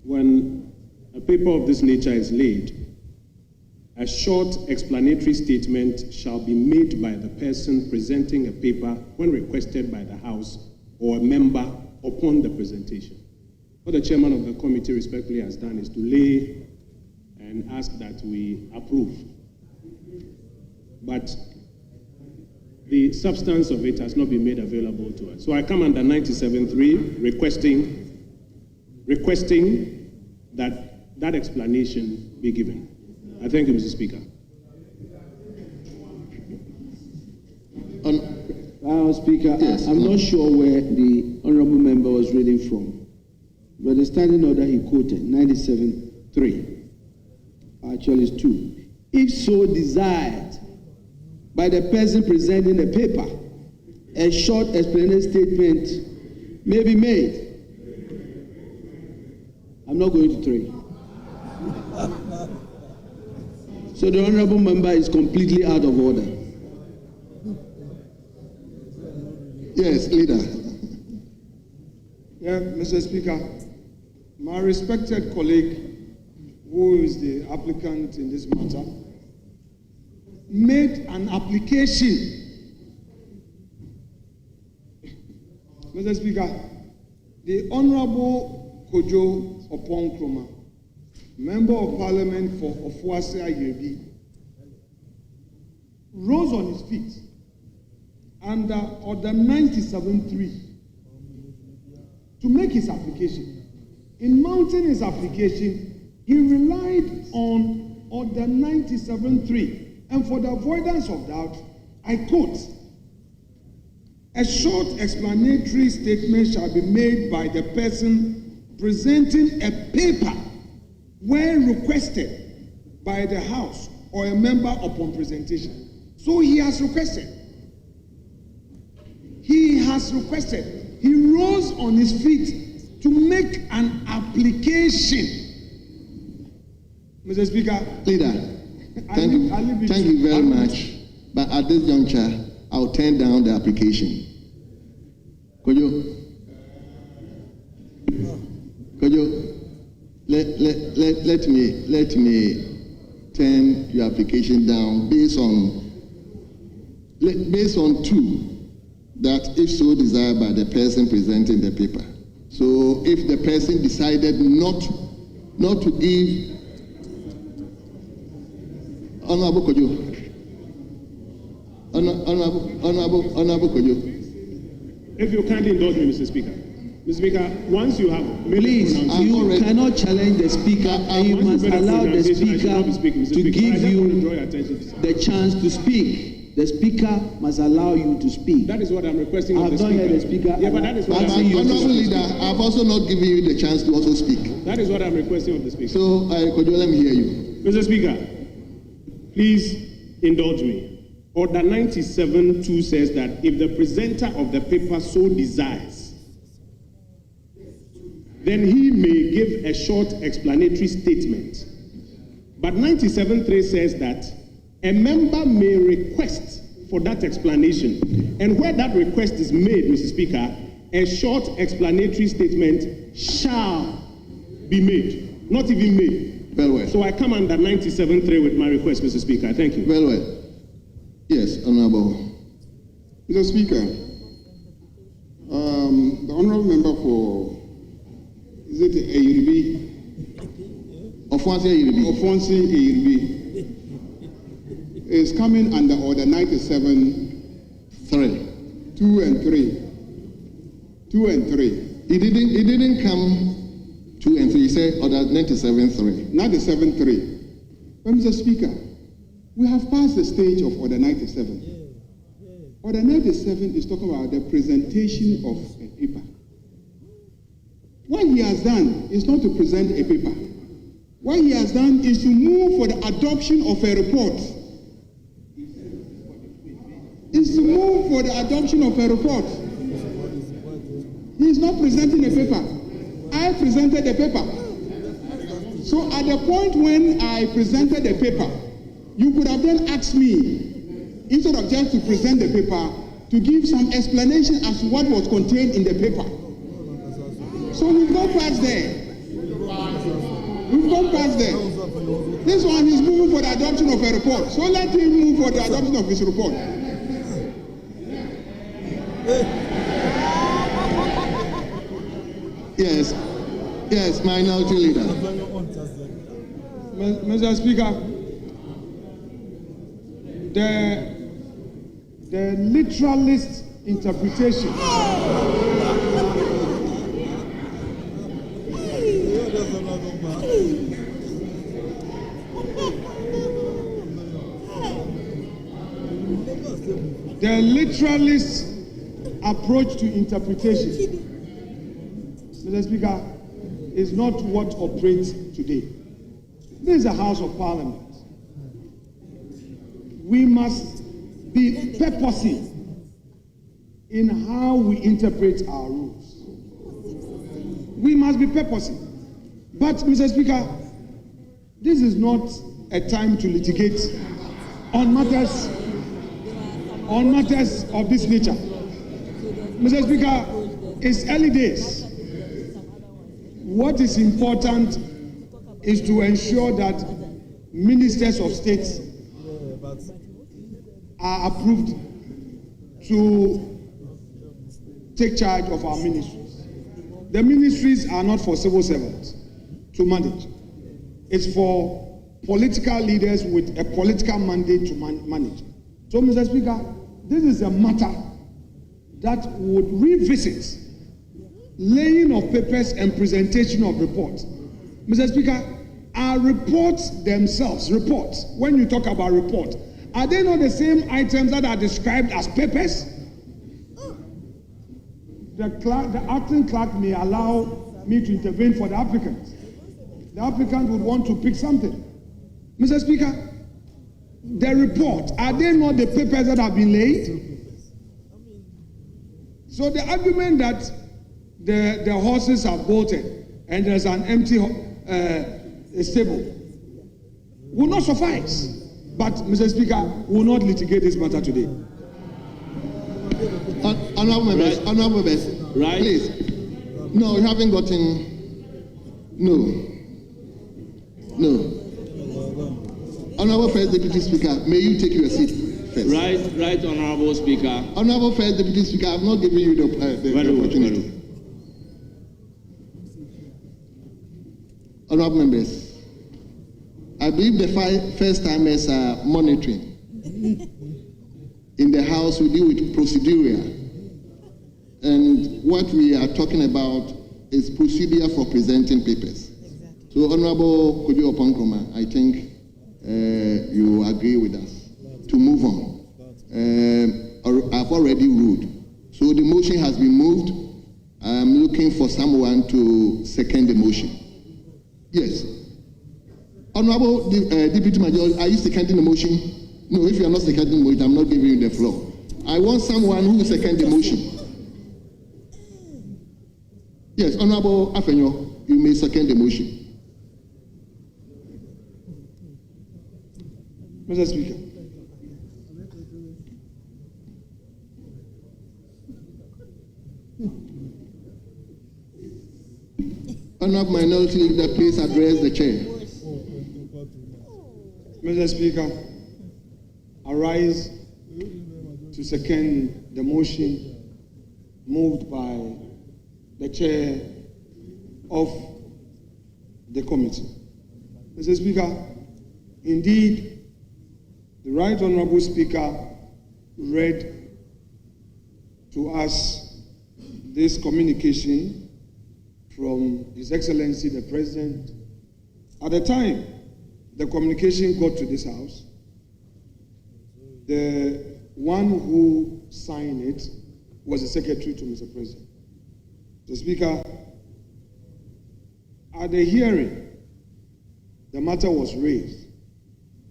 when a paper of this nature is laid, a short explanatory statement shall be made by the person presenting a paper when requested by the House or a member upon the presentation. What the chairman of the committee respectfully has done is to lay and ask that we approve. But the substance of it has not been made available to us. So I come under 97.3 requesting that explanation be given. I thank you, Mr. Speaker. Speaker, yes, I'm not sure where the honourable member was reading from, but the standing order he quoted, 97.3, actually is 2. If so desired by the person presenting the paper, a short explanatory statement may be made. I'm not going to 3. So the honourable member is completely out of order. Yes, leader. Yeah, Mr. Speaker, my respected colleague, who is the applicant in this matter, made an application. Mr. Speaker, the Honorable Kojo Oponkroma, Member of Parliament for Ofuase Ayebi, rose on his feet under Order 97.3 to make his application. In mounting his application, he relied on Order 97.3. And for the avoidance of doubt, I quote, a short explanatory statement shall be made by the person presenting a paper when requested by the House or a member upon presentation. So he has requested. He has requested. He rose on his feet to make an application. Mr. Speaker. Leader. Thank you very much. But at this juncture, I'll turn down the application. Kojo, let me turn your application down based on 2, that if so desired by the person presenting the paper. So if the person decided not to give. Honorable Kojo. Honorable Kojo. If you kindly indulge me, Mr. Speaker. Mr. Speaker, once you have... Please, you cannot challenge the Speaker, and you must allow the Speaker to give you the chance to speak. The Speaker must allow you to speak. That is what I'm requesting of the Speaker. I've not heard the Speaker. Yeah, but that is what Honorable Leader, I've also not given you the chance to also speak. That is what I'm requesting of the Speaker. So, Kojo, let me hear you. Mr. Speaker, please indulge me. Order 97.2 says that if the presenter of the paper so desires, then he may give a short explanatory statement. But 97.3 says that a member may request for that explanation. And where that request is made, Mr. Speaker, a short explanatory statement shall be made, not even made. Very well. So I come under 97.3 with my request, Mr. Speaker. Thank you. Very well. Yes, Honorable. Mr. Speaker, the Honorable Member for, is it AUB? Ofuase Ayebi. Ofuase Ayebi is coming under Order 97.3. 2 and 3. 2 and 3. He didn't come 2 and 3. He said Order 97.3. 97.3. But Mr. Speaker, we have passed the stage of Order 97. Order 97 is talking about the presentation of a paper. What he has done is not to present a paper. What he has done is to move for the adoption of a report. Is to move for the adoption of a report. He is not presenting a paper. I presented the paper. So at the point when I presented the paper, you could have then asked me, instead of just to present the paper, to give some explanation as to what was contained in the paper. So we go past there. come past there. This one is moving for the adoption of a report. So let him move for the adoption of his report. Yes. Yes, minority leader. Mr. Speaker, the literalist interpretation the literalist approach to interpretation, Mr. Speaker, is not what operates today. This is a House of Parliament. We must be purposeful in how we interpret our rules. We must be purposeful. But, Mr. Speaker, this is not a time to litigate on matters of this nature. Mr. Speaker, it's early days. What is important is to ensure that ministers of state are approved to take charge of our ministries. The ministries are not for civil servants to manage. It's for political leaders with a political mandate to manage. So, Mr. Speaker, this is a matter that would revisit laying of papers and presentation of reports. Mr. Speaker, our reports themselves, when you talk about reports, are they not the same items that are described as papers? The acting clerk may allow me to intervene for the applicant. The applicant would want to pick something. Mr. Speaker, the report, are they not the papers that have been laid? So the argument that the horses have bolted and there's an empty stable will not suffice. But, Mr. Speaker, we will not litigate this matter today. Honorable members, Right. please. No, you haven't gotten. No. Honorable First Deputy Speaker, may you take your seat first. Right, Honorable Speaker. Honorable First Deputy Speaker, I'm not giving you the opportunity. Honorable members, I believe the first timers are monitoring. In the House, we deal with procedural. And what we are talking about is procedure for presenting papers. Exactly. So, Honorable Kojo Oponkroma, I think you agree with us to move on. I've already ruled. So the motion has been moved. I'm looking for someone to second the motion. Yes. Honorable Deputy Major, are you seconding the motion? No, if you are not seconding the motion, I'm not giving you the floor. I want someone who will second the motion. Yes, Honorable Afenyo, you may second the motion. Mr. Speaker. Honorable Minority Leader, please address the chair. Mr. Speaker, I rise to second the motion moved by the chair of the committee. Mr. Speaker, indeed, the Right Honorable Speaker read to us this communication from His Excellency the President. At the time the communication got to this House, the one who signed it was the Secretary to Mr. President. The Speaker, at the hearing, the matter was raised,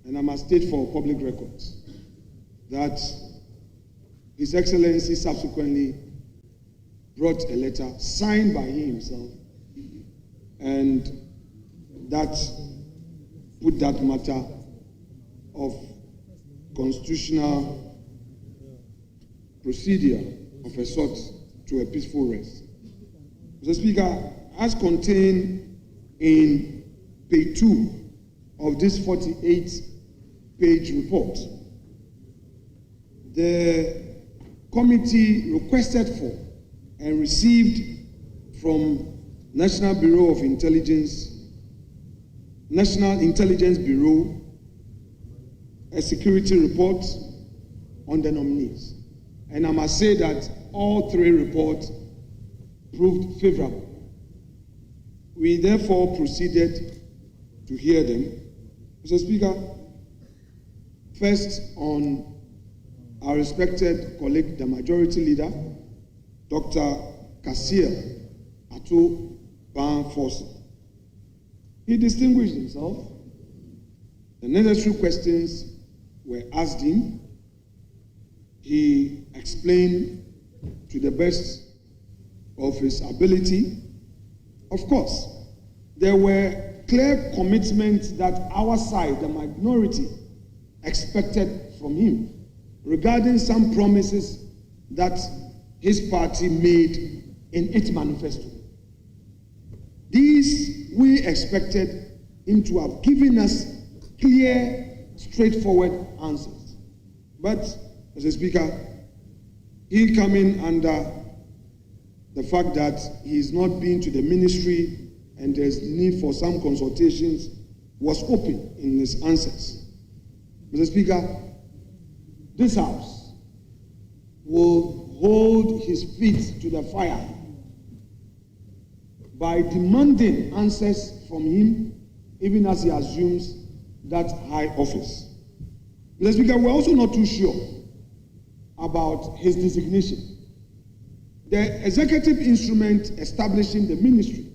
and I must state for public records that His Excellency subsequently brought a letter signed by him himself, and that put that matter of constitutional procedure of a sort to a peaceful rest. Mr. Speaker, as contained in page 2 of this 48-page report. The committee requested for and received from National Intelligence Bureau a security report on the nominees. And I must say that all 3 reports proved favorable. We therefore proceeded to hear them. Mr. Speaker, first on our respected colleague, the Majority Leader, Dr. Kasia Ato Ban-Forson. He distinguished himself. The necessary questions were asked him. He explained to the best of his ability. Of course, there were clear commitments that our side, the minority, expected from him regarding some promises that his party made in its manifesto. These we expected him to have given us clear, straightforward answers. But, Mr. Speaker, he coming under the fact that he is not being to the ministry and there's need for some consultations was open in his answers. Mr. Speaker, this House will hold his feet to the fire by demanding answers from him even as he assumes that high office. Mr. Speaker, we're also not too sure about his designation. The executive instrument establishing the ministry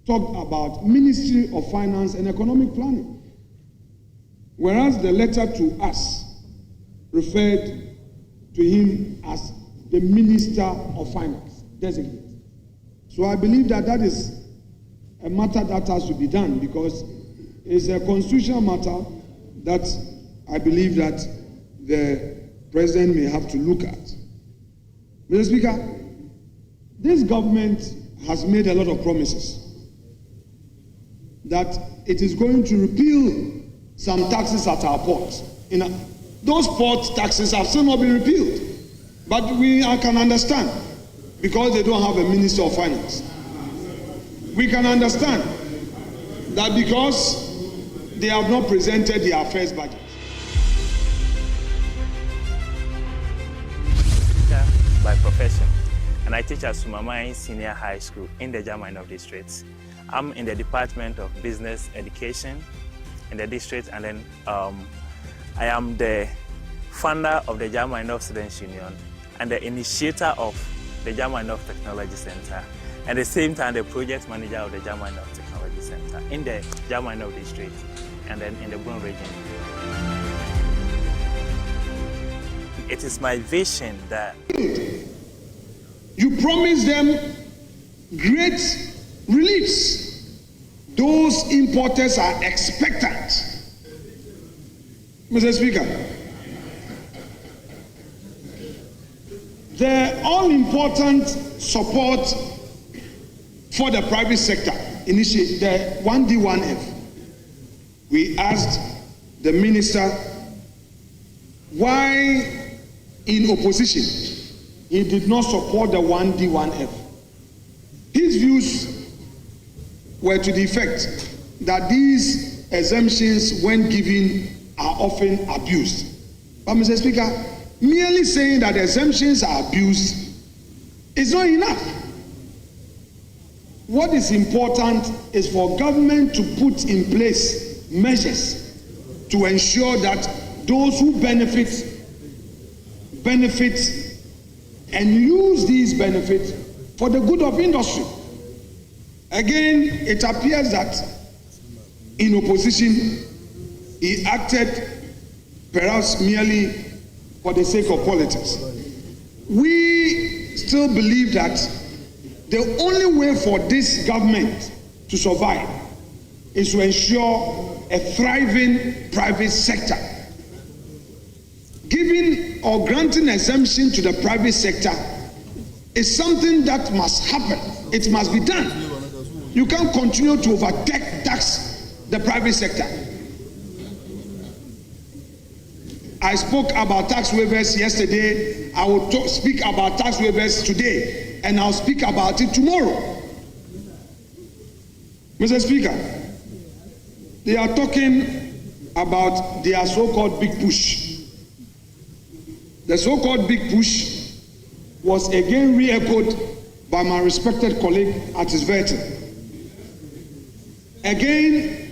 talked about Ministry of Finance and Economic Planning, whereas the letter to us referred to him as the Minister of Finance designate. So I believe that that is a matter that has to be done because it's a constitutional matter that I believe that the President may have to look at. Mr. Speaker, this government has made a lot of promises that it is going to repeal some taxes at our ports. Those port taxes have still not been repealed, but I can understand because they don't have a Minister of Finance. We can understand that because they have not presented their first budget. By profession, and I teach at Sumamai Senior High School in the German district. I'm in the Department of Business Education in the district, and then I am the founder of the German Students Union and the initiator of the German Technology Center, and at the same time the project manager of the German Technology Center in the German district and then in the Brun region. It is my vision that you promise them great reliefs. Those importers are expectant. Mr. Speaker, the all-important support for the private sector initiative, the 1D1F, we asked the minister why in opposition he did not support the 1D1F. His views were to the effect that these exemptions, when given, are often abused. But Mr. Speaker, merely saying that exemptions are abused is not enough. What is important is for government to put in place measures to ensure that those who benefit and use these benefits for the good of industry. Again, it appears that in opposition, he acted perhaps merely for the sake of politics. We still believe that the only way for this government to survive is to ensure a thriving private sector. Giving or granting exemption to the private sector is something that must happen. It must be done. You can't continue to tax the private sector. I spoke about tax waivers yesterday. I will speak about tax waivers today, and I'll speak about it tomorrow. Mr. Speaker, they are talking about their so-called big push. The so-called big push was again re-echoed by my respected colleague Artis Verton. Again,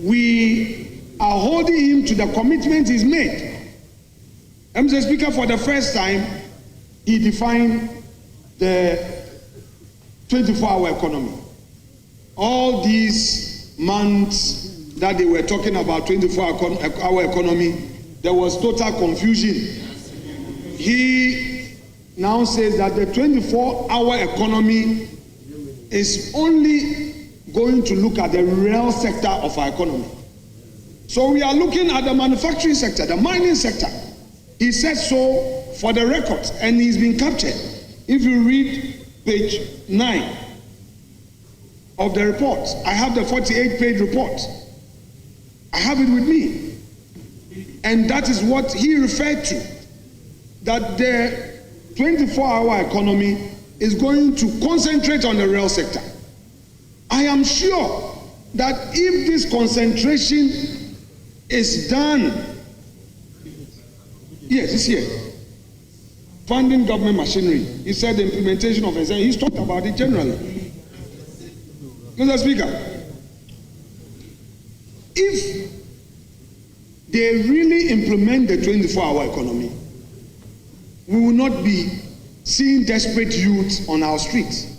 we are holding him to the commitment he's made. Mr. Speaker, for the first time, he defined the 24-hour economy. All these months that they were talking about 24-hour economy, there was total confusion. He now says that the 24-hour economy is only going to look at the real sector of our economy. So we are looking at the manufacturing sector, the mining sector. He said so for the record, and he's been captured. If you read page 9 of the report, I have the 48-page report. I have it with me. And that is what he referred to, that the 24-hour economy is going to concentrate on the real sector. I am sure that if this concentration is done, yes, it's here. Funding government machinery. He said the implementation of it. He's talked about it generally. Mr. Speaker, if they really implement the 24-hour economy, we will not be seeing desperate youths on our streets.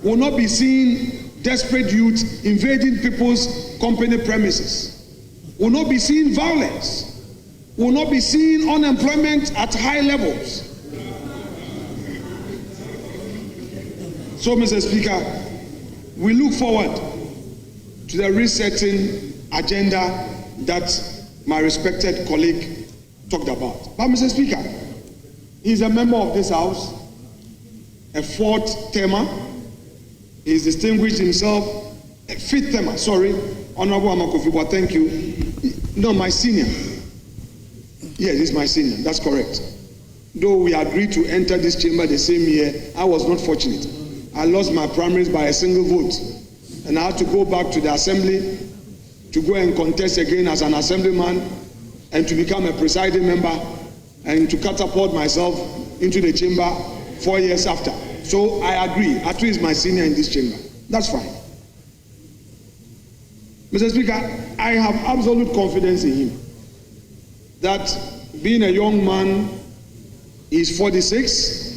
We will not be seeing desperate youths invading people's company premises. We will not be seeing violence. We will not be seeing unemployment at high levels. So, Mr. Speaker, we look forward to the resetting agenda that my respected colleague talked about. But, Mr. Speaker, he's a member of this House, a fourth termer. He's distinguished himself, a fifth termer, sorry, Honorable Amakofiwa, thank you. No, my senior. Yes, he's my senior, that's correct. Though we agreed to enter this chamber the same year, I was not fortunate. I lost my primaries by a single vote, and I had to go back to the assembly to go and contest again as an assemblyman and to become a presiding member and to catapult myself into the chamber 4 years after. So I agree. Atu is my senior in this chamber. That's fine. Mr. Speaker, I have absolute confidence in him that being a young man, he's 46.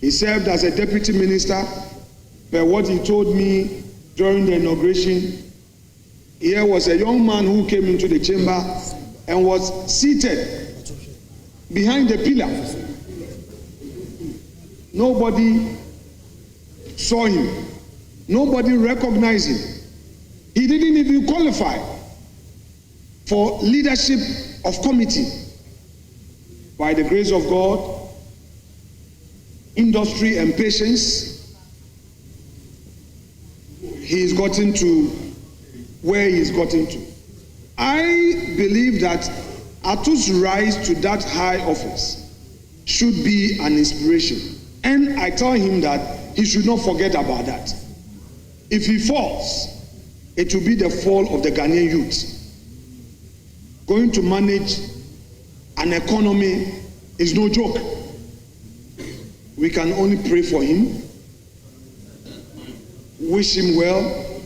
He served as a deputy minister. But what he told me during the inauguration, here was a young man who came into the chamber and was seated behind the pillar. Nobody saw him. Nobody recognized him. He didn't even qualify for leadership of committee. By the grace of God, industry and patience, he's gotten to where he's gotten to. I believe that Atu's rise to that high office should be an inspiration. And I tell him that he should not forget about that. If he falls, it will be the fall of the Ghanaian youth. Going to manage an economy is no joke. We can only pray for him, wish him well,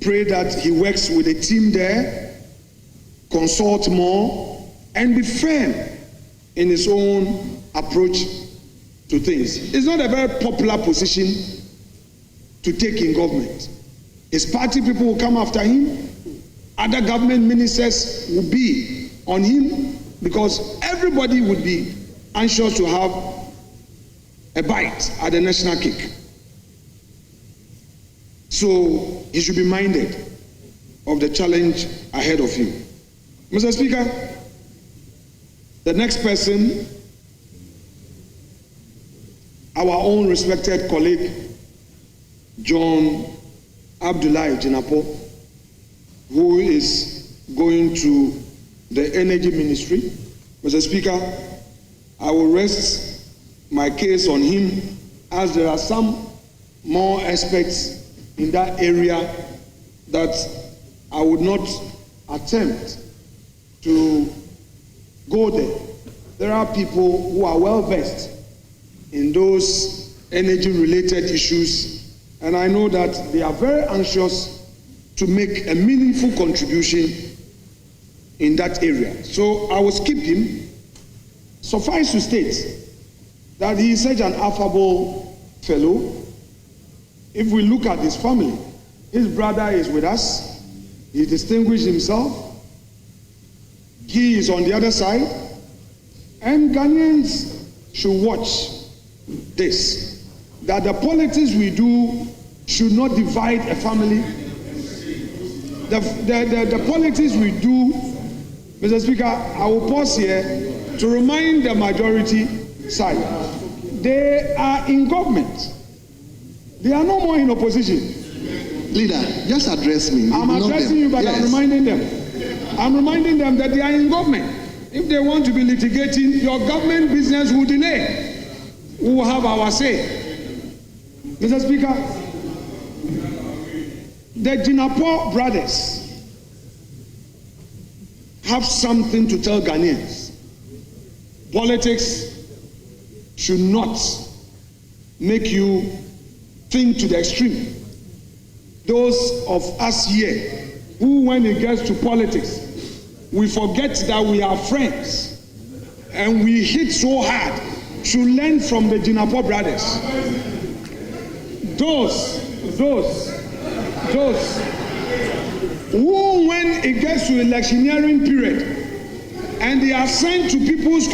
pray that he works with a team there, consult more, and be firm in his own approach to things. It's not a very popular position to take in government. His party people will come after him. Other government ministers will be on him because everybody would be anxious to have a bite at the national cake. So he should be minded of the challenge ahead of him. Mr. Speaker, the next person, our own respected colleague, John Abdullahi Jinapo, who is going to the Energy Ministry. Mr. Speaker, I will rest my case on him, as there are some more aspects in that area that I would not attempt to go there. There are people who are well versed in those energy-related issues, and I know that they are very anxious to make a meaningful contribution in that area. So I will skip him. Suffice to state that he is such an affable fellow. If we look at his family, his brother is with us. He distinguished himself. He is on the other side. And Ghanaians should watch this, that the politics we do should not divide a family. The politics we do, Mr. Speaker, I will pause here to remind the majority side, they are in government. They are no more in opposition. Leader, just address me. I'm addressing you, but yes. I'm reminding them. I'm reminding them that they are in government. If they want to be litigating, your government business will delay. We will have our say. Mr. Speaker, the Jinapo brothers have something to tell Ghanaians. Politics should not make you think to the extreme. Those of us here who, when it gets to politics, we forget that we are friends and we hit so hard, should learn from the Jinapo brothers. Those who, when it gets to electioneering period and they are sent to people's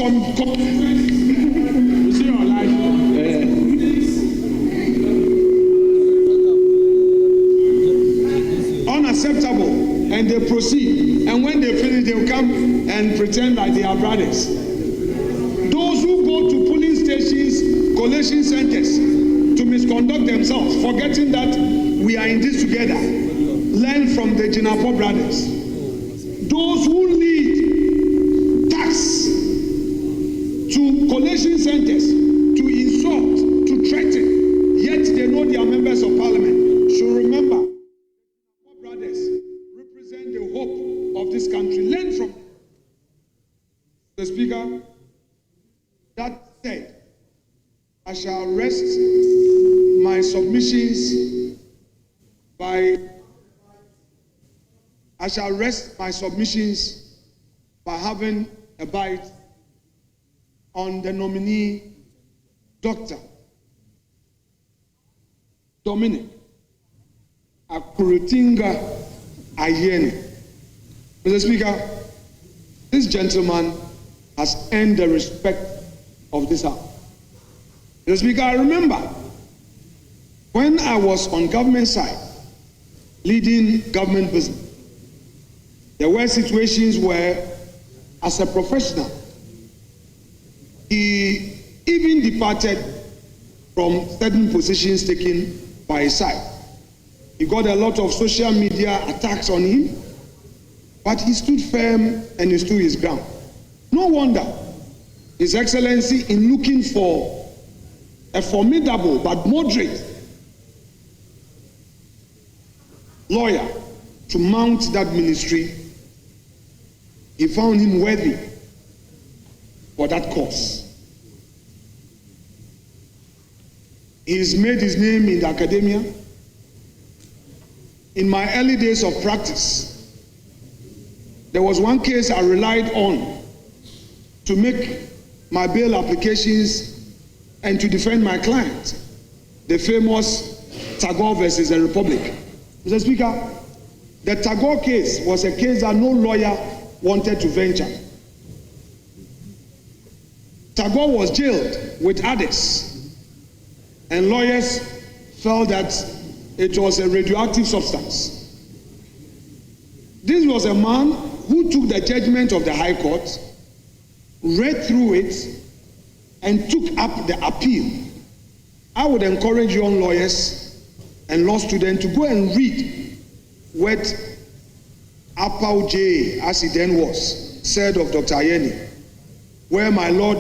unacceptable, and they proceed, and when they finish they will come and pretend like they are brothers. Those who go to polling stations, collation centers to misconduct themselves, forgetting that we are in this together, learn from the Jinapo brothers. Those who lead tax to collation centers to insult, to threaten, yet they know they are members of parliament, should remember brothers represent the hope of this country. Learn from the Speaker. That said, I shall rest my submissions by having a bite on the nominee, Dr. Dominic Akuritinga Ayene. Mr. Speaker, this gentleman has earned the respect of this house. Mr. Speaker, I remember when I was on government side, leading government business, there were situations where, as a professional, he even departed from certain positions taken by his side. He got a lot of social media attacks on him, but he stood firm and he stood his ground. No wonder His Excellency, in looking for a formidable but moderate lawyer to mount that ministry, he found him worthy for that cause. He's made his name in the academia. In my early days of practice, there was one case I relied on to make my bail applications and to defend my client, the famous Tagore versus the Republic. Mr. Speaker, the Tagore case was a case that no lawyer wanted to venture. Tagore was jailed with others, and lawyers felt that it was a radioactive substance. This was a man who took the judgment of the High Court, read through it, and took up the appeal. I would encourage young lawyers and law student to go and read what Apau J, as he then was, said of Dr. Ayeni, where my Lord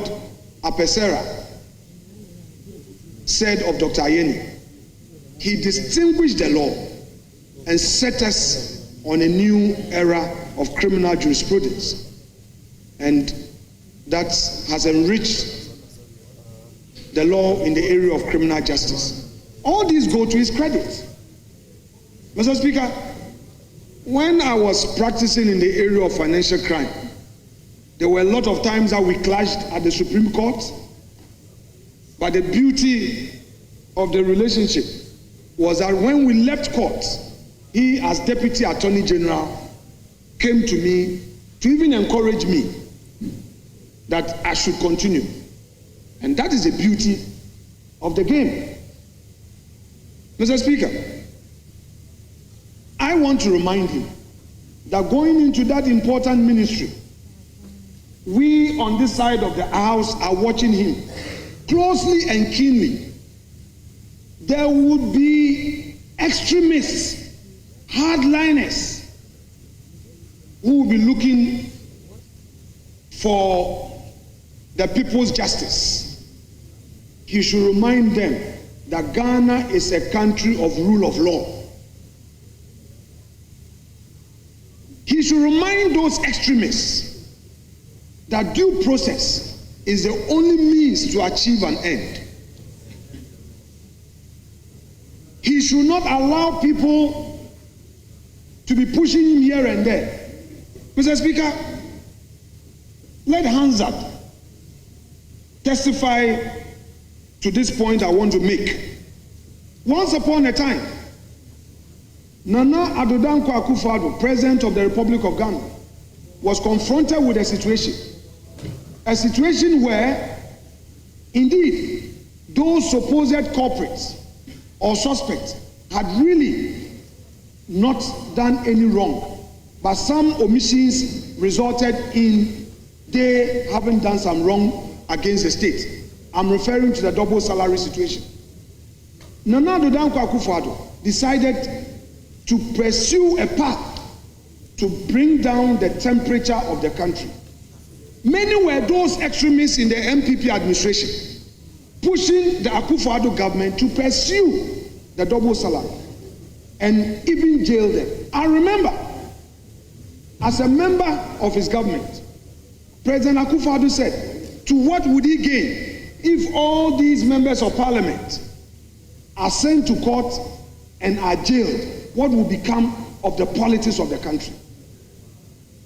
Apesera said of Dr. Ayeni. He distinguished the law and set us on a new era of criminal jurisprudence. And that has enriched the law in the area of criminal justice. All these go to his credit. Mr. Speaker, when I was practicing in the area of financial crime, there were a lot of times that we clashed at the Supreme Court, but the beauty of the relationship was that when we left court, he, as Deputy Attorney General, came to me to even encourage me that I should continue. And that is the beauty of the game. Mr. Speaker, I want to remind him that going into that important ministry, we on this side of the house are watching him closely and keenly. There would be extremists, hardliners, who will be looking for the people's justice. He should remind them that Ghana is a country of rule of law. He should remind those extremists that due process is the only means to achieve an end. He should not allow people to be pushing him here and there. Mr. Speaker, let Hansard testify to this point I want to make. Once upon a time, Nana Addo Dankwa Akufo-Addo, President of the Republic of Ghana, was confronted with a situation where, indeed, those supposed culprits or suspects had really not done any wrong, but some omissions resulted in they having done some wrong against the state. I'm referring to the double salary situation. Nana Addo Dankwa Akufo-Addo decided to pursue a path to bring down the temperature of the country. Many were those extremists in the MPP administration pushing the Akufo-Addo government to pursue the double salary and even jail them. I remember, as a member of his government, President Akufo-Addo said, to what would he gain if all these members of parliament are sent to court and are jailed? What will become of the politics of the country?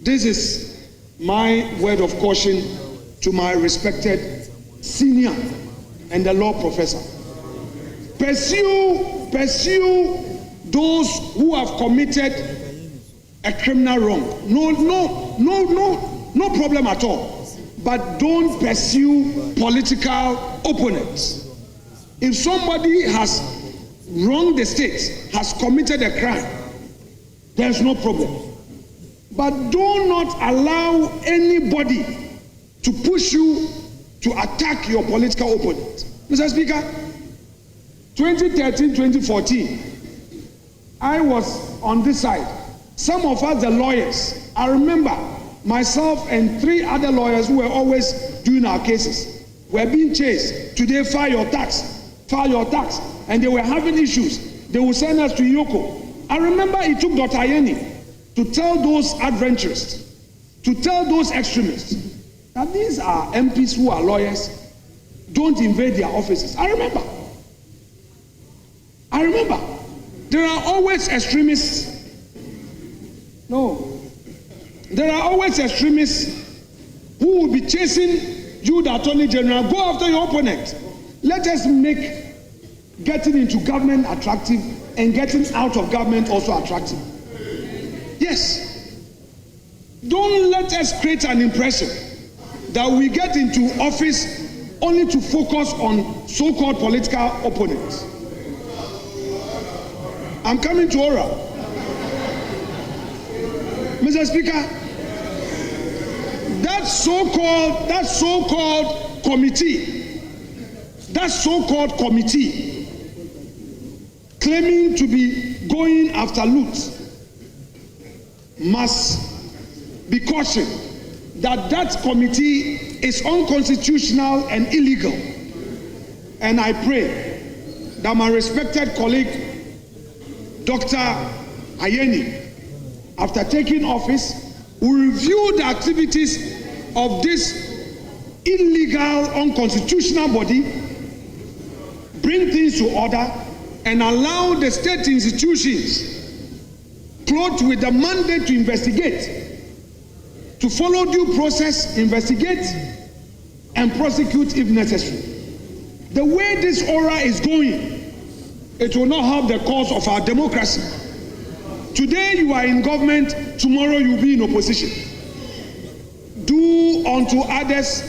This is my word of caution to my respected senior and the law professor. Pursue those who have committed a criminal wrong. No problem at all. But don't pursue political opponents. If somebody has wronged the state, has committed a crime, there's no problem. But do not allow anybody to push you to attack your political opponent. Mr. Speaker, 2013-2014, I was on this side. Some of us, the lawyers, I remember myself and 3 other lawyers who were always doing our cases, were being chased. Today, file your tax. And they were having issues. They would send us to Yoko. I remember it took Dr. Ayeni to tell those adventurists, to tell those extremists, that these are MPs who are lawyers, don't invade their offices. I remember. There are always extremists. There are always extremists who will be chasing you, the Attorney General. Go after your opponent. Let us make getting into government attractive and getting out of government also attractive. Yes. Don't let us create an impression that we get into office only to focus on so-called political opponents. I'm coming to Ora. Mr. Speaker, that so-called committee claiming to be going after loot must be cautioned that that committee is unconstitutional and illegal. And I pray that my respected colleague, Dr. Ayeni, after taking office, will review the activities of this illegal, unconstitutional body, bring things to order, and allow the state institutions clothed with the mandate to investigate, to follow due process, investigate, and prosecute if necessary. The way this aura is going, it will not help the cause of our democracy. Today you are in government, tomorrow you will be in opposition. Do unto others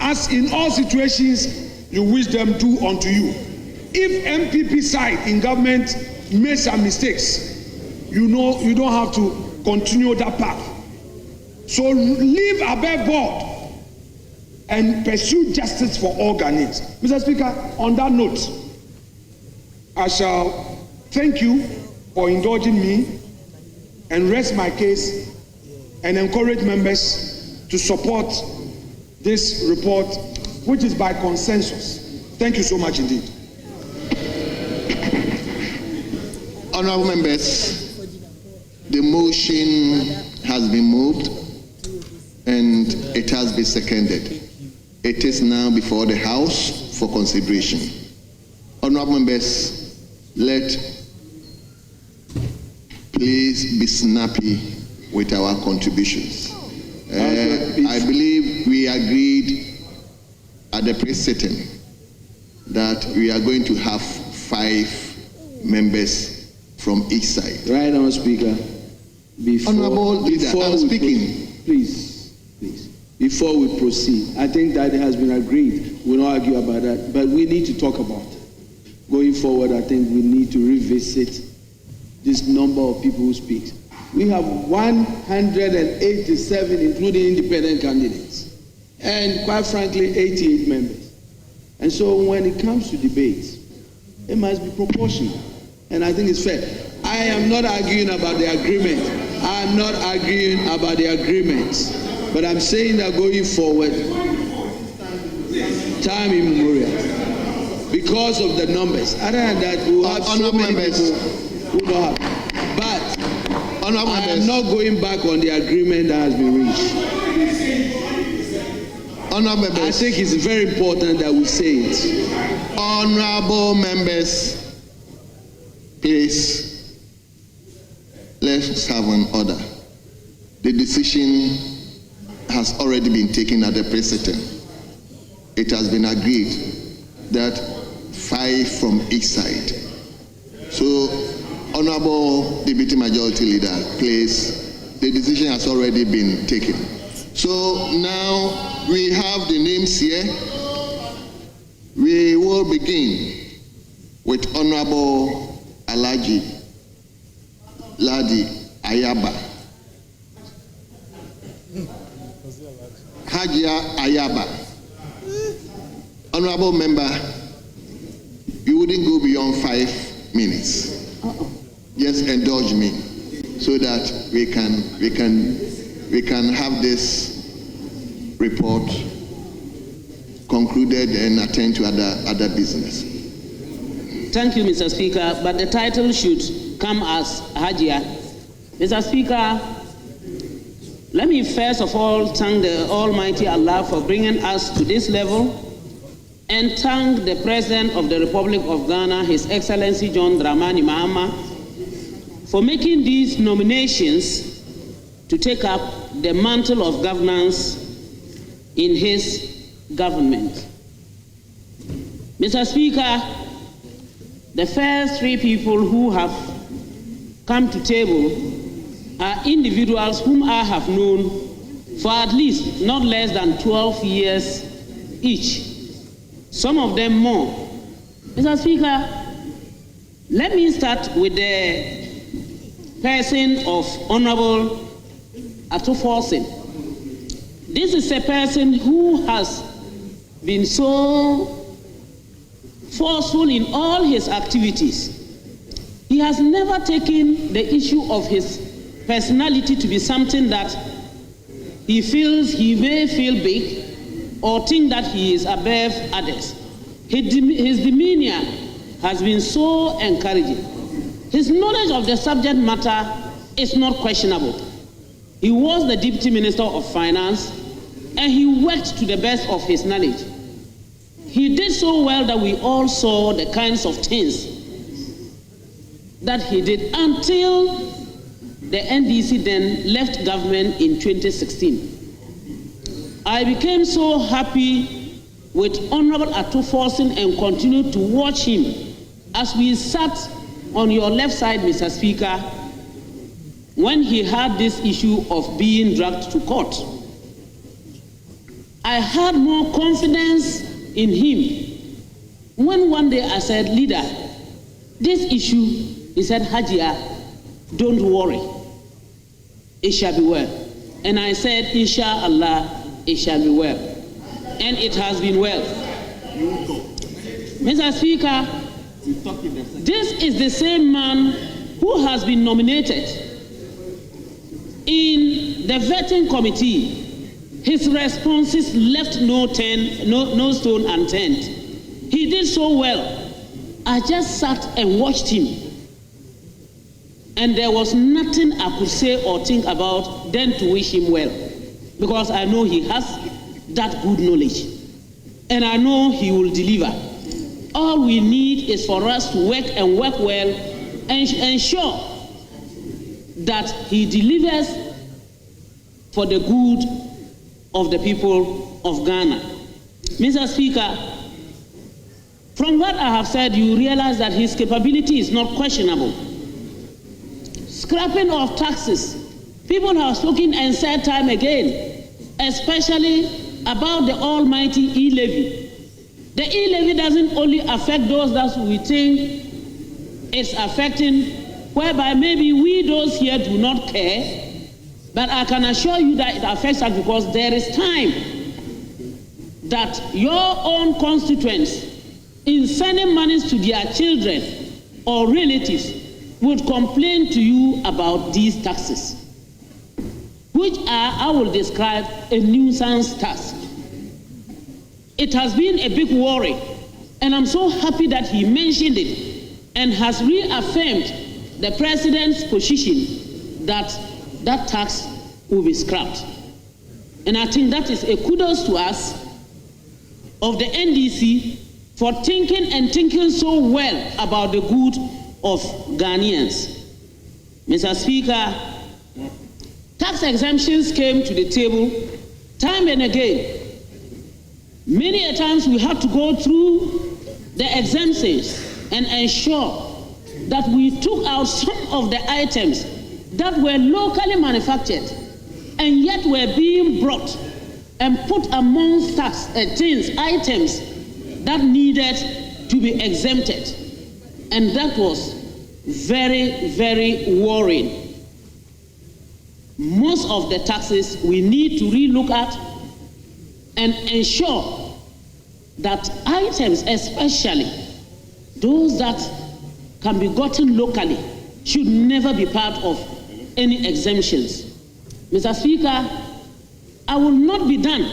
as in all situations you wish them do unto you. If MPP side in government made some mistakes, you know you don't have to continue that path. So leave above board and pursue justice for all Ghanaians. Mr. Speaker, on that note, I shall thank you for indulging me and rest my case and encourage members to support this report, which is by consensus. Thank you so much indeed. Honorable members, the motion has been moved and it has been seconded. It is now before the House for consideration. Honorable members, please be snappy with our contributions. I believe we agreed at the pre-sitting that we are going to have 5 members from each side. Right now, Speaker. Honorable Leader, I'm speaking. Please. Before we proceed, I think that it has been agreed. We'll not argue about that, but we need to talk about it. Going forward, I think we need to revisit this number of people who speak. We have 187, including independent candidates, and quite frankly, 88 members. And so when it comes to debates, it must be proportional. And I think it's fair. I am not arguing about the agreement. I'm not arguing about the agreement. But I'm saying that going forward, time immemorial, because of the numbers. Other than that, we will have so many people who don't have. But I am not going back on the agreement that has been reached. I think it's very important that we say it. Honorable members, please, let's have an order. The decision has already been taken at the pre-sitting. It has been agreed that 5 from each side. So, Honorable Deputy Majority Leader, please, the decision has already been taken. So now we have the names here. We will begin with Honorable Alhaji Ladi Ayaba. Hajia Ayaba. Honorable member, you wouldn't go beyond 5 minutes. Just indulge me so that we can have this report concluded and attend to other business. Thank you, Mr. Speaker, but the title should come as Hajia. Mr. Speaker, let me first of all thank the Almighty Allah for bringing us to this level and thank the President of the Republic of Ghana, His Excellency John Dramani Mahama, for making these nominations to take up the mantle of governance in his government. Mr. Speaker, the first 3 people who have come to table are individuals whom I have known for at least not less than 12 years each, some of them more. Mr. Speaker, let me start with the person of Honorable Atuforsen. This is a person who has been so forceful in all his activities. he has never taken the issue of his personality to be something that he feels he may feel big or think that he is above others. His demeanor has been so encouraging. His knowledge of the subject matter is not questionable. He was the Deputy Minister of Finance, and he worked to the best of his knowledge. He did so well that we all saw the kinds of things that he did until the NDC then left government in 2016. I became so happy with Honorable Atuforsen and continued to watch him as we sat on your left side, Mr. Speaker, when he had this issue of being dragged to court. I had more confidence in him when one day I said, "Leader, this issue," he said, "Hajia, don't worry, it shall be well." And I said, "Inshallah, it shall be well." And it has been well. Mr. Speaker, this is the same man who has been nominated in the vetting committee. His responses left no stone unturned. He did so well. I just sat and watched him, and there was nothing I could say or think about than to wish him well, because I know he has that good knowledge, and I know he will deliver. All we need is for us to work and work well and ensure that he delivers for the good of the people of Ghana. Mr. Speaker, from what I have said, you realize that his capability is not questionable. Scrapping of taxes, people have spoken and said time again, especially about the almighty e-levy. The e-levy doesn't only affect those that we think it's affecting, whereby maybe we those here do not care, but I can assure you that it affects us because there is time that your own constituents, in sending monies to their children or relatives, would complain to you about these taxes, which are, I will describe, a nuisance tax. It has been a big worry, and I'm so happy that he mentioned it and has reaffirmed the president's position that that tax will be scrapped. And I think that is a kudos to us of the NDC for thinking so well about the good of Ghanaians. Mr. Speaker, tax exemptions came to the table time and again. Many a times we have to go through the exemptions and ensure that we took out some of the items that were locally manufactured and yet were being brought and put amongst items that needed to be exempted. And that was very, very worrying. Most of the taxes we need to relook at and ensure that items, especially those that can be gotten locally, should never be part of any exemptions. Mr. Speaker, I will not be done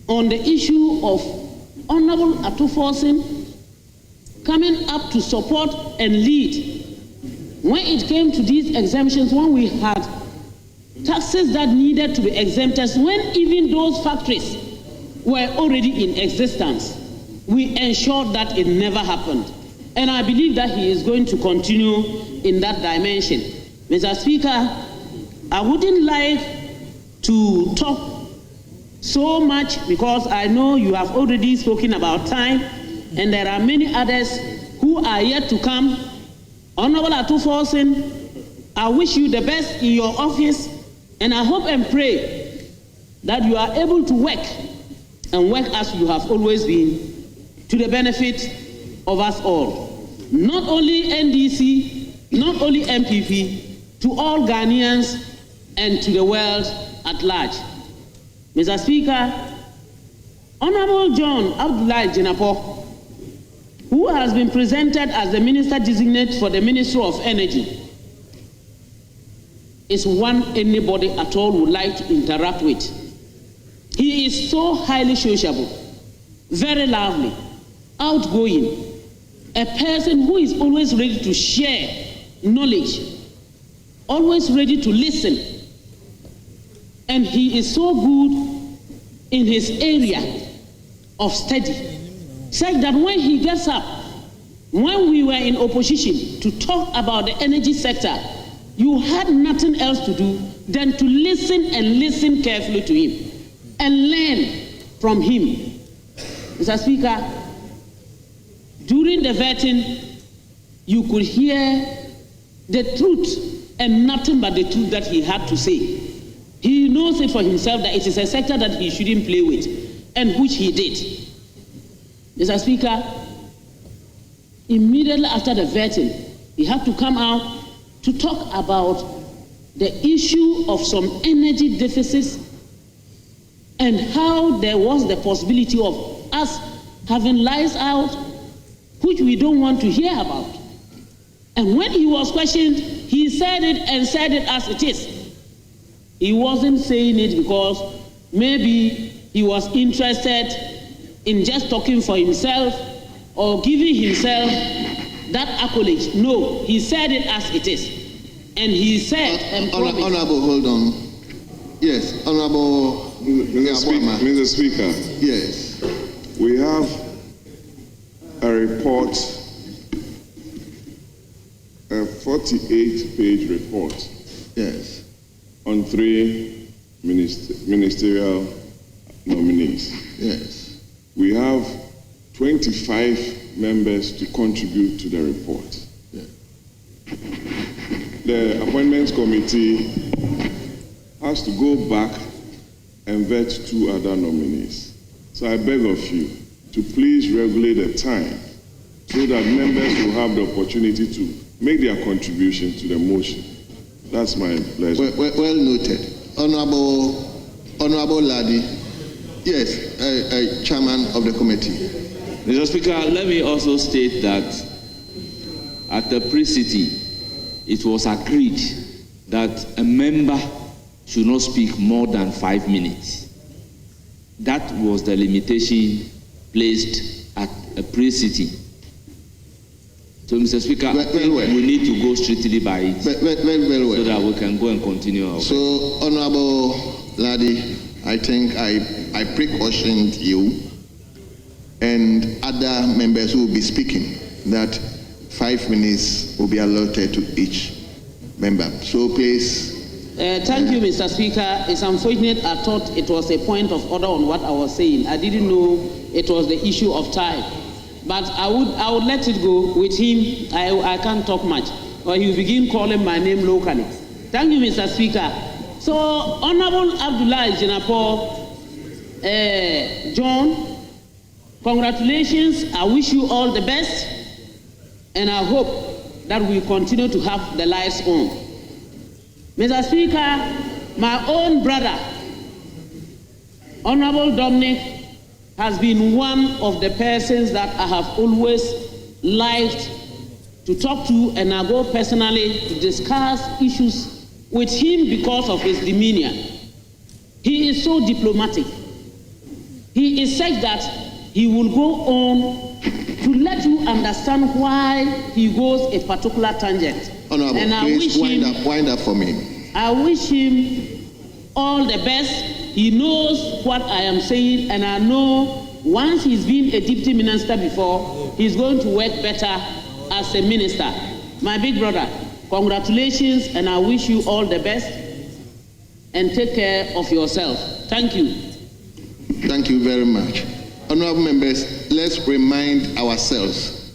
on the issue of Honorable Atuforsen coming up to support and lead when it came to these exemptions, when we had taxes that needed to be exempted, when even those factories were already in existence. We ensured that it never happened. And I believe that he is going to continue in that dimension. Mr. Speaker, I wouldn't like to talk so much because I know you have already spoken about time, and there are many others who are yet to come. Honorable Atuforsen, I wish you the best in your office, and I hope and pray that you are able to work and work as you have always been to the benefit of us all. Not only NDC, not only MPP, to all Ghanaians and to the world at large. Mr. Speaker, Honorable John Abdullahi Jinapo who has been presented as the Minister Designate for the Ministry of Energy, is one anybody at all would like to interact with. He is so highly sociable, very lively, outgoing, a person who is always ready to share knowledge, always ready to listen. And he is so good in his area of study, such that when he gets up, when we were in opposition to talk about the energy sector, you had nothing else to do than to listen and listen carefully to him and learn from him. Mr. Speaker, during the vetting, you could hear the truth and nothing but the truth that he had to say. He knows it for himself that it is a sector that he shouldn't play with, and which he did. Mr. Speaker, immediately after the vetting, he had to come out to talk about the issue of some energy deficits and how there was the possibility of us having lights out, which we don't want to hear about. And when he was questioned, he said it and said it as it is. He wasn't saying it because maybe he was interested in just talking for himself or giving himself that accolade. No, he said it as it is. And he said and promised. Honorable, hold on. Yes, Honorable Mr. Speaker. Yes. We have a report, a 48-page report. Yes. On 3 ministerial nominees. Yes. We have 25 members to contribute to the report. Yeah. The Appointments Committee has to go back and vet 2 other nominees. So I beg of you to please regulate the time so that members will have the opportunity to make their contribution to the motion. That's my pleasure. Well noted. Honorable Ladi, yes, Chairman of the committee. Mr. Speaker, let me also state that at the pre-sitting, it was agreed that a member should not speak more than 5 minutes. That was the limitation placed at a pre-sitting. So, Mr. Speaker, we need to go strictly by it so that we can go and continue our So, Honorable Ladi, I think I precautioned you and other members who will be speaking that 5 minutes will be allotted to each member. So please. Thank you, Mr. Speaker. It's unfortunate. I thought it was a point of order on what I was saying. I didn't know it was the issue of time. But I would let it go. With him, I can't talk much, or he will begin calling my name locally. Thank you, Mr. Speaker. So, Honorable Abdullah Jinapo, John, congratulations. I wish you all the best, and I hope that we continue to have the lights on. Mr. Speaker, my own brother, Honorable Dominic, has been one of the persons that I have always liked to talk to, and I go personally to discuss issues with him because of his demeanor. He is so diplomatic. He is such that he will go on to let you understand why he goes a particular tangent. Honorable, and please wind up for me. I wish him all the best. He knows what I am saying, and I know once he's been a deputy minister before, he's going to work better as a minister. My big brother, congratulations, and I wish you all the best, and take care of yourself. Thank you. Thank you very much. Honorable members, let's remind ourselves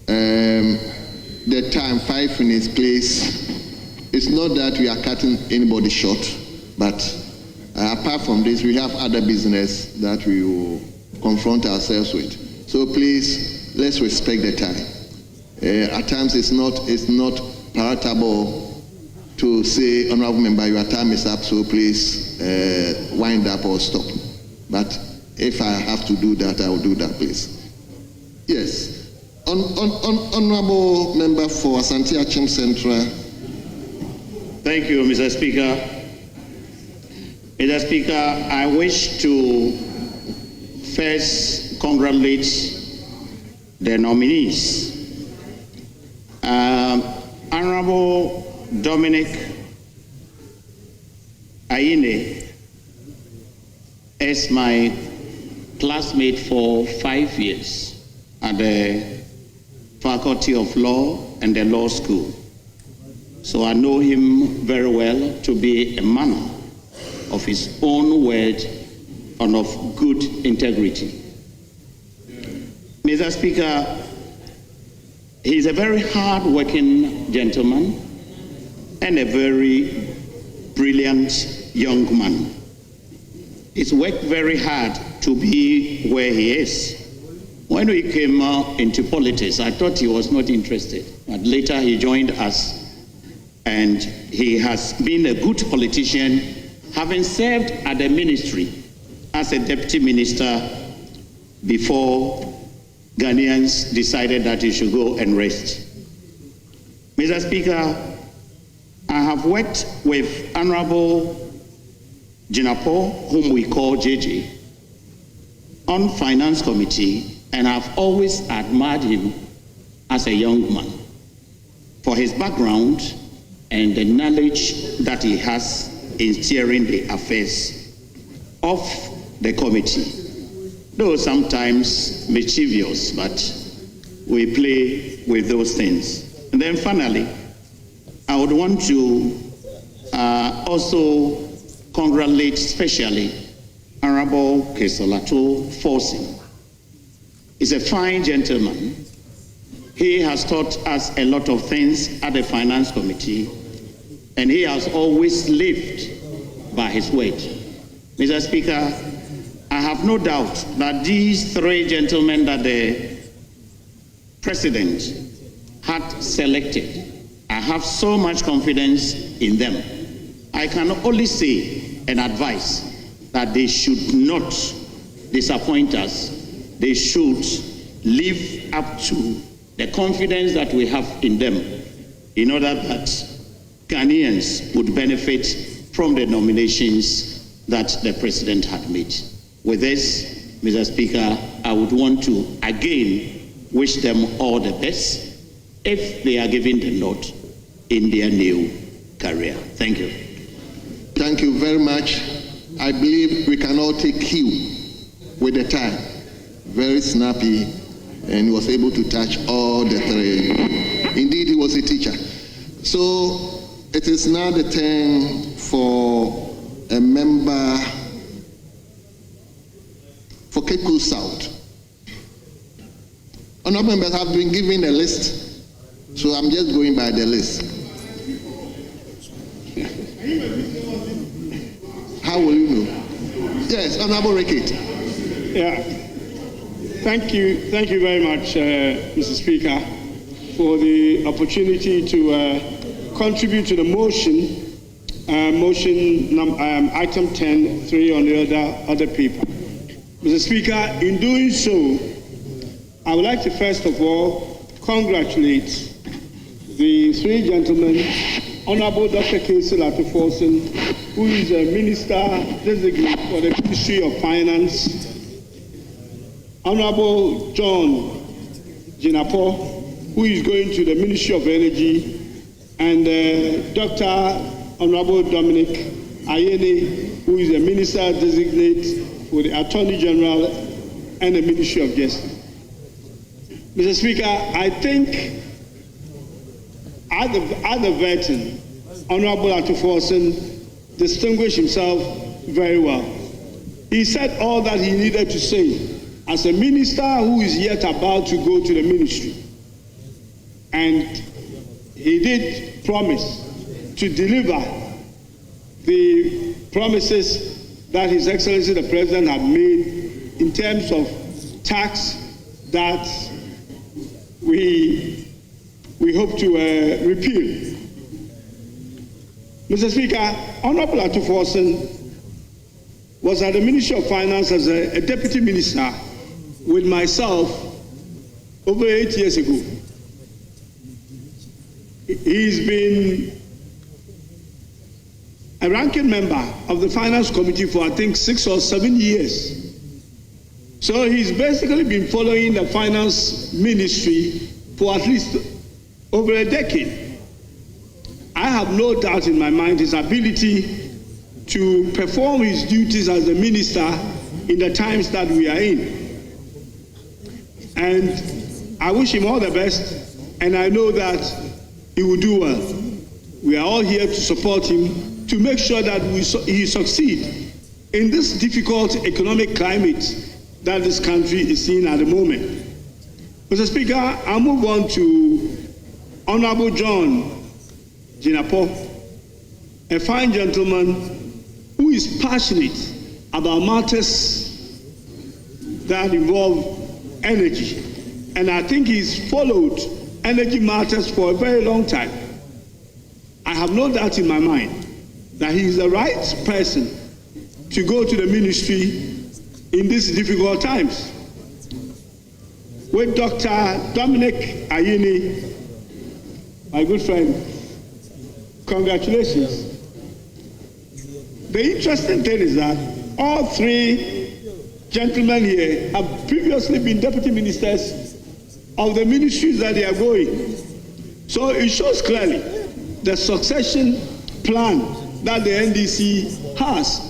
the time, 5 minutes, please. It's not that we are cutting anybody short, but apart from this, we have other business that we will confront ourselves with. So please, let's respect the time. At times, it's not palatable to say, Honorable Member, your time is up, so please wind up or stop. But if I have to do that, I will do that, please. Yes. Honorable member for Asante Achim Central. Thank you, Mr. Speaker. Mr. Speaker, I wish to first congratulate the nominees. Honorable Dominic Ayine is my classmate for 5 years at the Faculty of Law and the Law School. So I know him very well to be a man of his own word and of good integrity. Mr. Speaker, he is a very hard-working gentleman and a very brilliant young man. He's worked very hard to be where he is. When we came into politics, I thought he was not interested, but later he joined us, and he has been a good politician, having served at the ministry as a deputy minister before Ghanaians decided that he should go and rest. Mr. Speaker, I have worked with Honorable Jinapo, whom we call JJ, on Finance Committee, and I've always admired him as a young man for his background and the knowledge that he has in steering the affairs of the committee. Though sometimes mischievous, but we play with those things. And then finally, I would want to also congratulate specially Honorable Kesolato Forsin. He's a fine gentleman. He has taught us a lot of things at the Finance Committee, and he has always lived by his word. Mr. Speaker, I have no doubt that these three gentlemen that the President had selected, I have so much confidence in them. I can only say and advise that they should not disappoint us. They should live up to the confidence that we have in them in order that Ghanaians would benefit from the nominations that the President had made. With this, Mr. Speaker, I would want to again wish them all the best if they are given the nod in their new career. Thank you. Thank you very much. I believe we can all take cue with the time. Very snappy, and he was able to touch all the three. Indeed, he was a teacher. So it is now the turn for a member for Cape Coast South. Honorable members have been given a list, so I'm just going by the list. How will you know? Yes, Honorable Rickett. Yeah. Thank you very much, Mr. Speaker, for the opportunity to contribute to the motion, item 10.3 on the other paper. Mr. Speaker, in doing so, I would like to first of all congratulate the three gentlemen, Honorable Dr. Kesolato Forsin, who is a minister designate for the Ministry of Finance, Honorable John Jinapo, who is going to the Ministry of Energy, and Dr. Honorable Dominic Ayine, who is a minister designate for the Attorney General and the Ministry of Justice. Mr. Speaker, I think at the vetting, Honorable Atuforsen distinguished himself very well. He said all that he needed to say as a minister who is yet about to go to the ministry. And he did promise to deliver the promises that His Excellency the President had made in terms of tax that we hope to repeal. Mr. Speaker, Honorable Atuforsen was at the Ministry of Finance as a deputy minister with myself over 8 years ago. He's been a ranking member of the Finance Committee for, I think, 6 or 7 years. So he's basically been following the Finance Ministry for at least over a decade. I have no doubt in my mind his ability to perform his duties as a minister in the times that we are in. And I wish him all the best, and I know that he will do well. We are all here to support him to make sure that he succeed in this difficult economic climate that this country is seeing at the moment. Mr. Speaker, I'll move on to Honorable John Jinapo, a fine gentleman who is passionate about matters that involve energy. And I think he's followed energy matters for a very long time. I have no doubt in my mind that he is the right person to go to the ministry in these difficult times. With Dr. Dominic Ayini, my good friend, congratulations. The interesting thing is that all three gentlemen here have previously been deputy ministers of the ministries that they are going. So it shows clearly the succession plan that the NDC has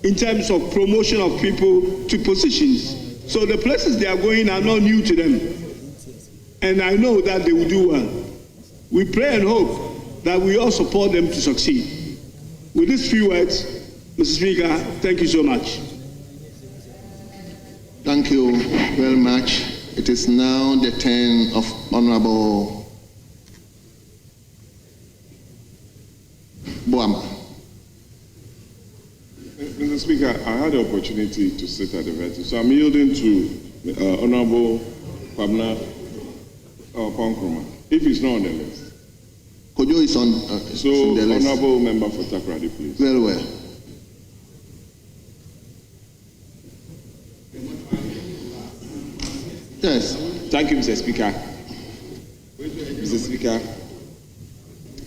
in terms of promotion of people to positions. So the places they are going are not new to them. And I know that they will do well. We pray and hope that we all support them to succeed. With these few words, Mr. Speaker, thank you so much. Thank you very much. It is now the turn of Honorable Boama. Mr. Speaker, I had the opportunity to sit at the vertice, so I'm yielding to Honorable Kwabena Ponkroma, if he's not on the list. Kojo is on the list. Honorable Member for Takoradi, please. Very well. Yes. Thank you, Mr. Speaker. Mr. Speaker,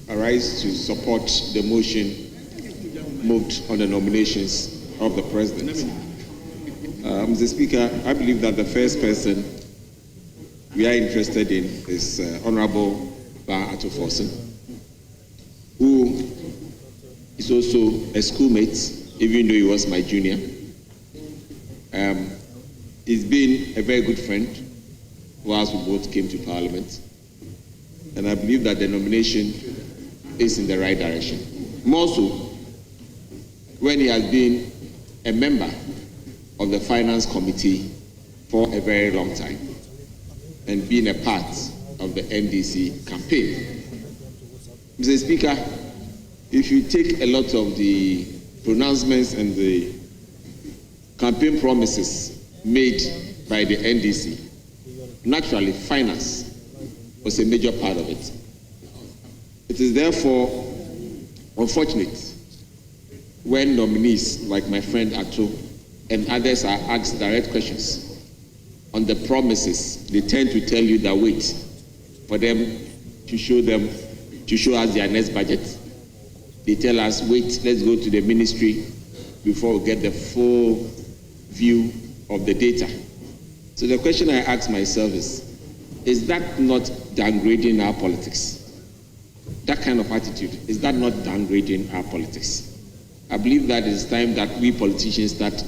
I rise to support the motion moved on the nominations of the President. Mr. Speaker, I believe that the first person we are interested in is Honorable Ba Atoforsen, who is also a schoolmate, even though he was my junior. He's been a very good friend whilst we both came to Parliament, and I believe that the nomination is in the right direction. More so, when he has been a member of the Finance Committee for a very long time and been a part of the NDC campaign. Mr. Speaker, if you take a lot of the pronouncements and the campaign promises made by the NDC, naturally finance was a major part of it. It is therefore unfortunate when nominees like my friend Ato and others are asked direct questions on the promises. They tend to tell you that wait for them to show us their next budget. They tell us wait, let's go to the ministry before we get the full view of the data. So the question I ask myself is that not downgrading our politics? That kind of attitude, is that not downgrading our politics? I believe that it's time that we politicians start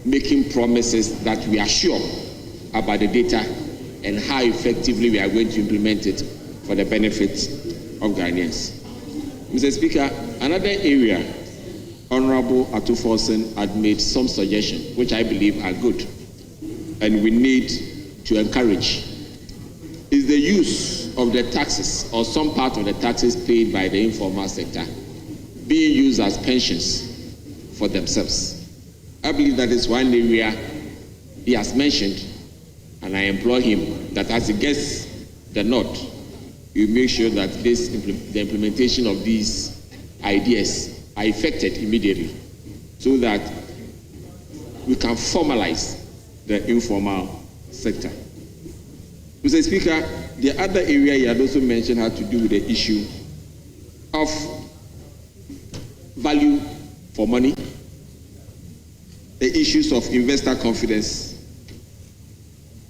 making promises that we are sure about the data and how effectively we are going to implement it for the benefit of Ghanaians. Mr. Speaker, another area Honorable Atoforsen had made some suggestions which I believe are good and we need to encourage is the use of the taxes or some part of the taxes paid by the informal sector being used as pensions for themselves. I believe that is one area he has mentioned, and I implore him that as he gets the nod, you make sure that the implementation of these ideas are effected immediately so that we can formalize the informal sector. Mr. Speaker, the other area you had also mentioned had to do with the issue of value for money, the issues of investor confidence,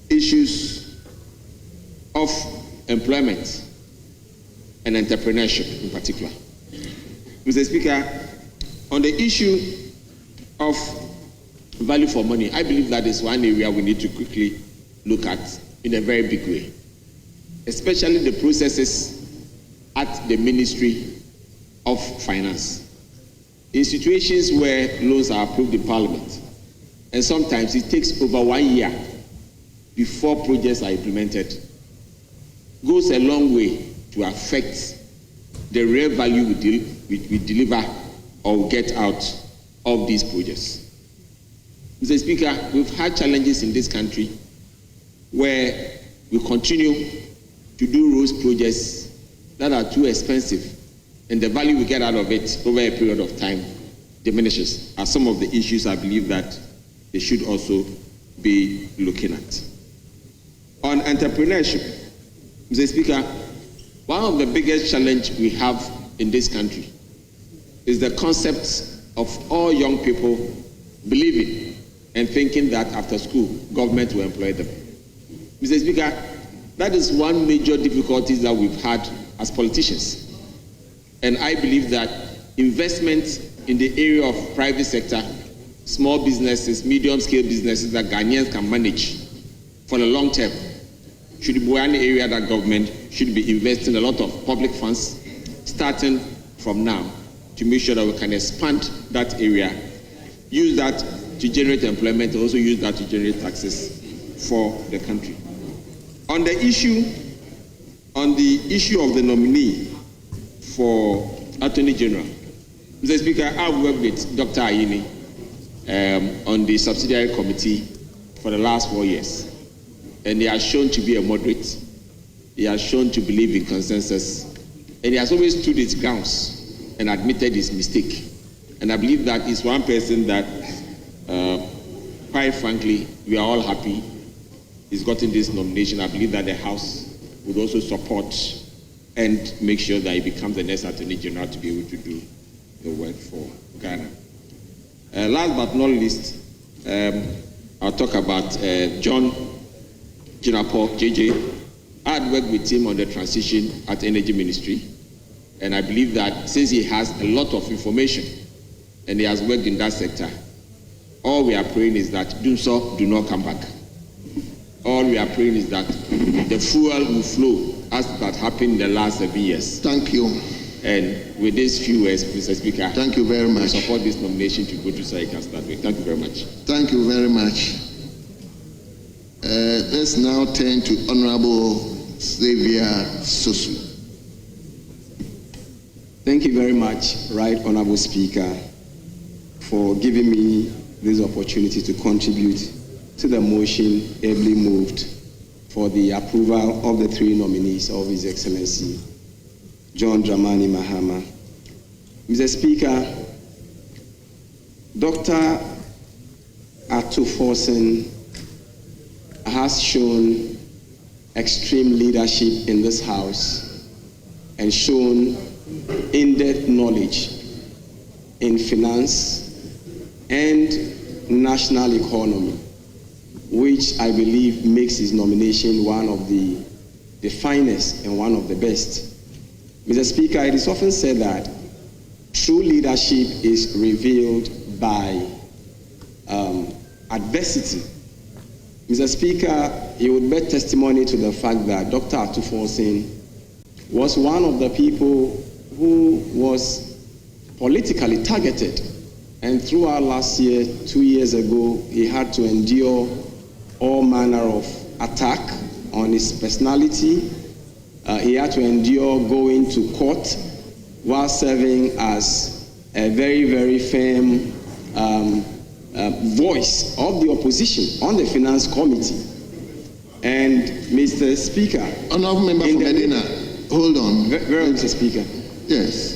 issues of employment and entrepreneurship in particular. Mr. Speaker, on the issue of value for money, I believe that is one area we need to quickly look at in a very big way, especially the processes at the Ministry of Finance. In situations where loans are approved in Parliament, and sometimes it takes over 1 year before projects are implemented, goes a long way to affect the real value we deliver or get out of these projects. Mr. Speaker, we've had challenges in this country where we continue to do roads projects that are too expensive, and the value we get out of it over a period of time diminishes, are some of the issues I believe that they should also be looking at. On entrepreneurship, Mr. Speaker, one of the biggest challenges we have in this country is the concept of all young people believing and thinking that after school, government will employ them. Mr. Speaker, that is one major difficulty that we've had as politicians. And I believe that investment in the area of private sector, small businesses, medium-scale businesses that Ghanaians can manage for the long term should be one area that government should be investing a lot of public funds starting from now to make sure that we can expand that area, use that to generate employment, also use that to generate taxes for the country. On the issue of the nominee for Attorney General, Mr. Speaker, I've worked with Dr. Ayini on the subsidiary committee for the last 4 years, and he has shown to be a moderate. He has shown to believe in consensus, and he has always stood his grounds and admitted his mistake. And I believe that is one person that, quite frankly, we are all happy he's gotten this nomination. I believe that the House would also support and make sure that he becomes the next Attorney General to be able to do the work for Ghana. Last but not least, I'll talk about John Jinapor, JJ. I had worked with him on the transition at Energy Ministry, and I believe that since he has a lot of information and he has worked in that sector, all we are praying is that Dumso do not come back. All we are praying is that the fuel will flow as that happened in the last 7 years. Thank you. And with these few words, Mr. Speaker, thank you very much. I support this nomination to go to so I can start with. Thank you very much. Thank you very much. Let's now turn to Honorable Xavier Sosu. Thank you very much, Right Honorable Speaker, for giving me this opportunity to contribute to the motion ably moved for the approval of the 3 nominees of His Excellency John Dramani Mahama. Mr. Speaker, Dr. Atuforsen has shown extreme leadership in this House and shown in-depth knowledge in finance and national economy, which I believe makes his nomination one of the finest and one of the best. Mr. Speaker, it is often said that true leadership is revealed by adversity. Mr. Speaker, he would bear testimony to the fact that Dr. Atuforsen was one of the people who was politically targeted, and throughout last year, 2 years ago, he had to endure all manner of attack on his personality. He had to endure going to court while serving as a very, very firm voice of the opposition on the Finance Committee. And Mr. Speaker, Honorable Member for Medina, hold on. Very, Mr. Speaker. Yes.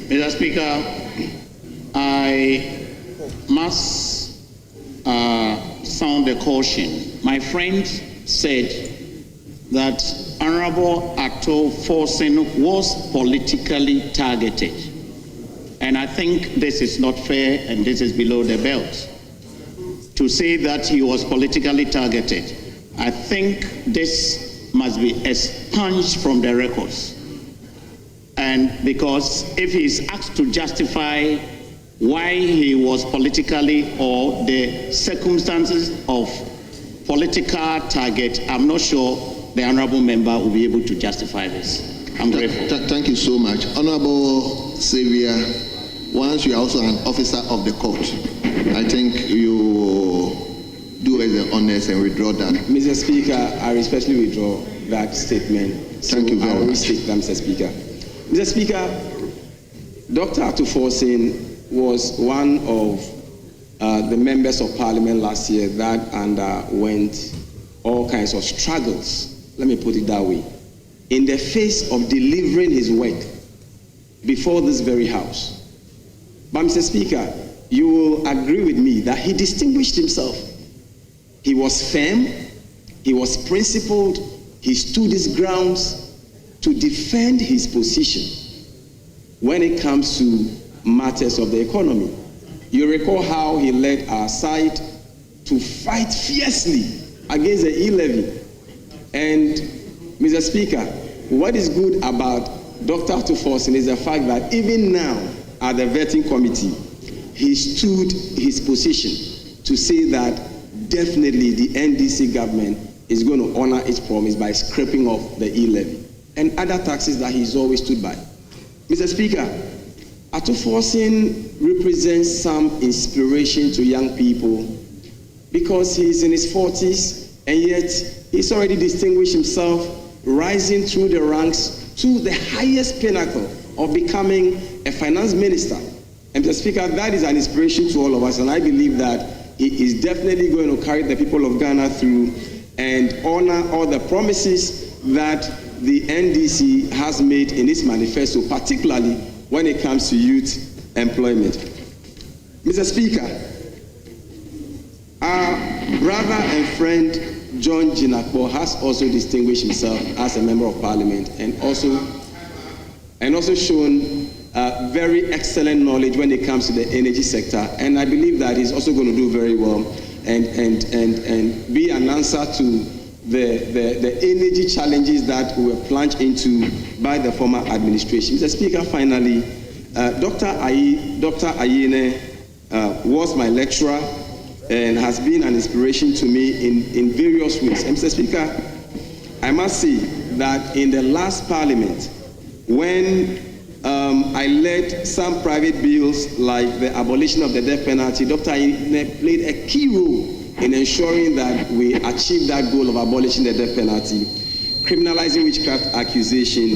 Mr. Speaker, I must sound a caution. My friend said that Honorable Ato Forson was politically targeted. And I think this is not fair, and this is below the belt. To say that he was politically targeted, I think this must be expunged from the records. And because if he's asked to justify why he was politically or the circumstances of political target, I'm not sure the honorable member will be able to justify this. I'm grateful. Thank you so much. Honorable Xavier, once you are also an officer of the court, I think you do as the honors and withdraw that. Mr. Speaker, I respectfully withdraw that statement. Thank you very much. Mr. Speaker. Mr. Speaker, Dr. Ato Forson was one of the members of Parliament last year that underwent all kinds of struggles, let me put it that way, in the face of delivering his work before this very House. But Mr. Speaker, you will agree with me that he distinguished himself. He was firm, he was principled, he stood his grounds to defend his position when it comes to matters of the economy. You recall how he led our side to fight fiercely against the e-levy. And Mr. Speaker, what is good about Dr. Ato Forson is the fact that even now at the vetting committee, he stood his position to say that definitely the NDC government is going to honor its promise by scraping off the e-levy and other taxes that he's always stood by. Mr. Speaker, Ato Forson represents some inspiration to young people because he's in his 40s and yet he's already distinguished himself, rising through the ranks to the highest pinnacle of becoming a finance minister. And Mr. Speaker, that is an inspiration to all of us, and I believe that he is definitely going to carry the people of Ghana through and honor all the promises that the NDC has made in its manifesto, particularly when it comes to youth employment. Mr. Speaker, our brother and friend John Jinakbo has also distinguished himself as a member of Parliament and also shown very excellent knowledge when it comes to the energy sector. And I believe that he's also going to do very well and be an answer to the energy challenges that we were plunged into by the former administration. Mr. Speaker, finally, Dr. Ayine was my lecturer and has been an inspiration to me in various ways. And Mr. Speaker, I must say that in the last Parliament, when I led some private bills like the abolition of the death penalty, Dr. Ayine played a key role in ensuring that we achieve that goal of abolishing the death penalty, criminalizing witchcraft accusation.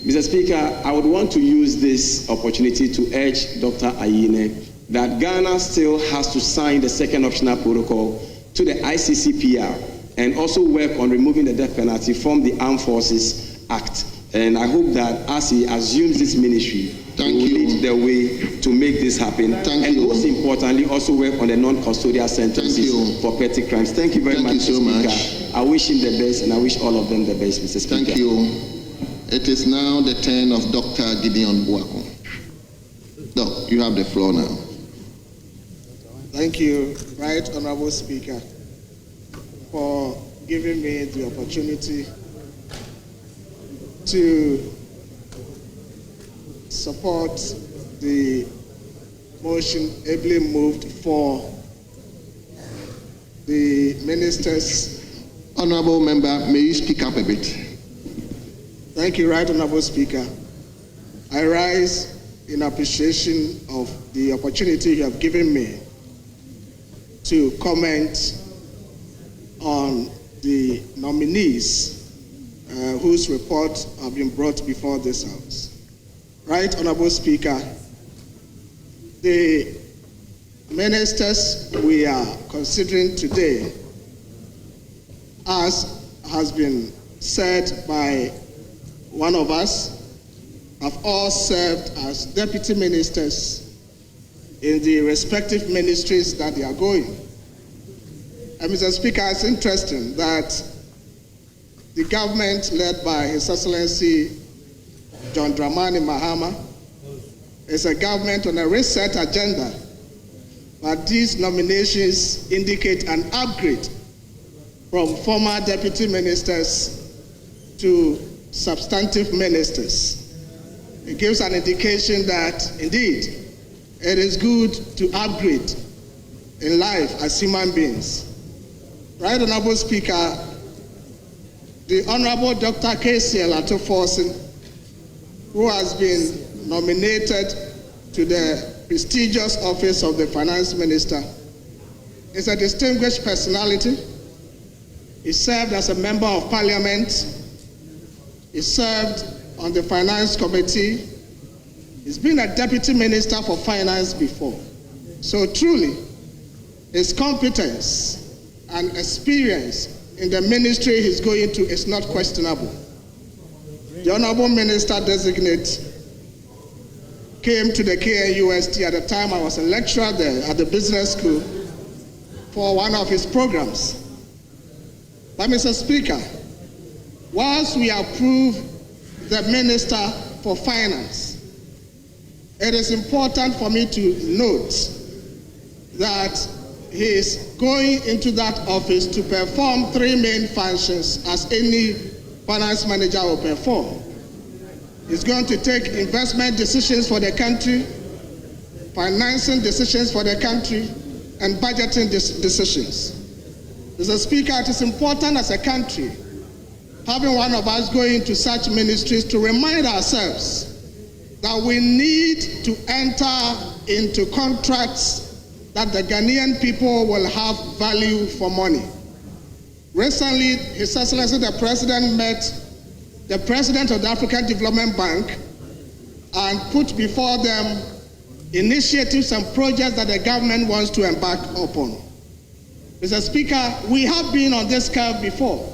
Mr. Speaker, I would want to use this opportunity to urge Dr. Ayine that Ghana still has to sign the second optional protocol to the ICCPR and also work on removing the death penalty from the Armed Forces Act. And I hope that as he assumes this ministry, he will lead the way to make this happen. And most importantly, also work on the non-custodial sentences for petty crimes. Thank you very much, Mr. Speaker. I wish him the best, and I wish all of them the best, Mr. Speaker. Thank you. It is now the turn of Dr. Gideon Buako. Doc, you have the floor now. Thank you, Right Honorable Speaker, for giving me the opportunity to support the motion ably moved for the ministers. Honorable member, may you speak up a bit? Thank you, Right Honorable Speaker. I rise in appreciation of the opportunity you have given me to comment on the nominees whose reports have been brought before this House. Right Honorable Speaker, the ministers we are considering today, as has been said by one of us, have all served as deputy ministers in the respective ministries that they are going. And Mr. Speaker, it's interesting that the government led by His Excellency John Dramani Mahama is a government on a reset agenda, but these nominations indicate an upgrade from former deputy ministers to substantive ministers. It gives an indication that, indeed, it is good to upgrade in life as human beings. Right Honorable Speaker, the Honorable Dr. KCL Atoforsen, who has been nominated to the prestigious office of the Finance Minister, is a distinguished personality. He served as a member of Parliament. He served on the Finance Committee. He's been a Deputy Minister for Finance before. So truly, his competence and experience in the ministry he's going to is not questionable. The Honorable Minister Designate came to the KNUST at the time I was a lecturer there at the business school for one of his programs. But Mr. Speaker, whilst we approve the Minister for Finance, it is important for me to note that he is going into that office to perform three main functions as any finance manager will perform. He's going to take investment decisions for the country, financing decisions for the country, and budgeting decisions. Mr. Speaker, it is important as a country, having one of us going to such ministries, to remind ourselves that we need to enter into contracts that the Ghanaian people will have value for money. Recently, His Excellency the President met the President of the African Development Bank and put before them initiatives and projects that the government wants to embark upon. Mr. Speaker, we have been on this curve before,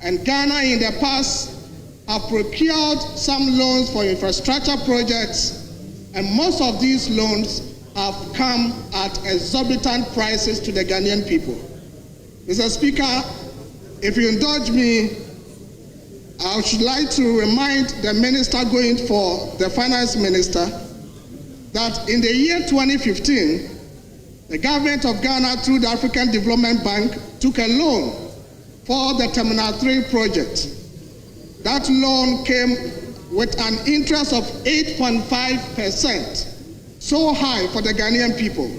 and Ghana in the past have procured some loans for infrastructure projects, and most of these loans have come at exorbitant prices to the Ghanaian people. Mr. Speaker, if you indulge me, I should like to remind the minister going for the finance minister that in the year 2015, the government of Ghana, through the African Development Bank, took a loan for the Terminal 3 project. That loan came with an interest of 8.5%, so high for the Ghanaian people.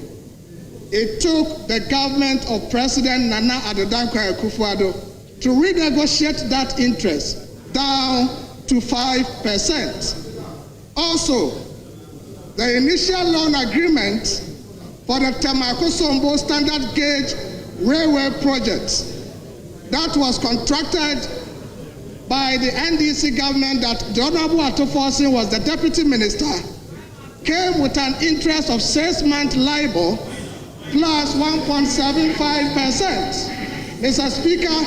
It took the government of President Nana Addo Dankwa Akufo-Addo to renegotiate that interest down to 5%. Also, the initial loan agreement for the Temako-Sombo standard gauge railway project that was contracted by the NDC government that the Honorable Atoforsen was the deputy minister came with an interest of 6-month LIBOR plus 1.75%. Mr. Speaker,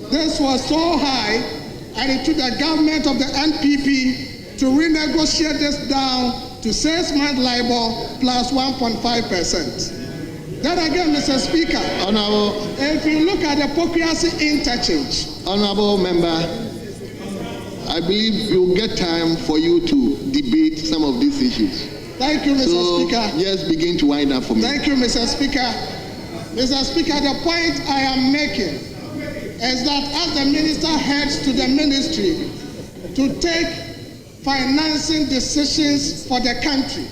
this was so high, and it took the government of the NPP to renegotiate this down to 6-month LIBOR plus 1.5%. Then again, Mr. Speaker, Honorable, if you look at the Pokuase interchange. Honorable Member, I believe you'll get time for you to debate some of these issues. Thank you, Mr. Speaker. Just begin to wind up for me. Thank you, Mr. Speaker. Mr. Speaker, the point I am making is that as the minister heads to the ministry to take financing decisions for the country,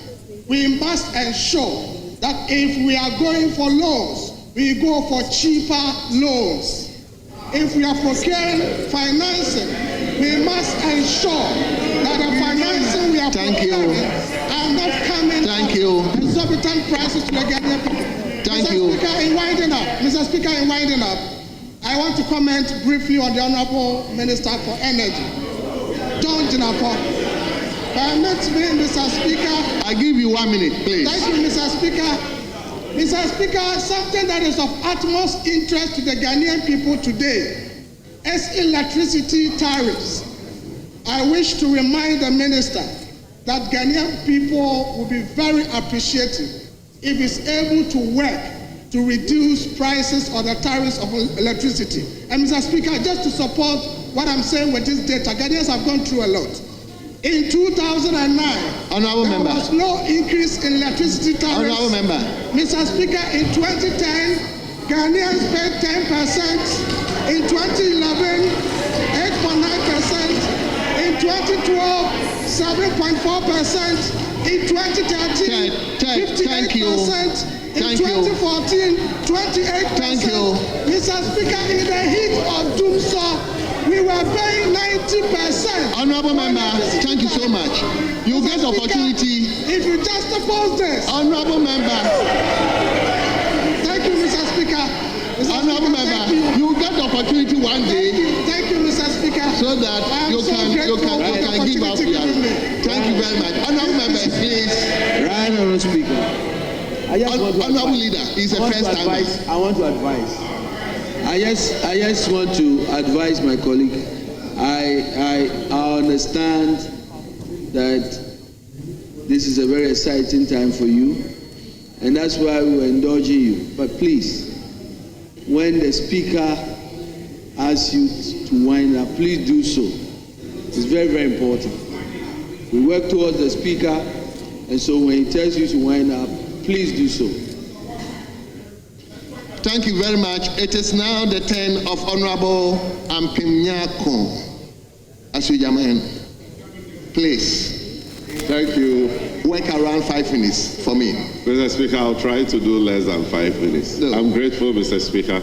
we must ensure that if we are going for loans, we go for cheaper loans. If we are procuring financing, we must ensure that the financing we are procuring are not coming at exorbitant prices to the Ghanaian people. Mr. Speaker, in winding up, I want to comment briefly on the Honorable Minister for Energy, John Jinapor. Permit me, Mr. Speaker. I give you 1 minute, please. Thank you, Mr. Speaker. Mr. Speaker, something that is of utmost interest to the Ghanaian people today is electricity tariffs. I wish to remind the minister that Ghanaian people will be very appreciative if he's able to work to reduce prices or the tariffs of electricity. And Mr. Speaker, just to support what I'm saying with this data, Ghanaians have gone through a lot. In 2009, there was no increase in electricity tariffs. Honorable member. Mr. Speaker, in 2010, Ghanaians paid 10%. In 2011, 8.9%. In 2012, 7.4%. In 2013, 58%. In 2014, 28%. Mr. Speaker, in the heat of doomsday, we were paying 90%. Honorable member, thank you so much. You get the opportunity. If you just oppose this. Honorable member. Thank you, Mr. Speaker. Honorable member, you get the opportunity one day. Thank you, Mr. Speaker. So that you can give up your. Thank you very much. Honorable member, please. Right, Honorable Speaker. Honorable leader, he's a first timer. I want to advise. I just want to advise my colleague. I understand that this is a very exciting time for you, and that's why we were indulging you. But please, when the speaker asks you to wind up, please do so. It's very, very important. We work towards the speaker, and so when he tells you to wind up, please do so. Thank you very much. It is now the turn of Honorable Ampimnyako Asujaman. Please. Thank you. Work around 5 minutes for me. Mr. Speaker, I'll try to do less than 5 minutes. No. I'm grateful, Mr. Speaker.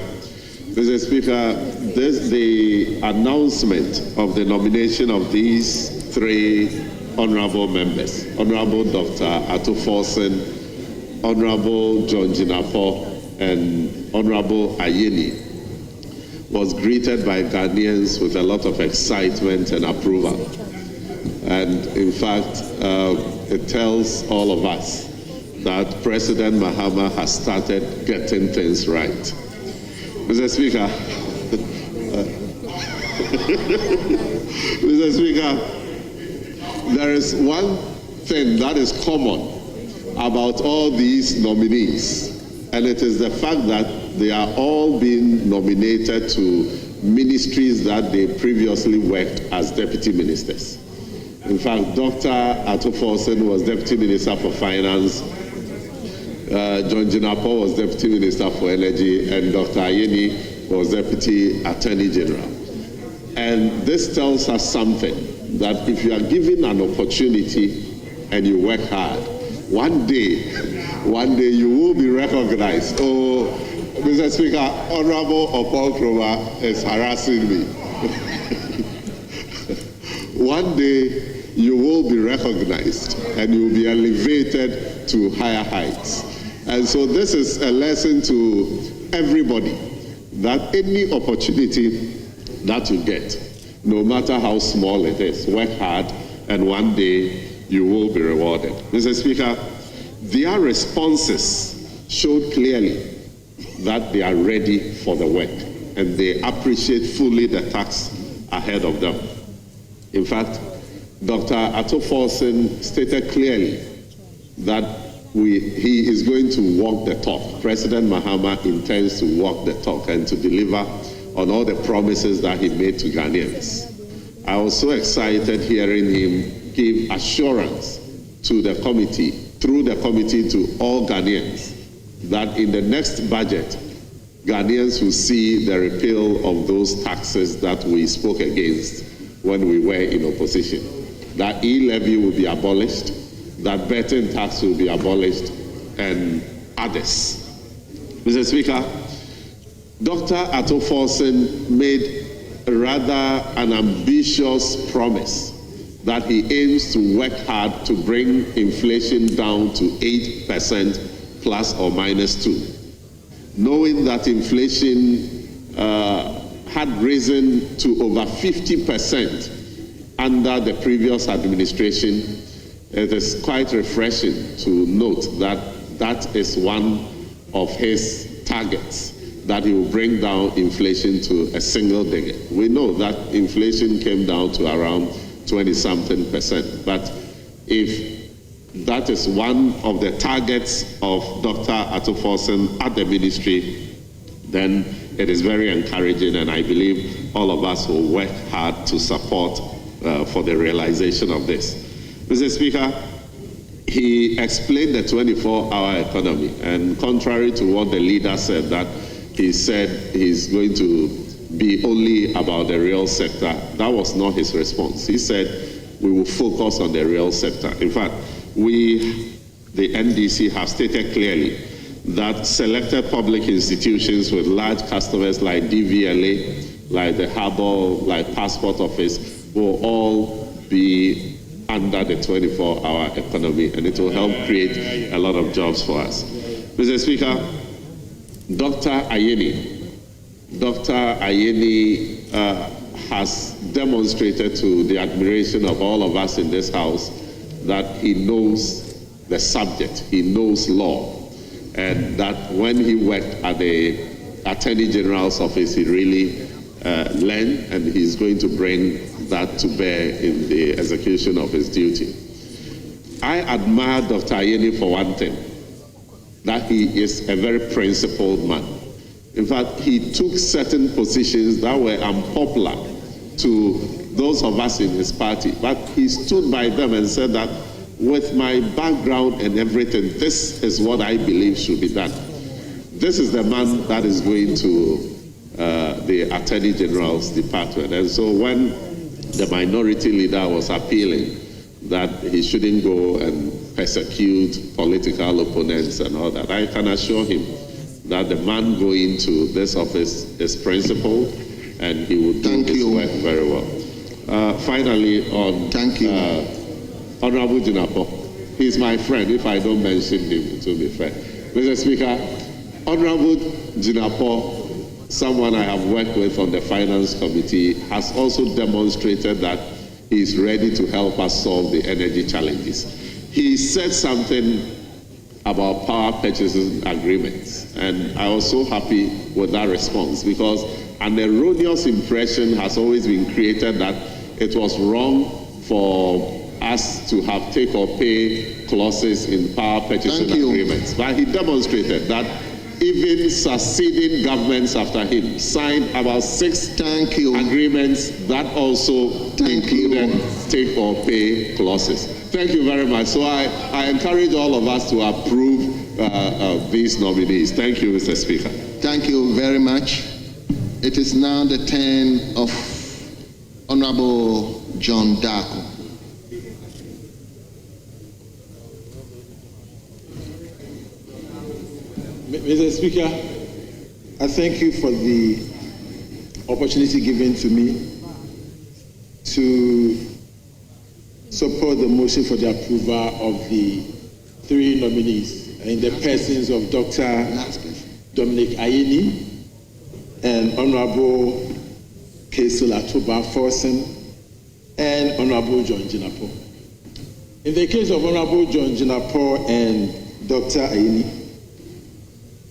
Mr. Speaker, the announcement of the nomination of these 3 honorable members, Honorable Dr. Ato Forsen, Honorable John Jinapo, and Honorable Ayeni, was greeted by Ghanaians with a lot of excitement and approval. And in fact, it tells all of us that President Mahama has started getting things right. Mr. Speaker, Mr. Speaker, there is one thing that is common about all these nominees, and it is the fact that they are all being nominated to ministries that they previously worked as deputy ministers. In fact, Dr. Ato Forsen was Deputy Minister for Finance, John Jinapo was Deputy Minister for Energy, and Dr. Ayeni was Deputy Attorney General. And this tells us something, that if you are given an opportunity and you work hard, one day you will be recognized. Oh, Mr. Speaker, Honorable Opal-Kroma is harassing me. One day you will be recognized and you will be elevated to higher heights. And so this is a lesson to everybody, that any opportunity that you get, no matter how small it is, work hard and one day you will be rewarded. Mr. Speaker, their responses showed clearly that they are ready for the work and they appreciate fully the task ahead of them. In fact, Dr. Ato Forsen stated clearly that he is going to walk the talk. President Mahama intends to walk the talk and to deliver on all the promises that he made to Ghanaians. I was so excited hearing him give assurance to the committee, through the committee to all Ghanaians, that in the next budget, Ghanaians will see the repeal of those taxes that we spoke against when we were in opposition. That e-levy will be abolished, that betting tax will be abolished, and others. Mr. Speaker, Dr. Ato Forsen made rather an ambitious promise that he aims to work hard to bring inflation down to 8% plus or minus 2. Knowing that inflation had risen to over 50% under the previous administration, it is quite refreshing to note that that is one of his targets, that he will bring down inflation to a single digit. We know that inflation came down to around 20-something%, but if that is one of the targets of Dr. Atuforsen at the ministry, then it is very encouraging, and I believe all of us will work hard to support for the realization of this. Mr. Speaker, he explained the 24-hour economy, and contrary to what the leader said, that he said he's going to be only about the real sector, that was not his response. He said we will focus on the real sector. In fact, we, the NDC, have stated clearly that selected public institutions with large customers like DVLA, like the Harbour, like Passport Office, will all be under the 24-hour economy, and it will help create a lot of jobs for us. Mr. Speaker, Dr. Ayeni has demonstrated to the admiration of all of us in this House that he knows the subject, he knows law, and that when he worked at the Attorney General's office, he really learned, and he's going to bring that to bear in the execution of his duty. I admire Dr. Ayeni for one thing, that he is a very principled man. In fact, he took certain positions that were unpopular to those of us in his party, but he stood by them and said that with my background and everything, this is what I believe should be done. This is the man that is going to the Attorney General's department. And so when the minority leader was appealing that he shouldn't go and persecute political opponents and all that, I can assure him that the man going to this office is principled, and he will do his work very well. Finally, on Honorable Jinapo, he's my friend. If I don't mention him, it will be fair. Mr. Speaker, Honorable Jinapo, someone I have worked with on the Finance Committee, has also demonstrated that he is ready to help us solve the energy challenges. He said something about power purchasing agreements, and I was so happy with that response, because an erroneous impression has always been created that it was wrong for us to have take or pay clauses in power purchasing agreements. But he demonstrated that even succeeding governments after him signed about 6 agreements that also included take or pay clauses. Thank you very much. So I encourage all of us to approve these nominees. Thank you, Mr. Speaker. Thank you very much. It is now the turn of Honorable John Darko. Mr. Speaker, I thank you for the opportunity given to me to support the motion for the approval of the 3 nominees in the persons of Dr. Dominic Ayeni and Honorable Kesel Atuforsen and Honorable John Jinapo. In the case of Honorable John Jinapo and Dr. Ayeni,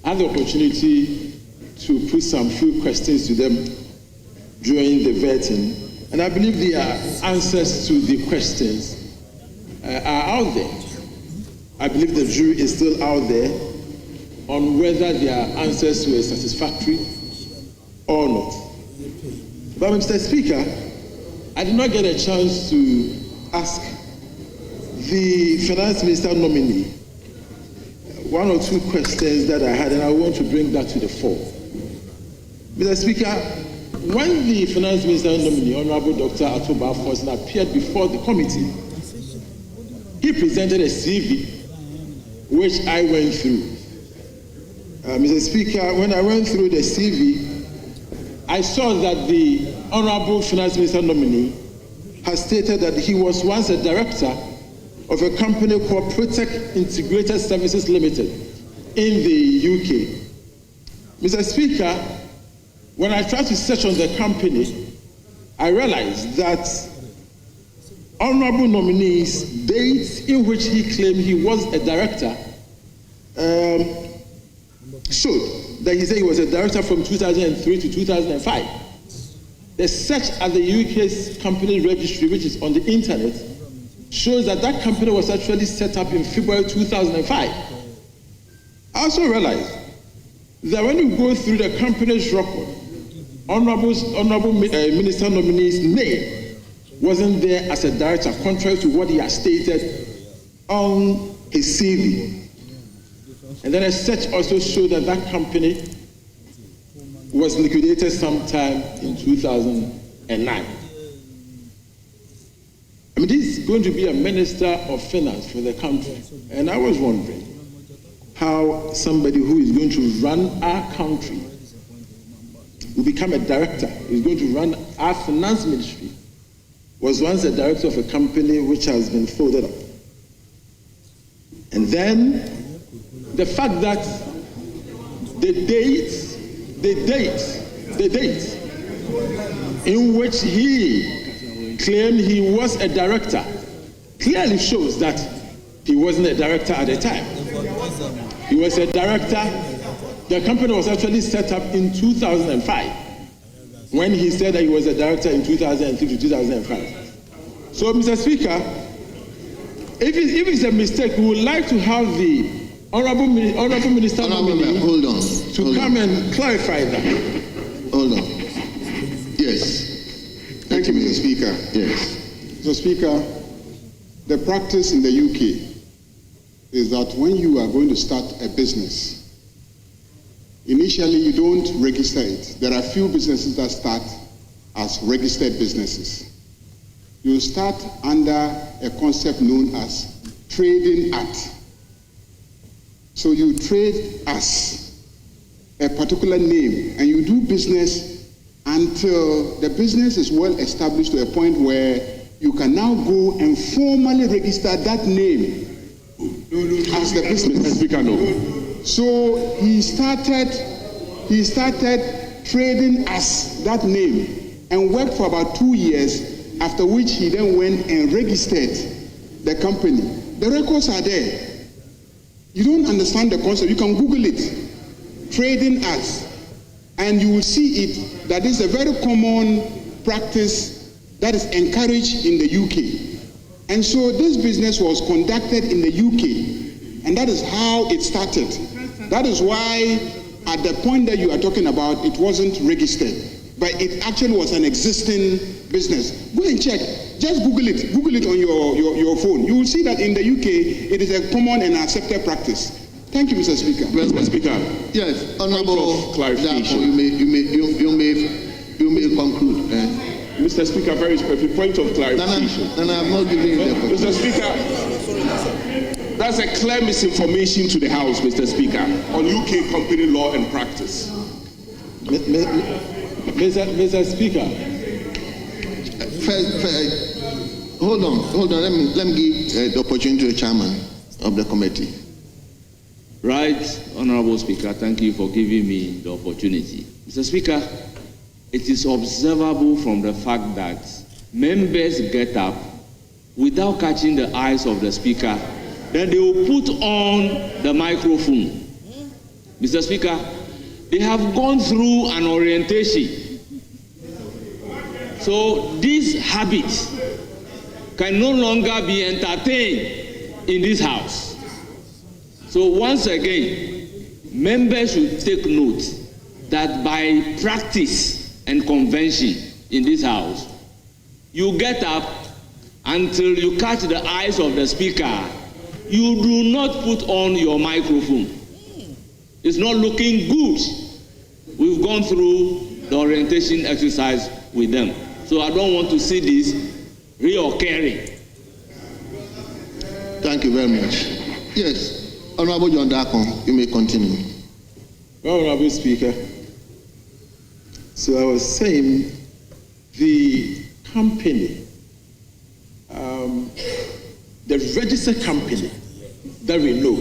I had the opportunity to put some few questions to them during the vetting, and I believe their answers to the questions are out there. I believe the jury is still out there on whether their answers were satisfactory or not. But Mr. Speaker, I did not get a chance to ask the Finance Minister nominee 1 or 2 questions that I had, and I want to bring that to the fore. Mr. Speaker, when the Finance Minister nominee, Honorable Dr. Atuforsen, appeared before the committee, he presented a CV which I went through. Mr. Speaker, when I went through the CV, I saw that the Honorable Finance Minister nominee has stated that he was once a director of a company called Protect Integrated Services Limited in the UK. Mr. Speaker, when I tried to search on the company, I realized that honorable nominee's dates in which he claimed he was a director showed that he said he was a director from 2003 to 2005. The search at the UK's company registry, which is on the internet, shows that that company was actually set up in February 2005. I also realized that when you go through the company's record, Honorable Minister nominee's name wasn't there as a director, contrary to what he has stated on his CV. And then a search also showed that that company was liquidated sometime in 2009. I mean, this is going to be a minister of finance for the country. And I was wondering how somebody who is going to run our country will become a director, is going to run our finance ministry, was once a director of a company which has been folded up. And then the fact that the date in which he claimed he was a director clearly shows that he wasn't a director at the time. He was a director. The company was actually set up in 2005 when he said that he was a director in 2003 to 2005. So, Mr. Speaker, if it's a mistake, we would like to have the Honorable Minister nominee to come and clarify that. Hold on. Yes. Thank you, Mr. Speaker. Yes. Mr. Speaker, the practice in the UK is that when you are going to start a business, initially you don't register it. There are few businesses that start as registered businesses. You start under a concept known as trading at. So you trade as a particular name and you do business until the business is well established to a point where you can now go and formally register that name as the business. Mr. Speaker, no. So he started trading as that name and worked for about 2 years, after which he then went and registered the company. The records are there. You don't understand the concept, you can Google it, trading as, and you will see it that is a very common practice that is encouraged in the UK. And so this business was conducted in the UK, and that is how it started. That is why at the point that you are talking about, it wasn't registered, but it actually was an existing business. Go and check. Just Google it on your phone. You will see that in the UK, it is a common and accepted practice. Thank you, Mr. Speaker. Mr. Speaker. Yes, Honorable clarification. You may conclude. Mr. Speaker, very specific point of clarification. And I have not given you the point. Mr. Speaker, that's a clear misinformation to the House, Mr. Speaker, on UK company law and practice. Mr. Speaker. Hold on. Let me give the opportunity to the chairman of the committee. Right, Honorable Speaker, thank you for giving me the opportunity. Mr. Speaker, it is observable from the fact that members get up without catching the eyes of the Speaker, then they will put on the microphone. Mr. Speaker, they have gone through an orientation. So this habit can no longer be entertained in this House. So once again, members should take note that by practice and convention in this House, you get up until you catch the eyes of the Speaker. You do not put on your microphone. It's not looking good. We've gone through the orientation exercise with them. So I don't want to see this reoccurring. Thank you very much. Yes, Honorable John Darkon, you may continue. Honorable Speaker, so I was saying the company, the registered company that we know,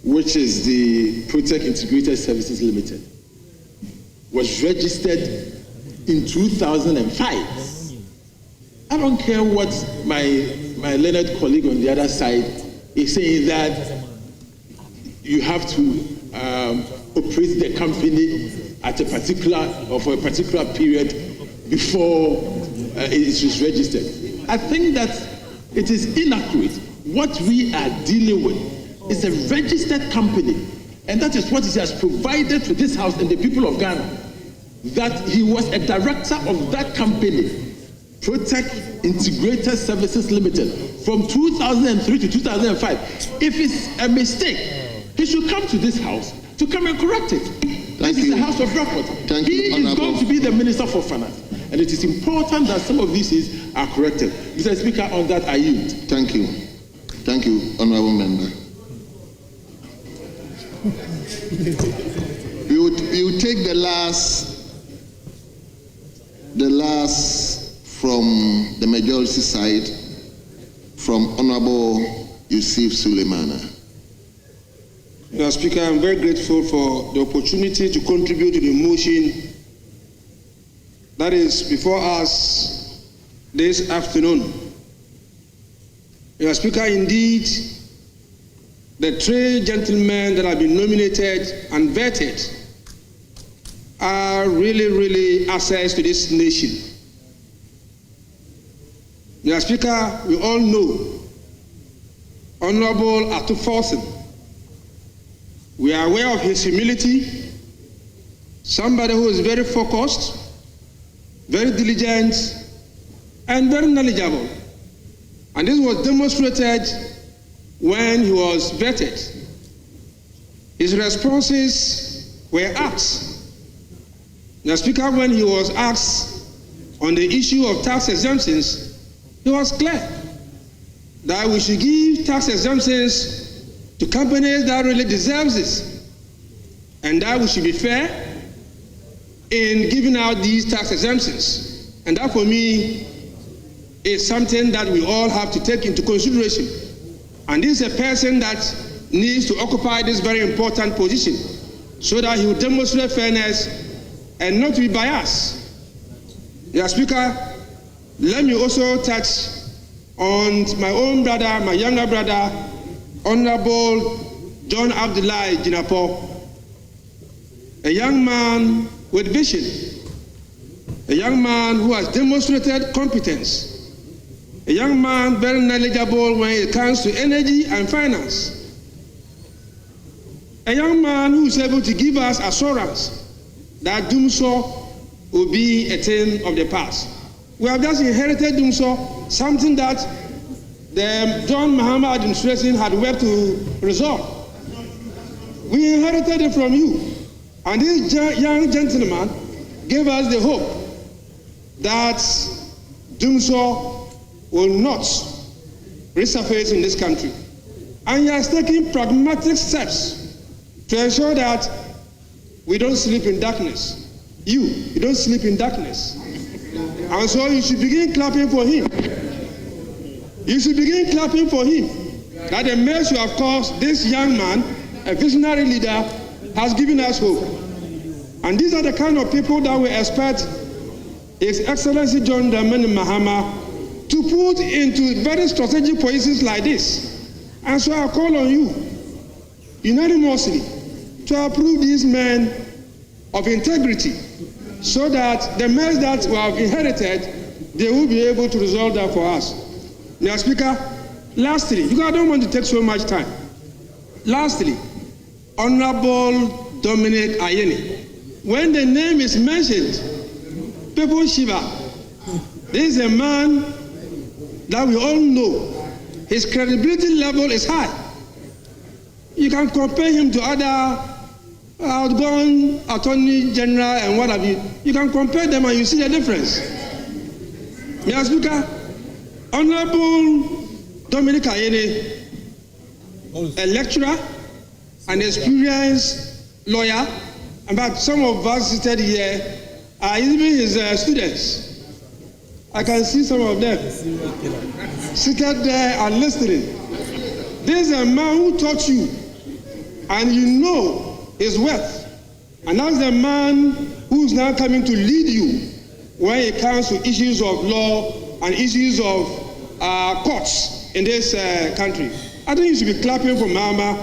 which is the Protect Integrated Services Limited, was registered in 2005. I don't care what my learned colleague on the other side is saying, that you have to operate the company at a particular or for a particular period before it is registered. I think that It is inaccurate. What we are dealing with is a registered company, and that is what he has provided to this House and the people of Ghana, that he was a director of that company, Protect Integrated Services Limited, from 2003 to 2005. If it's a mistake, he should come to this House to come and correct it. This is the House of Record. He is going to be the Minister for Finance. And it is important that some of these things are corrected. Mr. Speaker, on that I yield. Thank you. Thank you, Honorable Member. You take the last from the majority side, from Honorable Yusuf Suleimana. Mr. Speaker, I'm very grateful for the opportunity to contribute to the motion that is before us this afternoon. Mr. Speaker, indeed, the three gentlemen that have been nominated and vetted are really assets to this nation. Mr. Speaker, we all know Honorable Atuforsen. We are aware of his humility, somebody who is very focused, very diligent, and very knowledgeable. And this was demonstrated when he was vetted. His responses were asked. The Speaker, when he was asked on the issue of tax exemptions, he was clear that we should give tax exemptions to companies that really deserves this, and that we should be fair in giving out these tax exemptions. And that, for me, is something that we all have to take into consideration. And this is a person that needs to occupy this very important position so that he will demonstrate fairness and not be biased. Mr. Speaker, let me also touch on my own brother, my younger brother, Honorable John Abdullahi Jinapo, a young man with vision, a young man who has demonstrated competence, a young man very knowledgeable when it comes to energy and finance, a young man who is able to give us assurance that Dumso will be a thing of the past. We have just inherited Dumso, something that the John Mahama administration had worked to resolve. We inherited it from you. And this young gentleman gave us the hope that Dumso will not resurface in this country. And he has taken pragmatic steps to ensure that we don't sleep in darkness. You don't sleep in darkness. And so you should begin clapping for him. You should begin clapping for him. That the mess you have caused, this young man, a visionary leader, has given us hope. And these are the kind of people that we expect His Excellency John Dramani Mahama to put into very strategic positions like this. And so I call on you unanimously to approve these men of integrity so that the mess that we have inherited, they will be able to resolve that for us. Mr. Speaker, lastly, because I don't want to take so much time. Lastly, Honorable Dominic Ayeni. When the name is mentioned, people shiver. This is a man that we all know. His credibility level is high. You can compare him to other outgoing Attorney General and what have you. You can compare them and you see the difference. Mr. Speaker, Honorable Dominic Ayeni, a lecturer, an experienced lawyer, but some of us seated here are even his students. I can see some of them seated there and listening. This is a man who taught you, and you know his worth. And that's the man who's now coming to lead you when it comes to issues of law and issues of courts in this country. I think you should be clapping for Mama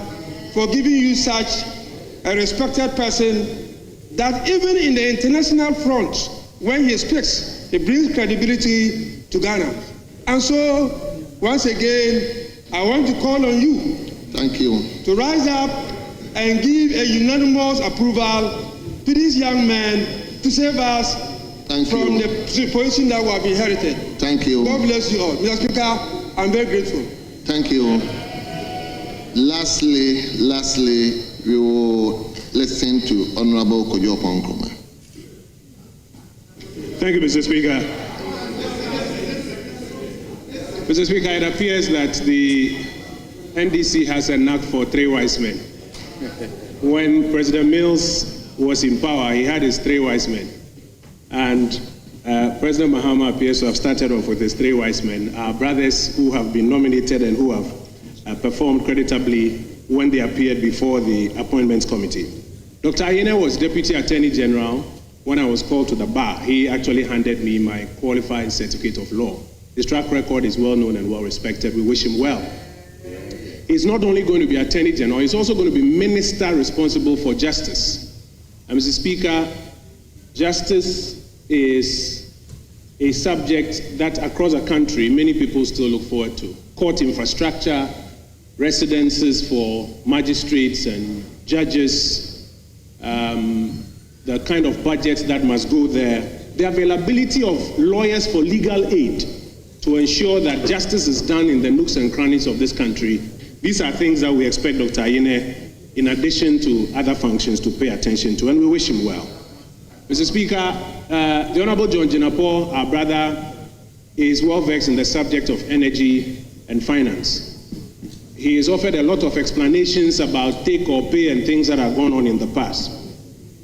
for giving you such a respected person that even in the international front, when he speaks, he brings credibility to Ghana. And so once again, I want to call on you. Thank you. To rise up and give a unanimous approval to this young man to save us from the position that we have inherited. Thank you. God bless you all. Mr. Speaker, I'm very grateful. Thank you. Lastly, we will listen to Honorable Kojo Nkrumah. Thank you, Mr. Speaker. Mr. Speaker, it appears that the NDC has a knack for three wise men. When President Mills was in power, he had his three wise men. And President Mahama appears to have started off with his three wise men, our brothers who have been nominated and who have performed creditably when they appeared before the Appointments Committee. Dr. Ayine was Deputy Attorney General. When I was called to the bar, he actually handed me my qualified certificate of law. His track record is well known and well respected. We wish him well. He's not only going to be Attorney General, he's also going to be Minister responsible for justice. And Mr. Speaker, justice is a subject that across the country many people still look forward to. Court infrastructure, residences for magistrates and judges, the kind of budgets that must go there, the availability of lawyers for legal aid to ensure that justice is done in the nooks and crannies of this country. These are things that we expect Dr. Ayine, in addition to other functions, to pay attention to, and we wish him well. Mr. Speaker, the Honorable John Jinapor, our brother, is well versed in the subject of energy and finance. He has offered a lot of explanations about take or pay and things that have gone on in the past.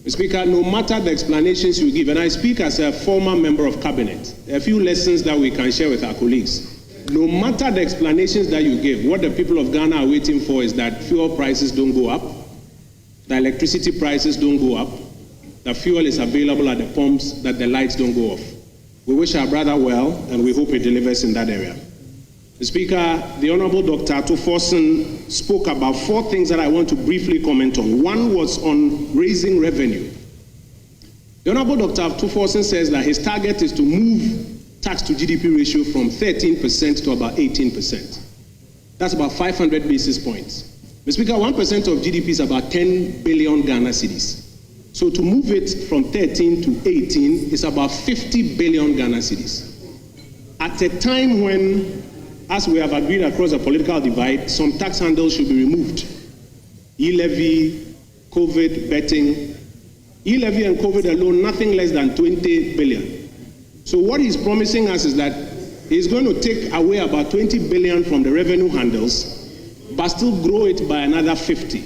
Mr. Speaker, no matter the explanations you give, and I speak as a former member of cabinet, a few lessons that we can share with our colleagues. No matter the explanations that you give, what the people of Ghana are waiting for is that fuel prices don't go up, the electricity prices don't go up, the fuel is available at the pumps, that the lights don't go off. We wish our brother well, and we hope he delivers in that area. Mr. Speaker, the Honorable Dr. Atuforsen spoke about four things that I want to briefly comment on. One was on raising revenue. The Honorable Dr. Atuforsen says that his target is to move tax to GDP ratio from 13% to about 18%. That's about 500 basis points. Mr. Speaker, 1% of GDP is about 10 billion Ghana cedis. So to move it from 13 to 18 is about 50 billion Ghana cedis. At a time when, as we have agreed across the political divide, some tax handles should be removed. E-levy, COVID, betting. E-levy and COVID alone, nothing less than 20 billion. So what he's promising us is that he's going to take away about 20 billion from the revenue handles, but still grow it by another 50.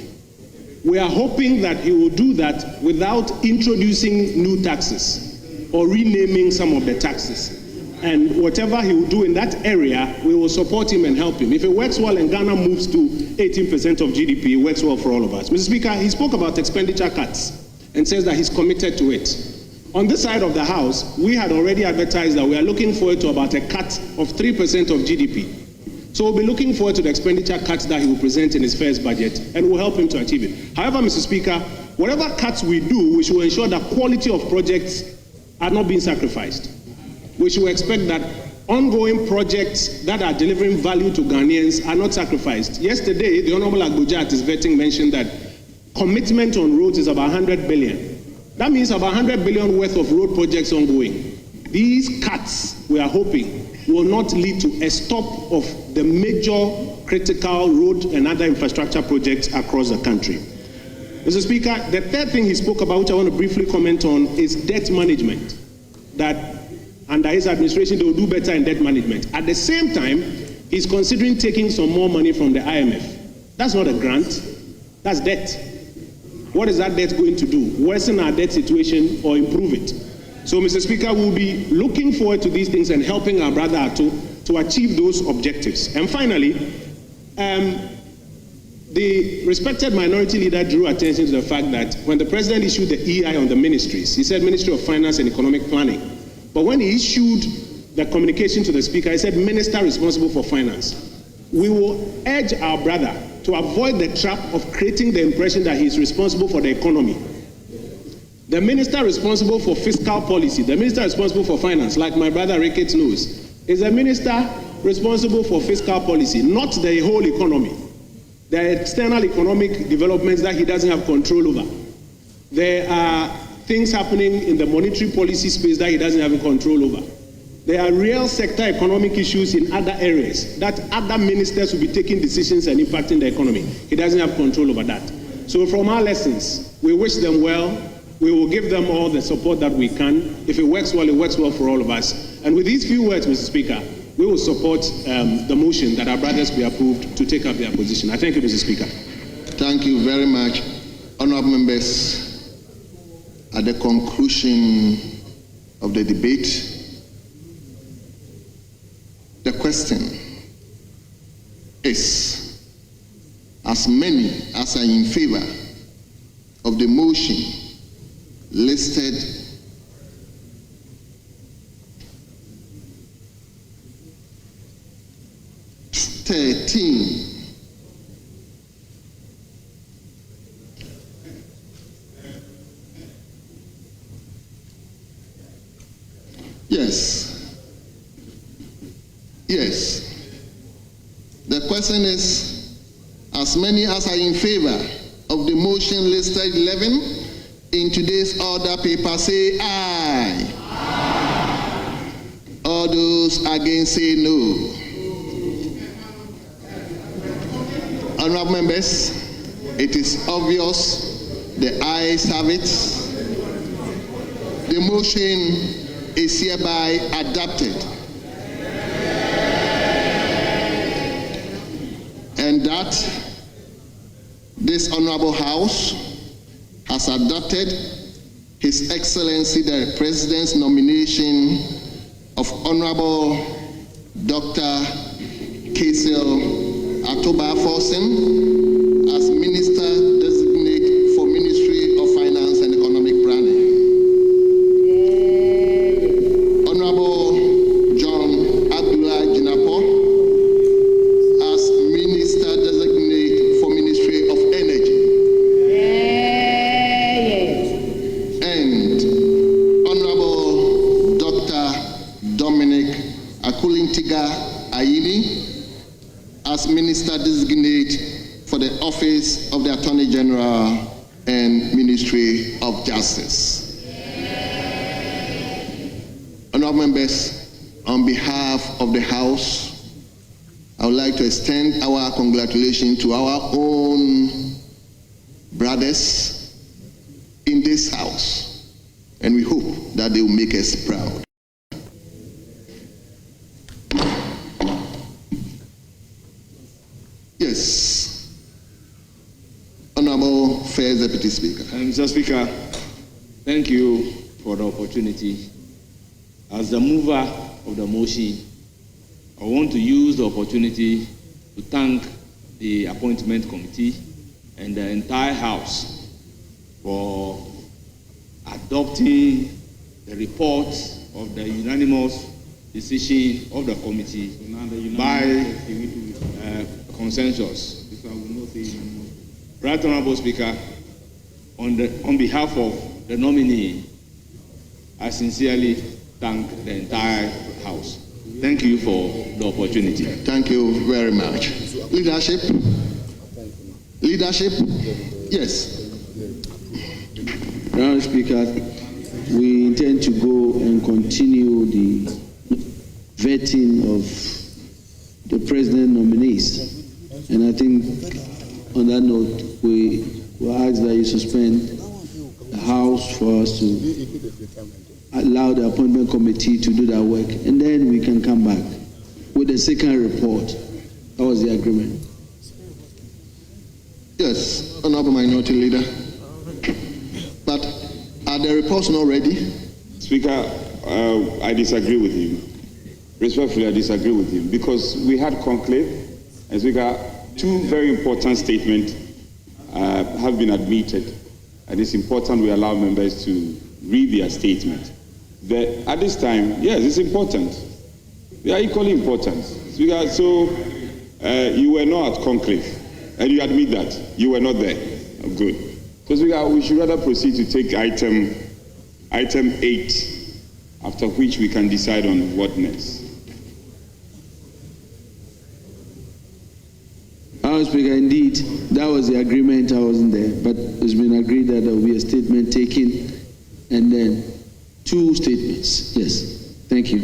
We are hoping that he will do that without introducing new taxes or renaming some of the taxes. And whatever he will do in that area, we will support him and help him. If it works well and Ghana moves to 18% of GDP, it works well for all of us. Mr. Speaker, he spoke about expenditure cuts and says that he's committed to it. On this side of the House, we had already advertised that we are looking forward to about a cut of 3% of GDP. So we'll be looking forward to the expenditure cuts that he will present in his first budget, and we'll help him to achieve it. However, Mr. Speaker, whatever cuts we do, we should ensure that quality of projects are not being sacrificed. We should expect that ongoing projects that are delivering value to Ghanaians are not sacrificed. Yesterday, the Honorable Agboja at his vetting mentioned that commitment on roads is about 100 billion. That means about 100 billion worth of road projects ongoing. These cuts, we are hoping, will not lead to a stop of the major critical road and other infrastructure projects across the country. Mr. Speaker, the third thing he spoke about, which I want to briefly comment on, is debt management. That under his administration, they will do better in debt management. At the same time, he's considering taking some more money from the IMF. That's not a grant, that's debt. What is that debt going to do? Worsen our debt situation or improve it? So, Mr. Speaker, we'll be looking forward to these things and helping our brother to achieve those objectives. And finally, the respected minority leader drew attention to the fact that when the president issued the EI on the ministries, he said Ministry of Finance and Economic Planning. But when he issued the communication to the Speaker, he said Minister responsible for finance. We will urge our brother to avoid the trap of creating the impression that he is responsible for the economy. The minister responsible for fiscal policy, the minister responsible for finance, like my brother Ricketts knows, is a minister responsible for fiscal policy, not the whole economy. There are external economic developments that he doesn't have control over. There are things happening in the monetary policy space that he doesn't have control over. There are real sector economic issues in other areas that other ministers will be taking decisions and impacting the economy. He doesn't have control over that. So from our lessons, we wish them well. We will give them all the support that we can. If it works well for all of us. And with these few words, Mr. Speaker, we will support the motion that our brothers be approved to take up their position. I thank you, Mr. Speaker. Thank you very much. Honourable members, at the conclusion of the debate, the question is, as many as are in favor of the motion listed Yes. The question is, as many as are in favor of the motion listed 11 in today's order paper, say aye. Aye. All those against say no. Honourable members, it is obvious the ayes have it. The motion is hereby adopted. And that this Honourable House has adopted His Excellency the President's nomination of Honourable Dr. Kasil Atoba Forsen as Minister Designate for Ministry of Finance and Economic Planning. Honourable John Abdullah Jinapo as Minister Designate for Ministry of Energy. And Honourable Dr. Dominic Akulintiga Ayini as Minister Designate for the Office of the Attorney General and Ministry of Justice. Honourable members, on behalf of the House, I would like to extend our congratulations to our own brothers in this House, and we hope that they will make us proud. Yes. Honourable First Deputy Speaker. Mr. Speaker, thank you for the opportunity. As the mover of the motion, I want to use the opportunity to thank the Appointment Committee and the entire House for adopting the report of the unanimous decision of the committee by consensus. Right Honourable Speaker, on behalf of the nominee, I sincerely thank the entire House. Thank you for the opportunity. Thank you very much. Leadership? Leadership? Yes. Madam Speaker, we intend to go and continue the vetting of the president nominees. And I think on that note, we will ask that you suspend the House for us to allow the Appointment Committee to do that work, and then we can come back with the second report. That was the agreement. Yes, Honourable Minority Leader. But are the reports not ready? Speaker, I disagree with you. Respectfully, I disagree with you because we had conclave, and Speaker, two very important statements have been admitted, and it's important we allow members to read their statement. At this time, yes, it's important. They are equally important. Speaker, so you were not at conclave, and you admit that you were not there. Oh, good. So Speaker, we should rather proceed to take item 8, after which we can decide on what next. Honourable Speaker, indeed, that was the agreement. I wasn't there, but it's been agreed that there will be a statement taken and then 2 statements. Yes, thank you.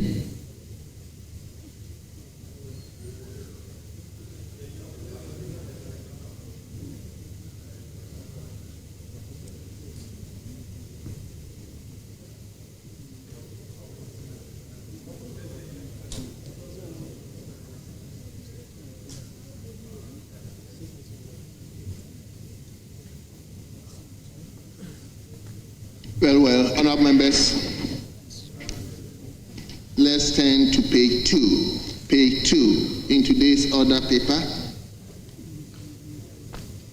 Well, honourable members, let's turn to page 2. Page 2 in today's order paper.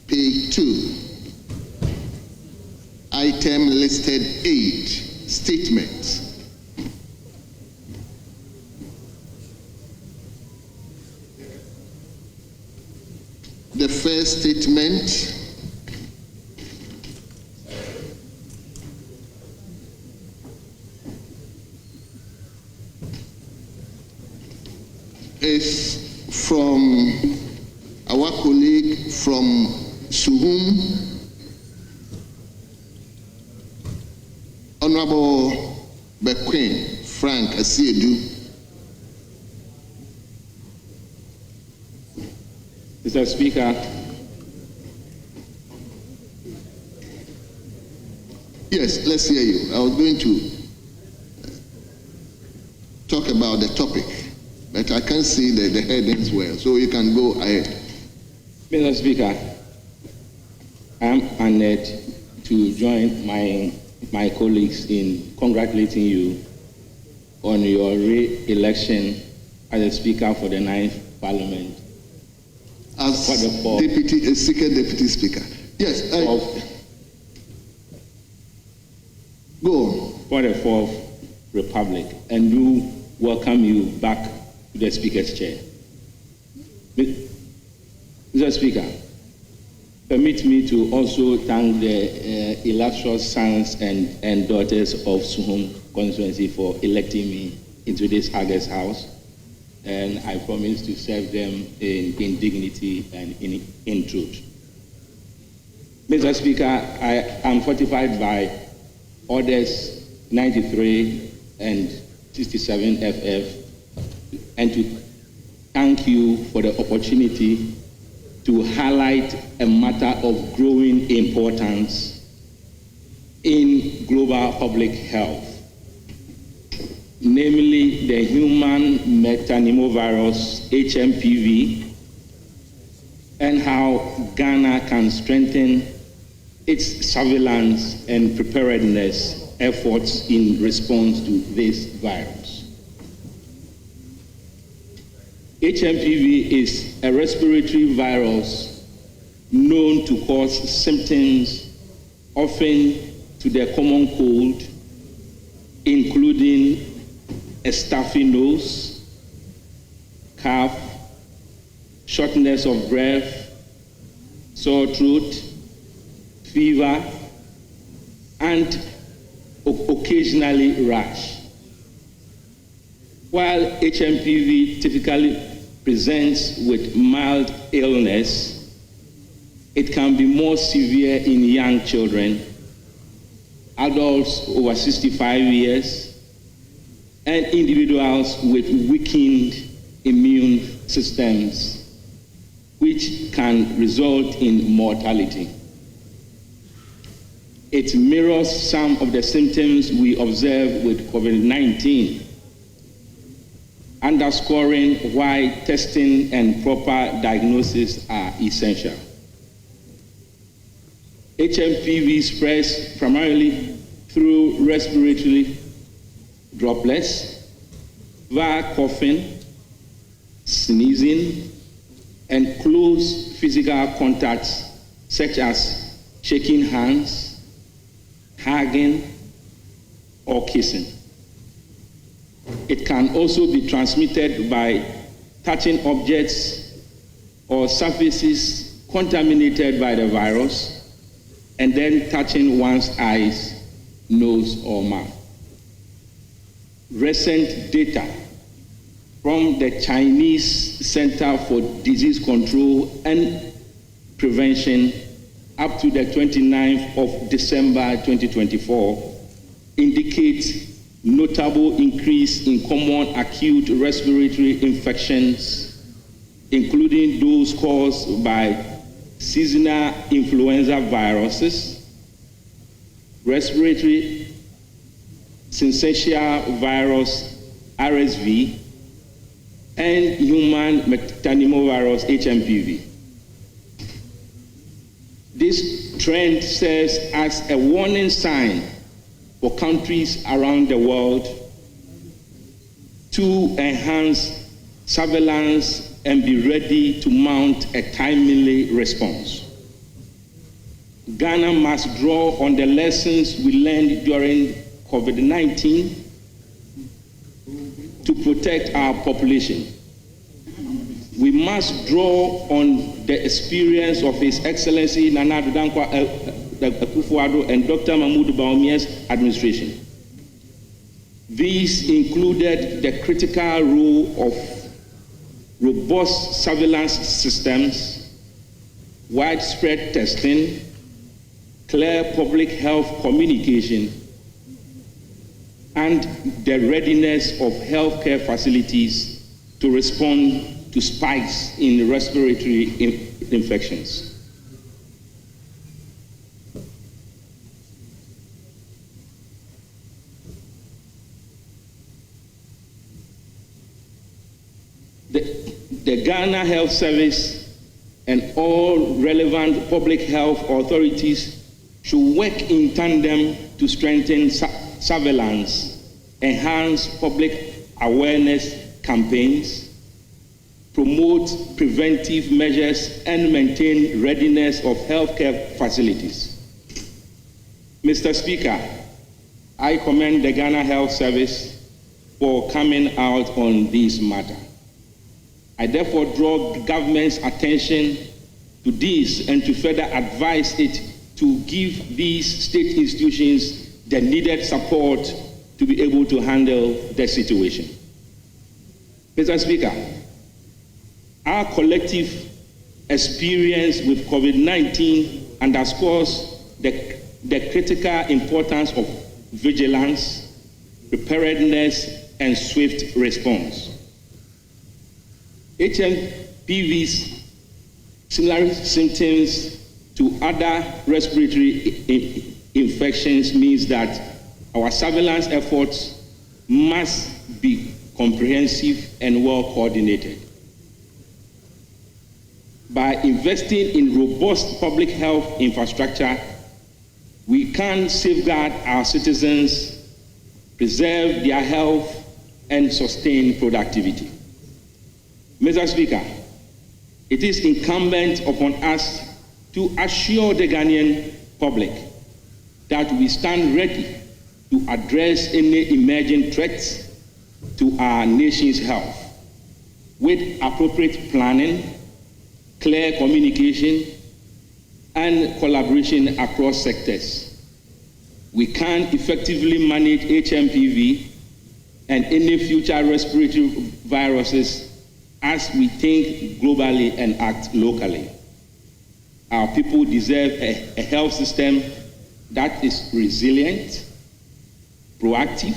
Page 2. Item listed 8, statement. The first statement is from our colleague from Suhum, Honorable Bequin Frank Asiedu. Mr. Speaker, yes, let's hear you. I was going to talk about the topic, but I can't see the headings well, so you can go ahead. Mr. Speaker, I am honored to join my colleagues in congratulating you on your re-election as the Speaker for the 9th Parliament. As Second Deputy Speaker. Yes, go on. For the 4th Republic, and do welcome you back to the Speaker's chair. Mr. Speaker, permit me to also thank the illustrious sons and daughters of Suhum constituency for electing me into this August House, and I promise to serve them in dignity and in truth. Mr. Speaker, I am fortified by Orders 93 and 67 FF, and to thank you for the opportunity to highlight a matter of growing importance in global public health, namely the human metapneumovirus HMPV, and how Ghana can strengthen its surveillance and preparedness efforts in response to this virus. HMPV is a respiratory virus known to cause symptoms often to the common cold, including a stuffy nose, cough, shortness of breath, sore throat, fever, and occasionally rash. While HMPV typically presents with mild illness, it can be more severe in young children, adults over 65 years, and individuals with weakened immune systems, which can result in mortality. It mirrors some of the symptoms we observe with COVID-19, underscoring why testing and proper diagnosis are essential. HMPV spreads primarily through respiratory droplets, via coughing, sneezing, and close physical contacts such as shaking hands, hugging, or kissing. It can also be transmitted by touching objects or surfaces contaminated by the virus, and then touching one's eyes, nose, or mouth. Recent data from the Chinese Center for Disease Control and Prevention up to the 29th of December 2024 indicates notable increase in common acute respiratory infections, including those caused by seasonal influenza viruses, respiratory syncytial virus RSV, and human metapneumovirus HMPV. This trend serves as a warning sign for countries around the world to enhance surveillance and be ready to mount a timely response. Ghana must draw on the lessons we learned during COVID-19 to protect our population. We must draw on the experience of His Excellency Nana Addo Dankwa Akufo-Addo and Dr. Mahmoud Bawumia's administration. These included the critical role of robust surveillance systems, widespread testing, clear public health communication, and the readiness of healthcare facilities to respond to spikes in respiratory infections. The Ghana Health Service and all relevant public health authorities should work in tandem to strengthen surveillance, enhance public awareness campaigns, promote preventive measures, and maintain readiness of healthcare facilities. Mr. Speaker, I commend the Ghana Health Service for coming out on this matter. I therefore draw the government's attention to this and to further advise it to give these state institutions the needed support to be able to handle the situation. Mr. Speaker, our collective experience with COVID-19 underscores the critical importance of vigilance, preparedness, and swift response. HMPV's similar symptoms to other respiratory infections means that our surveillance efforts must be comprehensive and well coordinated. By investing in robust public health infrastructure, we can safeguard our citizens, preserve their health, and sustain productivity. Mr. Speaker, it is incumbent upon us to assure the Ghanaian public that we stand ready to address any emerging threats to our nation's health with appropriate planning, clear communication, and collaboration across sectors. We can effectively manage HMPV and any future respiratory viruses as we think globally and act locally. Our people deserve a health system that is resilient, proactive,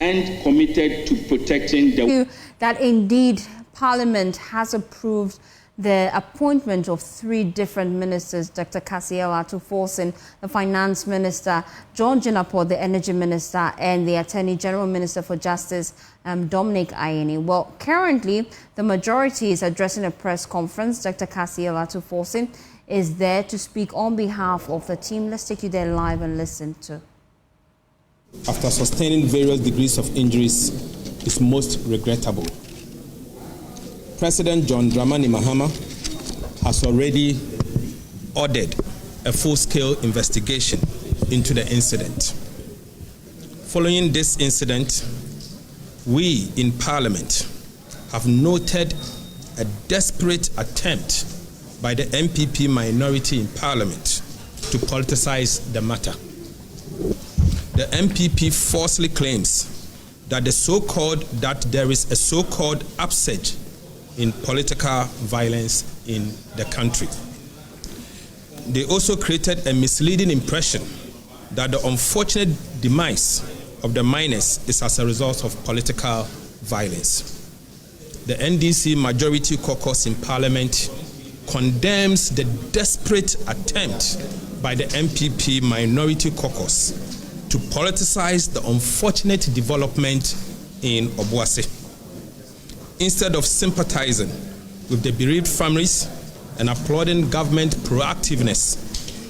and committed to protecting the... That indeed Parliament has approved the appointment of 3 different ministers, Dr. Cassiel Atu-Forson, the Finance Minister, John Jinapor, the Energy Minister, and the Attorney General Minister for Justice, Dominic Ayeni. Well, currently, the majority is addressing a press conference. Dr. Cassiel Atu-Forson is there to speak on behalf of the team. Let's take you there live and listen to. After sustaining various degrees of injuries, is most regrettable. President John Dramani Mahama has already ordered a full-scale investigation into the incident. Following this incident, we in Parliament have noted a desperate attempt by the MPP minority in Parliament to politicize the matter. The MPP falsely claims that there is a so-called upsurge in political violence in the country. They also created a misleading impression that the unfortunate demise of the miners is as a result of political violence. The NDC Majority Caucus in Parliament condemns the desperate attempt by the MPP Minority Caucus to politicize the unfortunate development in Obuasi. Instead of sympathizing with the bereaved families and applauding government proactiveness,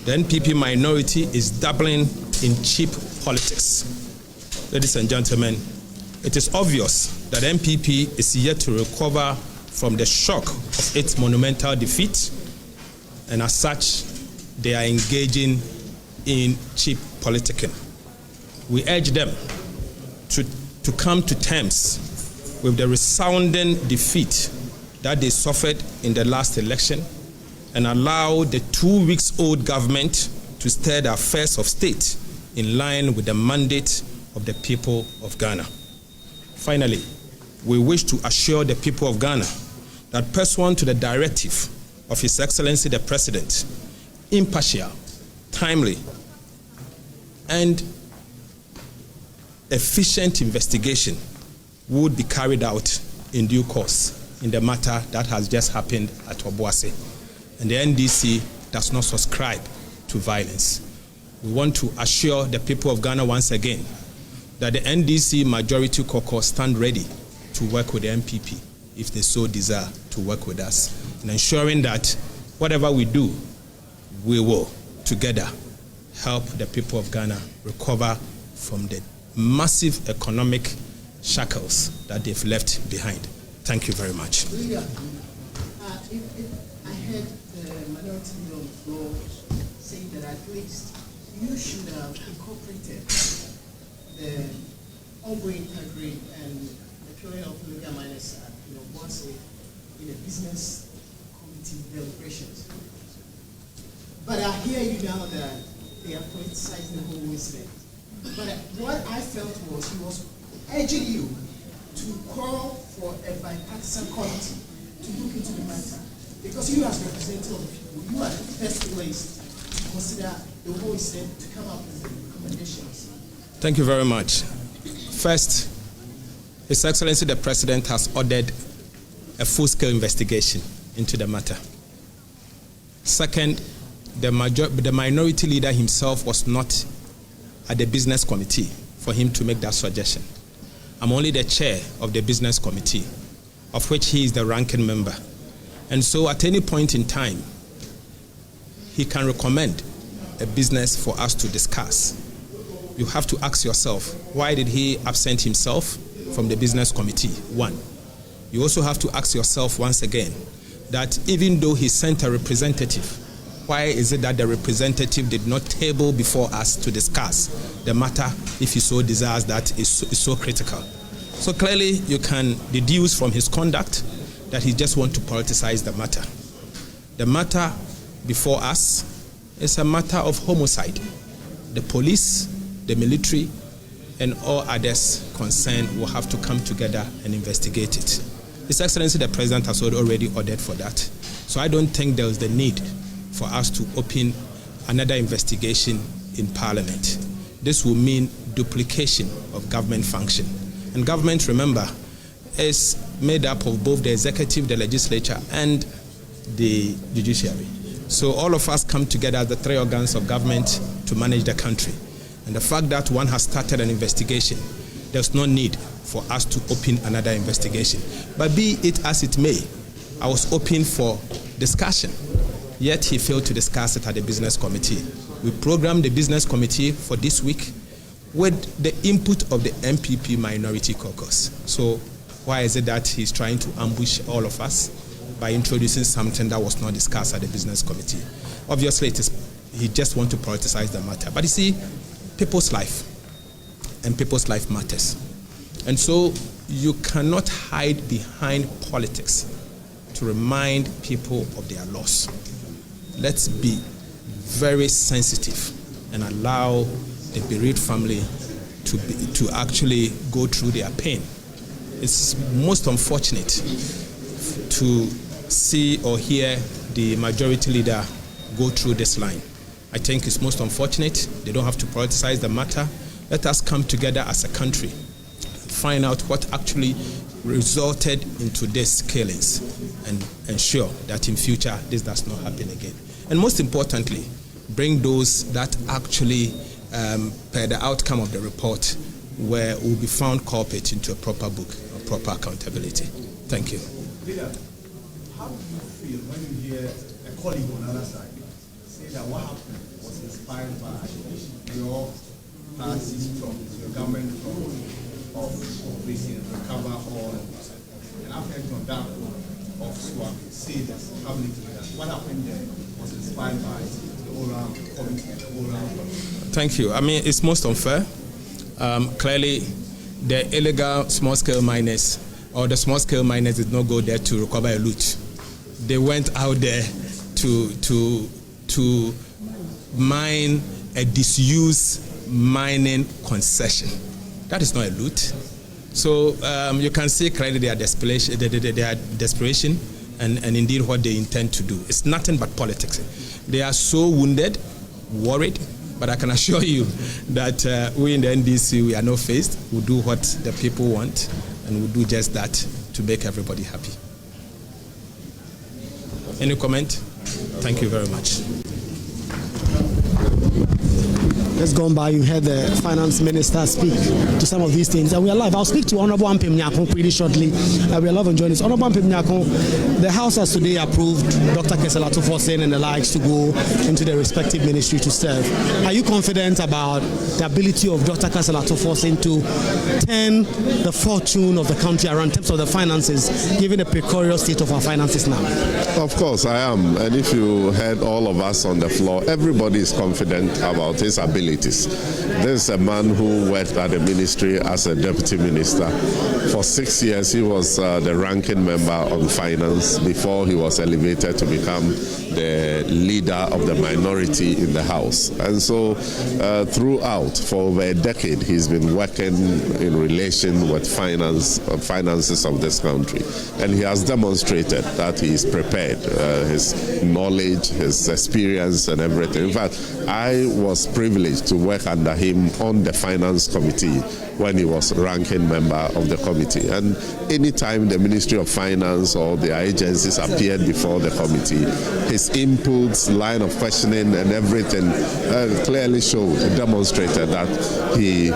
the NPP minority is dabbling in cheap politics. Ladies and gentlemen, it is obvious that NPP is yet to recover from the shock of its monumental defeat, and as such, they are engaging in cheap politicking. We urge them to come to terms with the resounding defeat that they suffered in the last election and allow the 2 weeks old government to steer the affairs of state in line with the mandate of the people of Ghana. Finally, we wish to assure the people of Ghana that pursuant to the directive of His Excellency the President, impartial, timely, and efficient investigation would be carried out in due course in the matter that has just happened at Obuasi. And the NDC does not subscribe to violence. We want to assure the people of Ghana once again that the NDC Majority Caucus stand ready to work with the MPP if they so desire to work with us, in ensuring that whatever we do, we will together help the people of Ghana recover from the massive economic shackles that they've left behind. Thank you very much. I heard the minority leader on the floor saying that at least you should have incorporated the ongoing integrity and the killing of illegal miners at once in the business committee deliberations. But I hear you now that they are politicizing the whole incident. But what I felt was he was urging you to call for a bipartisan committee to look into the matter. Because you as representative of the people, you are the best placed to consider the whole incident to come up with recommendations. Thank you very much. First, His Excellency the President has ordered a full-scale investigation into the matter. Second, the minority leader himself was not at the business committee for him to make that suggestion. I'm only the chair of the business committee, of which he is the ranking member. And so at any point in time, he can recommend a business for us to discuss. You have to ask yourself, why did he absent himself from the business committee? One. You also have to ask yourself once again that even though he sent a representative, why is it that the representative did not table before us to discuss the matter if he so desires that is so critical? So clearly you can deduce from his conduct that he just wants to politicize the matter. The matter before us is a matter of homicide. The police, the military, and all others concerned will have to come together and investigate it. His Excellency the President has already ordered for that. So I don't think there is the need for us to open another investigation in Parliament. This will mean duplication of government function. And government, remember, is made up of both the executive, the legislature, and the judiciary. So all of us come together as the three organs of government to manage the country. And the fact that one has started an investigation, there's no need for us to open another investigation. But be it as it may, I was open for discussion, yet he failed to discuss it at the business committee. We programmed the business committee for this week with the input of the MPP Minority Caucus. So why is it that he's trying to ambush all of us by introducing something that was not discussed at the business committee? Obviously, he just wants to politicize the matter. But you see, people's life and people's life matters. And so you cannot hide behind politics to remind people of their loss. Let's be very sensitive and allow the bereaved family to actually go through their pain. It's most unfortunate to see or hear the majority leader go through this line. I think it's most unfortunate. They don't have to politicize the matter. Let us come together as a country, find out what actually resulted into these killings, and ensure that in future this does not happen again. And most importantly, bring those that actually, per the outcome of the report, will be found culprit into a proper book of proper accountability. Thank you. Leader, how do you feel when you hear a colleague on the other side say that what happened was inspired by your party's problems, your government problems of raising and recover all, and after on that of SWAC say that what happened there was inspired by the oral committee, the oral. Thank you. I mean, it's most unfair. Clearly, the illegal small-scale miners or the small-scale miners did not go there to recover a loot. They went out there to mine a disused mining concession. That is not a loot. So you can see clearly their desperation and indeed what they intend to do. It's nothing but politics. They are so wounded, worried, but I can assure you that we in the NDC, we are not phased. We'll do what the people want, and we'll do just that to make everybody happy. Any comment? Thank you very much. Let's go by. You heard the finance minister speak to some of these things, and we are live. I'll speak to Honorable Ampem Nyakon pretty shortly. We are live enjoying this. Honorable Ampem Nyakon, the House has today approved Dr. Kesela Tuforsen and the likes to go into the respective ministry to serve. Are you confident about the ability of Dr. Kesela Tuforsen to turn the fortune of the country around in terms of the finances, given the precarious state of our finances now? Of course, I am. And if you heard all of us on the floor, everybody is confident about his ability. This is a man who worked at the ministry as a deputy minister. For 6 years, he was the ranking member on finance before he was elevated to become the leader of the minority in the House. And so throughout, for over a decade, he's been working in relation with finances of this country. And he has demonstrated that he is prepared, his knowledge, his experience and everything. In fact, I was privileged to work under him on the finance committee when he was ranking member of the committee. And anytime the Ministry of Finance or their agencies appeared before the committee, his inputs, line of questioning and everything clearly demonstrated that he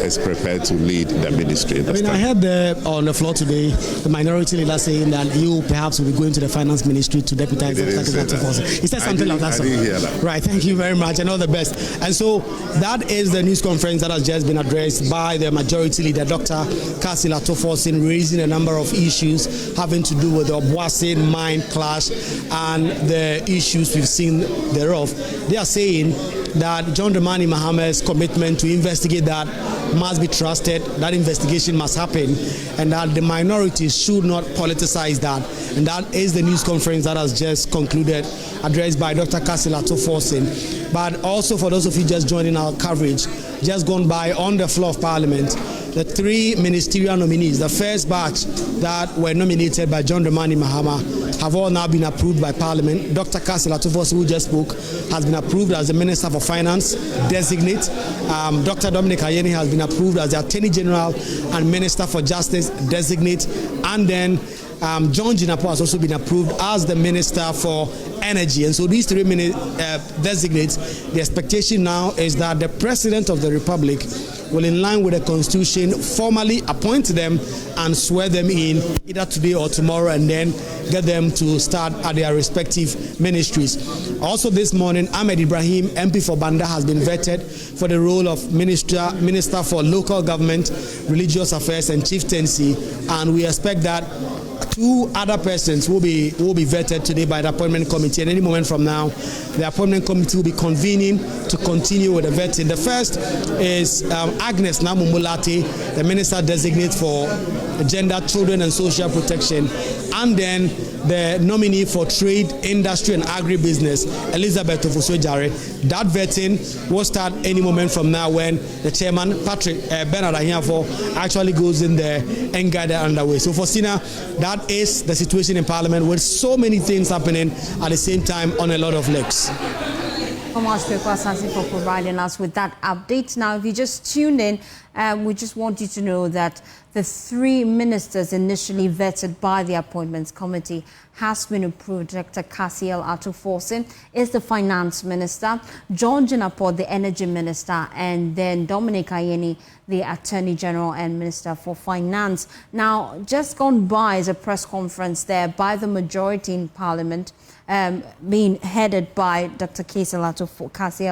is prepared to lead the ministry. I heard on the floor today the minority leader saying that you perhaps will be going to the finance ministry to deputize Dr. Kesela Tuforsen. Is there something like that? I didn't hear that. Right, thank you very much and all the best. And so that is the news conference that has just been addressed by the majority leader, Dr. Kesela Tuforsen, raising a number of issues having to do with the Obuasi mine clash and the issues we've seen thereof. They are saying that John Dramani Mahame's commitment to investigate that must be trusted, that investigation must happen, and that the minorities should not politicize that. And that is the news conference that has just concluded, addressed by Dr. Kesela Tuforsen. But also for those of you just joining our coverage, just gone by on the floor of Parliament, the 3 ministerial nominees, the first batch that were nominated by John Dramani Mahama, have all now been approved by Parliament. Dr. Kesela Tuforsen, who just spoke, has been approved as the Minister for Finance designate. Dr. Dominic Ayeni has been approved as the Attorney General and Minister for Justice designate. And then John Jinapo has also been approved as the Minister for Energy. And so these 3 designates, the expectation now is that the President of the Republic will, in line with the Constitution, formally appoint them and swear them in either today or tomorrow, and then get them to start at their respective ministries. Also this morning, Ahmed Ibrahim, MP for Banda, has been vetted for the role of Minister for Local Government, Religious Affairs and Chieftaincy, and we expect that 2 other persons will be vetted today by the appointment committee, and any moment from now, the appointment committee will be convening to continue with the vetting. The first is Agnes Namumulati, the Minister designate for Gender, Children and Social Protection, and then the nominee for Trade, Industry and Agribusiness, Elizabeth Ofusojare. That vetting will start any moment from now when the chairman, Patrick Bernard Ahiafo, actually goes in there and get it underway. So for Sina, that is the situation in Parliament with so many things happening at the same time on a lot of legs. Much for providing us with that update. Now, if you just tuned in, we just want you to know that the 3 ministers initially vetted by the Appointments Committee has been approved. Dr. Cassiel Atuforsen is the Finance Minister, John Jinapor, the Energy Minister, and then Dominic Ayeni, the Attorney General and Minister for Finance. Now, just gone by is a press conference there by the majority in Parliament, being headed by Dr. Cassiel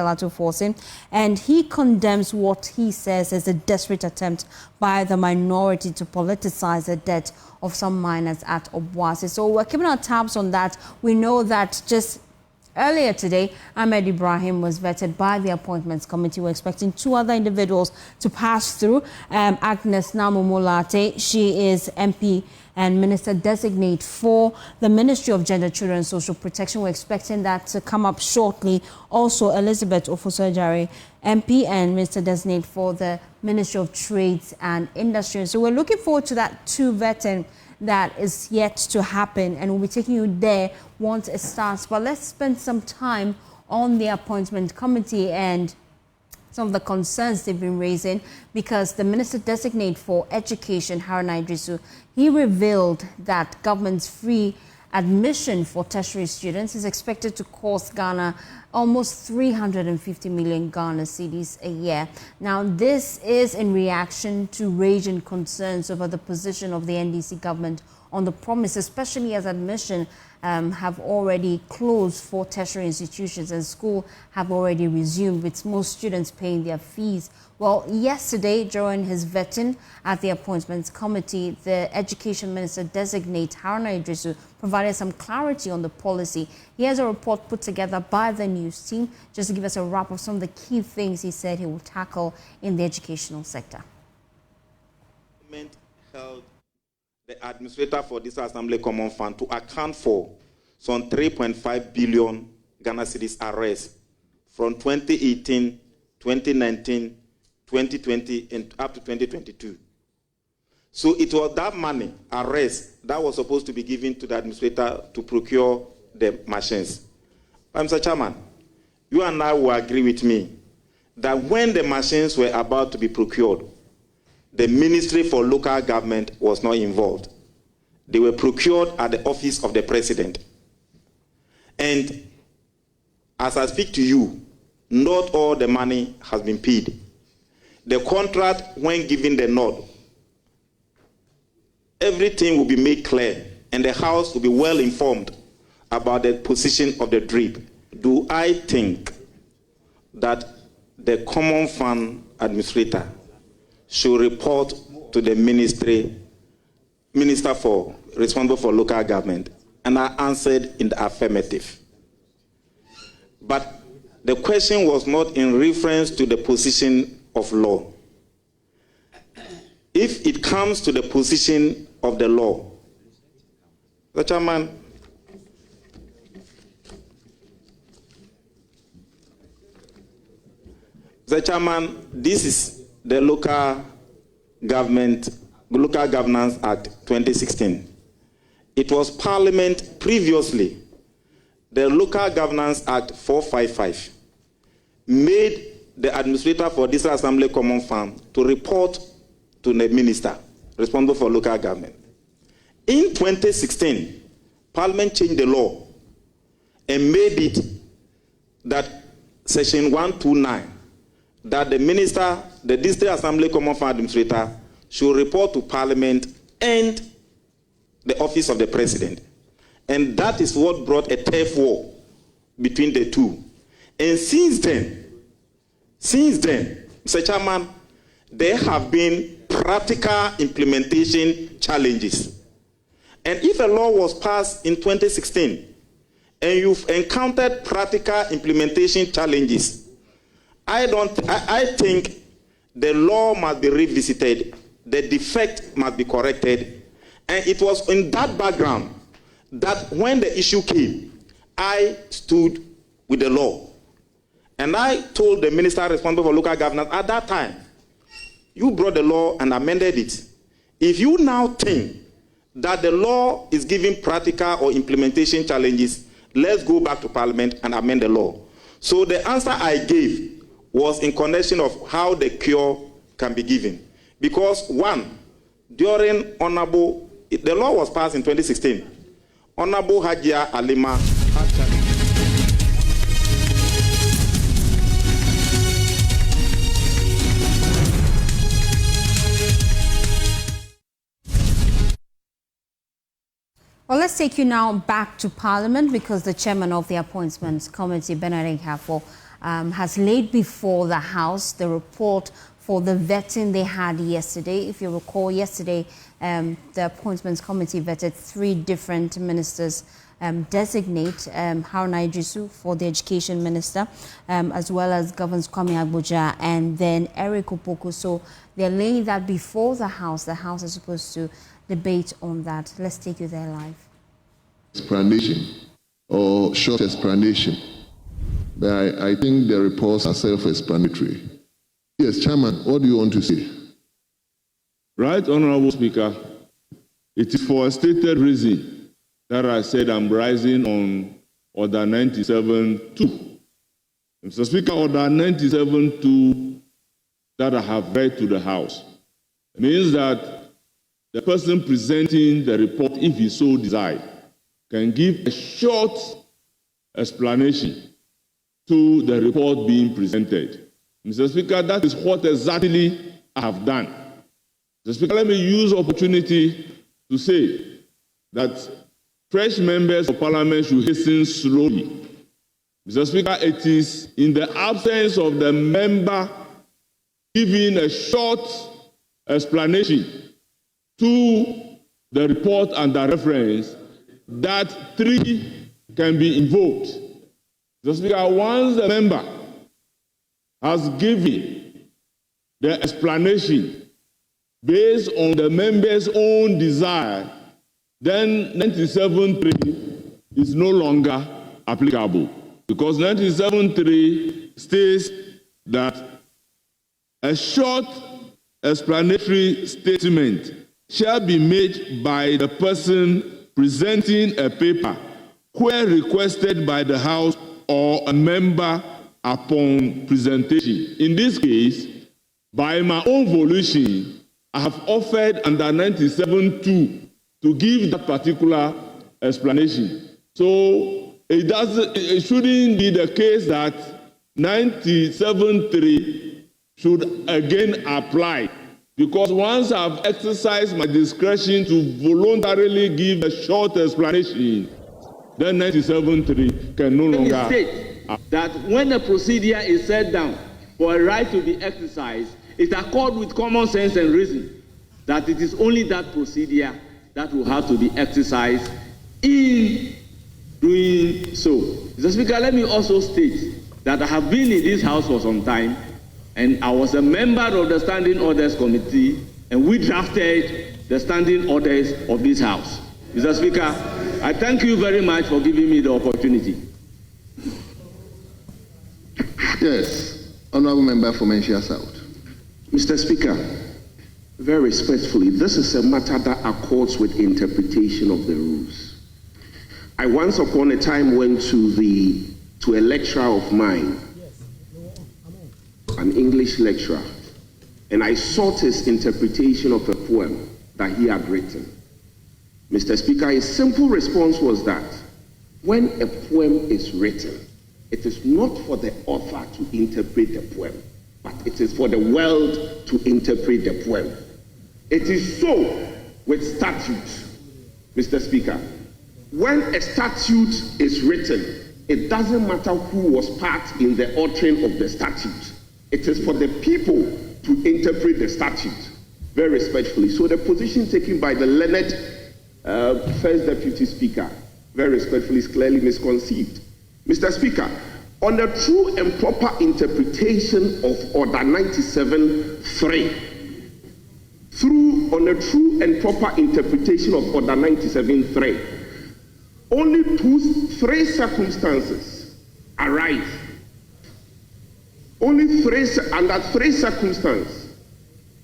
Atuforsen, and he condemns what he says is a desperate attempt by the minority to politicize the debt of some miners at Obuasi. So we're keeping our tabs on that. We know that just earlier today, Ahmed Ibrahim was vetted by the Appointments Committee. We're expecting 2 other individuals to pass through. Agnes Namumulate, she is MP and Minister Designate for the Ministry of Gender, Children and Social Protection. We're expecting that to come up shortly. Also, Elizabeth Ofusojare, MP and Minister Designate for the Ministry of Trades and Industry. So we're looking forward to that 2 vetting that is yet to happen, and we'll be taking you there once it starts. But let's spend some time on the Appointment Committee and some of the concerns they've been raising, because the Minister Designate for Education, Haruna Idrisu, he revealed that government's free admission for tertiary students is expected to cost Ghana almost 350 million Ghana cedis a year. Now, this is in reaction to raging concerns over the position of the NDC government on the promise, especially as admission have already closed for tertiary institutions and school have already resumed, with most students paying their fees. Well, yesterday, during his vetting at the Appointments Committee, the Education Minister Designate, Haruna Idrisu, provided some clarity on the policy. Here's a report put together by the news team, just to give us a wrap of some of the key things he said he will tackle in the educational sector. Held the administrator for this Assembly Common Fund to account for some 3.5 billion Ghana cedis arrests from 2018, 2019, 2020, and up to 2022. So it was that money, arrest, that was supposed to be given to the administrator to procure the machines. But Mr. Chairman, you and I will agree with me that when the machines were about to be procured, the Ministry for Local Government was not involved. They were procured at the office of the President. And as I speak to you, not all the money has been paid. The contract, when given the nod, everything will be made clear and the House will be well informed about the position of the DRIP. Do I think that the Common Fund Administrator should report to the Minister responsible for local government? And I answered in the affirmative. But the question was not in reference to the position of law. If it comes to the position of the law, the Chairman, this is the Local Governance Act 2016. It was Parliament previously, the Local Governance Act 455, made the administrator for this Assembly Common Fund to report to the minister responsible for local government. In 2016, Parliament changed the law and made it that Section 129, that the minister, the District Assembly Common Fund Administrator, should report to Parliament and the office of the President. And that is what brought a turf war between the two. And since then, Mr. Chairman, there have been practical implementation challenges. And if a law was passed in 2016 and you've encountered practical implementation challenges, I think the law must be revisited, the defect must be corrected, and it was in that background that when the issue came, I stood with the law. And I told the minister responsible for local governance at that time, you brought the law and amended it. If you now think that the law is giving practical or implementation challenges, let's go back to Parliament and amend the law. So the answer I gave was in connection of how the cure can be given. Because one, during the law was passed in 2016. Honorable Hajia Alima Well, let's take you now back to Parliament because the chairman of the Appointments Committee, Benedict Hafo, has laid before the House the report for the vetting they had yesterday. If you recall, yesterday the Appointments Committee vetted 3 different ministers designate Haruna Iddrisu for the Education Minister, as well as Governor Kwame Agboja and then Eric Opoku. So they're laying that before the House. The House is supposed to debate on that. Let's take you there live. Explanation or short explanation. But I think the reports are self-explanatory. Yes, Chairman, what do you want to say? Right, Honorable Speaker. It is for a stated reason that I said I'm rising on Order 97-2. Mr. Speaker, Order 97-2 that I have read to the House means that the person presenting the report, if he so desires, can give a short explanation to the report being presented. Mr. Speaker, that is what exactly I have done. Mr. Speaker, let me use the opportunity to say that fresh members of Parliament should hasten slowly. Mr. Speaker, it is in the absence of the member giving a short explanation to the report and the reference that 3 can be invoked. Mr. Speaker, once the member has given the explanation based on the member's own desire, then 97.3 is no longer applicable. Because 97.3 states that a short explanatory statement shall be made by the person presenting a paper where requested by the House or a member upon presentation. In this case, by my own volition, I have offered under 97.2 to give that particular explanation. So it shouldn't be the case that 97.3 should again apply. Because once I've exercised my discretion to voluntarily give a short explanation, then 97.3 can no longer state that when a procedure is set down for a right to be exercised, it accords with common sense and reason that it is only that procedure that will have to be exercised in doing so. Mr. Speaker, let me also state that I have been in this House for some time, and I was a member of the Standing Orders Committee, and we drafted the Standing Orders of this House. Mr. Speaker, I thank you very much for giving me the opportunity. Yes, Honourable Member for Menchia South. Mr. Speaker, very respectfully, this is a matter that accords with interpretation of the rules. I once upon a time went to a lecturer of mine, an English lecturer, and I sought his interpretation of a poem that he had written. Mr. Speaker, his simple response was that when a poem is written, it is not for the author to interpret the poem, but it is for the world to interpret the poem. It is so with statutes, Mr. Speaker. When a statute is written, it doesn't matter who was part in the authoring of the statute. It is for the people to interpret the statute, very respectfully. So the position taken by the learned First Deputy Speaker, very respectfully, is clearly misconceived. Mr. Speaker, on the true and proper interpretation of Order 97-3, on the true and proper interpretation of Order 97-3, only three circumstances arise. Only under three circumstances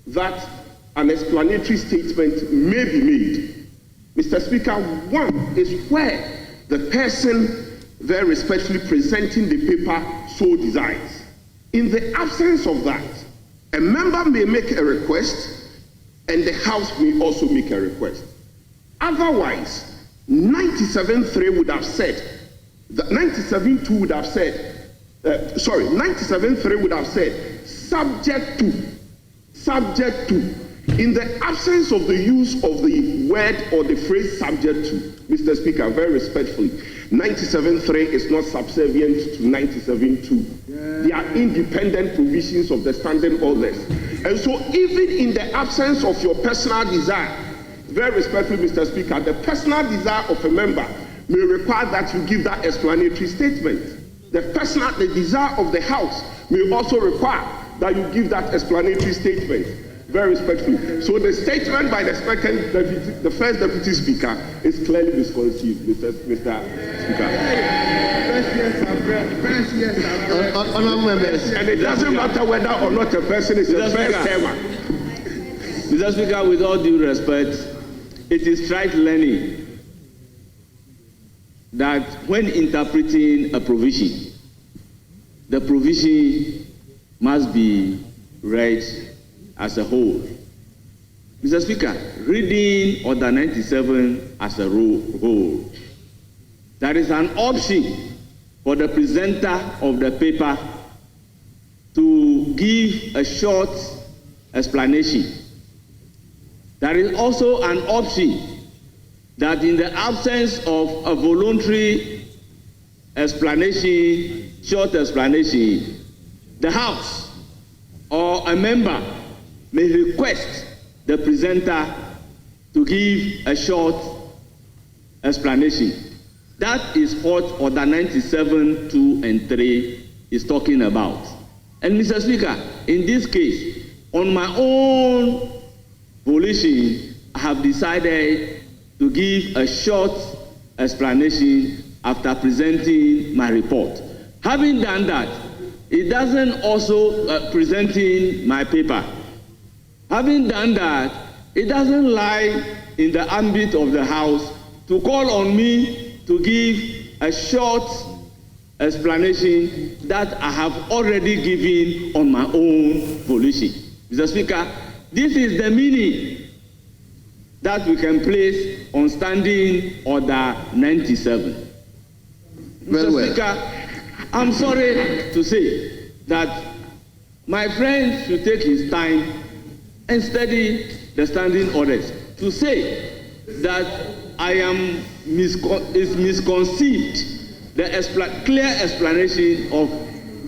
that an explanatory statement may be made. Mr. Speaker, one is where the person very respectfully presenting the paper so desires. In the absence of that, a member may make a request and the House may also make a request. Otherwise, 97.3 would have said, 97.2 would have said, 97.3 would have said, subject to, in the absence of the use of the word or the phrase subject to. Mr. Speaker, very respectfully, 97.3 is not subservient to 97.2. They are independent provisions of the standing orders. And so even in the absence of your personal desire, very respectfully, Mr. Speaker, the personal desire of a member may require that you give that explanatory statement. The desire of the House may also require that you give that explanatory statement. Very respectfully. So the statement by the first Deputy Speaker is clearly misconceived, Mr. Speaker. Honourable members. And it doesn't matter whether or not a person is a first termer. Mr. Speaker, with all due respect, it is trite learning that when interpreting a provision, the provision must be read as a whole. Mr. Speaker, reading Order 97 as a whole, there is an option for the presenter of the paper to give a short explanation. There is also an option that in the absence of a voluntary explanation, short explanation, the House or a member may request the presenter to give a short explanation. That is what Order 97, 2, and 3 is talking about. And Mr. Speaker, in this case, on my own volition, I have decided to give a short explanation after presenting my report. Having done that, it doesn't also presenting my paper. Having done that, it doesn't lie in the ambit of the House to call on me to give a short explanation that I have already given on my own volition. Mr. Speaker, this is the meaning that we can place on Standing Order 97. Mr. Speaker, I'm sorry to say that my friend should take his time and study the standing orders. To say that I am misconceived the clear explanation of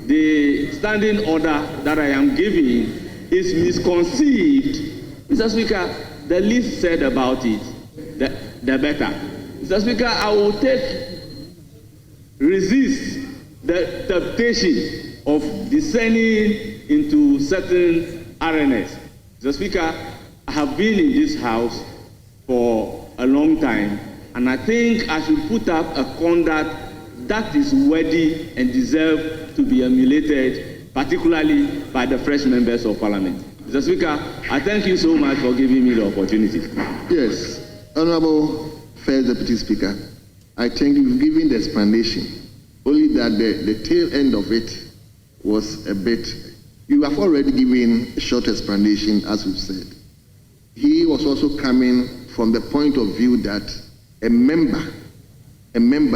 the standing order that I am giving is misconceived. Mr. Speaker, the least said about it, the better. Mr. Speaker, I will resist the temptation of descending into certain arenas. Mr. Speaker, I have been in this House for a long time, and I think I should put up a conduct that is worthy and deserve to be emulated, particularly by the fresh members of Parliament. Mr. Speaker, I thank you so much for giving me the opportunity. Yes, Honourable First Deputy Speaker, I think you've given the explanation, only that the tail end of it was a bit. You have already given a short explanation, as we've said. He was also coming from the point of view that a member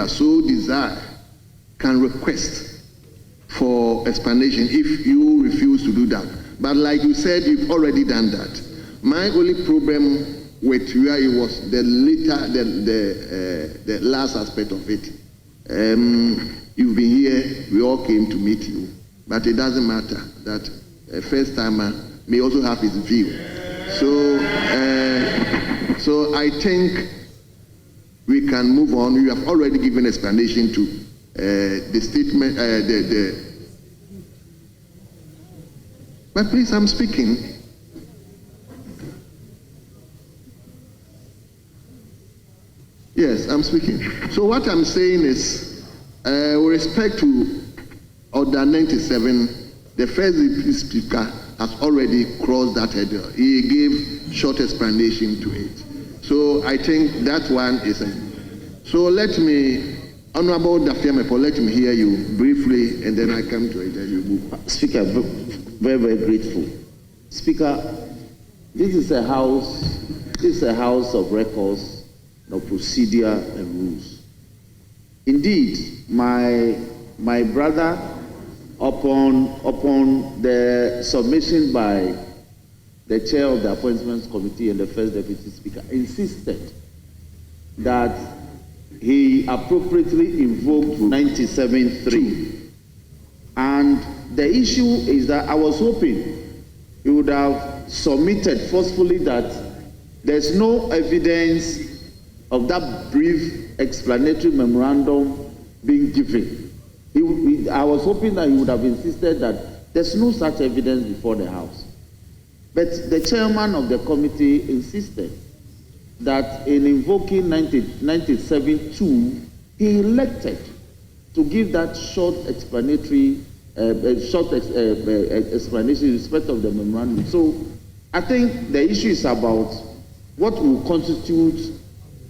so desire can request for explanation if you refuse to do that. But like you said, you've already done that. My only problem with where it was the last aspect of it. You've been here, we all came to meet you. But it doesn't matter that a first timer may also have his view. So I think we can move on. You have already given explanation to the statement. But please, I'm speaking. Yes. Yes, I'm speaking. So what I'm saying is, with respect to Order 97, the first deputy speaker has already crossed that hurdle. He gave short explanation to it. So I think that one is so let me, Honorable Dafiamepo, let me hear you briefly, and then I come to it. Speaker, very, very grateful. Speaker, this is a house of records, procedure and rules. Indeed, my brother, upon the submission by the chair of the Appointments Committee and the first deputy speaker, insisted that he appropriately invoked 97.3. And the issue is that I was hoping he would have submitted forcefully that there's no evidence of that brief explanatory memorandum being given. I was hoping that he would have insisted that there's no such evidence before the House. But the chairman of the committee insisted that in invoking 97.2, he elected to give that short explanatory, explanation in respect of the memorandum. So I think the issue is about what will constitute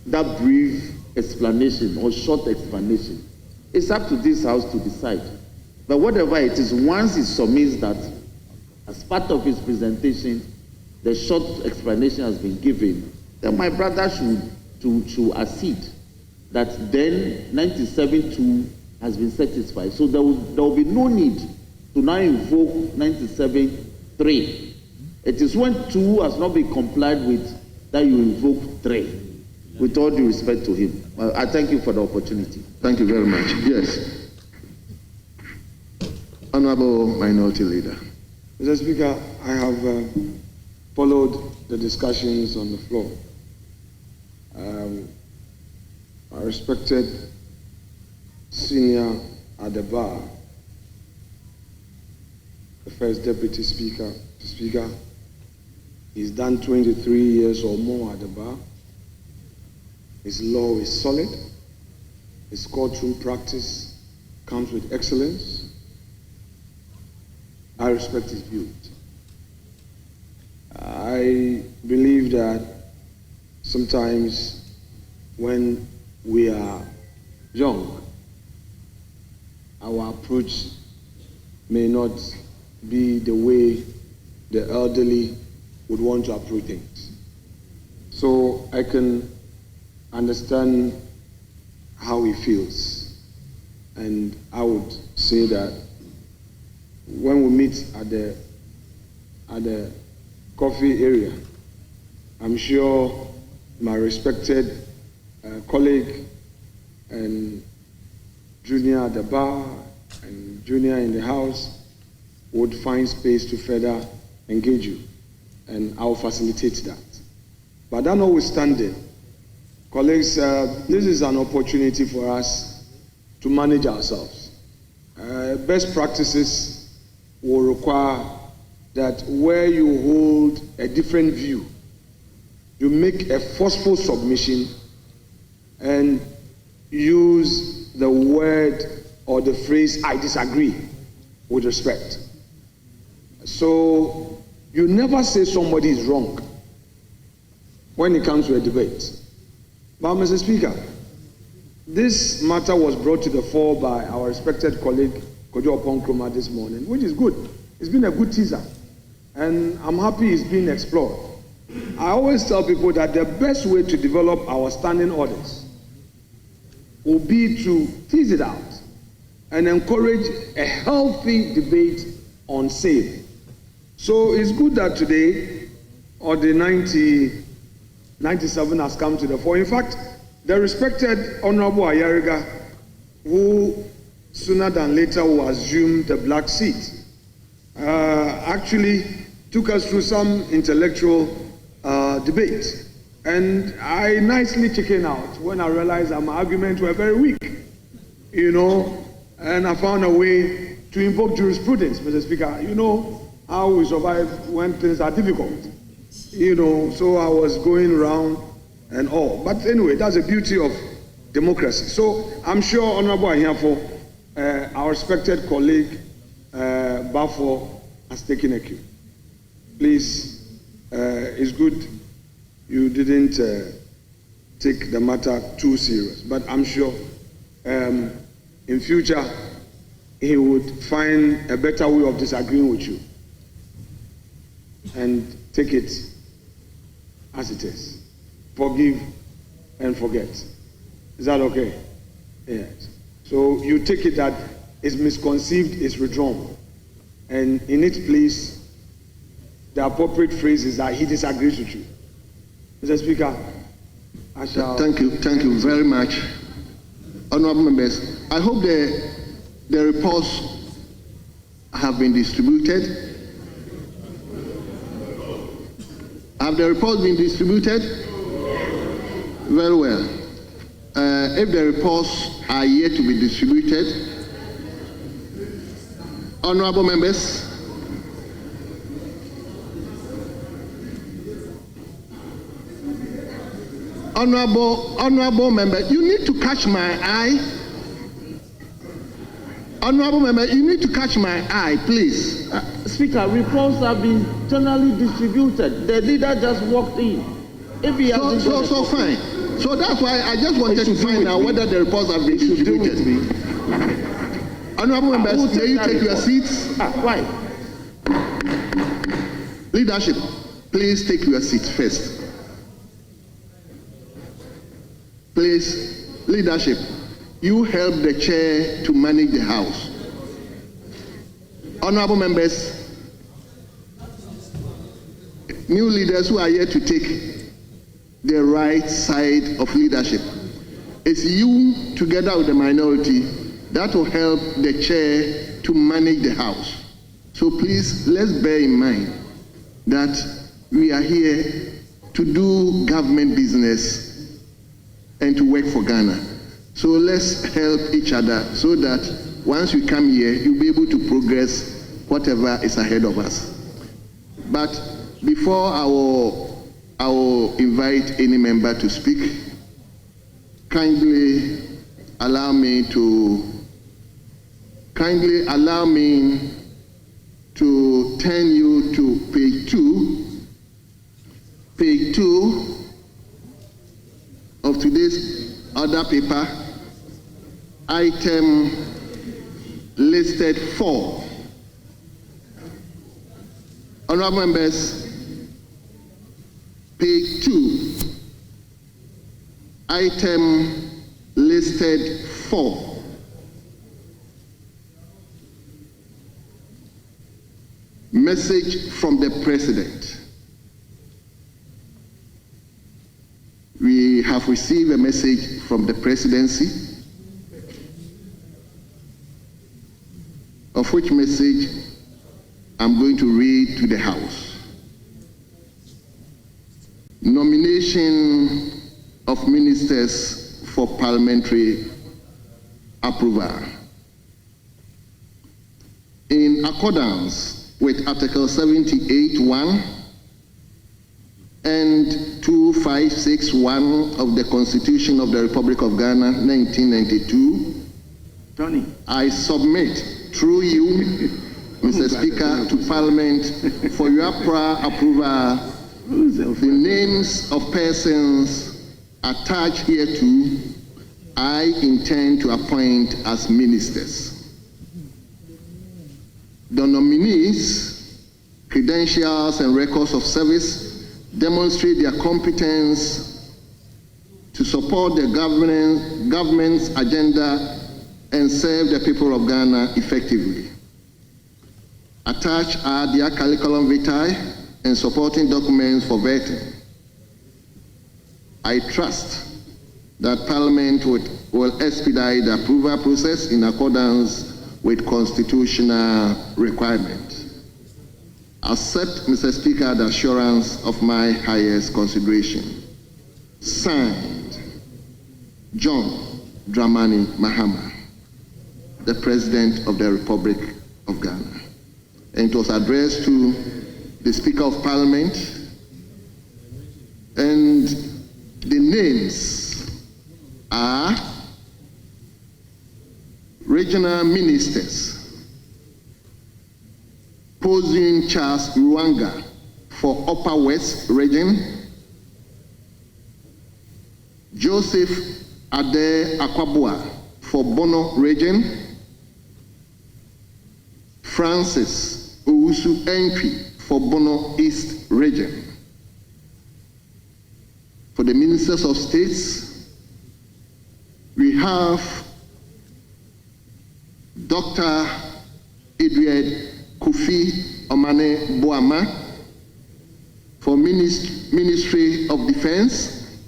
that brief explanation or short explanation. It's up to this House to decide. But whatever it is, once he submits that as part of his presentation, the short explanation has been given, then my brother should accede that then 97.2 has been satisfied. So there will be no need to now invoke 97.3. It is when 2 has not been complied with that you invoke 3. With all due respect to him. I thank you for the opportunity. Thank you very much. Yes. Honorable Minority Leader. Mr. Speaker, I have followed the discussions on the floor. Our respected senior at the bar, the first deputy speaker, he's done 23 years or more at the bar. His law is solid. His courtroom practice comes with excellence. I respect his views. I believe that sometimes when we are young, our approach may not be the way the elderly would want to approach things. So I can understand how he feels. And I would say that when we meet at the coffee area, I'm sure my respected colleague and junior at the bar and junior in the House would find space to further engage you, and I'll facilitate that. But that notwithstanding, colleagues, this is an opportunity for us to manage ourselves. Best practices will require that where you hold a different view, you make a forceful submission and use the word or the phrase, I disagree, with respect. So you never say somebody is wrong when it comes to a debate. But Mr. Speaker, this matter was brought to the fore by our respected colleague, Kojo Oponkroma, this morning, which is good. It's been a good teaser, and I'm happy it's being explored. I always tell people that the best way to develop our standing orders will be to tease it out and encourage a healthy debate on sale. So it's good that today, or the 97 has come to the fore. In fact, the respected Honorable Ayariga, who sooner than later will assume the black seat, actually took us through some intellectual debate. And I nicely chickened out when I realized that my arguments were very weak, and I found a way to invoke jurisprudence, Mr. Speaker. You know how we survive when things are difficult. So I was going around and all. But anyway, that's the beauty of democracy. So I'm sure Honorable Ahiafo, our respected colleague, Bafo, has taken a cue. Please, it's good you didn't take the matter too serious, but I'm sure in future he would find a better way of disagreeing with you and take it as it is. Forgive and forget. Is that okay? Yes. So you take it that it's misconceived, it's withdrawn. And in its place, the appropriate phrase is that he disagrees with you. Mr. Speaker, I shall... Thank you very much. Honorable members, I hope the reports have been distributed. Have the reports been distributed? Very well. If the reports are yet to be distributed, honorable members, honorable member, you need to catch my eye. Honorable member, you need to catch my eye, please. Speaker, reports have been generally distributed. The leader just walked in. If he so fine. So that's why I just wanted to find out whether the reports have been distributed. Honorable members, may you take your seats? Why? Leadership, please take your seats first. Please, leadership, you help the chair to manage the House. Honorable members, new leaders who are here to take the right side of leadership. It's you, together with the minority, that will help the chair to manage the House. So please, let's bear in mind that we are here to do government business and to work for Ghana. So let's help each other so that once we come here, you'll be able to progress whatever is ahead of us. But before I will invite any member to speak, kindly allow me to turn you to page 2 of today's other paper, item listed 4. Honorable members, page 2, item listed 4. Message from the President. We have received a message from the Presidency, of which message I'm going to read to the House. Nomination of ministers for parliamentary approval. In accordance with Article 78(1) and 2561 of the Constitution of the Republic of Ghana, 1992, I submit through you, Mr. Speaker, to Parliament for your prior approval the names of persons attached hereto I intend to appoint as ministers. The nominees' credentials and records of service demonstrate their competence to support the government's agenda and serve the people of Ghana effectively. Attached are their curriculum vitae and supporting documents for vetting. I trust that Parliament will expedite the approval process in accordance with constitutional requirements. Accept, Mr. Speaker, the assurance of my highest consideration. Signed, John Dramani Mahama, the President of the Republic of Ghana. And it was addressed to the Speaker of Parliament, and the names are regional ministers: Pozin Charles Ruanga for Upper West Region, Joseph Ade Akwabua for Bono Region, Francis Owusu Entry for Bono East Region. For the Ministers of States, we have Dr. Edward Kofi Omane Boama for Ministry of Defense,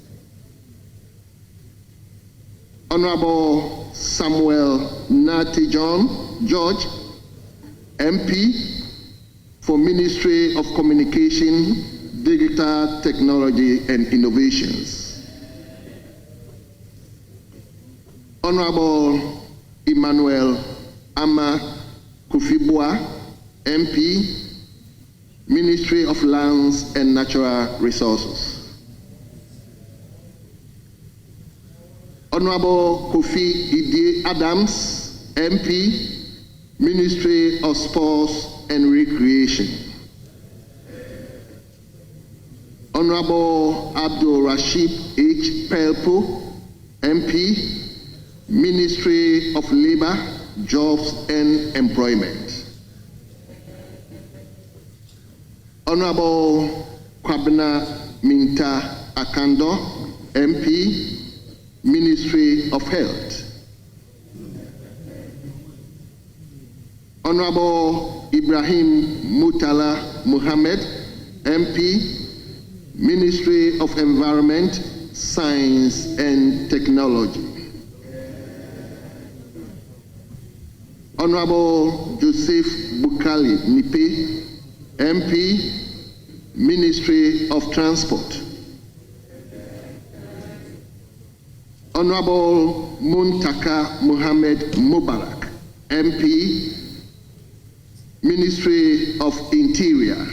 Honorable Samuel Nati George, MP, for Ministry of Communication, Digital Technology and Innovations. Honorable Emmanuel Ama Kufibua, MP, Ministry of Lands and Natural Resources. Honorable Kofi Idie Adams, MP, Ministry of Sports and Recreation. Honorable Abdul Rashid H. Pelpo, MP, Ministry of Labor, Jobs and Employment. Honorable Kwabena Minta Akando, MP, Ministry of Health. Honorable Ibrahim Mutala Muhammad, MP, Ministry of Environment, Science and Technology. Honorable Joseph Bukali Nipe, MP, Ministry of Transport. Honorable Muntaka Muhammad Mubarak, MP, Ministry of Interior.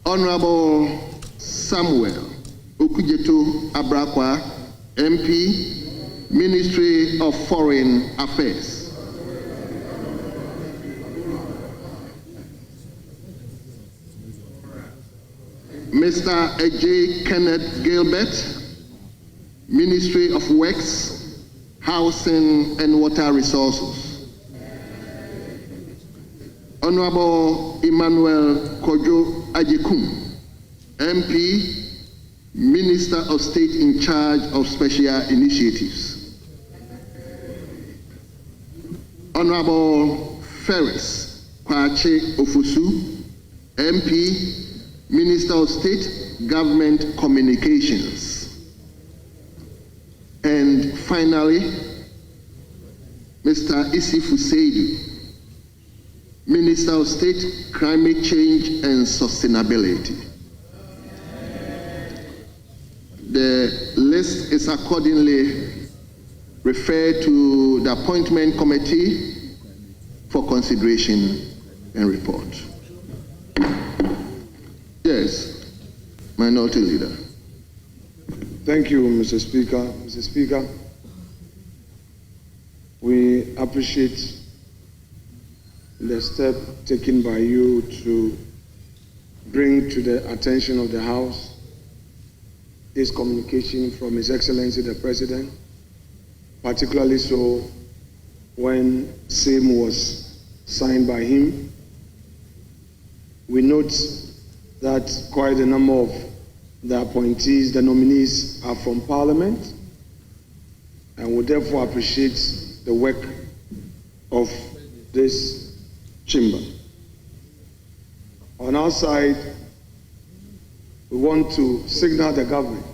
Honorable Samuel Okujeto Abrakwa, MP, Ministry of Foreign Affairs. Mr. A.J. Kenneth Gilbert, Ministry of Works, Housing and Water Resources. Honorable Emmanuel Kojo Ajekum, MP, Minister of State in charge of Special Initiatives. Honorable Ferris Kwache Ofusu, MP, Minister of State, Government Communications. And finally, Mr. Isifu Seidu, Minister of State, Climate Change and Sustainability. The list is accordingly referred to the Appointment Committee for consideration and report. Yes, Minority Leader. Thank you, Mr. Speaker. Mr. Speaker, we appreciate the step taken by you to bring to the attention of the House this communication from His Excellency the President, particularly so when same was signed by him. We note that quite a number of the appointees, the nominees, are from Parliament, and we therefore appreciate the work of this chamber. On our side, we want to signal the government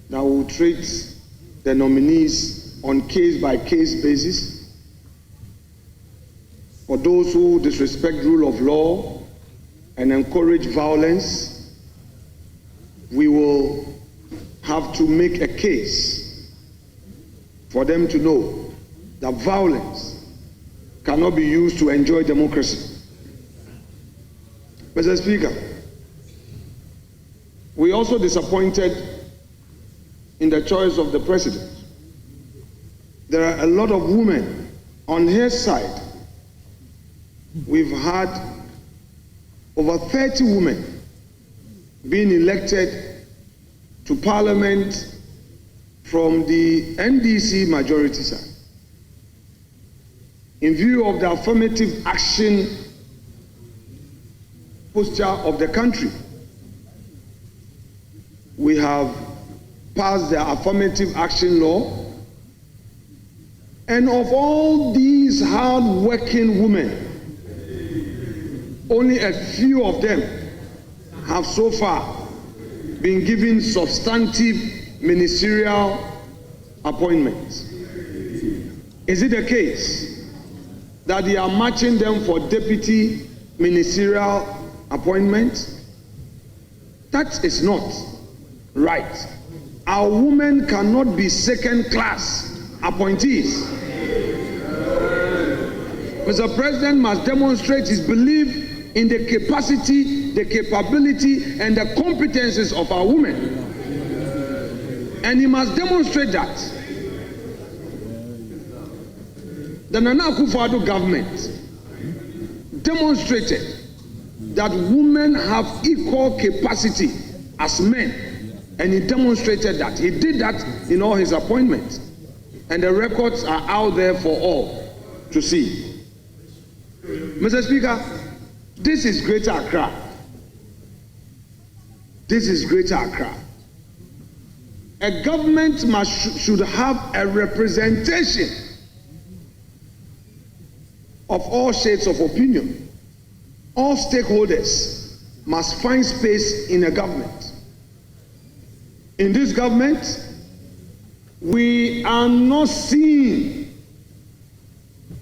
that we will treat the nominees on case-by-case basis. For those who disrespect rule of law and encourage violence, we will have to make a case for them to know that violence cannot be used to enjoy democracy. Mr. Speaker, we also disappointed in the choice of the President there are a lot of women on his side. We've had over 30 women being elected to Parliament from the NDC majority side. In view of the affirmative action posture of the country, we have passed the affirmative action law, and of all these hard-working women, only a few of them have so far been given substantive ministerial appointments. Is it the case that they are matching them for deputy ministerial appointments? That is not right. Our women cannot be second-class appointees. Mr. President must demonstrate his belief in the capacity, the capability, and the competences of our women. And he must demonstrate that. The Nana Akufo-Addo government demonstrated that women have equal capacity as men, and he demonstrated that. He did that in all his appointments, and the records are out there for all to see. Mr. Speaker, this is Greater Accra. This is Greater Accra. A government should have a representation of all shades of opinion. All stakeholders must find space in a government. In this government, we are not seeing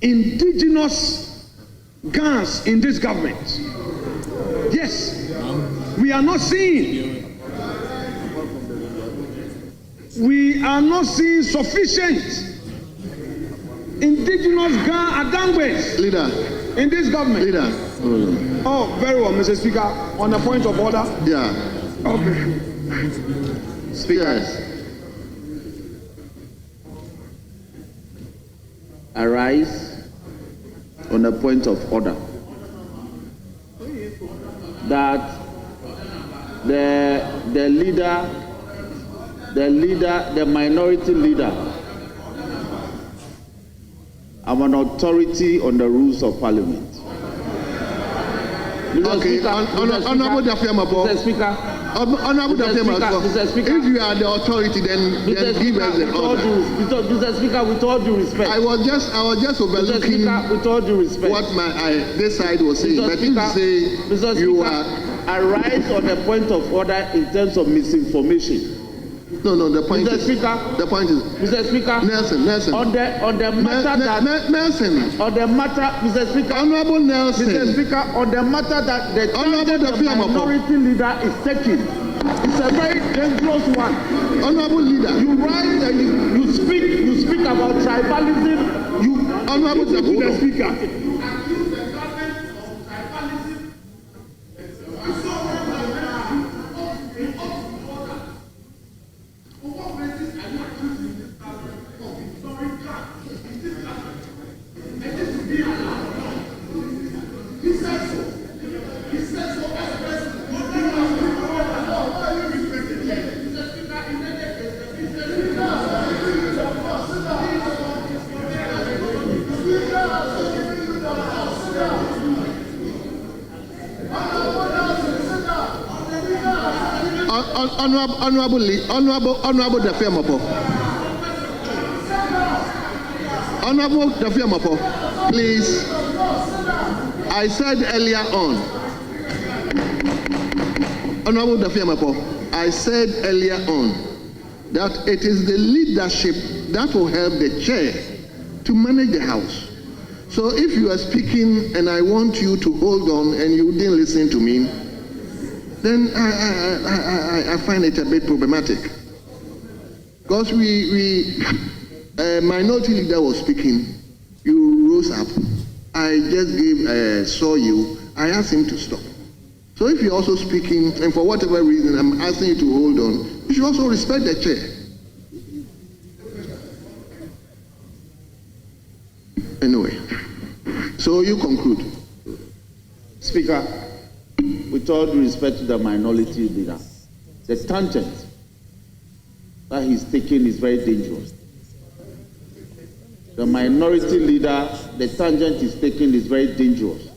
indigenous guns in this government. Yes, we are not seeing. We are not seeing sufficient indigenous gun adangwes in this government. Oh, very well, Mr. Speaker. On a point of order. Yeah. Okay. Speaker. Yes. Arise on a point of order that the minority leader, I'm an authority on the rules of parliament. Okay, Honorable Dafiamabo. Mr. Speaker. Honorable Dafiamabo. If you are the authority, then give us the order. Mr. Speaker, with all due respect. I was just overlooking with all due respect, what this side was saying. But if you say you are arise on a point of order in terms of misinformation. No, the point Mr. is. Speaker, the point is. Mr. Speaker. Nelson. On the matter Nelson. On the matter, Mr. Speaker. Honorable Nelson. Mr. Speaker, on the matter that the minority leader is taking, it's a very dangerous one. Honorable leader. You rise and you speak about tribalism. Honorable Mr. Speaker. Honorable Dafiamabo. Honorable Dafiamabo, please. I said earlier on. Honorable Dafiamabo, I said earlier on that it is the leadership that will help the chair to manage the House. So if you are speaking and I want you to hold on and you didn't listen to me, then I find it a bit problematic. Because minority leader was speaking, you rose up. I just saw you. I asked him to stop. So if you're also speaking, and for whatever reason I'm asking you to hold on, you should also respect the chair. Anyway, so you conclude. Speaker, with all due respect to the minority leader, the tangent that he's taking is very dangerous. The minority leader, the tangent he's taking is very dangerous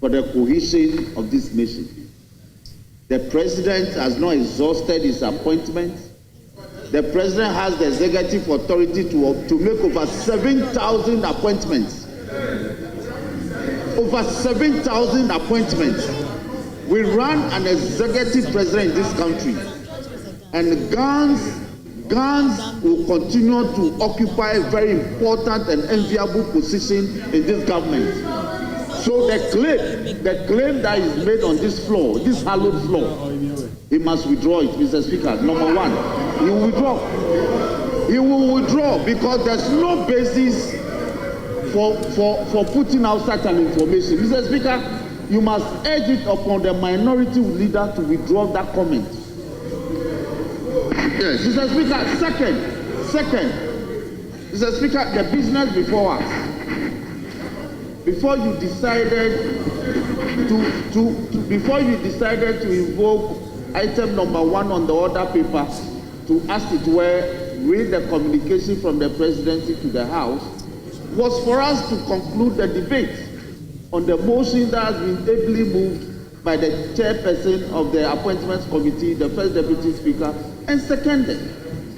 for the cohesion of this nation. The president has not exhausted his appointment. The president has the executive authority to make over 7,000 appointments. Over 7,000 appointments. We run an executive president in this country, and guns will continue to occupy a very important and enviable position in this government. So the claim that is made on this floor, this hallowed floor, he must withdraw it, Mr. Speaker. Number one, he will withdraw. He will withdraw because there's no basis for putting out such an information. Mr. Speaker, you must urge it upon the minority leader to withdraw that comment. Yes. Mr. Speaker, second, Mr. Speaker, the business before us. Before you decided to invoke item number 1 on the order paper, to, as it were, read the communication from the presidency to the House, was for us to conclude the debate on the motion that has been ably moved by the chairperson of the Appointments Committee, the first deputy speaker, and seconded.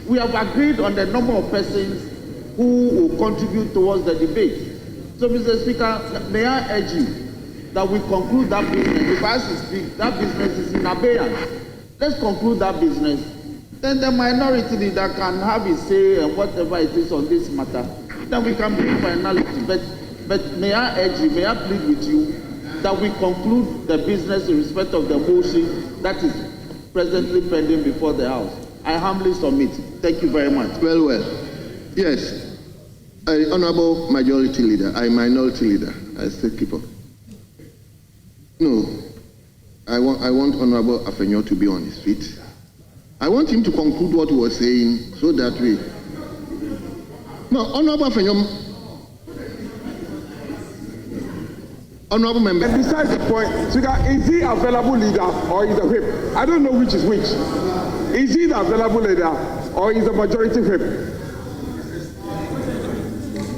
We have agreed on the number of persons who will contribute towards the debate. So, Mr. Speaker, may I urge you that we conclude that business. If I speak, that business is in abeyance. Let's conclude that business. Then the minority leader can have his say and whatever it is on this matter. Then we can bring finality. But may I urge you, may I plead with you that we conclude the business in respect of the motion that is presently pending before the House. I humbly submit. Thank you very much. Well. Yes. Honorable Majority Leader, Minority Leader, I still keep up. No, I want Honorable Afenyo to be on his feet. I want him to conclude what he was saying so that we... No, Honorable Afenyo... Honorable Member... And besides the point, Speaker, is he available leader or is a whip? I don't know which is which. Is he the available leader or is the majority whip?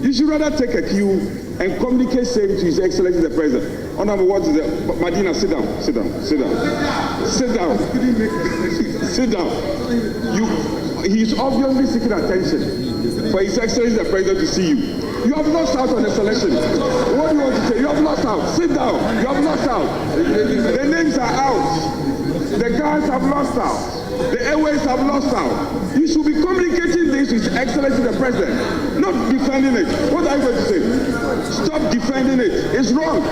You should rather take a cue and communicate same to His Excellency the President. Honorable, what is it? Madina, sit down. He's obviously seeking attention for His Excellency the President to see you. You have lost out on the selection. What do you want to say? You have lost out. Sit down. You have lost out. The names are out. The guys have lost out. The airways have lost out. You should be communicating this with His Excellency the President, not defending it. What are you going to say? Stop defending it. It's wrong.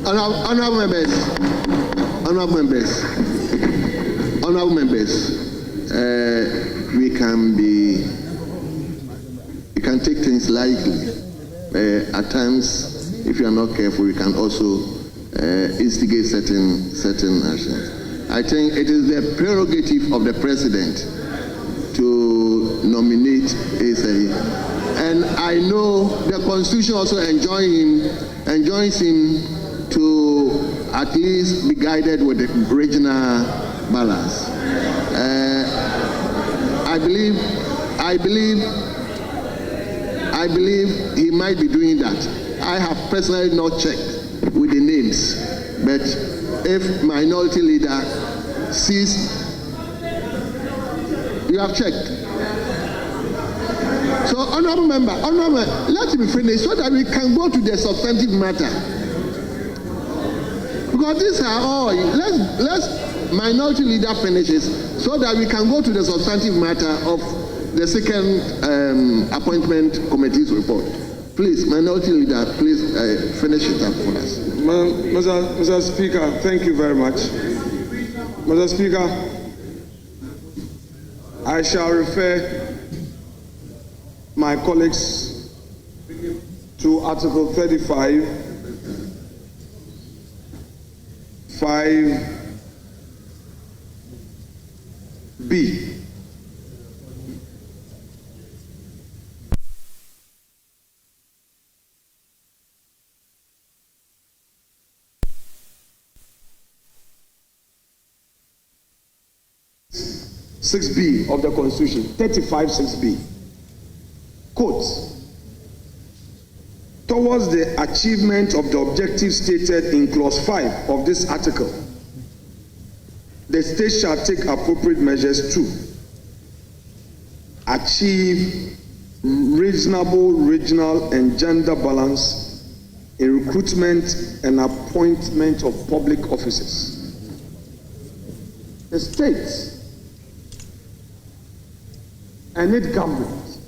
Honorable members, we can take things lightly. At times, if you are not careful, we can also instigate certain actions. I think it is the prerogative of the president to nominate and I know the Constitution also enjoins him to at least be guided with the regional balance. I believe he might be doing that. I have personally not checked with the names, but if minority leader sees, you have checked. So, honorable member, let me finish so that we can go to the substantive matter. Because these are all, let's minority leader finishes so that we can go to the substantive matter of the second appointment committee's report. Please, minority leader, please finish it up for us. Mr. Speaker, thank you very much. Mr. Speaker, I shall refer my colleagues to Article 35, 5B. 6B of the Constitution, 35 6B. Quote, towards the achievement of the objectives stated in clause 5 of this article, the state shall take appropriate measures to achieve reasonable regional and gender balance in recruitment and appointment of public officers. The state and its government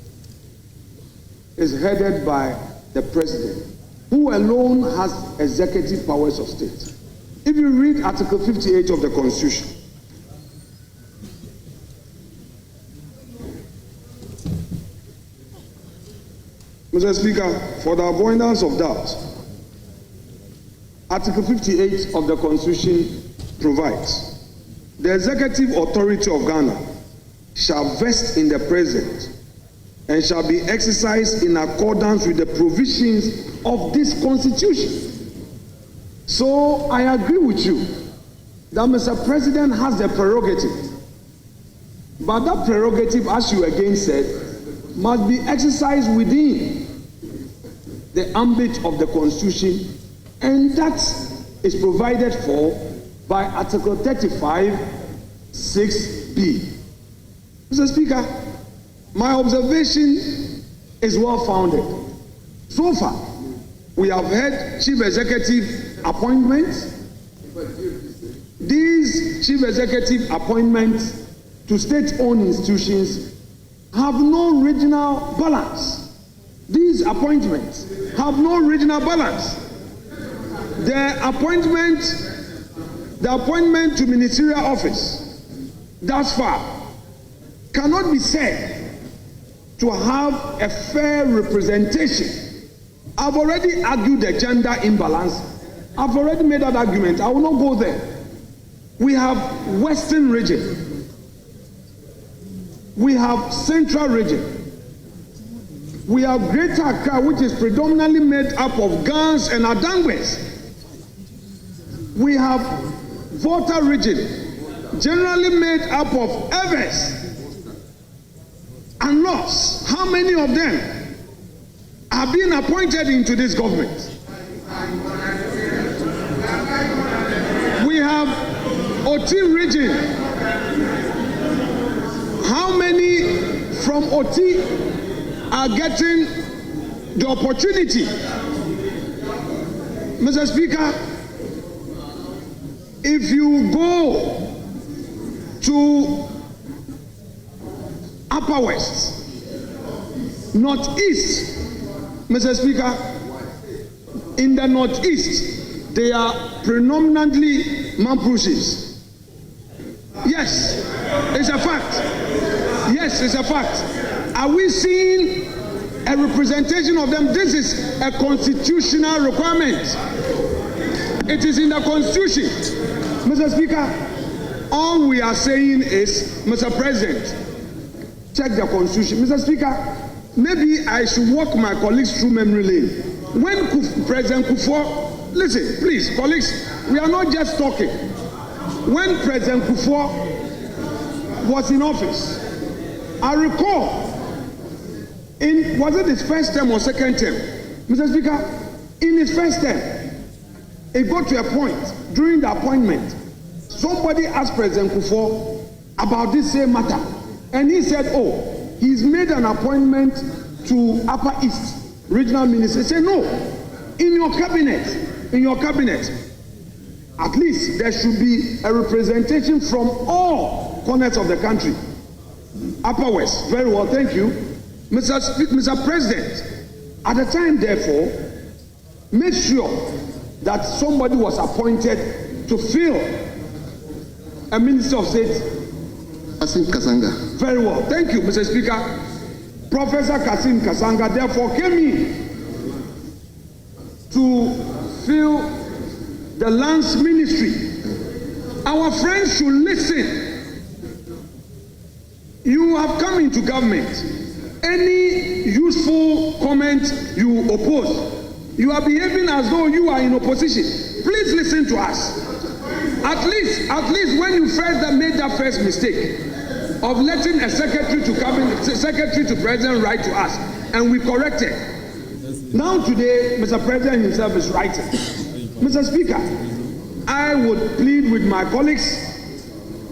is headed by the president, who alone has executive powers of state. If you read Article 58 of the Constitution, Mr. Speaker, for the avoidance of doubt, Article 58 of the Constitution provides, the executive authority of Ghana shall vest in the president and shall be exercised in accordance with the provisions of this Constitution. So I agree with you that Mr. President has the prerogative, but that prerogative, as you again said, must be exercised within the ambit of the Constitution, and that is provided for by Article 35 6B. Mr. Speaker, my observation is well founded. So far, we have had chief executive appointments. These chief executive appointments to state-owned institutions have no regional balance. These appointments have no regional balance. The appointment to ministerial office thus far cannot be said to have a fair representation. I've already argued the gender imbalance. I've already made that argument. I will not go there. We have Western region. We have Central region. We have Greater Accra, which is predominantly made up of Gans and Adangwes. We have Volta region, generally made up of Evers and Loss. How many of them are being appointed into this government? We have Oti region. How many from Oti are getting the opportunity? Mr. Speaker, if you go to Upper West, Northeast, Mr. Speaker, in the Northeast, they are predominantly Mamprushis. Yes, it's a fact. Yes, it's a fact. Are we seeing a representation of them? This is a constitutional requirement. It is in the Constitution. Mr. Speaker, all we are saying is, Mr. President, check the Constitution. Mr. Speaker, maybe I should walk my colleagues through memory lane. When President Kufuor, listen, please, colleagues, we are not just talking. When President Kufuor was in office, I recall, was it his first term or second term? Mr. Speaker, in his first term, it got to a point during the appointment, somebody asked President Kufuor about this same matter, and he said, oh, he's made an appointment to Upper East Regional Minister. He said, no, in your cabinet, at least there should be a representation from all corners of the country. Upper West, very well, thank you. Mr. President, at the time, therefore, make sure that somebody was appointed to fill a Minister of State. Kasim Kasanga. Very well, thank you, Mr. Speaker. Professor Kasim Kasanga, therefore, came in to fill the Lands Ministry. Our friends should listen. You have come into government. Any useful comment you oppose, you are behaving as though you are in opposition. Please listen to us. At least when you first made that first mistake, of letting a secretary to cabinet, secretary to president write to us, and we corrected. Now today, Mr. President himself is writing. Mr. Speaker, I would plead with my colleagues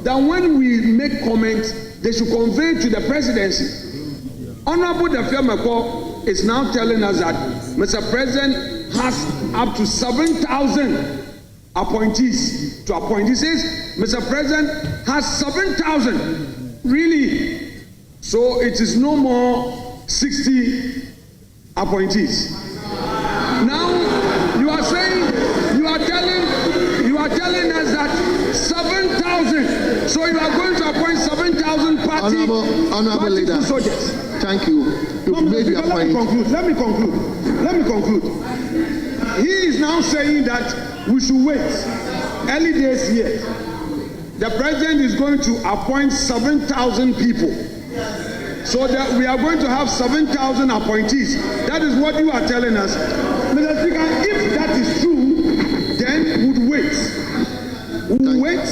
that when we make comments, they should convey to the presidency. Honorable Dafia Meko is now telling us that Mr. President has up to 7,000 appointees to appoint. He says Mr. President has 7,000. Really? So it is no more 60 appointees. Now you are saying, you are telling us that 7,000. So you are going to appoint 7,000 Honorable leader. Soldiers. Thank you. Let me conclude. He is now saying that we should wait. Early days here. The president is going to appoint 7,000 people. So that we are going to have 7,000 appointees. That is what you are telling us. Mr. Speaker, if that is true, then we'd wait. We'll wait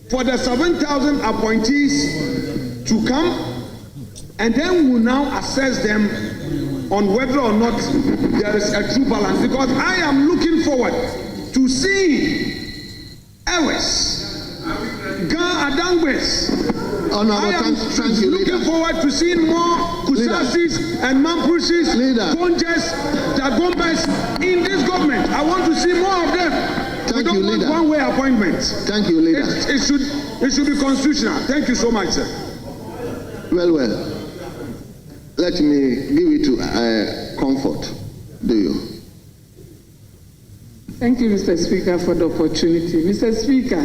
for the 7,000 appointees to come, and then we'll now assess them on whether or not there is a true balance. Because I am looking forward to seeing Ewes, Gan Adangwes. I am looking forward to seeing more Kusasis and Mampusis, Konjes, Dagombes in this government. I want to see more of them. We don't want one-way appointments. Thank you, leader. It should be constitutional. Thank you so much, sir. Well. Let me give it to Comfort. Do you? Thank you, Mr. Speaker, for the opportunity. Mr. Speaker,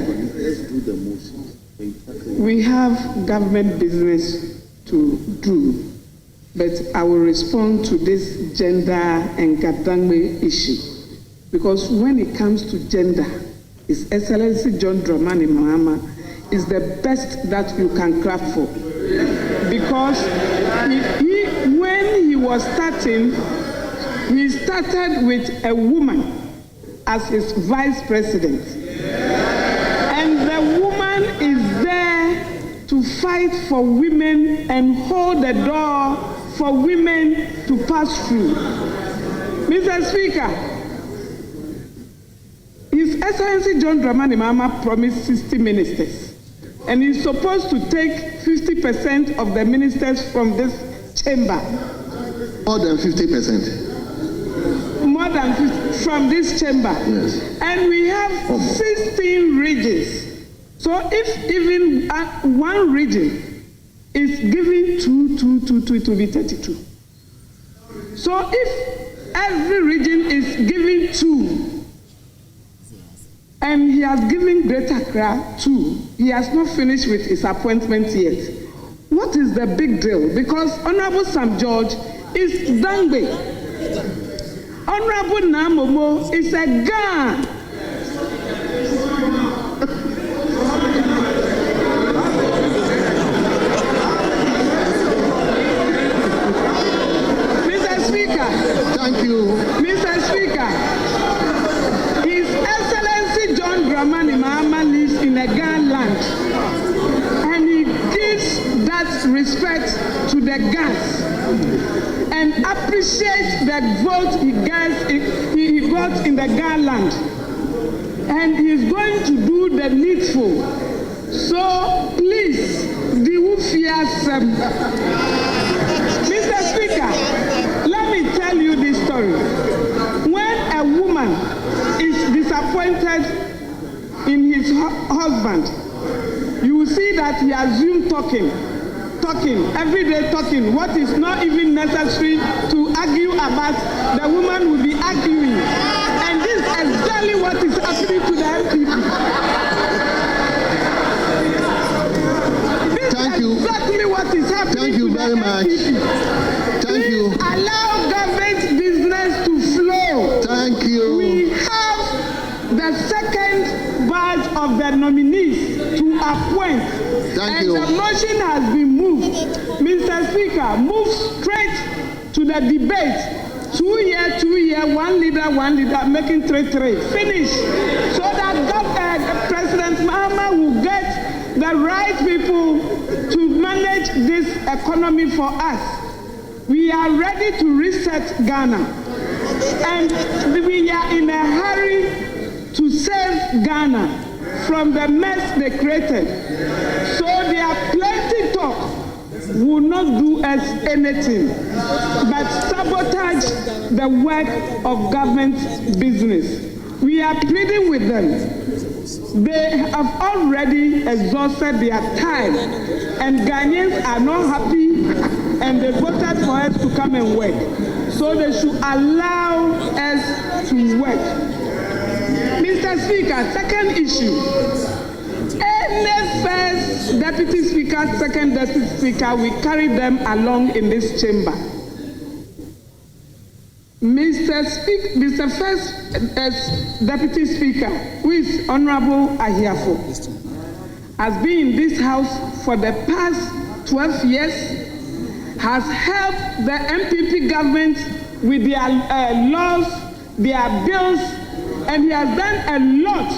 we have government business to do, but I will respond to this gender and Gadangme issue. Because when it comes to gender, His Excellency John Dramani Mahama is the best that you can craft for. Because when he was starting, he started with a woman as his vice president. And the woman is there to fight for women and hold the door for women to pass through. Mr. Speaker, His Excellency John Dramani Mahama promised 60 ministers, and he's supposed to take 50% of the ministers from this chamber. More than 50%. More than 50 from this chamber. Yes. And we have 16 regions. So if even one region is giving two, it will be 32. So if every region is giving 2, and he has given Greater Accra 2, he has not finished with his appointment yet. What is the big deal? Because Honorable Sam George is Dangbe. Honorable Namomo is a Gan. Mr. Speaker. Thank you. Mr. Speaker. His Excellency John Dramani Mahama lives in a Gan land. And he gives that respect to the Gans. And appreciate the vote he got in the Garland. And he's going to do the needful. So please, the Wufias. Mr. Speaker, let me tell you this story. When a woman is disappointed in his husband, you will see that he assumes talking, everyday talking, what is not even necessary to argue about, the woman will be arguing. And this is exactly what is happening to the MPP. Thank you. Exactly what is happening. Thank you very much. Thank you. Allow government business to flow. Thank you. We have the second batch of the nominees to appoint. Thank you. The motion has been moved. Mr. Speaker, move straight to the debate. 2 year, one leader, making 3-3. Finish. So that President Mahama will get the the right people to manage this economy for us. We are ready to reset Ghana, and we are in a hurry to save Ghana from the mess they created. So their plenty talk will not do us anything but sabotage the work of government business. We are pleading with them. They have already exhausted their time, and Ghanaians are not happy, and they voted for us to come and work. So they should allow us to work. Mr. Speaker, second issue. Any first deputy speaker, second deputy speaker, we carry them along in this chamber. Mr. First Deputy Speaker, who is Honorable Ahiafo, has been in this house for the past 12 years, has helped the MPP government with their laws, their bills, and he has done a lot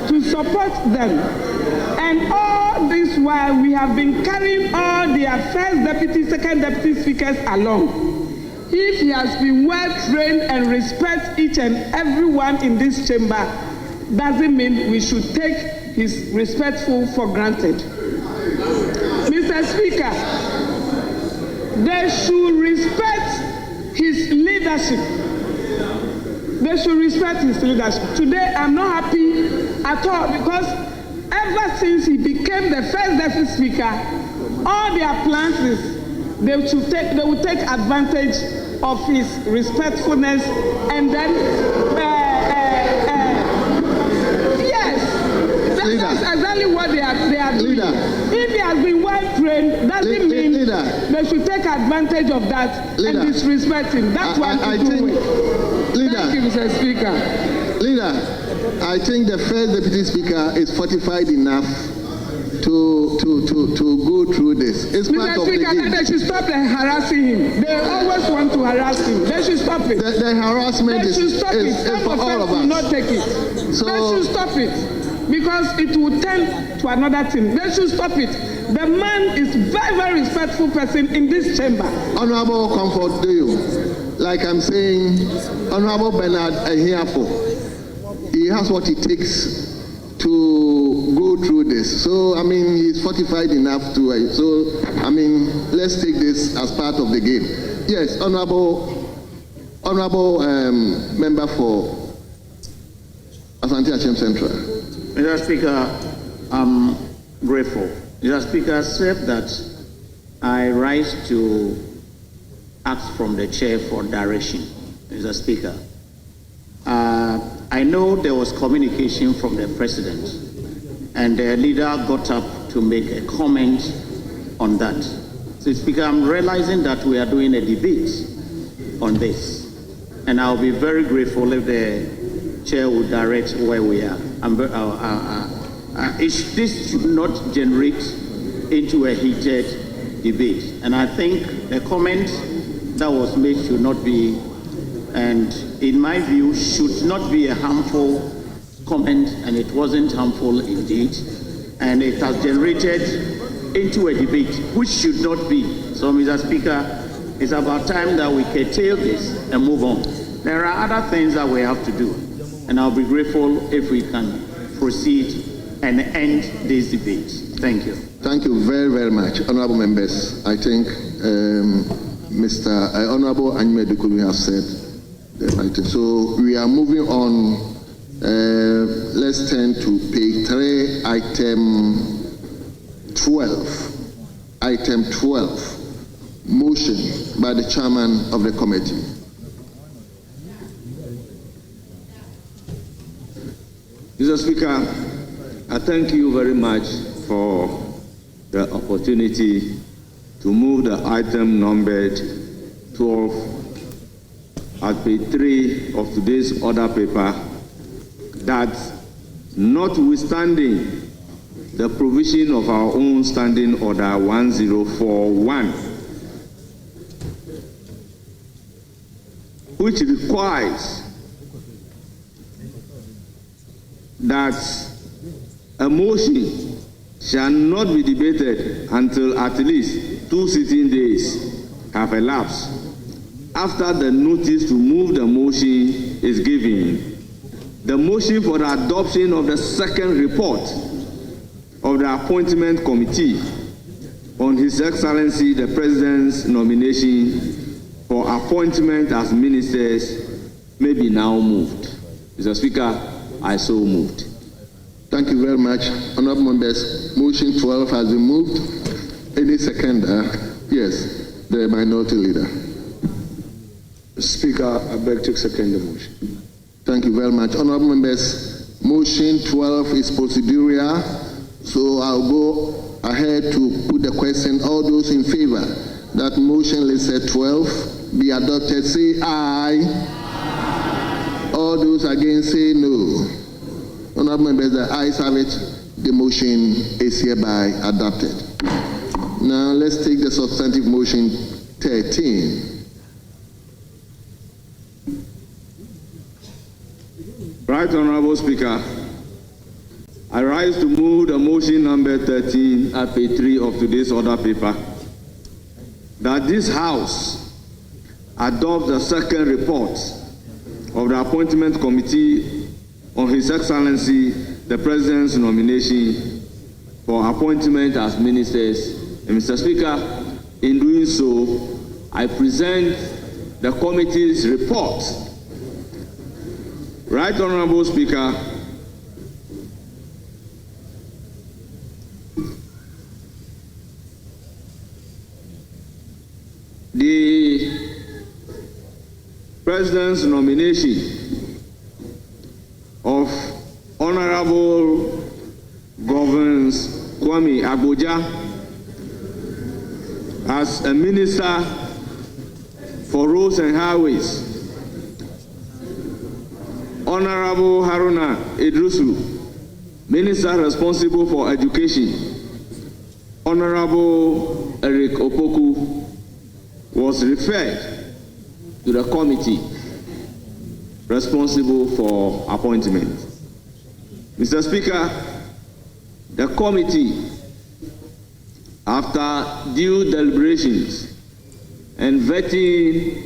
to support them. And all this while, we have been carrying all their first deputy, second deputy speakers along. If he has been well trained and respects each and everyone in this chamber, doesn't mean we should take his respectful for granted. Mr. Speaker, they should respect his leadership. They should respect his leadership. Today, I'm not happy at all because ever since he became the first deputy speaker, all their plans is they will take advantage of his respectfulness, and then yes, that's exactly what they are doing. If he has been well trained, doesn't mean they should take advantage of that and disrespect him. That's what I think. Thank you, Mr. Speaker. Leader, I think the first deputy speaker is fortified enough to go through this. It's part of the game. They should stop harassing him. They always want to harass him. They should stop it. The harassment is for all of us. Will not take it. So, they should stop it because it will turn to another thing. They should stop it. The man is very, very respectful person in this chamber. Honorable comfort to you. Like I'm saying, Honorable Bernard Ahiafo, he has what it takes to go through this. So, I mean, he's fortified enough to, so, I mean, let's take this as part of the game. Yes, Honorable Member for Asante Achem Central. Mr. Speaker, I'm grateful. Mr. Speaker, accept that I rise to ask from the chair for direction. Mr. Speaker, I know there was communication from the president, and the leader got up to make a comment on that. So, Speaker, I'm realizing that we are doing a debate on this, and I'll be very grateful if the chair will direct where we are. This should not generate into a heated debate, and I think the comment that was made should not be, and in my view, should not be a harmful comment, and it wasn't harmful indeed, and it has generated into a debate, which should not be. So, Mr. Speaker, it's about time that we curtail this and move on. There are other things that we have to do, and I'll be grateful if we can proceed and end this debate. Thank you. Thank you very, very much. Honorable members, I think Mr. Honorable Anyimedukulu has said the right thing. So we are moving on. Let's turn to page 3, item 12. Item 12. Motion by the chairman of the committee. Mr. Speaker, I thank you very much for the opportunity to move the item numbered 12 at page 3 of today's order paper, that notwithstanding the provision of our own standing order 1041, which requires that a motion shall not be debated until at least 2 sitting days have elapsed after the notice to move the motion is given. The motion for the adoption of the second report of the Appointment Committee on His Excellency the President's nomination for appointment as ministers may be now moved. Mr. Speaker, I so moved. Thank you very much. Honorable members, motion 12 has been moved. Any seconder? Yes, the minority leader. Speaker, I beg to second the motion. Thank you very much. Honorable members, motion 12 is procedural, so I'll go ahead to put the question. All those in favor that motion listed 12 be adopted, say aye. All those against, say no. Honorable members, the ayes have it. The motion is hereby adopted. Now let's take the substantive motion 13. Right Honorable Speaker, I rise to move the motion number 13 at page 3 of today's order paper, that this House adopt the second report of the Appointment Committee on His Excellency the President's nomination for appointment as ministers. And Mr. Speaker, in doing so, I present the committee's report. Right Honorable Speaker, the President's nomination of Honorable Governors Kwame Agboja as a Minister for Roads and Highways, Honorable Haruna Idrisu, Minister responsible for Education, Honorable Eric Opoku, was referred to the committee responsible for appointment. Mr. Speaker, the committee, after due deliberations and vetting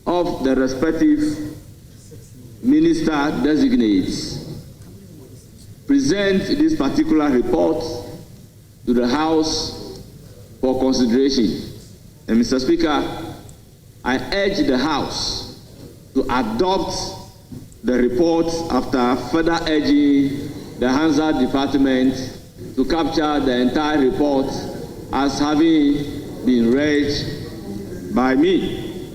of the respective minister designates, present this particular report to the House for consideration. And Mr. Speaker, I urge the House to adopt the report after further urging the Hansard Department to capture the entire report as having been read by me.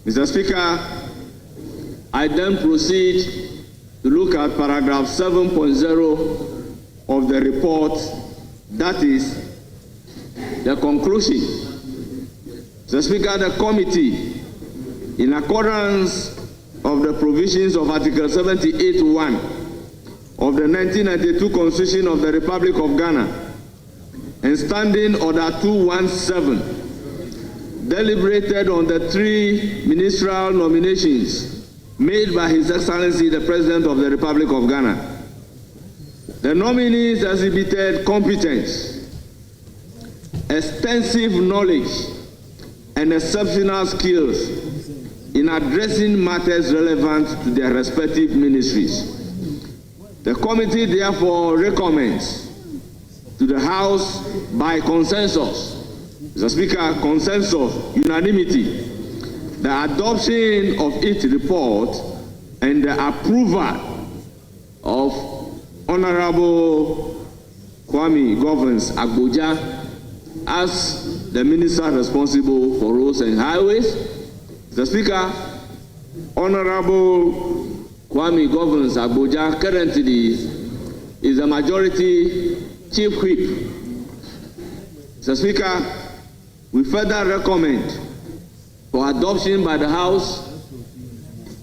Mr. Speaker, I then proceed to look at paragraph 7.0 of the report, that is the conclusion. Mr. Speaker, the committee, in accordance of the provisions of Article 78(1) of the 1992 Constitution of the Republic of Ghana and Standing Order 217, deliberated on the 3 ministerial nominations made by His Excellency the President of the Republic of Ghana. The nominees exhibited competence, extensive knowledge, and exceptional skills in addressing matters relevant to their respective ministries. The committee therefore recommends to the House by consensus, Mr. Speaker, consensus, unanimity, the adoption of its report and the approval of Honorable Kwame Governors Agboja as the Minister responsible for Roads and Highways. Mr. Speaker, Honorable Kwame Governors Agboja currently is the Majority Chief Whip. Mr. Speaker, we further recommend for adoption by the House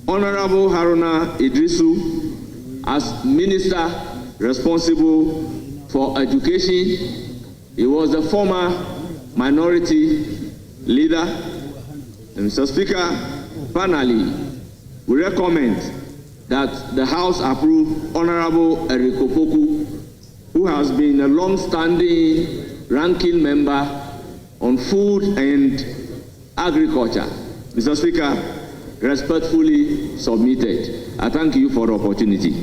Honorable Haruna Idrisu as Minister responsible for Education. He was the former minority leader. And Mr. Speaker, finally, we recommend that the House approve Honorable Eric Opoku who has been a long-standing ranking member on food and agriculture. Mr. Speaker, respectfully submitted. I thank you for the opportunity.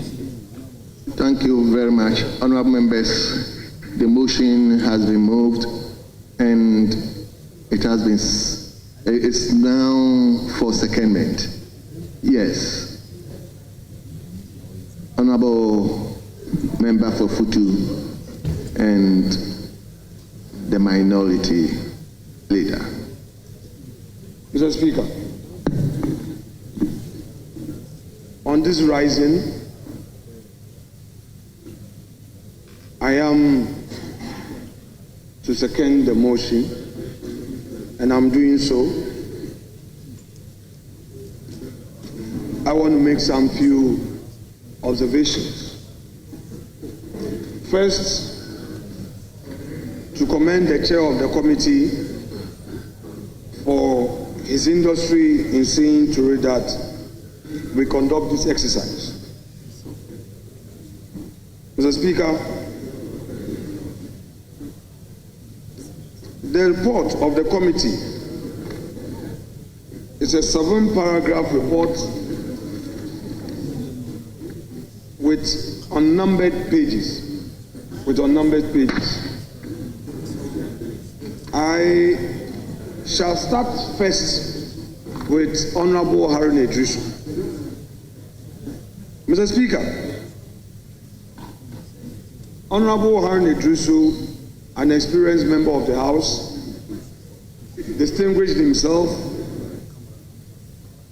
Thank you very much. Honorable members, the motion has been moved and it's now for secondment. Yes. Honorable Member for Futu and the minority leader. Mr. Speaker, on this rising, I am to second the motion, and I'm doing so. I want to make some few observations. First, to commend the chair of the committee for his industry in seeing to it that we conduct this exercise. Mr. Speaker, the report of the committee is a 7-paragraph report with unnumbered pages. I shall start first with Honorable Harun Idrisu. Mr. Speaker, Honorable Harun Idrisu, an experienced member of the House, distinguished himself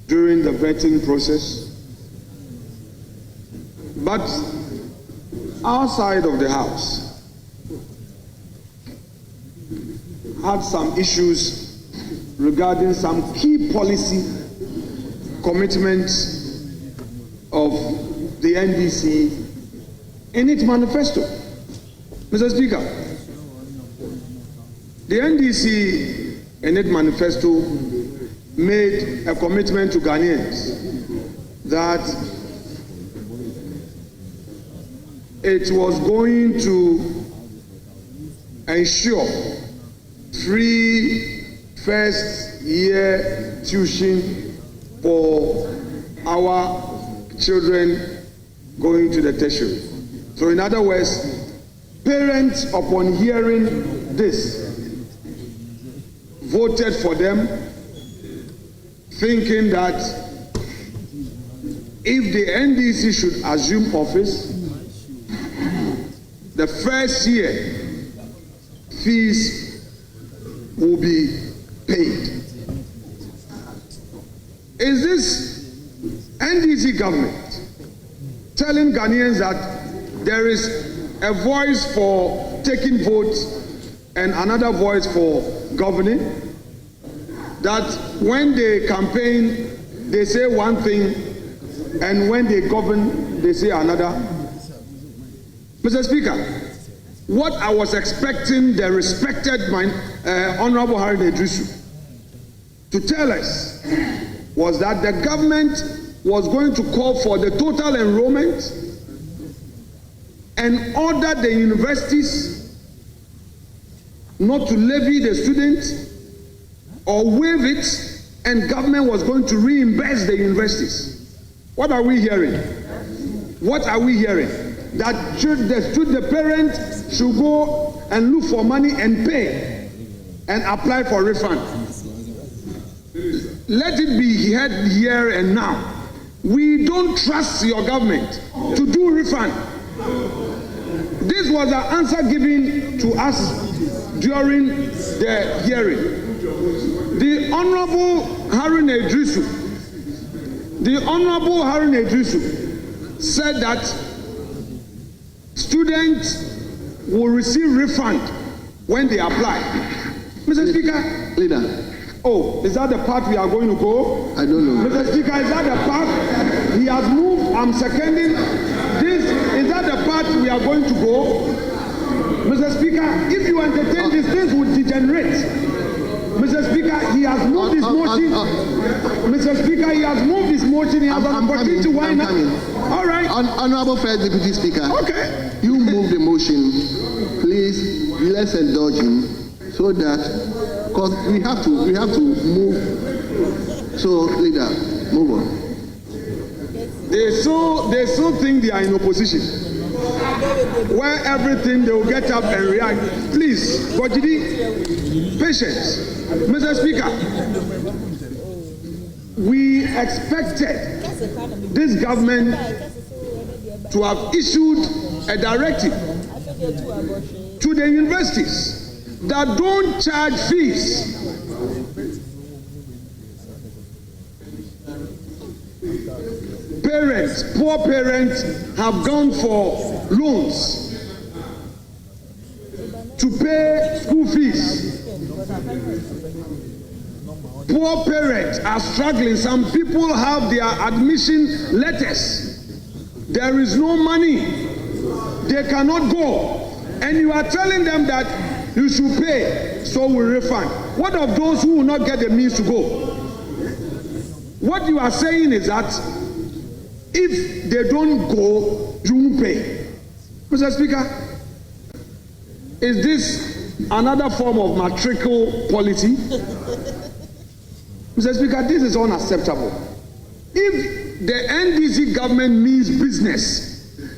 during the vetting process. But outside of the House, had some issues regarding some key policy commitments of the NDC in its manifesto. Mr. Speaker, the NDC in its manifesto made a commitment to Ghanaians that it was going to ensure free first-year tuition for our children going to the tertiary. So in other words, parents upon hearing this voted for them, thinking that if the NDC should assume office, the first year fees will be paid. Is this NDC government telling Ghanaians that there is a voice for taking votes and another voice for governing? That when they campaign, they say one thing, and when they govern, they say another? Mr. Speaker, what I was expecting the respected Honorable Harun Idrisu to tell us was that the government was going to call for the total enrollment and order the universities not to levy the students or waive it, and government was going to reimburse the universities. What are we hearing? What are we hearing? That the parent should go and look for money and pay and apply for refund. Let it be heard here and now. We don't trust your government to do refund. This was the answer given to us during the hearing. The Honorable Harun Idrisu said that students will receive refund when they apply. Mr. Speaker, leader. Oh, is that the part we are going to go? I don't know. Mr. Speaker, is that the part he has moved? I'm seconding this. Is that the part we are going to go? Mr. Speaker, if you entertain this, this will degenerate. Mr. Speaker, he has moved his motion. Mr. Speaker, he has moved his motion. He has an opportunity to wind up. All right. Honorable First Deputy Speaker. Okay. You move the motion. Please, let's indulge him so that, because we have to move. So, leader, move on. They so think they are in opposition, where everything they will get up and react. Please, Gojidi, patience. Mr. Speaker, we expected this government to have issued a directive to the universities that don't charge fees. Parents, poor parents, have gone for loans to pay school fees. Poor parents are struggling. Some people have their admission letters. There is no money. They cannot go. And you are telling them that you should pay, so we refund. What of those who will not get the means to go? What you are saying is that if they don't go, you won't pay. Mr. Speaker, is this another form of matriculal policy? Mr. Speaker, this is unacceptable. If the NDC government means business,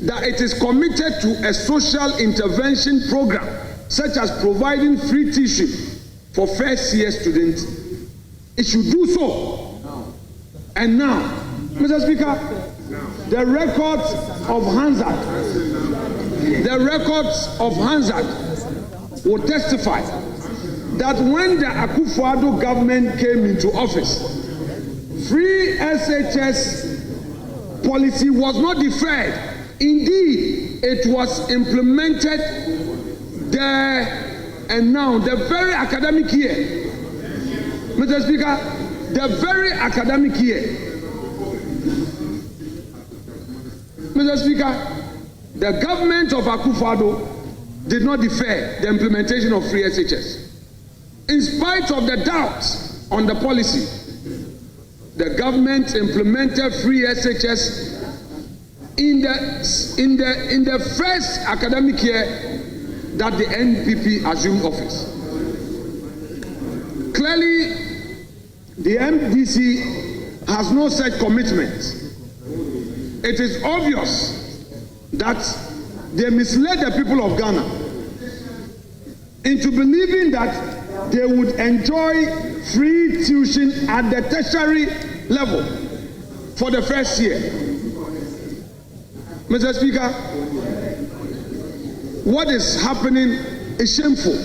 that it is committed to a social intervention program, such as providing free tuition for first-year students, it should do so. And now, Mr. Speaker, the records of Hansard will testify that when the Akufo-Addo government came into office, free SHS policy was not deferred. Indeed, it was implemented there and now, the very academic year. Mr. Speaker, the very academic year. Mr. Speaker, the government of Akufo-Addo did not defer the implementation of free SHS. In spite of the doubts on the policy, the government implemented free SHS in the first academic year that the NPP assumed office. Clearly, the MDC has no such commitment. It is obvious that they misled the people of Ghana into believing that they would enjoy free tuition at the tertiary level for the first year. Mr. Speaker, what is happening is shameful.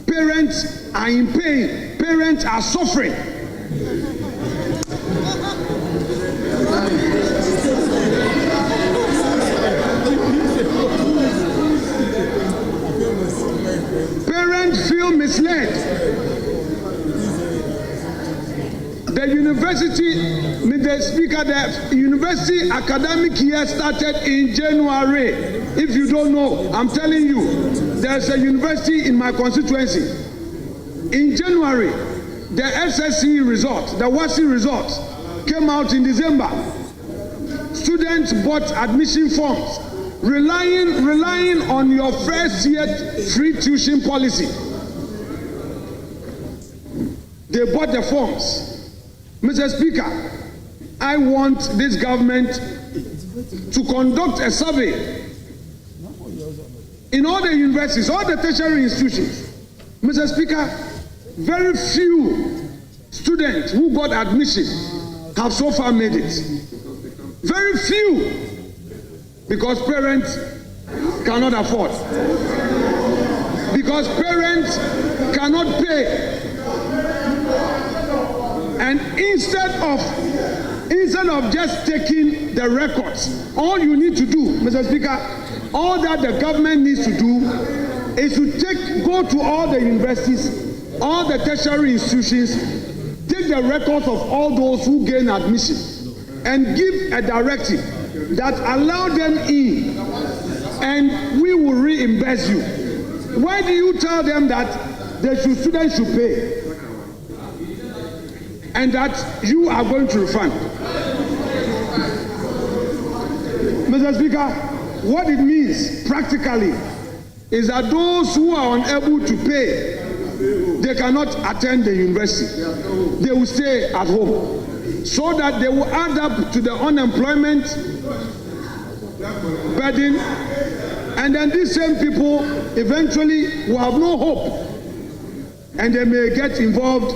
Parents are in pain. Parents are suffering. Parents feel misled. The university, Mr. Speaker, the university academic year started in January. If you don't know, I'm telling you, there's a university in my constituency. In January, the SSC results, the WASI results, came out in December. Students bought admission forms, relying on your first year free tuition policy. They bought the forms. Mr. Speaker, I want this government to conduct a survey in all the universities, all the tertiary institutions. Mr. Speaker, very few students who got admission have so far made it. Very few, because parents cannot afford. Because parents cannot pay. And instead of just taking the records, all you need to do, Mr. Speaker, all that the government needs to do is to go to all the universities, all the tertiary institutions, take the records of all those who gain admission, and give a directive that allow them in, and we will reimburse you. Why do you tell them that the students should pay and that you are going to refund? Mr. Speaker, what it means practically is that those who are unable to pay, they cannot attend the university. They will stay at home, so that they will add up to the unemployment burden, and then these same people eventually will have no hope, and they may get involved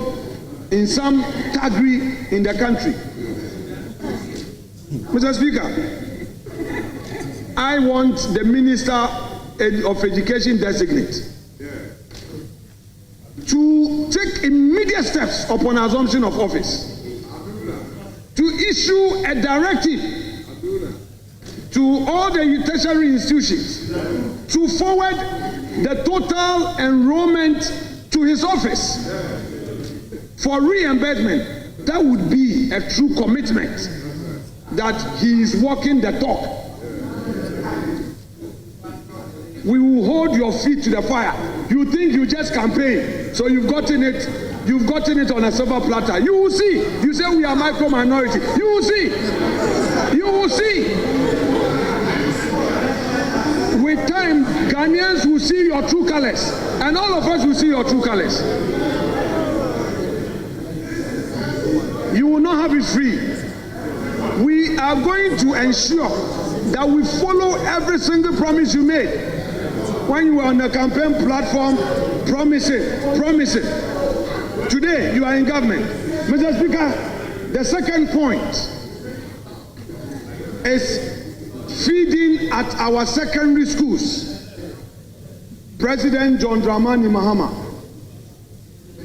in some thuggery in the country. Mr. Speaker, I want the Minister of Education designate to take immediate steps upon assumption of office to issue a directive to all the tertiary institutions to forward the total enrollment to his office for reimbursement. That would be a true commitment that he is walking the talk. We will hold your feet to the fire. You think you just campaign, so you've gotten it on a silver platter. You will see. You say we are micro minority. You will see. You will see. With time, Ghanaians will see your true colors, and all of us will see your true colors. You will not have it free. We are going to ensure that we follow every single promise you made. When you were on the campaign platform, promising. Today, you are in government. Mr. Speaker, the second point is feeding at our secondary schools. President John Dramani Mahama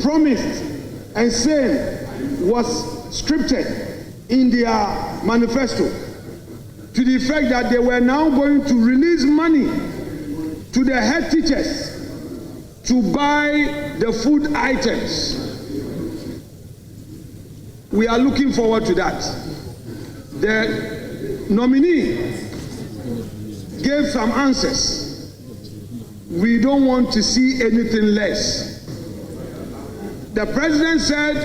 promised and said was scripted in their manifesto to the effect that they were now going to release money to the head teachers to buy the food items. We are looking forward to that. The nominee gave some answers. We don't want to see anything less. The president said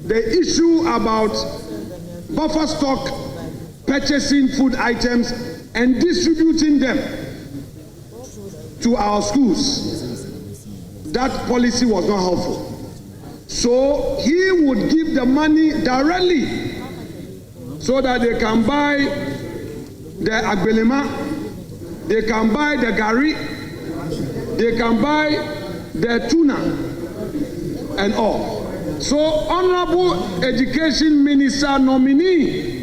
the issue about buffer stock purchasing food items and distributing them to our schools, that policy was not helpful. So he would give the money directly so that they can buy the agbelema, they can buy the gari, they can buy the tuna and all. So, Honorable Education Minister nominee,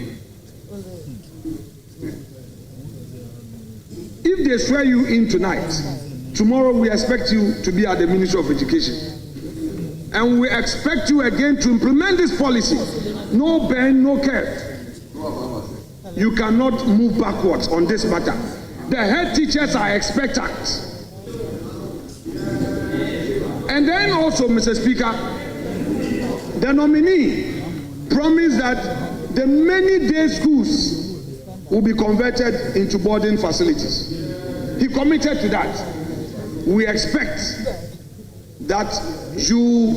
if they swear you in tonight, tomorrow we expect you to be at the Ministry of Education. And we expect you again to implement this policy. No bend, no curve. You cannot move backwards on this matter. The head teachers are expectant. And then also, Mr. Speaker, the nominee promised that the many day schools will be converted into boarding facilities. He committed to that. We expect that you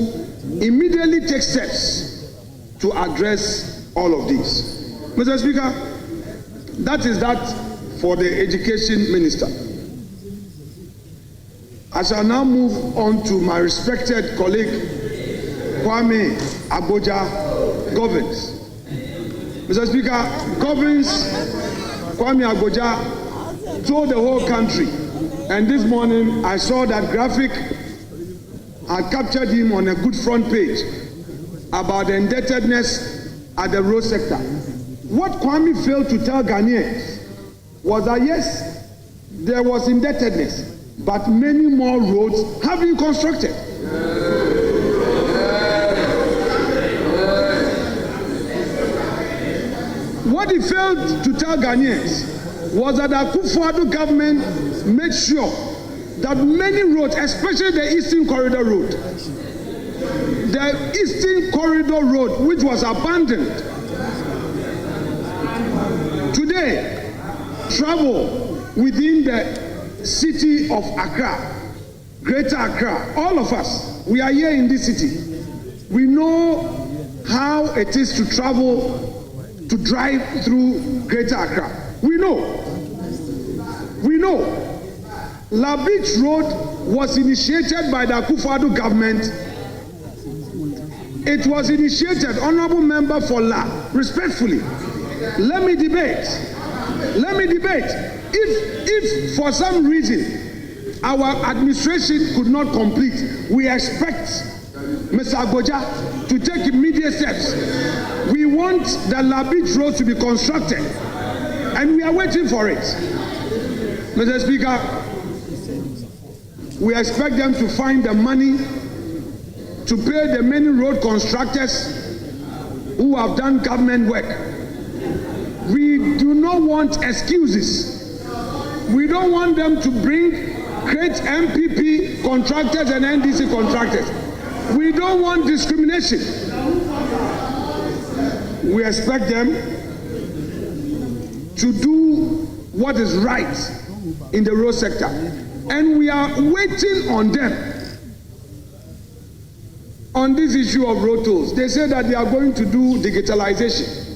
immediately take steps to address all of these. Mr. Speaker, that is that for the Education Minister. I shall now move on to my respected colleague, Kwame Agboja Governs. Mr. Speaker, Governs Kwame Agboja told the whole country, and this morning I saw that graphic. I captured him on a good front page about the indebtedness at the road sector. What Kwame failed to tell Ghanaians was that yes, there was indebtedness, but many more roads have been constructed. What he failed to tell Ghanaians was that the Akufo-Addo government made sure that many roads, especially the Eastern Corridor Road, which was abandoned, today travel within the city of Accra, Greater Accra. All of us, we are here in this city. We know how it is to travel, to drive through Greater Accra. We know La Beach Road was initiated by the Akufo-Addo government. It was initiated, honorable member for La, respectfully. Let me debate. If for some reason our administration could not complete, we expect Mr. Agboja to take immediate steps. We want the La Beach Road to be constructed, and we are waiting for it. Mr. Speaker, we expect them to find the money to pay the many road constructors who have done government work. We do not want excuses. We don't want them to create MPP contractors and NDC contractors. We don't want discrimination. We expect them to do what is right in the road sector. And we are waiting on them on this issue of road tolls. They say that they are going to do digitalization.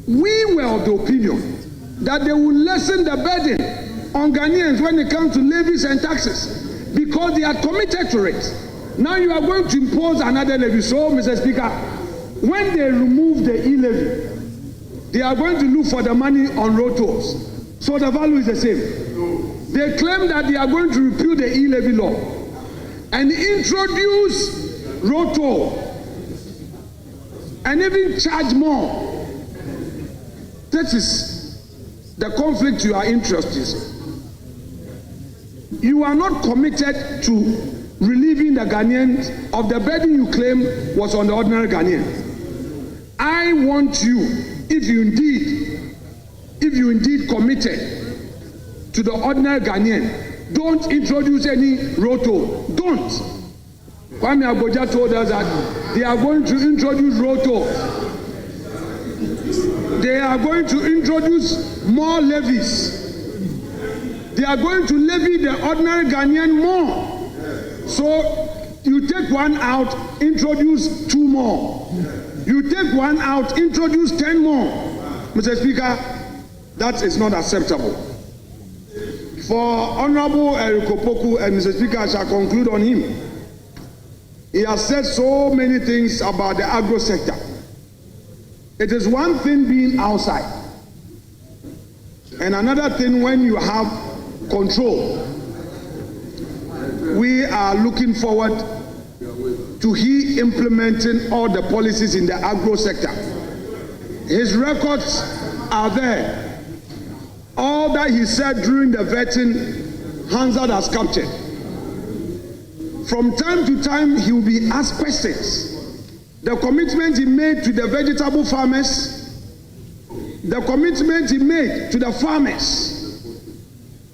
We were of the opinion that they will lessen the burden on Ghanaians when it comes to levies and taxes, because they are committed to it. Now you are going to impose another levy. So, Mr. Speaker, when they remove the e-levy, they are going to look for the money on road tolls. So the value is the same. They claim that they are going to repeal the e-levy law and introduce road toll and even charge more. That is the conflict you are interested in. You are not committed to relieving the Ghanaians of the burden you claim was on the ordinary Ghanaian. I want you, if you indeed committed to the ordinary Ghanaian, don't introduce any road toll. Don't. Kwame Agboja told us that they are going to introduce road toll. They are going to introduce more levies. They are going to levy the ordinary Ghanaian more. So you take one out, introduce 2 more. You take one out, introduce 10 more. Mr. Speaker, that is not acceptable. For Honorable Eric Opoku, and Mr. Speaker, I shall conclude on him. He has said so many things about the agro sector. It is one thing being outside, and another thing when you have control. We are looking forward to he implementing all the policies in the agro sector. His records are there. All that he said during the vetting, Hansard has captured. From time to time, he will be asked questions. The commitment he made to the vegetable farmers, the commitment he made to the farmers,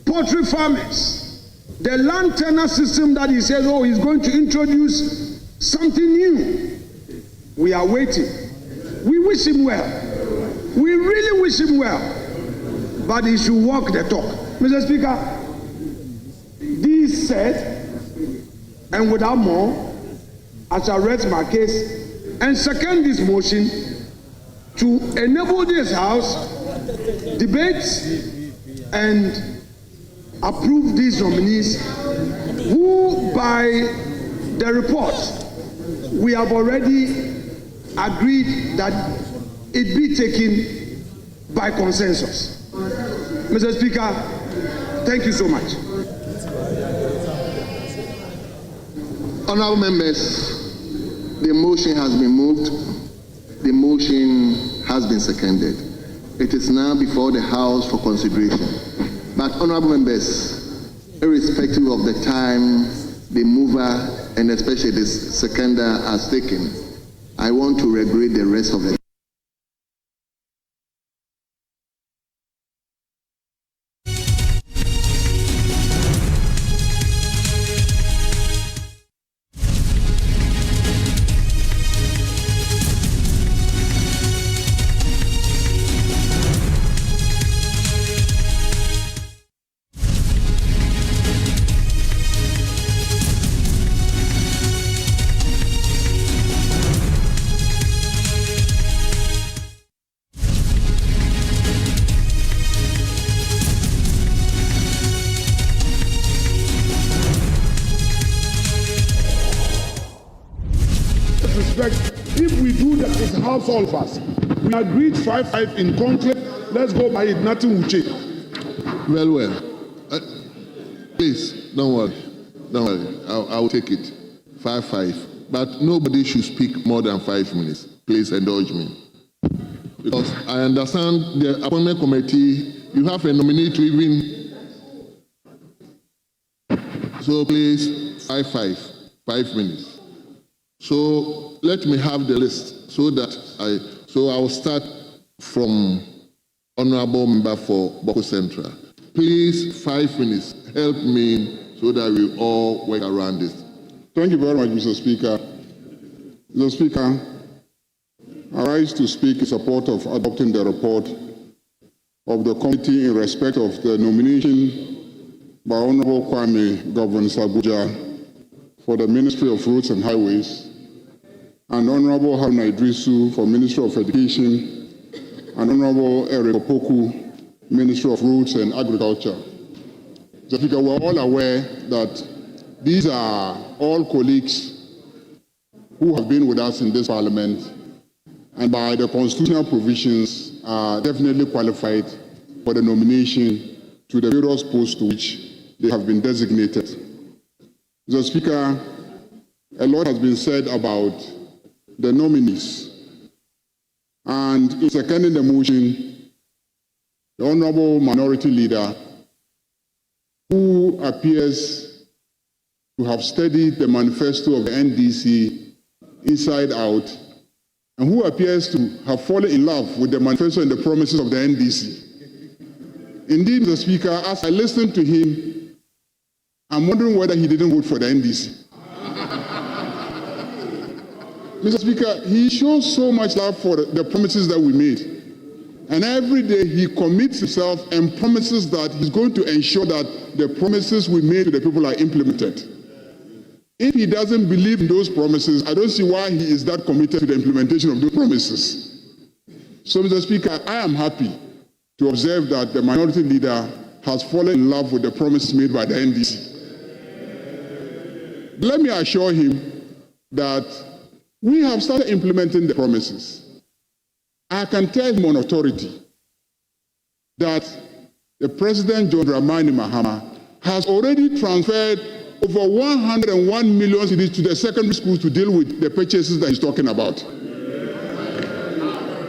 poultry farmers, the land tenure system that he says, he's going to introduce something new. We are waiting. We wish him well. We really wish him well. But he should walk the talk. Mr. Speaker, this said, and without more, I shall rest my case and second this motion to enable this House debate and approve these nominees who, by the report, we have already agreed that it be taken by consensus. Mr. Speaker, thank you so much. Honourable members, the motion has been moved. The motion has been seconded. It is now before the House for consideration. But honourable members, irrespective of the time the mover and especially the seconder has taken, I want to regulate the rest of the If we do that, it helps all of us. We agreed 5-5 in conclave. Let's go by it. Nothing will change. Well. Please, don't worry. I will take it. 5-5. But nobody should speak more than 5 minutes. Please indulge me. Because I understand the appointment committee, you have a nominee to even. So please, 5-5. 5 minutes. So let me have the list so that I will start from Honorable Member for Boko Central. Please, 5 minutes. Help me so that we all work around this. Thank you very much, Mr. Speaker. Mr. Speaker, I rise to speak in support of adopting the report of the committee in respect of the nomination by Honorable Kwame Governor-Sabuja for the Ministry of Roads and Highways, and Honorable Haruna Idrisu for Ministry of Education, and Honorable Eric Opoku, Ministry of Roads and Agriculture. Mr. Speaker, we're all aware that these are all colleagues who have been with us in this Parliament and by the constitutional provisions are definitely qualified for the nomination to the various posts to which they have been designated. Mr. Speaker, a lot has been said about the nominees. And in seconding the motion, the Honorable Minority Leader, who appears to have studied the manifesto of the NDC inside out, and who appears to have fallen in love with the manifesto and the promises of the NDC. Indeed, Mr. Speaker, as I listened to him, I'm wondering whether he didn't vote for the NDC. Mr. Speaker, he shows so much love for the promises that we made. And every day he commits himself and promises that he's going to ensure that the promises we made to the people are implemented. If he doesn't believe in those promises, I don't see why he is that committed to the implementation of those promises. So, Mr. Speaker, I am happy to observe that the minority leader has fallen in love with the promises made by the NDC. Let me assure him that we have started implementing the promises. I can tell him on authority that the President John Dramani Mahama has already transferred over 101 million cedis to the secondary schools to deal with the purchases that he's talking about.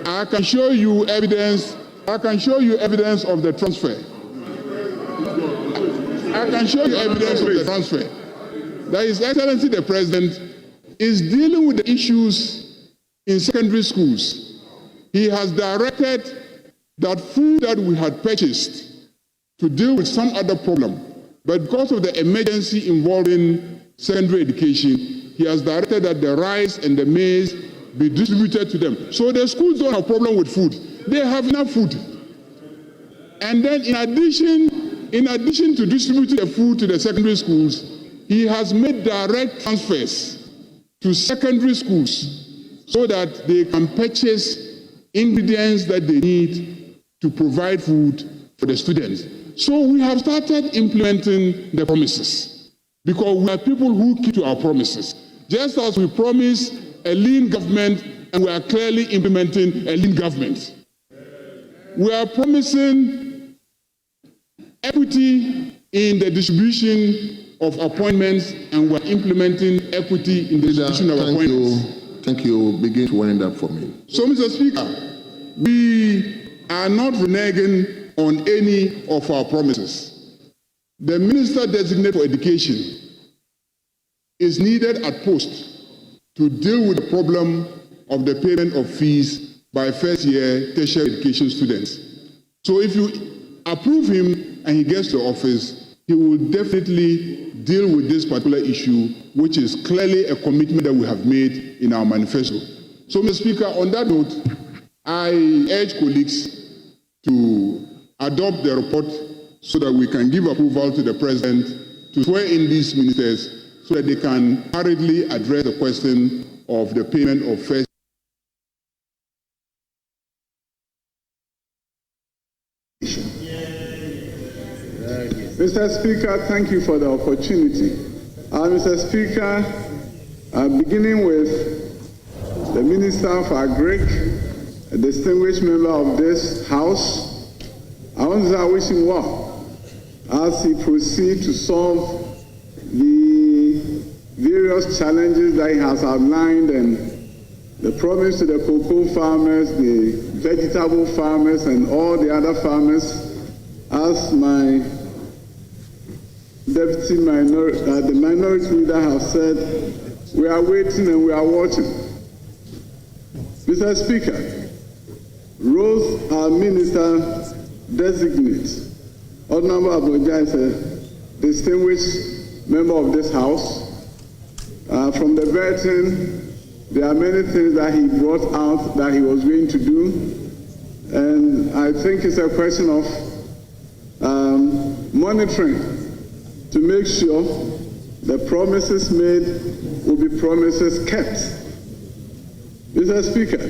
I can show you evidence of the transfer. I can show you evidence of the transfer. That His Excellency the President is dealing with the issues in secondary schools. He has directed that food that we had purchased to deal with some other problem, but because of the emergency involving secondary education, he has directed that the rice and the maize be distributed to them. So the schools don't have a problem with food. They have enough food. And then in addition to distributing the food to the secondary schools, he has made direct transfers to secondary schools so that they can purchase ingredients that they need to provide food for the students. So we have started implementing the promises because we are people who keep to our promises. Just as we promise a lean government, and we are clearly implementing a lean government. We are promising equity in the distribution of appointments, and we are implementing equity in the distribution of appointments. Thank you. Begin to wind up for me. So, Mr. Speaker, we are not reneging on any of our promises. The Minister Designate for Education is needed at post to deal with the problem of the payment of fees by first-year tertiary education students. So if you approve him and he gets to office, he will definitely deal with this particular issue, which is clearly a commitment that we have made in our manifesto. So, Mr. Speaker, on that note, I urge colleagues to adopt the report so that we can give approval to the President to swear in these ministers so that they can hurriedly address the question of the payment of first. Mr. Speaker, thank you for the opportunity. Mr. Speaker, beginning with the Minister for Agric, a distinguished member of this House. I want to wish him well as he proceeds to solve the various challenges that he has outlined and the promise to the cocoa farmers, the vegetable farmers, and all the other farmers. As my deputy the minority leader has said, we are waiting and we are watching. Mr. Speaker, Rose, our minister designate, Honorable Abuja is a distinguished member of this House. From the veteran, there are many things that he brought out that he was going to do, and I think it's a question of monitoring to make sure the promises made will be promises kept. Mr. Speaker,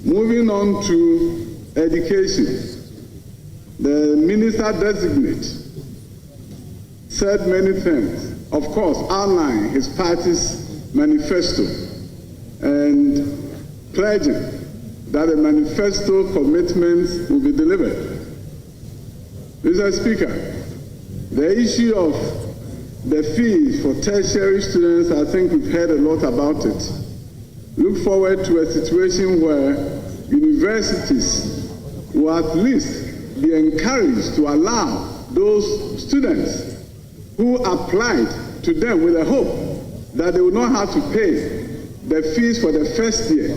moving on to education, the minister designate said many things, of course, outlined his party's manifesto and pledging that the manifesto commitments will be delivered. Mr. Speaker, the issue of the fees for tertiary students, I think we've heard a lot about it. Look forward to a situation where universities will at least be encouraged to allow those students who applied to them with a hope that they will not have to pay the fees for the first year.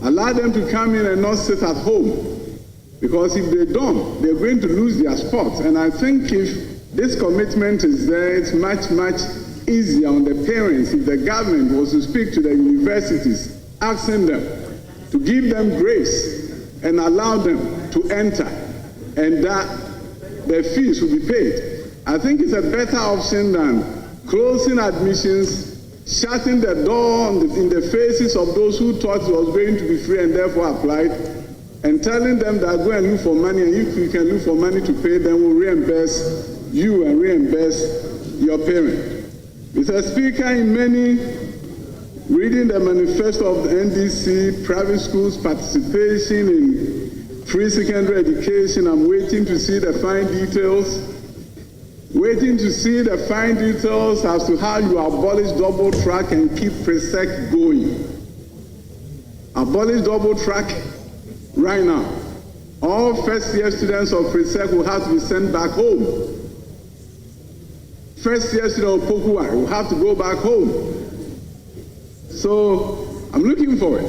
Allow them to come in and not sit at home. Because if they don't, they're going to lose their spot. And I think if this commitment is there, it's much, much easier on the parents if the government was to speak to the universities, asking them to give them grace and allow them to enter, and that their fees will be paid. I think it's a better option than closing admissions, shutting the door in the faces of those who thought it was going to be free and therefore applied, and telling them that go and look for money, and if you can look for money to pay, then we'll reimburse you and reimburse your parent. Mr. Speaker, in many, reading the manifesto of the NDC, private schools participation in free secondary education, I'm waiting to see the fine details. Waiting to see the fine details as to how you abolish double track and keep Presec going. Abolish double track right now. All first year students of Presec will have to be sent back home. First year students of Pokua will have to go back home. So I'm looking forward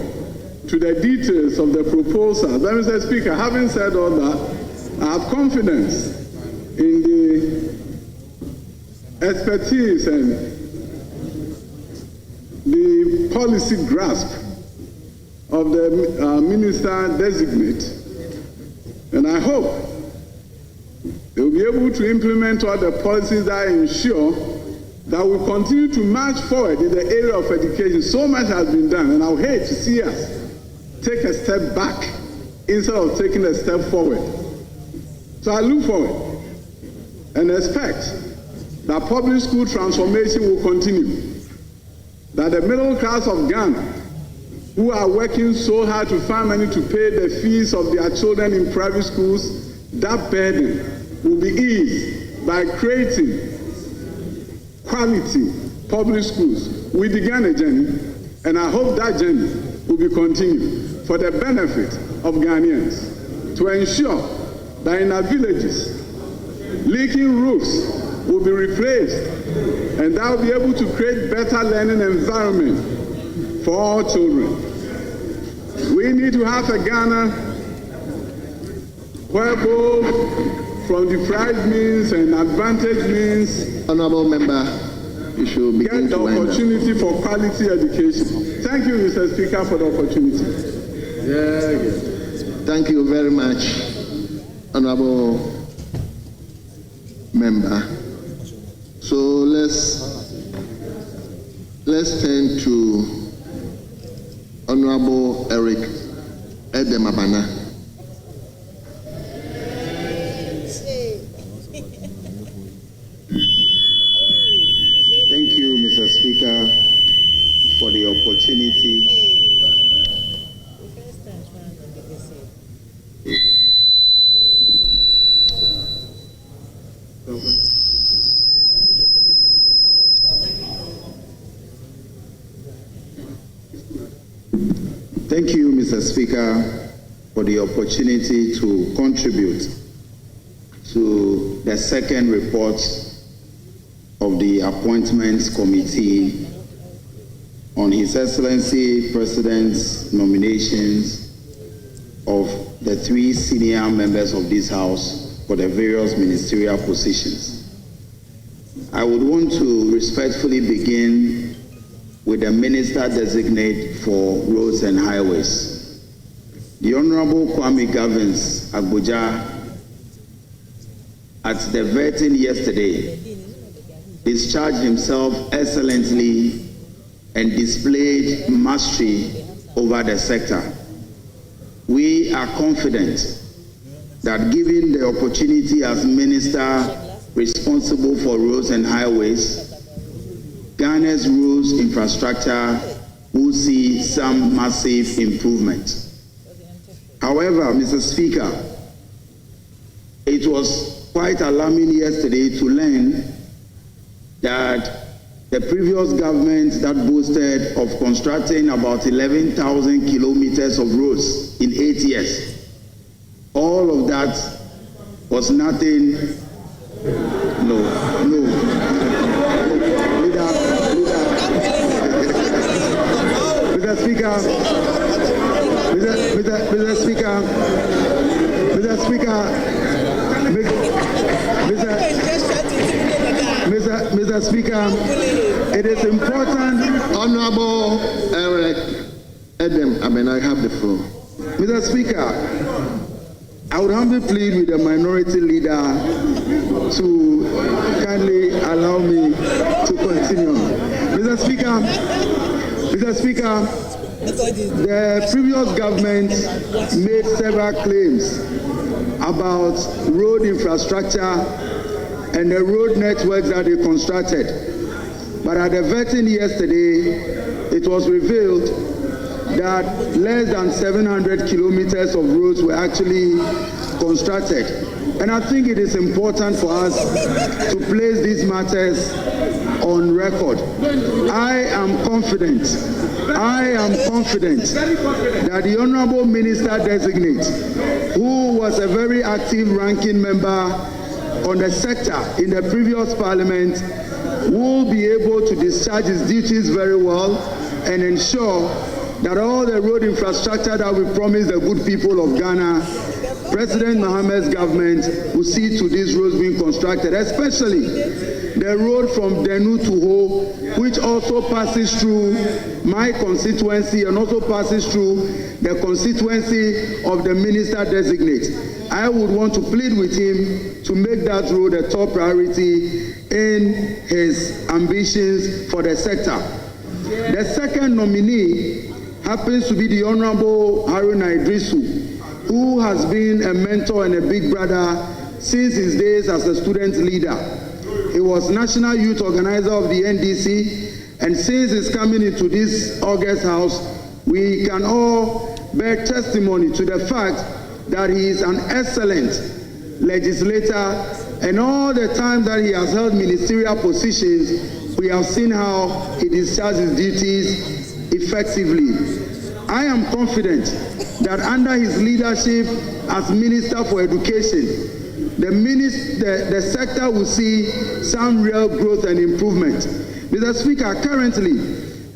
to the details of the proposal. But Mr. Speaker, having said all that, I have confidence in the expertise and the policy grasp of the minister designate, and I hope they will be able to implement all the policies that ensure that we continue to march forward in the area of education. So much has been done, and I would hate to see us take a step back instead of taking a step forward. So I look forward and expect that public school transformation will continue, that the middle class of Ghana, who are working so hard to find money to pay the fees of their children in private schools, that burden will be eased by creating quality public schools. We began a journey, and I hope that journey will be continued for the benefit of Ghanaians, to ensure that in our villages, leaking roofs will be replaced, and that will be able to create better learning environment for all children. We need to have a Ghana where both from deprived means and advantaged means, Honorable Member, you should begin get the opportunity for quality education. Thank you, Mr. Speaker, for the opportunity. Thank you very much, Honorable Member. So let's turn to Honorable Eric Edemabana. Thank you, Mr. Speaker, for the opportunity Thank you, Mr. Speaker, for the opportunity to contribute to the second report of the Appointments Committee on His Excellency President's nominations of the 3 senior members of this House for the various ministerial positions. I would want to respectfully begin with the Minister Designate for Roads and Highways. The Honorable Kwame Gavins Agboja, at the vetting yesterday, discharged himself excellently and displayed mastery over the sector. We are confident that given the opportunity as Minister responsible for roads and highways, Ghana's roads infrastructure will see some massive improvement. However, Mr. Speaker, it was quite alarming yesterday to learn that the previous government that boasted of constructing about 11,000 kilometers of roads in 8 years, all of that was nothing. Mr. Speaker, it is important. Honorable Eric Edem, I have the floor. Mr. Speaker, I would humbly plead with the minority leader to kindly allow me to continue. Mr. Speaker, the previous government made several claims about road infrastructure and the road networks that they constructed. But at the vetting yesterday, it was revealed that less than 700 kilometers of roads were actually constructed. And I think it is important for us to place these matters on record. I am confident that the Honorable Minister Designate, who was a very active ranking member on the sector in the previous parliament, will be able to discharge his duties very well and ensure that all the road infrastructure that we promised the good people of Ghana, President Mohammed's government will see to these roads being constructed, especially the road from Denu to Ho, which also passes through my constituency and also passes through the constituency of the Minister Designate. I would want to plead with him to make that road a top priority in his ambitions for the sector. The second nominee happens to be the Honorable Haruna Idrisu, who has been a mentor and a big brother since his days as a student leader. He was National Youth Organizer of the NDC, and since his coming into this August House, we can all bear testimony to the fact that he is an excellent legislator, and all the time that he has held ministerial positions, we have seen how he discharges duties effectively. I am confident that under his leadership as Minister for Education, the sector will see some real growth and improvement. Mr. Speaker, currently,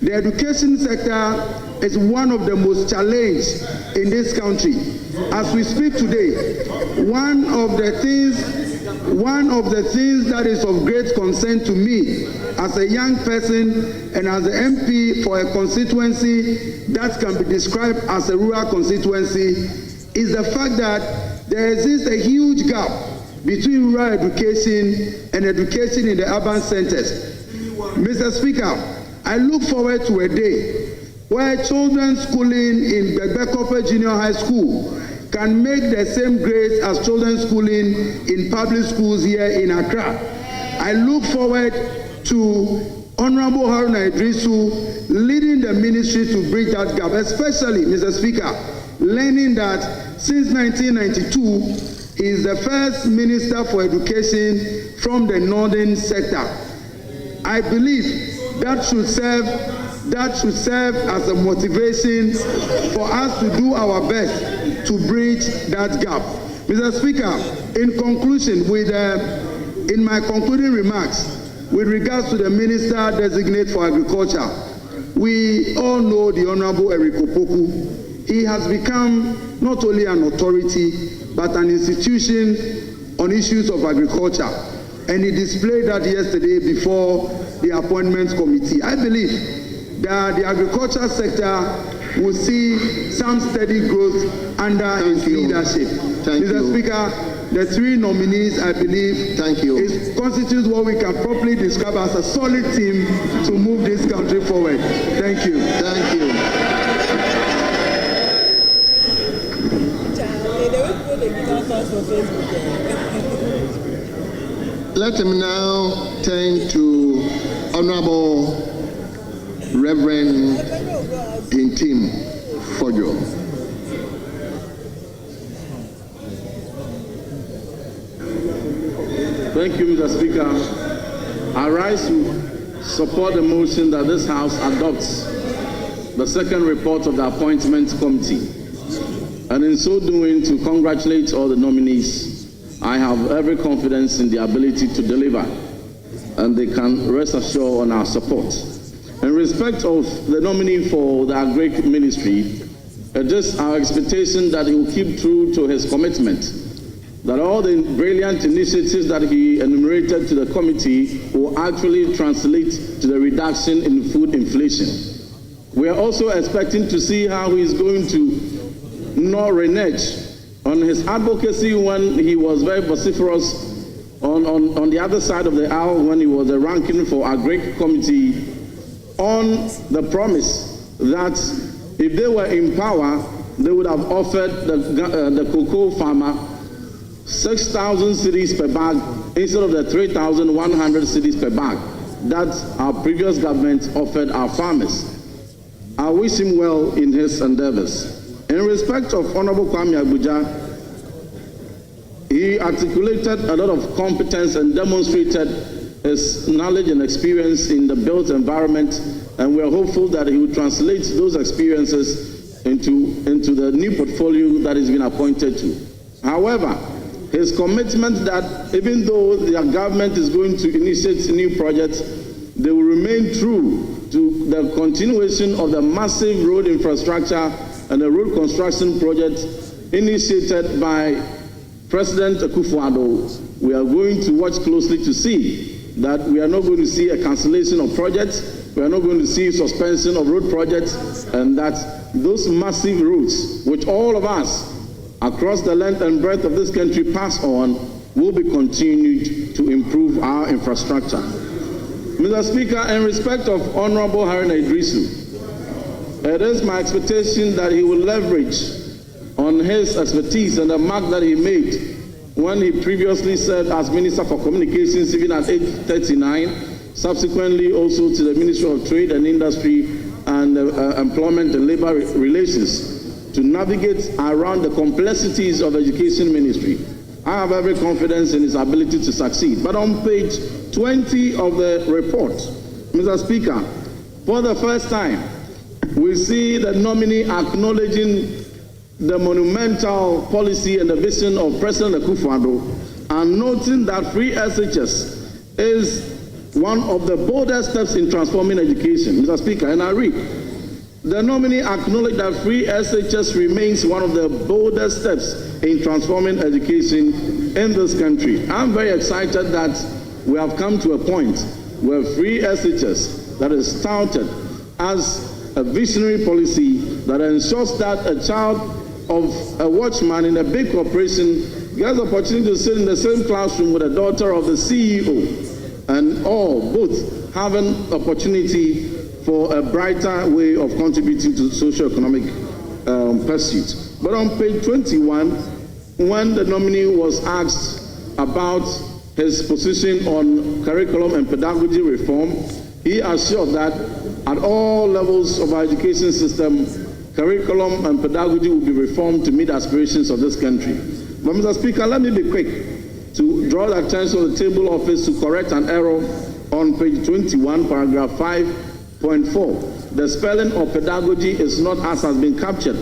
the education sector is one of the most challenged in this country. As we speak today, one of the things that is of great concern to me as a young person and as an MP for a constituency that can be described as a rural constituency is the fact that there exists a huge gap between rural education and education in the urban centers. Mr. Speaker, I look forward to a day where children schooling in Begbekope Junior High School can make the same grades as children schooling in public schools here in Accra. I look forward to Honorable Haruna Idrisu leading the ministry to bridge that gap, especially, Mr. Speaker, learning that since 1992, he is the first Minister for Education from the northern sector. I believe that should serve that should serve as a motivation for us to do our best to bridge that gap. Mr. Speaker, in conclusion, in my concluding remarks, with regards to the Minister Designate for Agriculture, we all know the Honorable Eric Opoku. He has become not only an authority, but an institution on issues of agriculture. And he displayed that yesterday before the Appointments Committee. I believe that the agriculture sector will see some steady growth under his leadership. Mr. Speaker, the three nominees, I believe, constitutes what we can properly describe as a solid team to move this country forward. Thank you. Thank you. Let him now turn to Honorable Reverend Intim Fojo. Thank you, Mr. Speaker. I rise to support the motion that this House adopts the second report of the Appointments Committee, and in so doing to congratulate all the nominees. I have every confidence in their ability to deliver, and they can rest assured on our support. In respect of the nominee for the Agri Ministry, it is our expectation that he will keep true to his commitment, that all the brilliant initiatives that he enumerated to the committee will actually translate to the reduction in food inflation. We are also expecting to see how he is going to not renege on his advocacy when he was very vociferous on the other side of the aisle when he was the ranking for Agri Committee on the promise that if they were in power, they would have offered the cocoa farmer 6,000 cedis per bag instead of the 3,100 cedis per bag that our previous government offered our farmers. I wish him well in his endeavors. In respect of Honorable Kwame Abuja, he articulated a lot of competence and demonstrated his knowledge and experience in the built environment, and we are hopeful that he will translate those experiences into the new portfolio that he's been appointed to. However, his commitment that even though their government is going to initiate new projects, they will remain true to the continuation of the massive road infrastructure and the road construction project initiated by President Akufo-Addo. We are going to watch closely to see that we are not going to see a cancellation of projects, we are not going to see suspension of road projects, and that those massive routes, which all of us across the length and breadth of this country pass on, will be continued to improve our infrastructure. Mr. Speaker, in respect of Honorable Haruna Idrisu, it is my expectation that he will leverage on his expertise and the mark that he made when he previously served as Minister for Communications, even at age 39, subsequently also to the Ministry of Trade and Industry and Employment and Labor Relations, to navigate around the complexities of the Education Ministry. I have every confidence in his ability to succeed. But on page 20 of the report, Mr. Speaker, for the first time, we see the nominee acknowledging the monumental policy and the vision of President Akufo-Addo, and noting that free SHS is one of the boldest steps in transforming education. Mr. Speaker, and I read, the nominee acknowledged that free SHS remains one of the boldest steps in transforming education in this country. I'm very excited that we have come to a point where free SHS that is touted as a visionary policy that ensures that a child of a watchman in a big corporation gets the opportunity to sit in the same classroom with a daughter of the CEO, and all both having opportunity for a brighter way of contributing to socio-economic pursuits. But on page 21, when the nominee was asked about his position on curriculum and pedagogy reform, he assured that at all levels of our education system, curriculum and pedagogy will be reformed to meet aspirations of this country. But Mr. Speaker, let me be quick to draw the attention of the table office to correct an error on page 21, paragraph 5.4. the spelling of pedagogy is not as has been captured.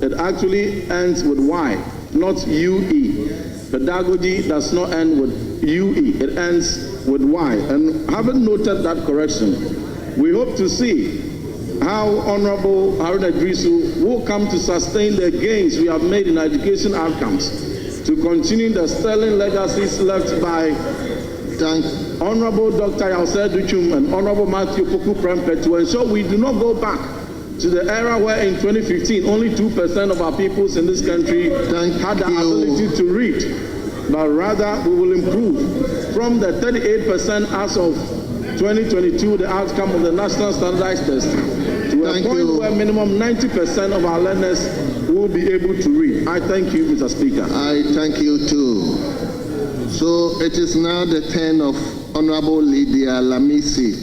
It actually ends with Y, not UE. Pedagogy does not end with UE, it ends with Y. And having noted that correction, we hope to see how Honorable Haruna Idrisu will come to sustain the gains we have made in education outcomes, to continue the sterling legacies left by Honorable Dr. Yauser Duchum and Honorable Matthew Poku Prempeh, to ensure we do not go back to the era where in 2015 only 2% of our peoples in this country had the ability to read, but rather we will improve from the 38% as of 2022, the outcome of the National Standardized Test, to a point where minimum 90% of our learners will be able to read. I thank you, Mr. Speaker. I thank you too. So it is now the turn of Honorable Lydia Lamisi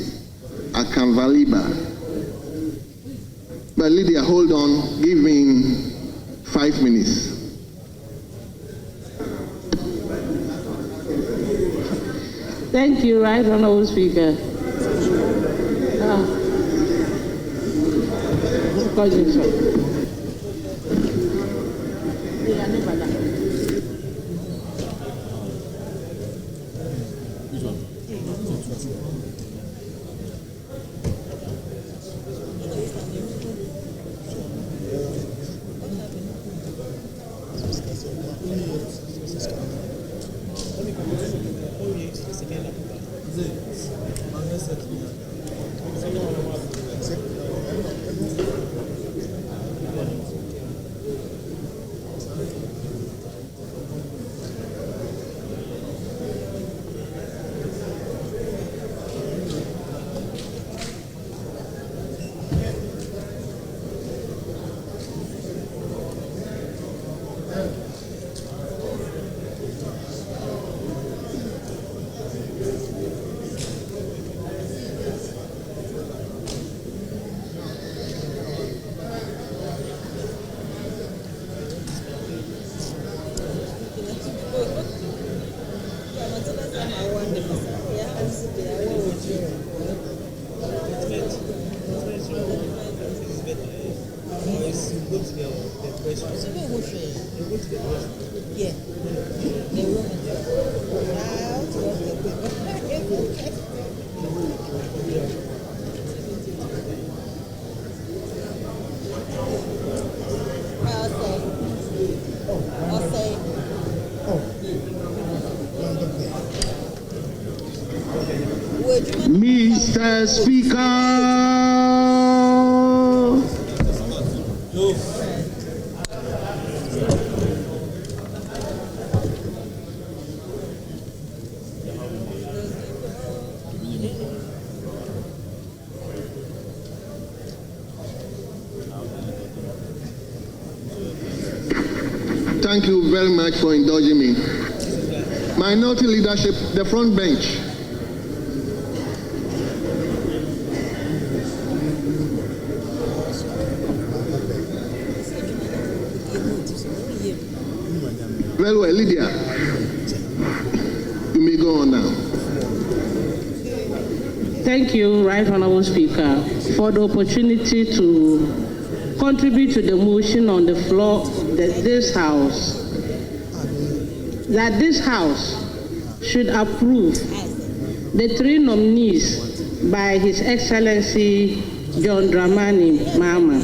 Akanvaliba. But Lydia, hold on, give me 5 minutes. Thank you, Right Honorable Speaker. Mr. Speaker. Thank you very much for indulging me. Minority leadership, the front bench. Very well, Lydia. You may go on now. Thank you, Right Honorable Speaker, for the opportunity to contribute to the motion on the floor that this House should approve the 3 nominees by His Excellency John Dramani Mahama.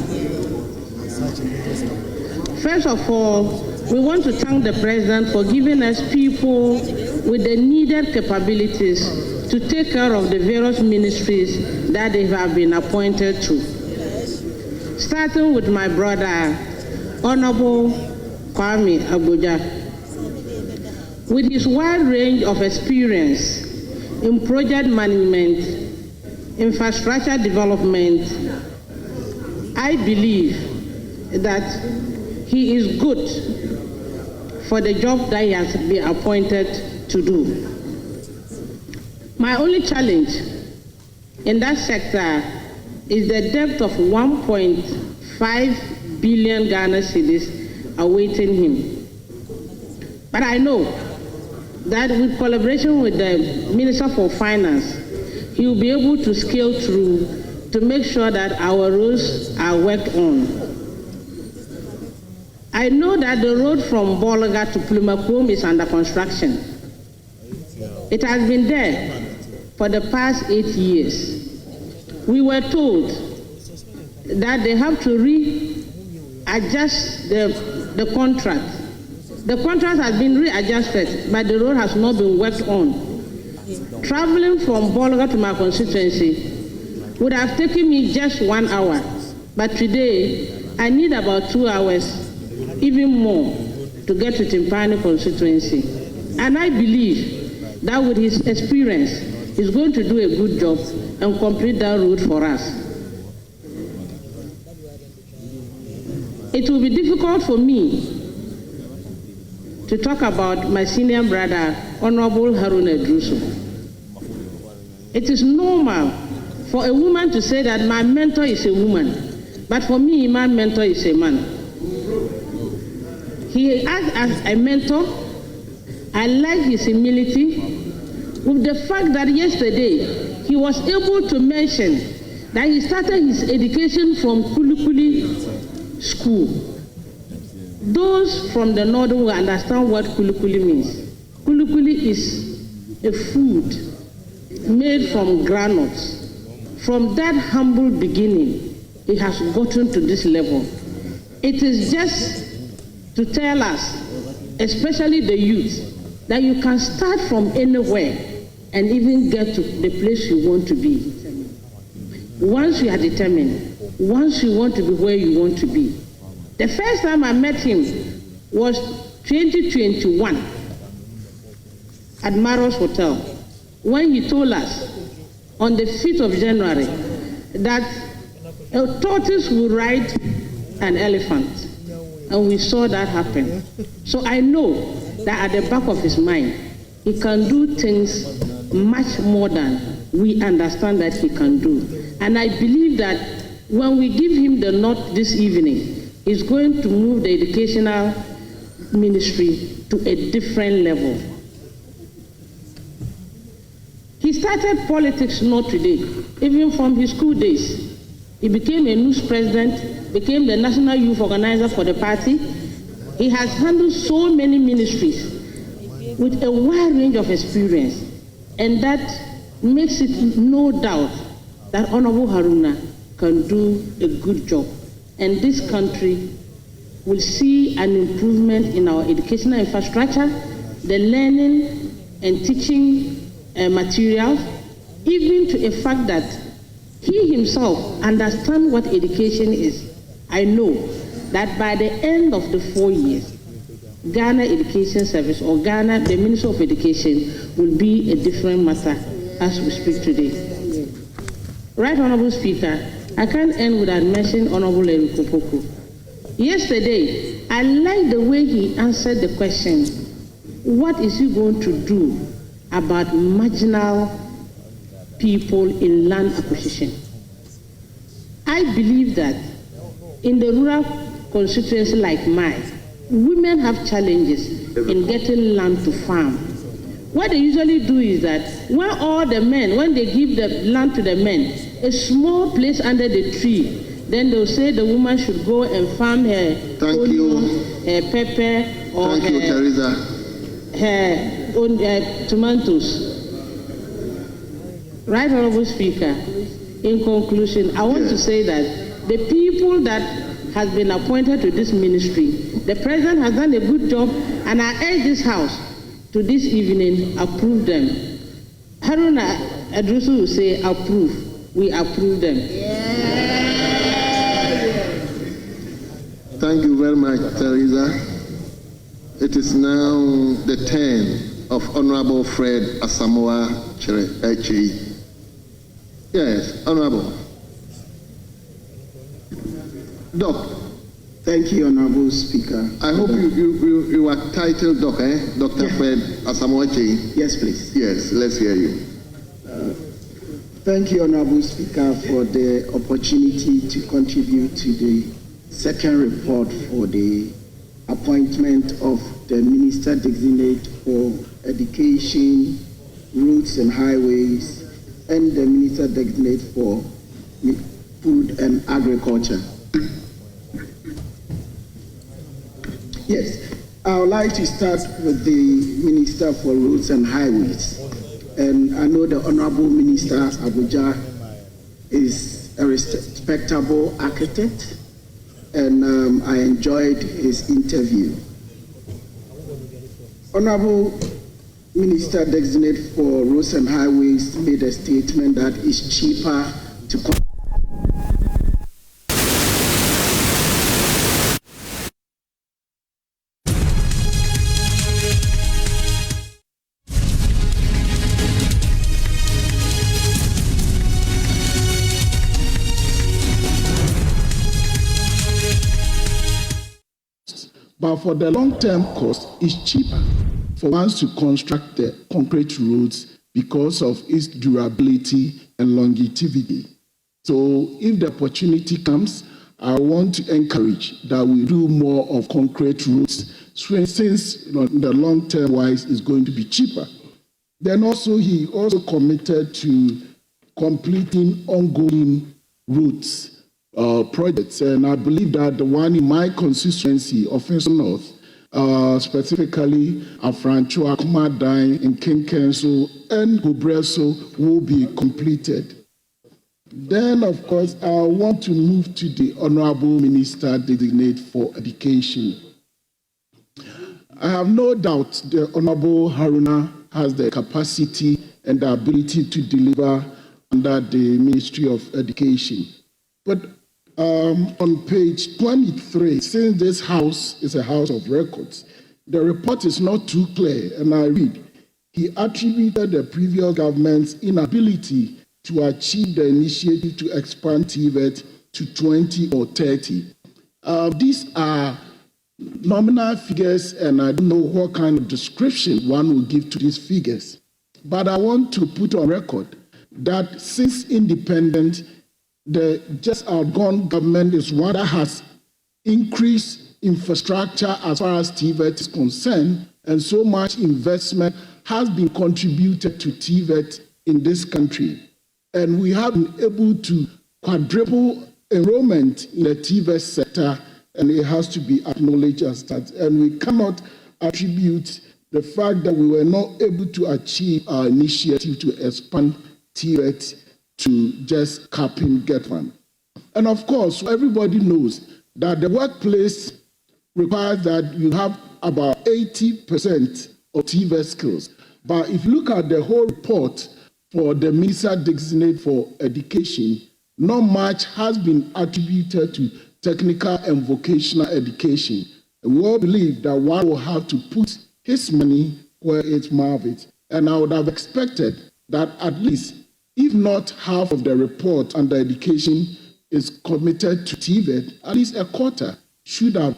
First of all, we want to thank the President for giving us people with the needed capabilities to take care of the various ministries that they have been appointed to. Starting with my brother, Honorable Kwame Abuja. With his wide range of experience in project management, infrastructure development, I believe that he is good for the job that he has been appointed to do. My only challenge in that sector is the debt of 1.5 billion Ghana cedis awaiting him. But I know that with collaboration with the Minister for Finance, he will be able to scale through to make sure that our roads are worked on. I know that the road from Bolaga to Plumakom is under construction. It has been there for the past 8 years. We were told that they have to readjust the contract. The contract has been readjusted, but the road has not been worked on. Traveling from Bolaga to my constituency would have taken me just 1 hour, but today I need about 2 hours, even more, to get to Timpani constituency. And I believe that with his experience, he's going to do a good job and complete that road for us. It will be difficult for me to talk about my senior brother, Honorable Haruna Druso. It is normal for a woman to say that my mentor is a woman, but for me, my mentor is a man. He acts as a mentor. I like his humility, with the fact that yesterday he was able to mention that he started his education from Kulikuli school. Those from the north will understand what Kulikuli means. Kulikuli is a food made from granules. From that humble beginning, he has gotten to this level. It is just to tell us, especially the youth, that you can start from anywhere and even get to the place you want to be. Once you are determined, once you want to be where you want to be. The first time I met him was 2021 at Maros Hotel, when he told us on the 5th of January that a tortoise will ride an elephant. And we saw that happen. So I know that at the back of his mind, he can do things much more than we understand that he can do. And I believe that when we give him the nod this evening, he's going to move the educational ministry to a different level. He started politics not today, even from his school days. He became a news president, became the national youth organizer for the party. He has handled so many ministries with a wide range of experience, and that makes it no doubt that Honorable Haruna can do a good job. And this country will see an improvement in our educational infrastructure, the learning and teaching materials, even to a fact that he himself understands what education is. I know that by the end of the 4 years, Ghana Education Service or Ghana, the Minister of Education, will be a different matter as we speak today. Right Honorable Speaker, I can't end without mentioning Honorable Eriko Poku. Yesterday, I like the way he answered the question, what is he going to do about marginal people in land acquisition? I believe that in the rural constituency like mine, women have challenges in getting land to farm. What they usually do is that when all the men, when they give the land to the men, a small place under the tree, then they'll say the woman should go and farm her onion, her pepper, or her tomatoes. Right Honorable Speaker, in conclusion, I want to say that the people that has been appointed to this ministry, the President has done a good job, and I urge this House to this evening approve them. Haruna Adrusu will say approve. We approve them. Thank you very much, Teresa. It is now the turn of Honorable Fred Asamoah Chiri. Yes, Honorable. Doc. Thank you, Honorable Speaker. I hope you are titled Doc, eh? Dr. Fred Asamoah Chiri. Yes, please. Yes, let's hear you. Thank you, Honorable Speaker, for the opportunity to contribute to the second report for the appointment of the Minister Designate for Education, Roads and Highways, and the Minister Designate for Food and Agriculture. Yes, I would like to start with the Minister for Roads and Highways. And I know the Honorable Minister Abuja is a respectable architect, and I enjoyed his interview. Honorable Minister Designate for Roads and Highways made a statement that it's cheaper to but for the long-term cost, it's cheaper for ones to construct the concrete roads because of its durability and longevity. So if the opportunity comes, I want to encourage that we do more of concrete roads since the long-term wise is going to be cheaper. Then also he also committed to completing ongoing routes projects, and I believe that the one in my constituency, Offense North, specifically Afrancho, Akumadai, and Kinkenso, and Gubreso will be completed. Then, of course, I want to move to the Honorable Minister Designate for Education. I have no doubt the Honorable Haruna has the capacity and the ability to deliver under the Ministry of Education. But on page 23, since this house is a house of records, the report is not too clear, and I read, he attributed the previous government's inability to achieve the initiative to expand TVET to 20 or 30. These are nominal figures, and I don't know what kind of description one will give to these figures. But I want to put on record that since independence, the just outgone government is one that has increased infrastructure as far as TVET is concerned, and so much investment has been contributed to TVET in this country. And we have been able to quadruple enrollment in the TVET sector, and it has to be acknowledged as that. And we cannot attribute the fact that we were not able to achieve our initiative to expand TVET to just capping get one. And of course, everybody knows that the workplace requires that you have about 80% of TVET skills. But if you look at the whole report for the Minister Designate for Education, not much has been attributed to technical and vocational education. And we all believe that one will have to put his money where its mouth is. And I would have expected that at least, if not half of the report under education is committed to TVET, at least a quarter should have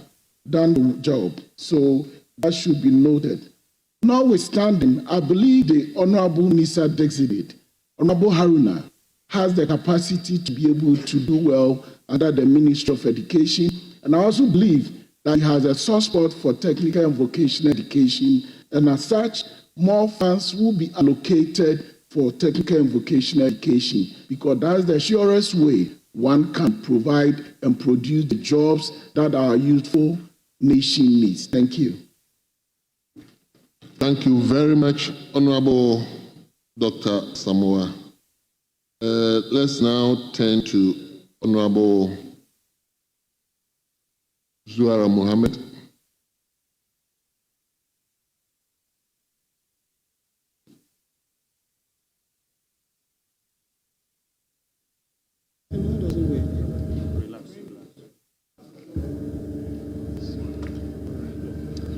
done the job. So that should be noted. Notwithstanding, I believe the Honorable Minister Designate, Honorable Haruna, has the capacity to be able to do well under the Ministry of Education. And I also believe that he has a soft spot for technical and vocational education. And as such, more funds will be allocated for technical and vocational education, because that's the surest way one can provide and produce the jobs that our youthful nation needs. Thank you. Thank you very much, Honorable Dr. Samoa. Let's now turn to Honorable Zuara Mohammed.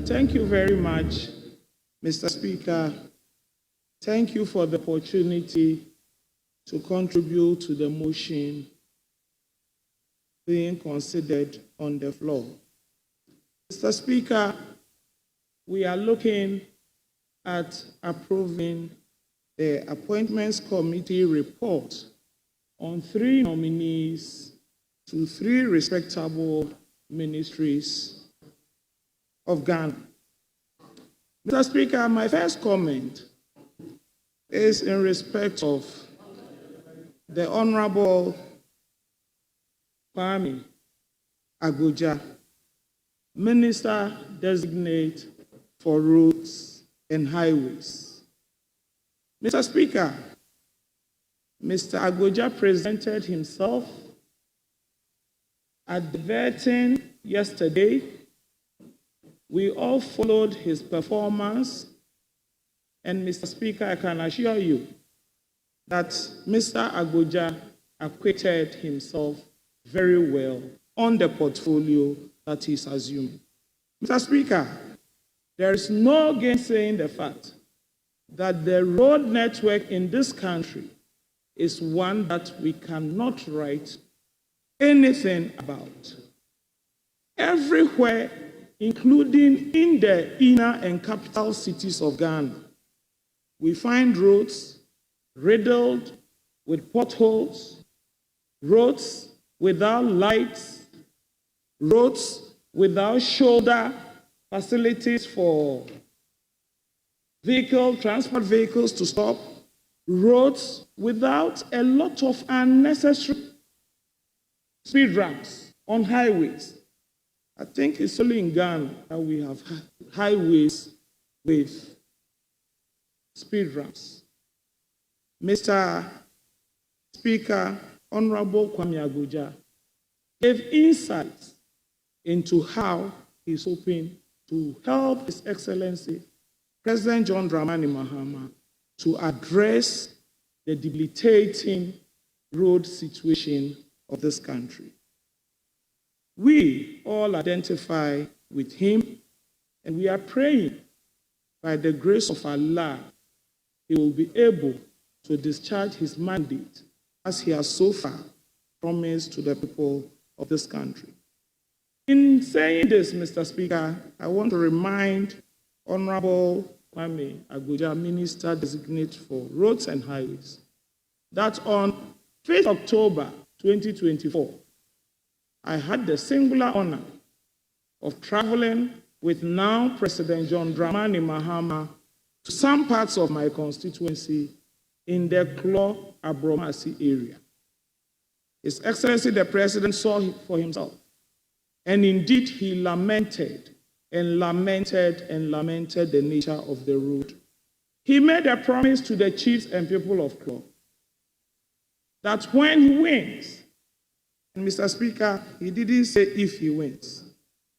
Thank you very much, Mr. Speaker. Thank you for the opportunity to contribute to the motion being considered on the floor. Mr. Speaker, we are looking at approving the Appointments Committee report on 3 nominees to 3 respectable ministries of Ghana. Mr. Speaker, my first comment is in respect of the Honorable Kwame Agoja, Minister Designate for Roads and Highways. Mr. Speaker, Mr. Agoja presented himself at the vetting yesterday. We all followed his performance, and Mr. Speaker, I can assure you that Mr. Agoja acquitted himself very well on the portfolio that he's assuming. Mr. Speaker, there is no gainsaying the fact that the road network in this country is one that we cannot write anything about. Everywhere, including in the inner and capital cities of Ghana, we find roads riddled with potholes, roads without lights, roads without shoulder facilities for transport vehicles to stop, roads without a lot of unnecessary speed ramps on highways. I think it's only in Ghana that we have highways with speed ramps. Mr. Speaker, Honorable Kwame Agoja gave insights into how he's hoping to help His Excellency President John Dramani Mahama to address the debilitating road situation of this country. We all identify with him, and we are praying by the grace of Allah, he will be able to discharge his mandate as he has so far promised to the people of this country. In saying this, Mr. Speaker, I want to remind Honorable Kwame Agoja, Minister Designate for Roads and Highways, that on 5th October 2024, I had the singular honor of traveling with now President John Dramani Mahama to some parts of my constituency in the Klo Abromasi area. His Excellency the President saw it for himself, and indeed he lamented and lamented and lamented the nature of the road. He made a promise to the chiefs and people of Klo that when he wins, and Mr. Speaker, he didn't say if he wins.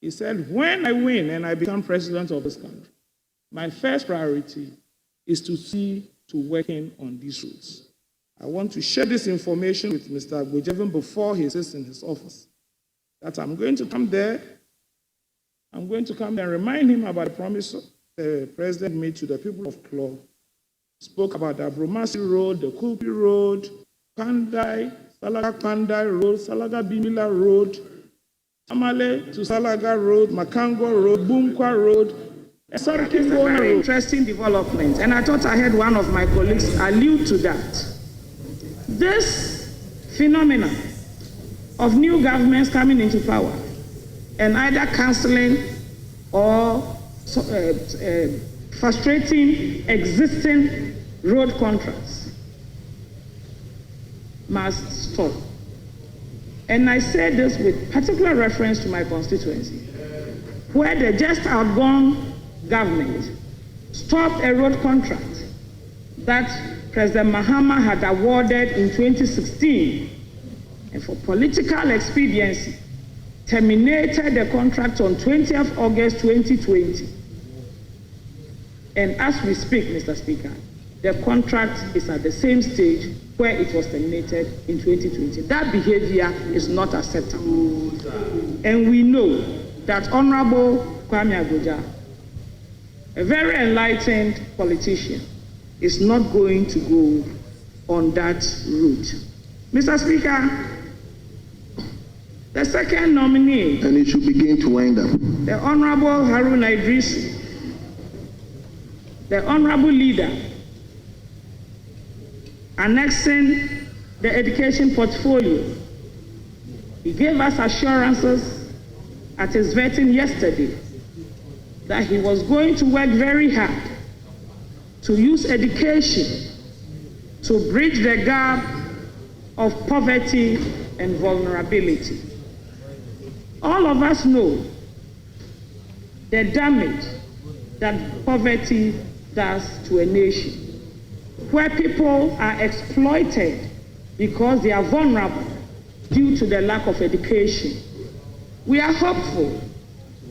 He said, when I win and I become president of this country, my first priority is to see to working on these roads. I want to share this information with Mr. Agoja even before he sits in his office, that I'm going to come there. I'm going to come and remind him about the promise the president made to the people of Klo. Spoke about the Abromasi Road, the Kulpi Road, Pandai, Salaga Pandai Road, Salaga Bimila Road, Amale to Salaga Road, Makango Road, Bunkwa Road, Very interesting development, and I thought I heard one of my colleagues allude to that. This phenomenon of new governments coming into power and either cancelling or frustrating existing road contracts must stop. And I say this with particular reference to my constituency, where the just outgone government stopped a road contract that President Mahama had awarded in 2016, and for political expediency, terminated the contract on 20th August 2020. And as we speak, Mr. Speaker, the contract is at the same stage where it was terminated in 2020. That behavior is not acceptable. And we know that Honorable Kwame Agoja, a very enlightened politician, is not going to go on that route. Mr. Speaker, the second nominee, and it should begin to wind up, the Honorable Haruna Idrisu, the Honorable Leader, annexing the education portfolio. He gave us assurances at his vetting yesterday that he was going to work very hard to use education to bridge the gap of poverty and vulnerability. All of us know the damage that poverty does to a nation, where people are exploited because they are vulnerable due to the lack of education. We are hopeful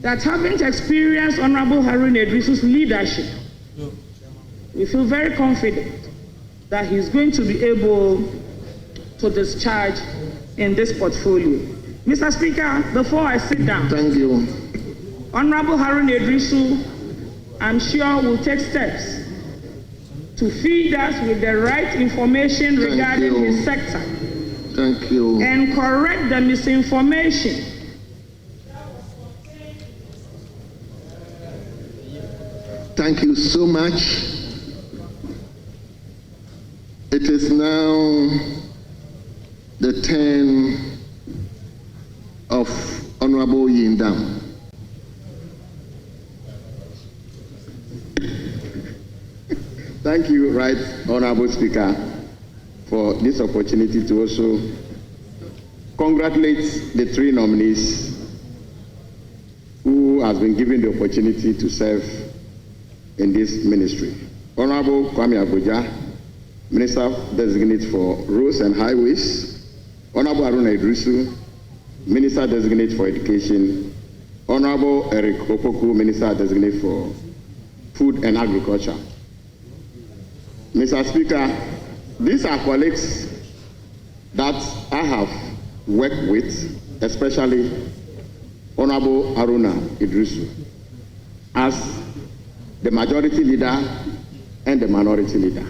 that, having experienced Honorable Harun Idrisu's leadership, we feel very confident that he's going to be able to discharge in this portfolio. Mr. Speaker, before I sit down, thank you. Honorable Harun Idrisu, I'm sure, will take steps to feed us with the right information regarding his sector. Thank you. And correct the misinformation. Thank you so much. It is now the turn of Honorable Yindam. Thank you, Right Honorable Speaker, for this opportunity to also congratulate the three nominees who has been given the opportunity to serve in this ministry. Honorable Kwame Abuja, Minister Designate for Roads and Highways. Honorable Harun Idrisu, Minister Designate for Education. Honorable Eric Opoku, Minister Designate for Food and Agriculture. Mr. Speaker, these are colleagues that I have worked with, especially Honorable Haruna Idrisu, as the majority leader and the minority leader.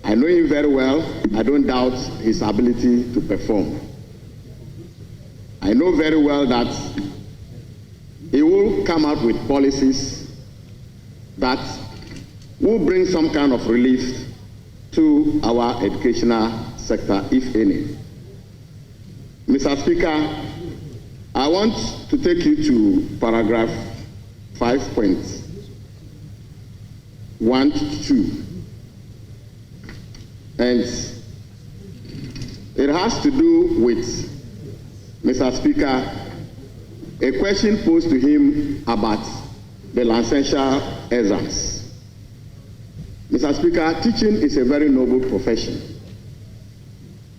I know him very well. I don't doubt his ability to perform. I know very well that he will come out with policies that will bring some kind of relief to our educational sector, if any. Mr. Speaker, I want to take you to paragraph 5.12. And it has to do with, Mr. Speaker, a question posed to him about the licentiate exams. Mr. Speaker, teaching is a very noble profession.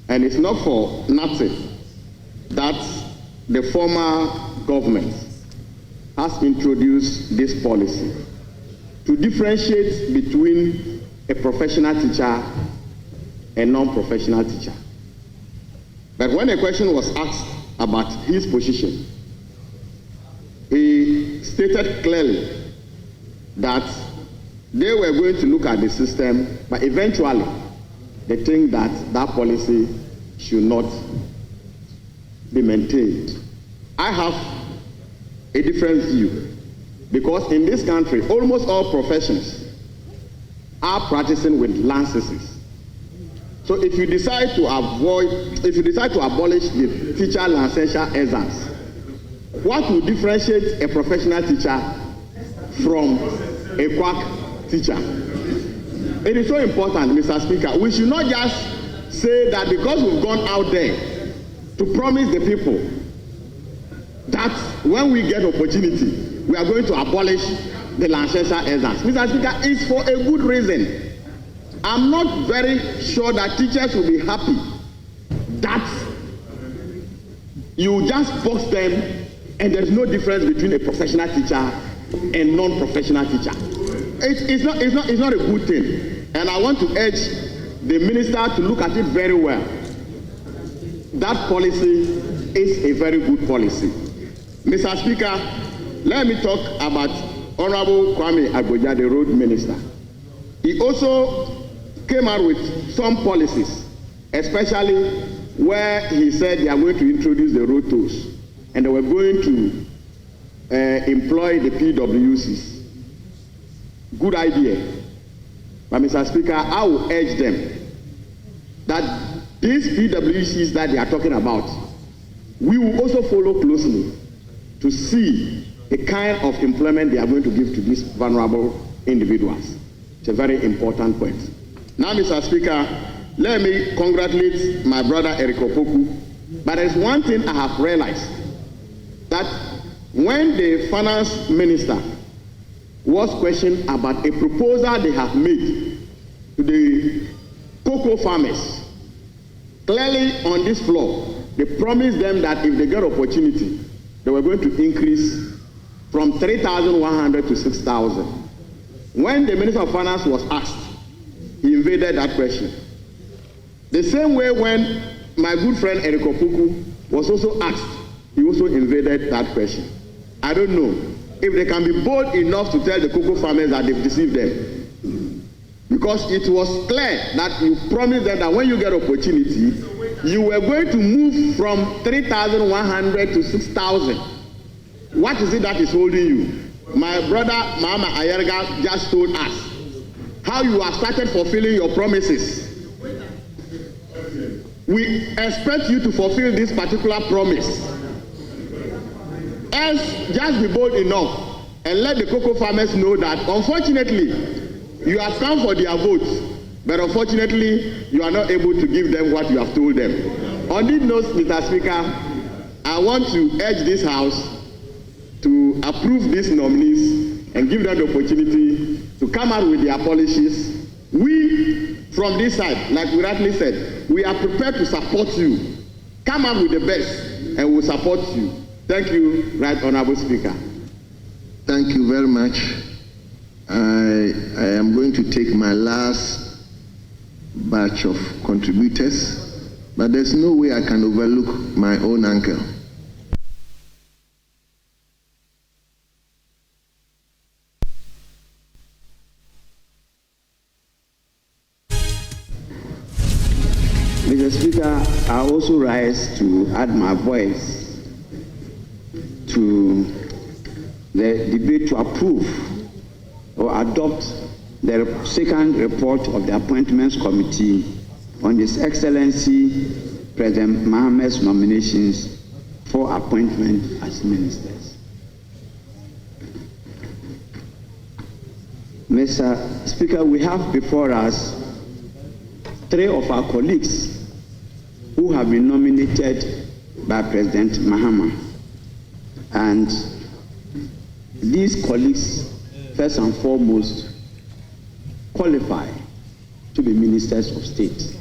And it's not for nothing that the former government has introduced this policy to differentiate between a professional teacher and non-professional teacher. But when a question was asked about his position, he stated clearly that they were going to look at the system, but eventually they think that that policy should not be maintained. I have a different view, because in this country, almost all professions are practicing with licenses. So if you decide to abolish the teacher licentiate exams, what will differentiate a professional teacher from a quack teacher? It is so important, Mr. Speaker. We should not just say that because we've gone out there to promise the people that when we get opportunity, we are going to abolish the licentiate exams. Mr. Speaker, it's for a good reason. I'm not very sure that teachers will be happy that you just box them and there's no difference between a professional teacher and non-professional teacher. It's not a good thing. And I want to urge the minister to look at it very well. That policy is a very good policy. Mr. Speaker, let me talk about Honorable Kwame Abuja, the road minister. He also came out with some policies, especially where he said they are going to introduce the road tolls and they were going to employ the PWCs. Good idea. But Mr. Speaker, I will urge them that these PWCs that they are talking about, we will also follow closely to see the kind of employment they are going to give to these vulnerable individuals. It's a very important point. Now, Mr. Speaker, let me congratulate my brother Eric Opoku. But there's one thing I have realized that when the finance minister was questioned about a proposal they have made to the cocoa farmers, clearly on this floor, they promised them that if they get opportunity, they were going to increase from 3,100 to 6,000. When the Minister of Finance was asked, he evaded that question. The same way when my good friend Eric Opoku was also asked, he also invaded that question. I don't know if they can be bold enough to tell the cocoa farmers that they've deceived them. Because it was clear that you promised them that when you get opportunity, you were going to move from 3,100 to 6,000. What is it that is holding you? My brother Mama Ayerga just told us how you have started fulfilling your promises. We expect you to fulfill this particular promise. Else, just be bold enough and let the cocoa farmers know that unfortunately you have come for their votes, but unfortunately you are not able to give them what you have told them. On this note, Mr. Speaker, I want to urge this House to approve these nominees and give them the opportunity to come out with their policies. We, from this side, like we rightly said, we are prepared to support you. Come out with the best and we'll support you. Thank you, Right Honorable Speaker. Thank you very much. I am going to take my last batch of contributors, but there's no way I can overlook my own uncle. Mr. Speaker, I also rise to add my voice to the debate to approve or adopt the second report of the Appointments Committee on His Excellency President Mahamad's nominations for appointment as ministers. Mr. Speaker, we have before us three of our colleagues who have been nominated by President Mahama. And these colleagues, first and foremost, qualify to be ministers of state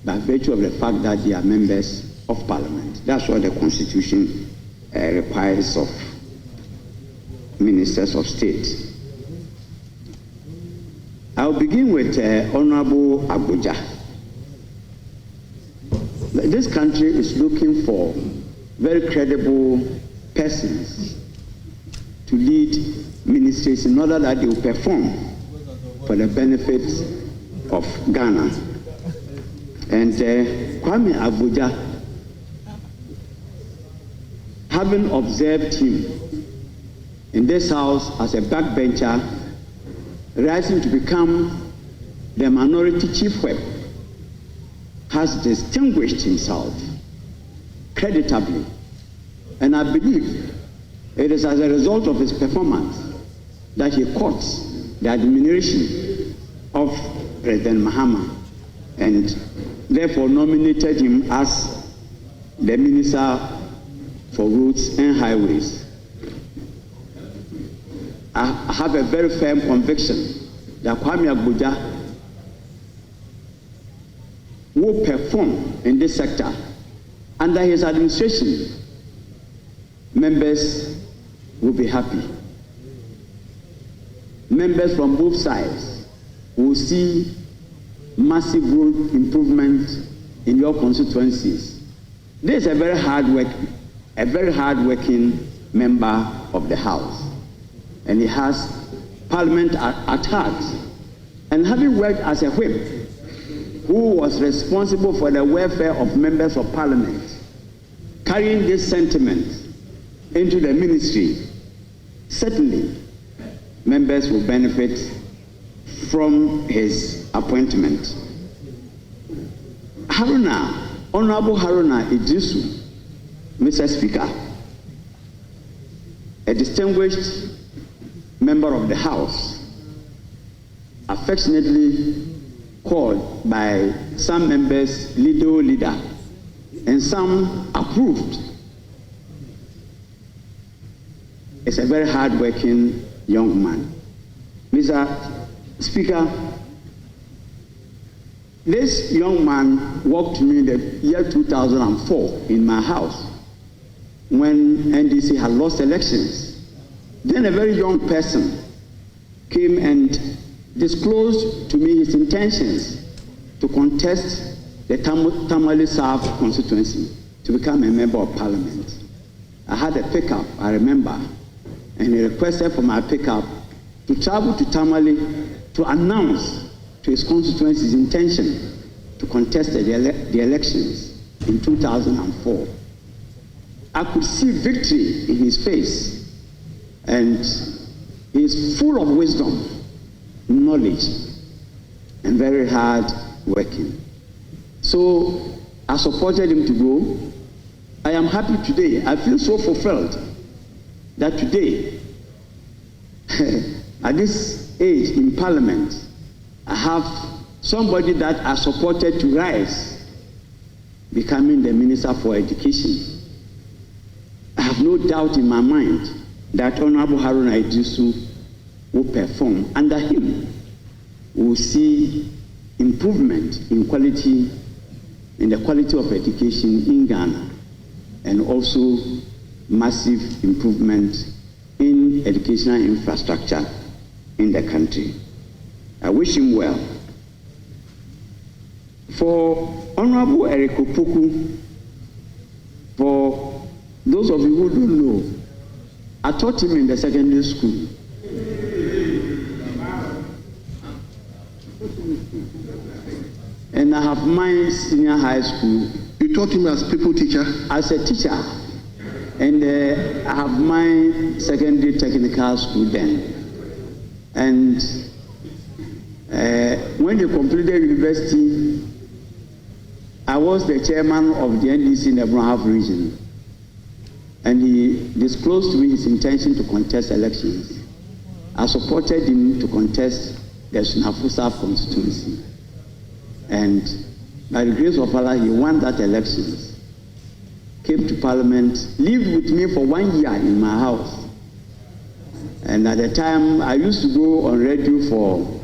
by virtue of the fact that they are members of parliament. That's what the Constitution requires of ministers of state. I'll begin with Honorable Abuja. This country is looking for very credible persons to lead ministries in order that they will perform for the benefit of Ghana. And Kwame Abuja, having observed him in this house as a backbencher, rising to become the minority chief whip, has distinguished himself creditably. And I believe it is as a result of his performance that he caught the admiration of President Mahama and therefore nominated him as the Minister for Roads and Highways. I have a very firm conviction that Kwame Abuja will perform in this sector. Under his administration, members will be happy. Members from both sides will see massive road improvement in your constituencies. This is a very hard-working member of the House. And he has Parliament at heart. And having worked as a whip, who was responsible for the welfare of members of Parliament, carrying this sentiment into the ministry, certainly members will benefit from his appointment. Honorable Haruna Idrisu, Mr. Speaker, a distinguished member of the House, affectionately called by some members Lido Leader, and some approved is a very hard-working young man. Mr. Speaker, this young man worked to me in the year 2004 in my house when NDC had lost elections. Then a very young person came and disclosed to me his intentions to contest the Tamale South constituency to become a member of parliament. I had a pickup, I remember, and he requested for my pickup to travel to Tamale to announce to his constituency his intention to contest the elections in 2004. I could see victory in his face, and he is full of wisdom, knowledge, and very hard working. So I supported him to go. I am happy today. I feel so fulfilled that today, at this age in Parliament, I have somebody that I supported to rise, becoming the Minister for Education. I have no doubt in my mind that Honorable Haruna Iddrisu will perform. Under him, we will see improvement in quality, in the quality of education in Ghana, and also massive improvement in educational infrastructure in the country. I wish him well. For Honorable Eric Opoku, for those of you who don't know, I taught him in the secondary school. And I have my senior high school. You taught him as people teacher? As a teacher. And I have my secondary technical school then. And when he completed university, I was the chairman of the NDC in the Brown region. And he disclosed to me his intention to contest elections. I supported him to contest the Sunafo South constituency. And by the grace of Allah, he won that elections, came to Parliament, lived with me for 1 year in my house. And at the time, I used to go on radio for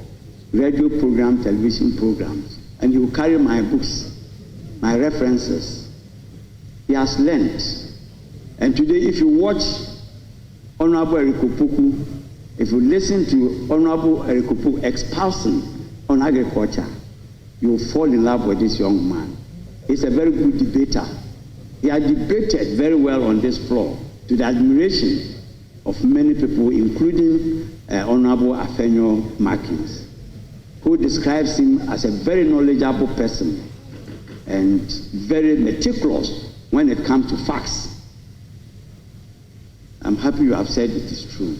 radio program, television programs, and he would carry my books, my references. He has learned. And today, if you watch Honorable Eric Opoku, if you listen to Honorable Eric Opoku espousing on agriculture, you will fall in love with this young man. He's a very good debater. He has debated very well on this floor to the admiration of many people, including Honorable Afenyo Markins, who describes him as a very knowledgeable person and very meticulous when it comes to facts. I'm happy you have said it is true.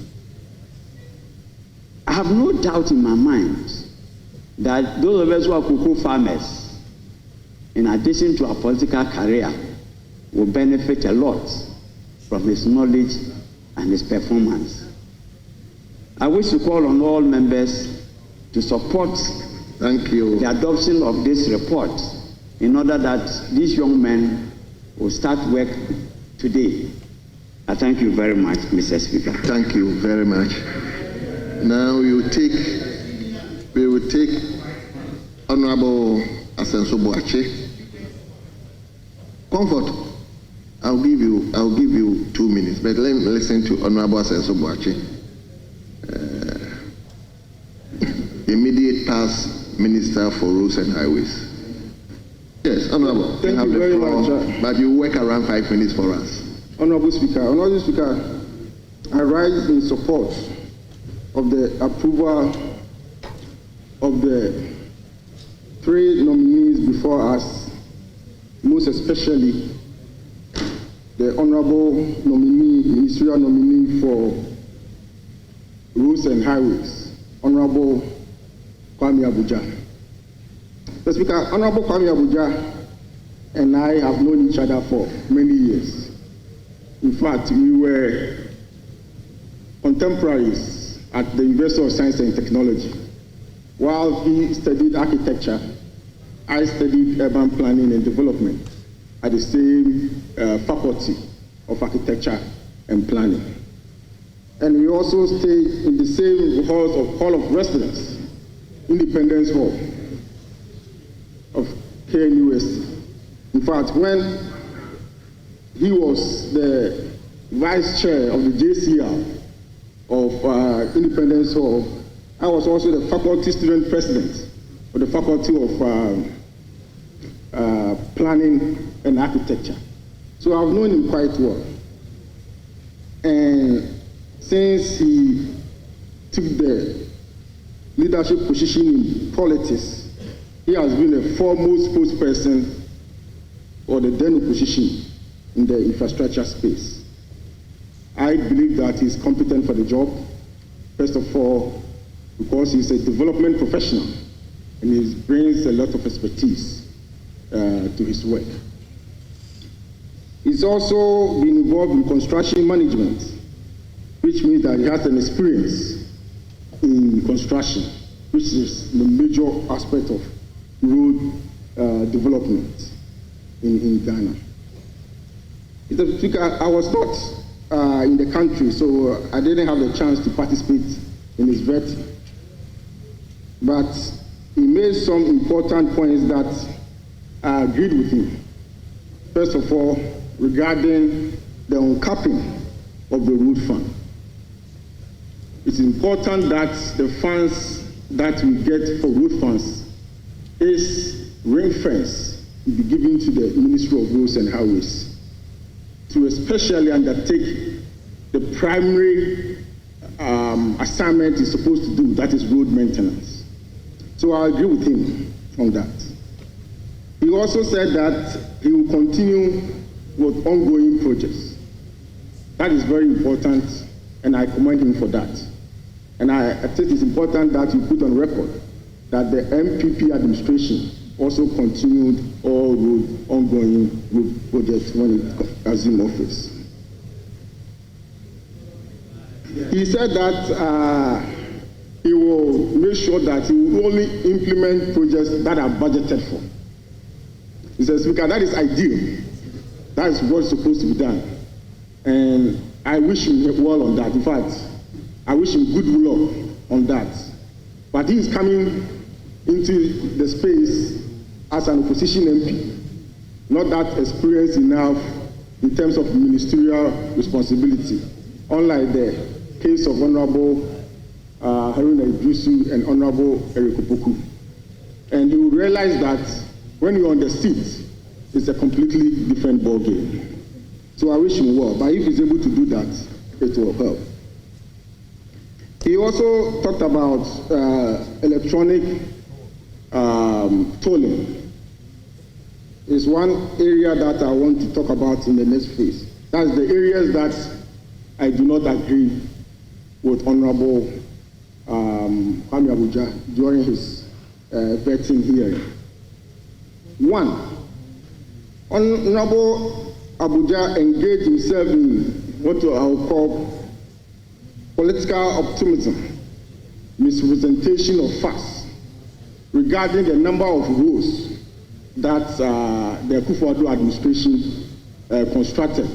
I have no doubt in my mind that those of us who are cocoa farmers, in addition to our political career, will benefit a lot from his knowledge and his performance. I wish to call on all members to support the adoption of this report in order that these young men will start work today. I thank you very much, Mr. Speaker. Thank you very much. Now we will take Honorable Asenso Boache. Comfort, I'll give you 2 minutes, but let me listen to Honorable Asenso Boache, immediate past Minister for Roads and Highways. Yes, Honorable, Thank you very much. But you work around 5 minutes for us. Honorable Speaker, I rise in support of the approval of the 3 nominees before us, most especially the Honorable Ministerial nominee for Roads and Highways, Honorable Kwame Abuja. Mr. Speaker, Honorable Kwame Abuja and I have known each other for many years. In fact, we were contemporaries at the University of Science and Technology. While he studied architecture, I studied urban planning and development at the same faculty of architecture and planning. and we also stayed in the same hall of residence, Independence Hall of KNUST. In fact, when he was the vice chair of the JCR of Independence Hall, I was also the faculty student president of the Faculty of Planning and Architecture. So I've known him quite well. And since he took the leadership position in politics, he has been a foremost spokesperson for the then opposition in the infrastructure space. I believe that he's competent for the job, first of all, because he's a development professional and he brings a lot of expertise to his work. He's also been involved in construction management, which means that he has an experience in construction, which is the major aspect of road development in Ghana. Mr. Speaker, I was not in the country, so I didn't have the chance to participate in his vetting. But he made some important points that I agreed with him. First of all, regarding the uncapping of the road fund. It's important that the funds that we get for road funds is ring-fenced to be given to the Ministry of Roads and Highways to especially undertake the primary assignment it's supposed to do, that is road maintenance. So I agree with him on that. He also said that he will continue with ongoing projects. That is very important, and I commend him for that. And I think it's important that you put on record that the MPP administration also continued all ongoing road projects when it assumed office. He said that he will make sure that he will only implement projects that are budgeted for. He says, Speaker, that is ideal. That is what's supposed to be done. And I wish him well on that. In fact, I wish him good luck on that. But he is coming into the space as an opposition MP, not that experienced enough in terms of ministerial responsibility, unlike the case of Honorable Haruna Idrisu and Honorable Eric Opoku. And he will realize that when you're on the seat, it's a completely different ballgame. So I wish him well, but if he's able to do that, it will help. He also talked about electronic tolling. It's one area that I want to talk about in the next phase. That's the areas that I do not agree with Honorable Kwame Abuja during his vetting hearing. One, Honorable Abuja engaged himself in what I will call political optimism, misrepresentation of facts regarding the number of roads that the Akufo-Addo administration constructed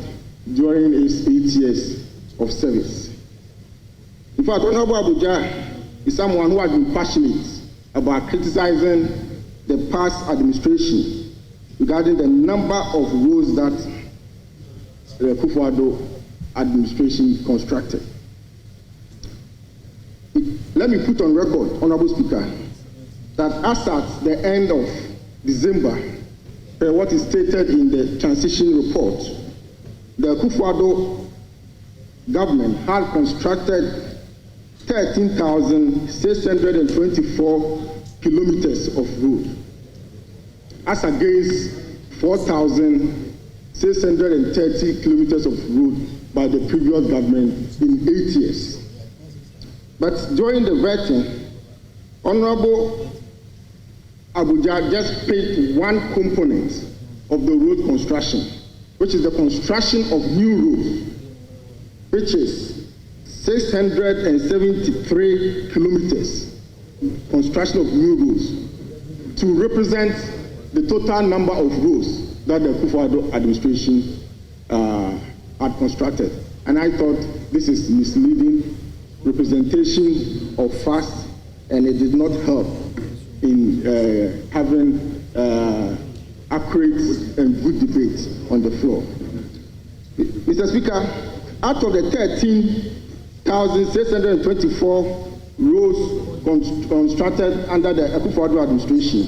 during its 8 years of service. In fact, Honorable Abuja is someone who has been passionate about criticizing the past administration regarding the number of roads that the Akufo-Addo administration constructed. Let me put on record, Honorable Speaker, that as at the end of December, per what is stated in the transition report, the Akufo-Addo government had constructed 13,624 kilometers of road, as against 4,630 kilometers of road by the previous government in 8 years. But during the vetting, Honorable Abuja just picked one component of the road construction, which is the construction of new roads, which is 673 kilometers construction of new roads to represent the total number of roads that the Akufo-Addo administration had constructed. And I thought this is misleading representation of facts, and it did not help in having accurate and good debate on the floor. Mr. Speaker, out of the 13,624 roads constructed under the Akufo-Addo administration,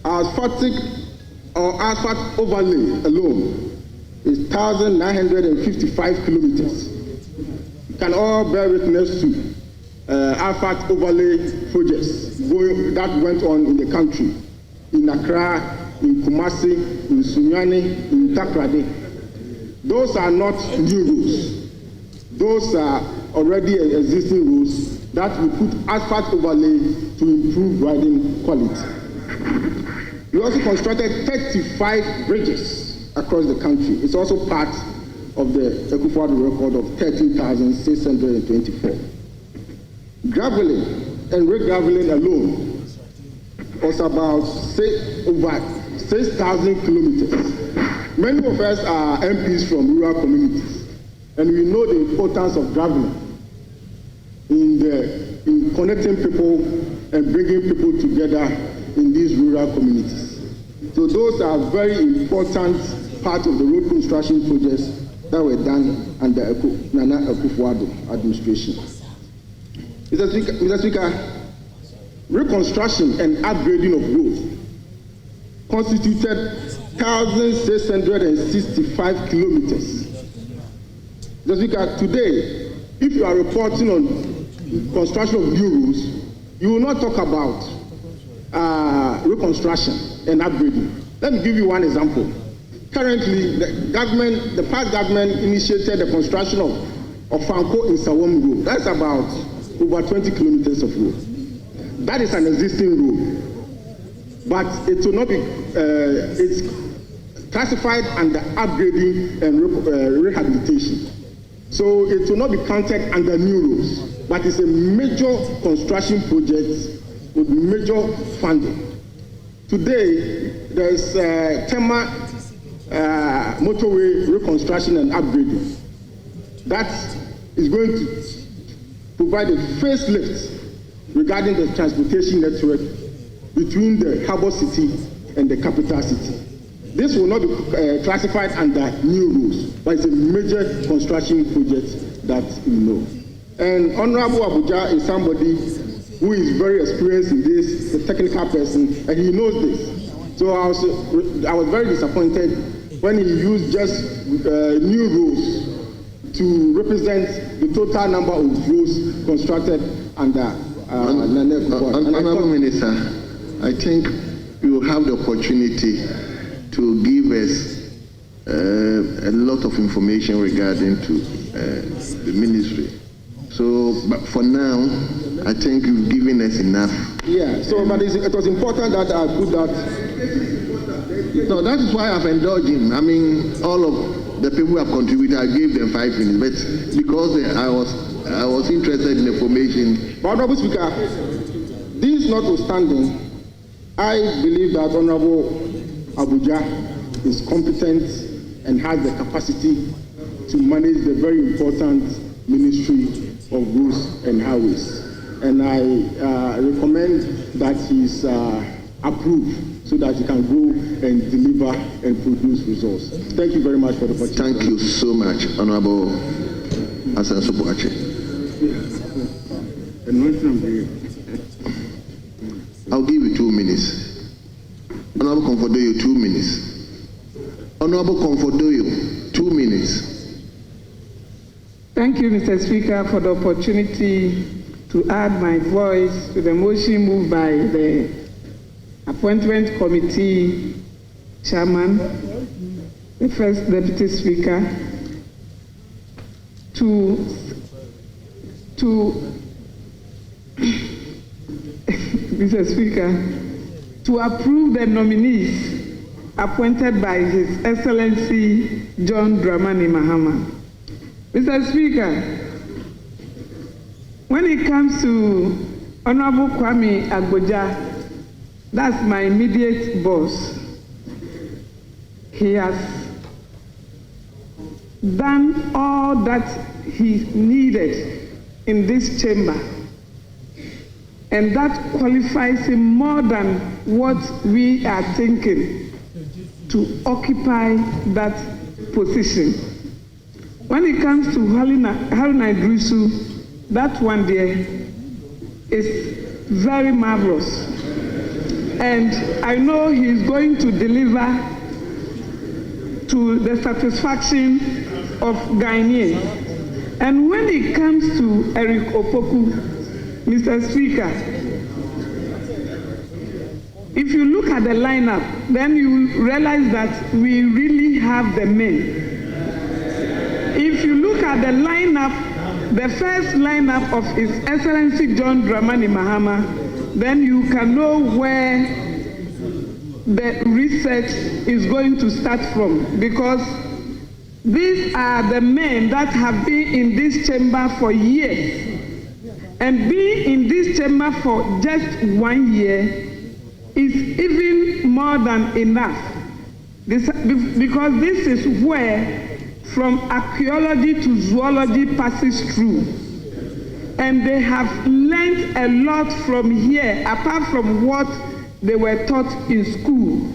asphalt overlay alone is 1,955 kilometers. You can all bear witness to asphalt overlay projects that went on in the country, in Accra, in Kumasi, in Sunyani, in Takrade. Those are not new roads. Those are already existing roads that we put asphalt overlay to improve riding quality. We also constructed 35 bridges across the country. It's also part of the Akufo-Addo record of 13,624. Graveling and regraveling alone was about over 6,000 kilometers. Many of us are MPs from rural communities, and we know the importance of graveling in connecting people and bringing people together in these rural communities. So those are very important part of the road construction projects that were done under Nana Akufo-Addo administration. Mr. Speaker, reconstruction and upgrading of roads constituted 1,665 kilometers. Mr. Speaker, today, if you are reporting on construction of new roads, you will not talk about reconstruction and upgrading. Let me give you one example. Currently, the past government initiated the construction of Fanko in Sawam Road. That's about over 20 kilometers of road. That is an existing road, but it will not be. It's classified under upgrading and rehabilitation, so it will not be counted under new roads. But it's a major construction project with major funding. Today, there is Tema motorway reconstruction and upgrading that is going to provide a facelift regarding the transportation network between the harbour city and the capital city. This will not be classified under new rules, but it's a major construction project that we know. And Honorable Abuja is somebody who is very experienced in this, a technical person, and he knows this. So I was very disappointed when he used just new rules to represent the total number of roads constructed under Honorable Minister, I think you will have the opportunity to give us a lot of information regarding to the ministry. So, but for now, I think you've given us enough. Yeah, so but it was important that I put that. No, that is why I've indulged him. I mean, all of the people who have contributed, I gave them 5 minutes, but because I was interested in the formation. But Honorable Speaker, this notwithstanding, I believe that Honorable Abuja is competent and has the capacity to manage the very important Ministry of Roads and Highways. And I recommend that he's approved so that he can go and deliver and produce results. Thank you very much for the opportunity. Thank you so much, Honorable Hassan Sobuache. I'll give you 2 minutes. Honorable Comfordoyo, 2 minutes. Honorable Comfordoyo, 2 minutes. Thank you, Mr. Speaker, for the opportunity to add my voice to the motion moved by the Appointment Committee Chairman, the First Deputy Speaker, to Mr. Speaker, to approve the nominees appointed by His Excellency John Dramani Mahama. Mr. Speaker, when it comes to Honorable Kwame Agboja, that's my immediate boss, he has done all that he needed in this chamber. And that qualifies him more than what we are thinking to occupy that position. When it comes to Haruna Idrisu, that one there is very marvelous. And I know he is going to deliver to the satisfaction of Ghanaians. And when it comes to Eric Opoku, Mr. Speaker, if you look at the lineup, then you realize that we really have the men. If you look at the lineup, the first lineup of His Excellency John Dramani Mahama, then you can know where the research is going to start from, because these are the men that have been in this chamber for years. And being in this chamber for just 1 year is even more than enough. Because this is where from archaeology to zoology passes through. And they have learned a lot from here, apart from what they were taught in school.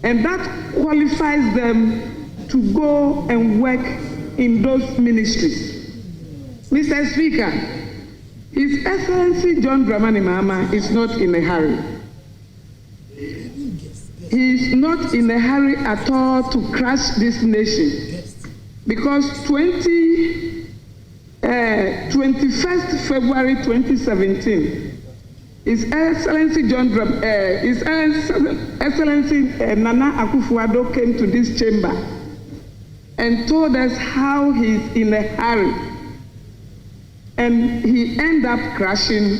And that qualifies them to go and work in those ministries. Mr. Speaker, His Excellency John Dramani Mahama is not in a hurry. He is not in a hurry at all to crash this nation. Because 21st February 2017, His Excellency His Excellency Nana Akufo-Addo came to this chamber and told us how he's in a hurry. And he ended up crashing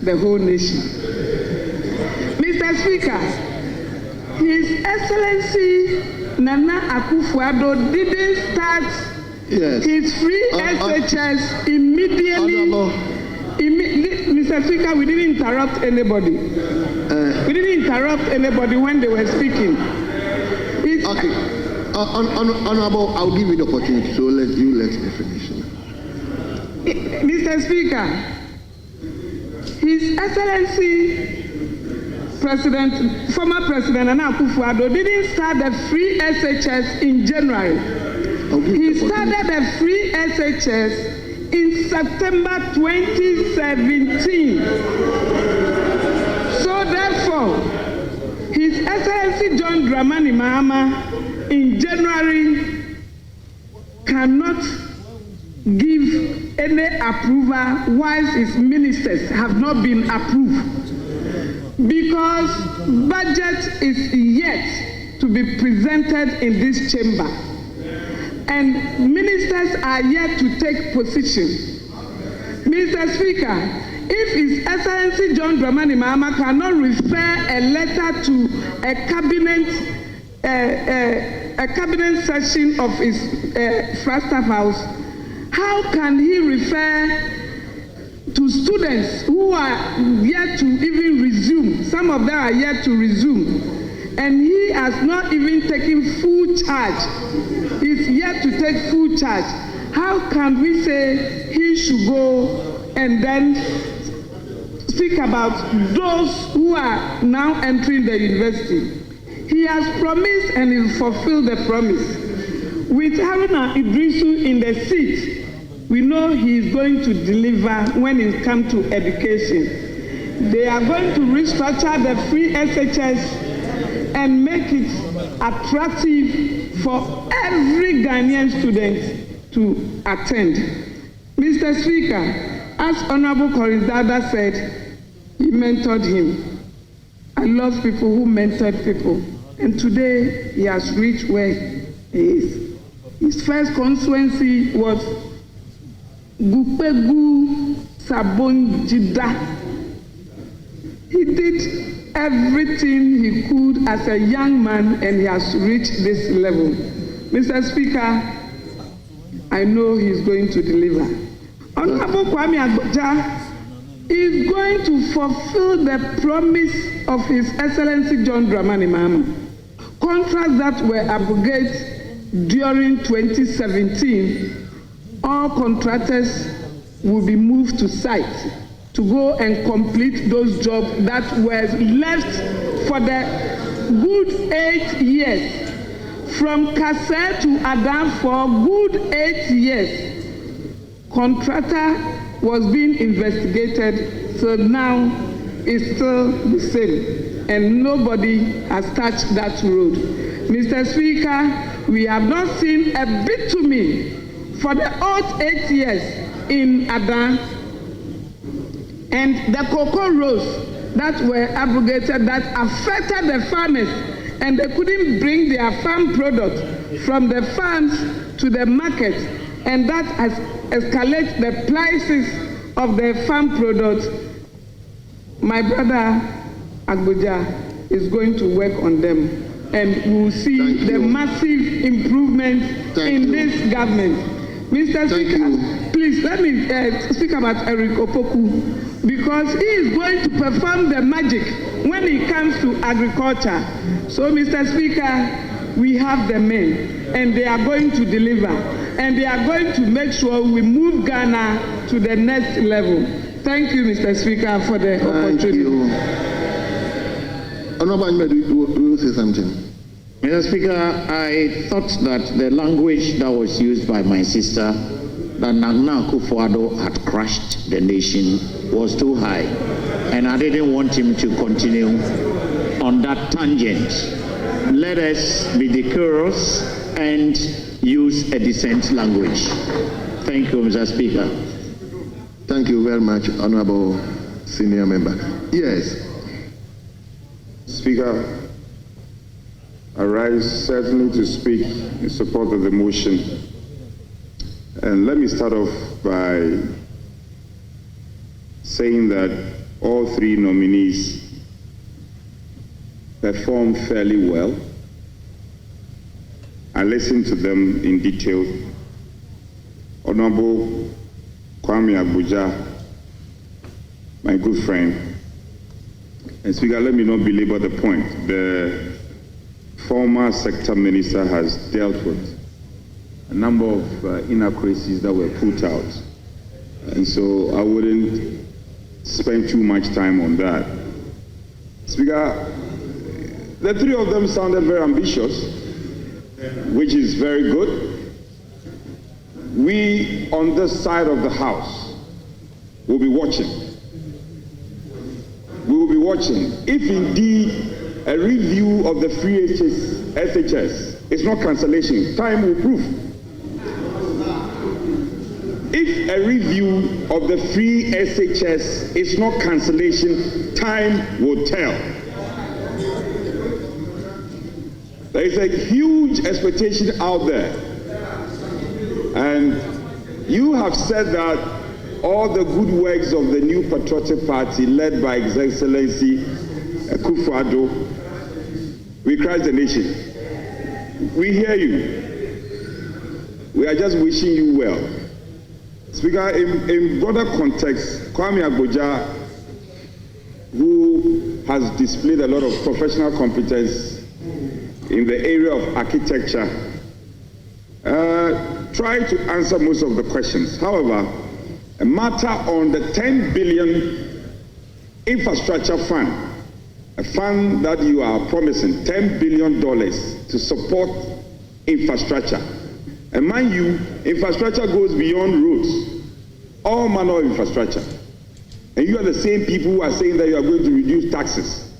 the whole nation. Mr. Speaker, His Excellency Nana Akufo-Addo didn't start his free SHS immediately. Mr. Speaker, we didn't interrupt anybody. We didn't interrupt anybody when they were speaking. Okay. Honorable, I'll give you the opportunity, so let me finish. Mr. Speaker, His Excellency former President Nana Akufo-Addo didn't start the free SHS in January. He started the free SHS in September 2017. So therefore, His Excellency John Dramani Mahama in January cannot give any approval whilst his ministers have not been approved, because budget is yet to be presented in this chamber and ministers are yet to take position. Mr. Speaker, if His Excellency John Dramani Mahama cannot refer a letter to a cabinet session of his First Staff House, how can he refer to students who are yet to even resume? Some of them are yet to resume. And he has not even taken full charge. He's yet to take full charge. How can we say he should go and then speak about those who are now entering the university? He has promised and he will fulfill the promise. With Haruna Idrisu in the seat, we know he is going to deliver when it comes to education. They are going to restructure the free SHS and make it attractive for every Ghanaian student to attend. Mr. Speaker, as Honorable Corinne Dada said, he mentored him. I love people who mentored people. And today he has reached where he is. His first constituency was Gupegu Sabonjida. He did everything he could as a young man and he has reached this level. Mr. Speaker, I know he is going to deliver. Honorable Kwame Agbodza is going to fulfill the promise of His Excellency John Dramani Mahama. Contracts that were abrogated during 2017 all contractors will be moved to site to go and complete those jobs that were left for the good 8 years. From Kase to Adam for good 8 years. Contractor was being investigated, so now it's still the same, and nobody has touched that road. Mr. Speaker, we have not seen a bitumen for the old 8 years in Adam, and the cocoa rows that were abrogated that affected the farmers, and they couldn't bring their farm product from the farms to the market, and that has escalated the prices of the farm products. My brother Agboja is going to work on them, and we will see the massive improvement in this government. Mr. Speaker, please let me speak about Eric Opoku, because he is going to perform the magic when it comes to agriculture. So, Mr. Speaker, we have the men, and they are going to deliver, and they are going to make sure we move Ghana to the next level. Thank you, Mr. Speaker, for the opportunity. Honorable Ahmed, will you say something? Mr. Speaker, I thought that the language that was used by my sister, that Nana Akufo-Addo had crushed the nation, was too high. And I didn't want him to continue on that tangent. Let us be decorous and use a decent language. Thank you, Mr. Speaker. Thank you very much, Honorable Senior Member. Yes. Speaker, I rise certainly to speak in support of the motion. And let me start off by saying that all three nominees performed fairly well. I listened to them in detail. Honorable Kwame Agboja, my good friend. And Speaker, let me not belabor the point. The former sector minister has dealt with a number of inaccuracies that were put out. And so I wouldn't spend too much time on that. Speaker, the three of them sounded very ambitious, which is very good. We on this side of the house will be watching. We will be watching. If indeed a review of the free SHS is not cancellation, time will prove. If a review of the free SHS is not cancellation, time will tell. There is a huge expectation out there. And you have said that all the good works of the new patriotic party led by His Excellency Akufo-Addo will crush the nation. We hear you. We are just wishing you well. Speaker, in broader context, Kwame Agboja, who has displayed a lot of professional competence in the area of architecture, tried to answer most of the questions. However, a matter on the 10 billion infrastructure fund, a fund that you are promising $10 billion to support infrastructure. And mind you, infrastructure goes beyond roads, all manner of infrastructure. And you are the same people who are saying that you are going to reduce taxes.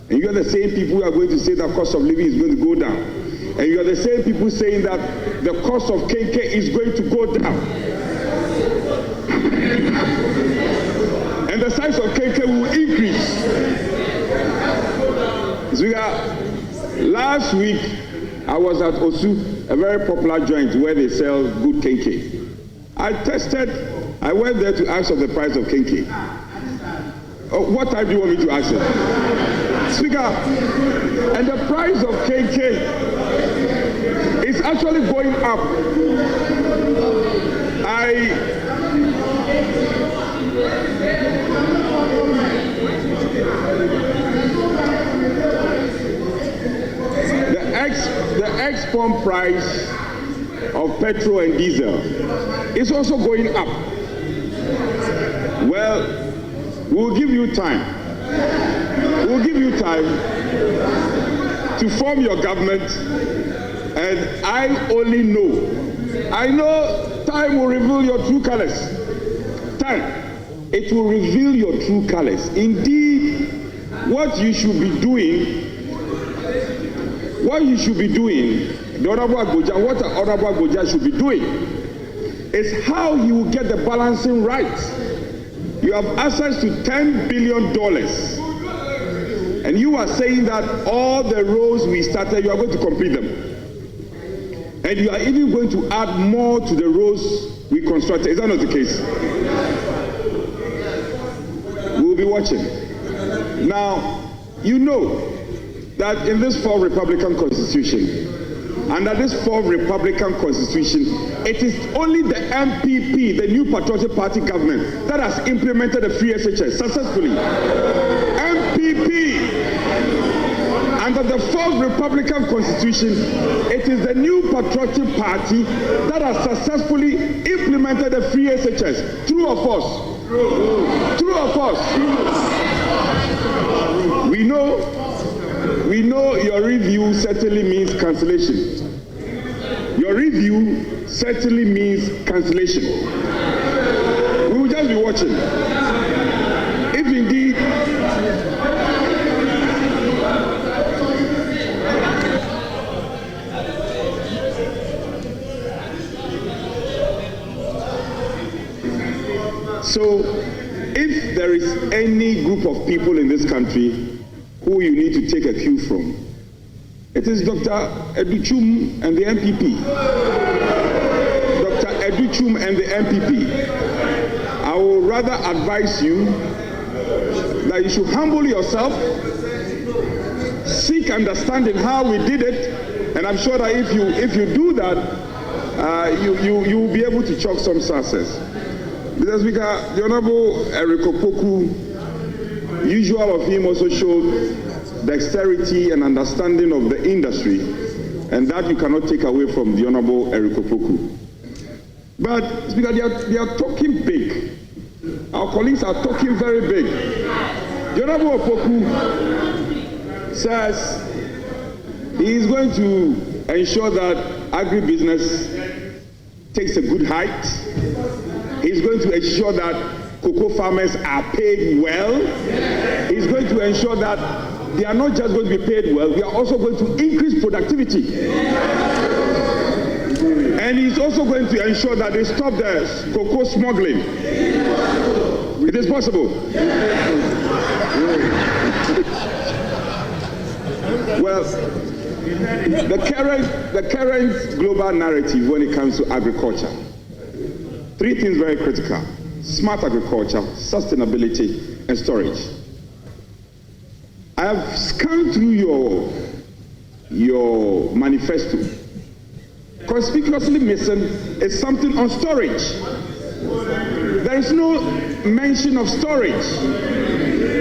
And you are the same people who are going to say that cost of living is going to go down. And you are the same people saying that the cost of KK is going to go down. And the size of KK will increase. Speaker, last week I was at Osu, a very popular joint where they sell good KK. I went there to ask for the price of KK. What time do you want me to ask it? Speaker, and the price of KK is actually going up. The export price of petrol and diesel is also going up. Well, we'll give you time. We'll give you time to form your government, and I know time will reveal your true colors. Time, it will reveal your true colors. Indeed, what you should be doing, the Honorable Agboja, what the Honorable Agboja should be doing is how he will get the balancing right. You have access to $10 billion. And you are saying that all the roads we started, you are going to complete them. And you are even going to add more to the roads we constructed. Is that not the case? We'll be watching. Now, you know that in this fourth Republican Constitution, under this fourth Republican Constitution, it is only the MPP, the New Patriotic Party government, that has implemented the free SHS successfully. MPP. Under the fourth Republican Constitution, it is the New Patriotic Party that has successfully implemented the free SHS. True or false? True or false? We know your review certainly means cancellation. Your review certainly means cancellation. We will just be watching. If indeed so, if there is any group of people in this country who you need to take a cue from, it is Dr. Educhum and the MPP. Dr. Educhum and the MPP. I will rather advise you that you should humble yourself, seek understanding how we did it, and I'm sure that if you do that, you will be able to chalk some success. Mr. Speaker, the Honorable Eric Opoku, usual of him, also showed dexterity and understanding of the industry, and that you cannot take away from the Honorable Eric Opoku. But, Speaker, they are talking big. Our colleagues are talking very big. The Honorable Opoku says he is going to ensure that agribusiness takes a good height. He's going to ensure that cocoa farmers are paid well. He's going to ensure that they are not just going to be paid well, we are also going to increase productivity. And he's also going to ensure that they stop the cocoa smuggling. It is possible. Well, the current global narrative when it comes to agriculture, three things very critical: smart agriculture, sustainability, and storage. I have scanned through your manifesto. Conspicuously missing is something on storage. There is no mention of storage.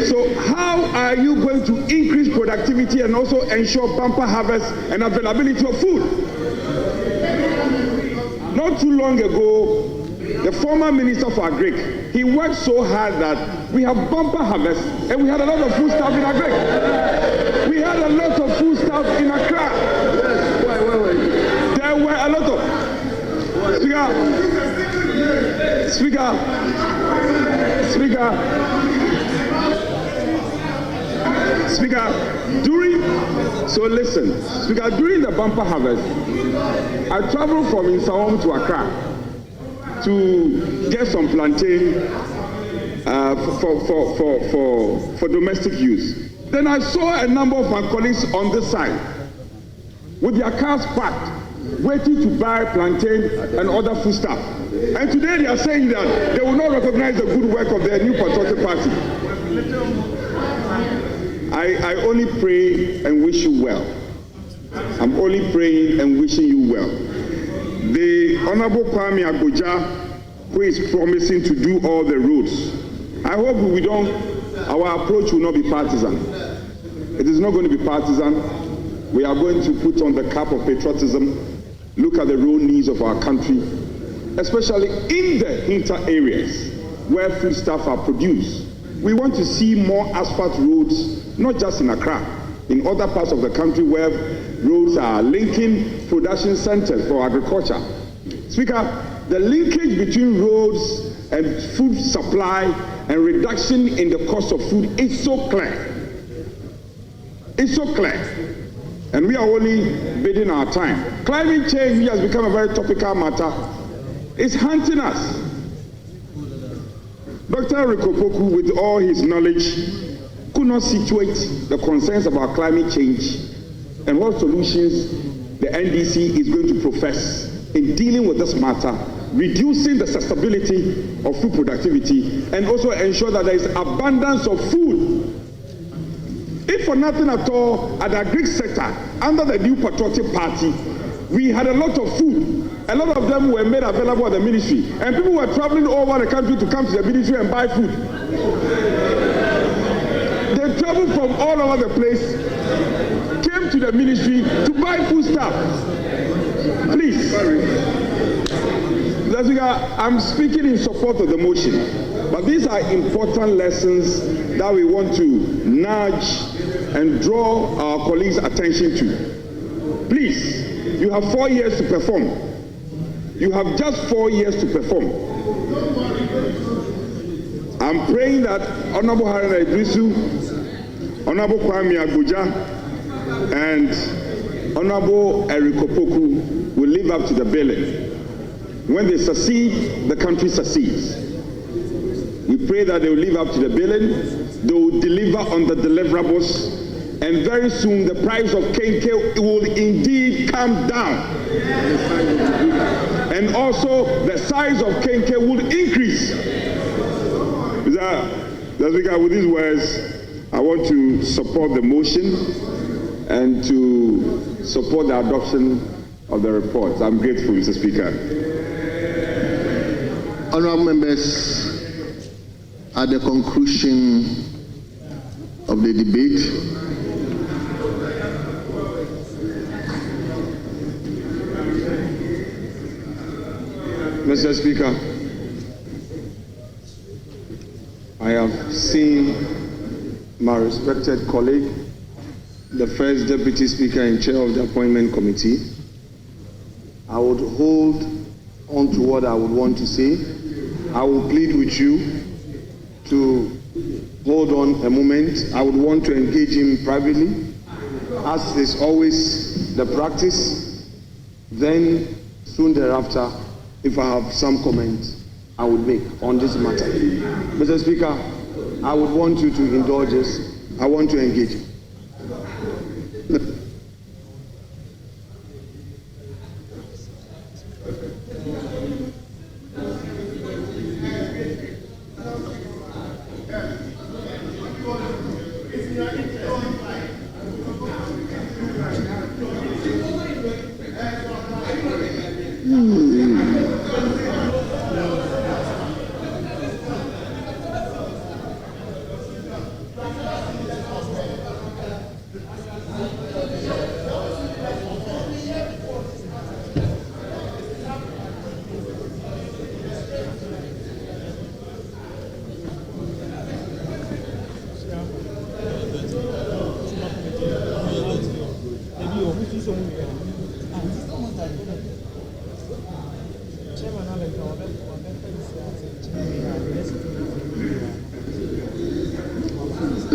So how are you going to increase productivity and also ensure bumper harvest and availability of food? Not too long ago, the former Minister for Agric, he worked so hard that we have bumper harvest and we had a lot of food stuff in Agric. We had a lot of food stuff in Accra. There were a lot of... Speaker, during the bumper harvest, I traveled from Insawam to Accra to get some plantain for domestic use. Then I saw a number of my colleagues on this side with their cars parked, waiting to buy plantain and other foodstuff. And today they are saying that they will not recognize the good work of their New Patriotic Party. I only pray and wish you well. I'm only praying and wishing you well. The Honorable Kwame Agboja, who is promising to do all the roads, I hope our approach will not be partisan. It is not going to be partisan. We are going to put on the cap of patriotism look at the road needs of our country, especially in the hinter areas where foodstuffs are produced. We want to see more asphalt roads, not just in Accra, in other parts of the country where roads are linking production centers for agriculture. Speaker, the linkage between roads and food supply and reduction in the cost of food is so clear. It's so clear. And we are only bidding our time. Climate change, which has become a very topical matter, is haunting us. Dr. Rikopoku, with all his knowledge, could not situate the concerns about climate change and what solutions the NDC is going to profess in dealing with this matter, reducing the sustainability of food productivity, and also ensure that there is abundance of food. If for nothing at all, at the agri sector, under the new patriotic party, we had a lot of food. A lot of them were made available at the ministry, and people were traveling all over the country to come to the ministry and buy food. They traveled from all over the place, came to the ministry to buy food stuff. Please, I'm speaking in support of the motion, but these are important lessons that we want to nudge and draw our colleagues' attention to. Please, you have 4 years to perform. You have just 4 years to perform. I'm praying that Honorable Haruna Idrisu, Honorable Kwame Agboja, and Honorable Eric Opoku will live up to the billing. When they succeed, the country succeeds. We pray that they will live up to the billing, they will deliver on the deliverables, and very soon the price of KK will indeed come down. And also the size of KK will increase. With these words, I want to support the motion and to support the adoption of the report. I'm grateful, Mr. Speaker. Honourable members, at the conclusion of the debate, Mr. Speaker, I have seen my respected colleague, the first Deputy Speaker in chair of the Appointment Committee. I would hold on to what I would want to say. I will plead with you to hold on a moment. I would want to engage him privately, as is always the practice. Then, soon thereafter, if I have some comments, I would make on this matter. Mr. Speaker, I would want you to indulge us. I want to engage you.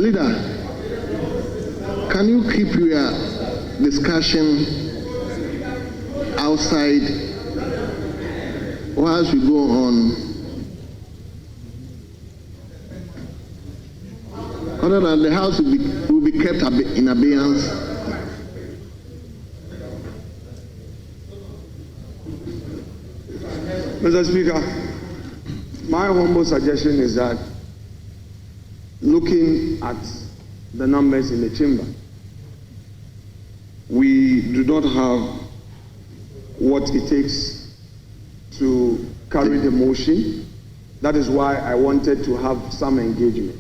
Leader, can you keep your discussion outside whilst we go on? Other than the house will be kept in abeyance. Mr. Speaker, my humble suggestion is that looking at the numbers in the chamber, we do not have what it takes to carry the motion. That is why I wanted to have some engagement.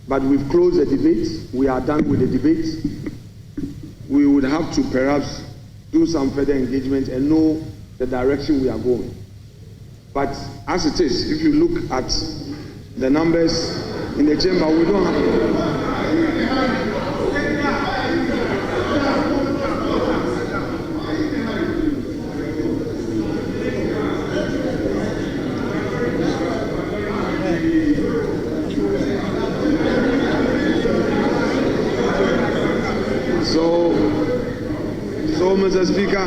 But we've closed the debate. We are done with the debate. We would have to perhaps do some further engagement and know the direction we are going. But as it is, if you look at the numbers in the chamber, we don't have. So, Mr. Speaker,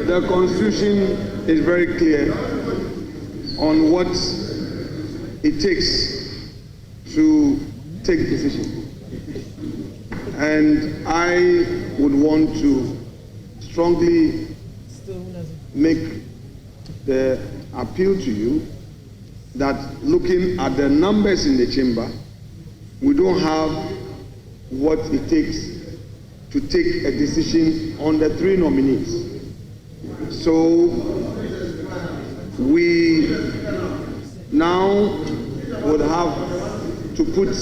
the Constitution is very clear on what it takes to take decisions. And I would want to strongly make the appeal to you that looking at the numbers in the chamber, we don't have what it takes to take a decision on the 3 nominees. So we now would have to put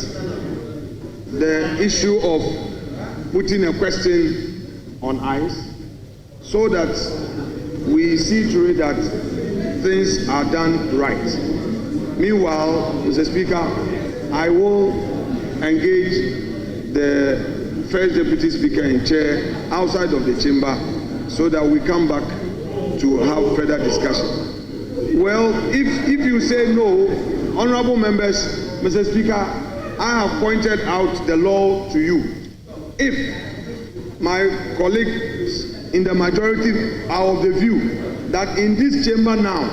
the issue of putting a question on ice so that we see to it that things are done right. Meanwhile, Mr. Speaker, I will engage the First Deputy Speaker in chair outside of the chamber so that we come back to have further discussion. Well, if you say no, honorable members, Mr. Speaker, I have pointed out the law to you. If my colleagues in the majority are of the view that in this chamber now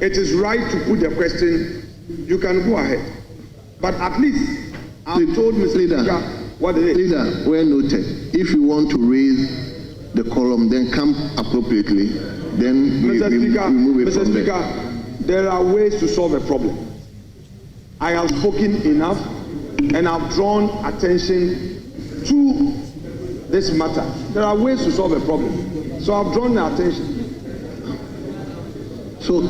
it is right to put the question, you can go ahead. But at least I've told Mr. Speaker what it is. Leader, well noted. If you want to raise the column, then come appropriately. Then we move it from there. There are ways to solve a problem. I have spoken enough and I've drawn attention to this matter. There are ways to solve a problem. So I've drawn the attention. So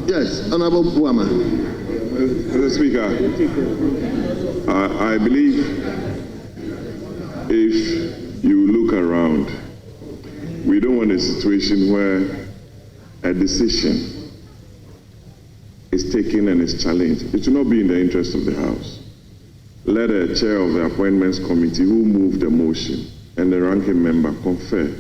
yes, Honorable Buama. Mr. Speaker, I believe if you look around, we don't want a situation where a decision is taken and is challenged. It will not be in the interest of the House. Let a chair of the Appointments Committee who moved the motion and the ranking member confer.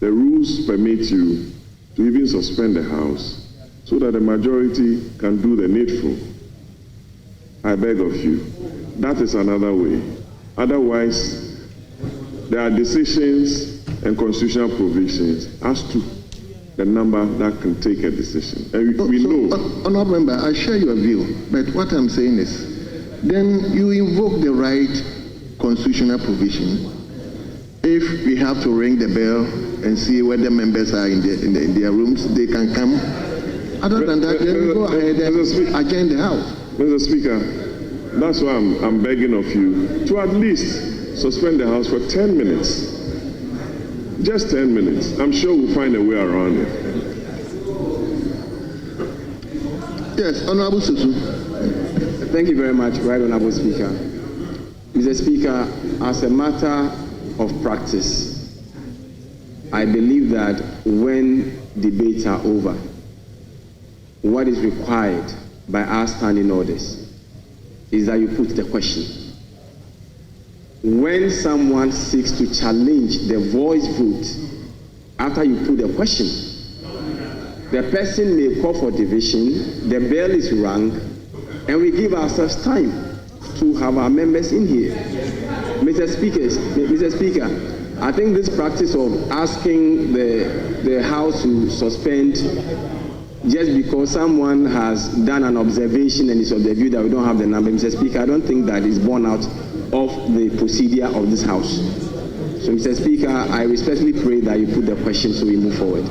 The rules permit you to even suspend the House so that the majority can do the needful. I beg of you, that is another way. Otherwise, there are decisions and constitutional provisions as to the number that can take a decision. And we know. Honorable Member, I share your view, but what I'm saying is, then you invoke the right constitutional provision. If we have to ring the bell and see whether members are in their rooms, they can come. Other than that, then we go ahead and adjourn the House. Mr. Speaker, that's why I'm begging of you to at least suspend the House for 10 minutes. Just 10 minutes. I'm sure we'll find a way around it. Yes, Honorable Susu. Thank you very much, Right Honorable Speaker. Mr. Speaker, as a matter of practice, I believe that when debates are over, what is required by our standing orders is that you put the question. When someone seeks to challenge the voice vote after you put the question, the person may call for division, the bell is rung, and we give ourselves time to have our members in here. Mr. Speaker, I think this practice of asking the House to suspend just because someone has done an observation and is of the view that we don't have the number, Mr. Speaker, I don't think that is borne out of the procedure of this House. So, Mr. Speaker, I respectfully pray that you put the question so we move forward.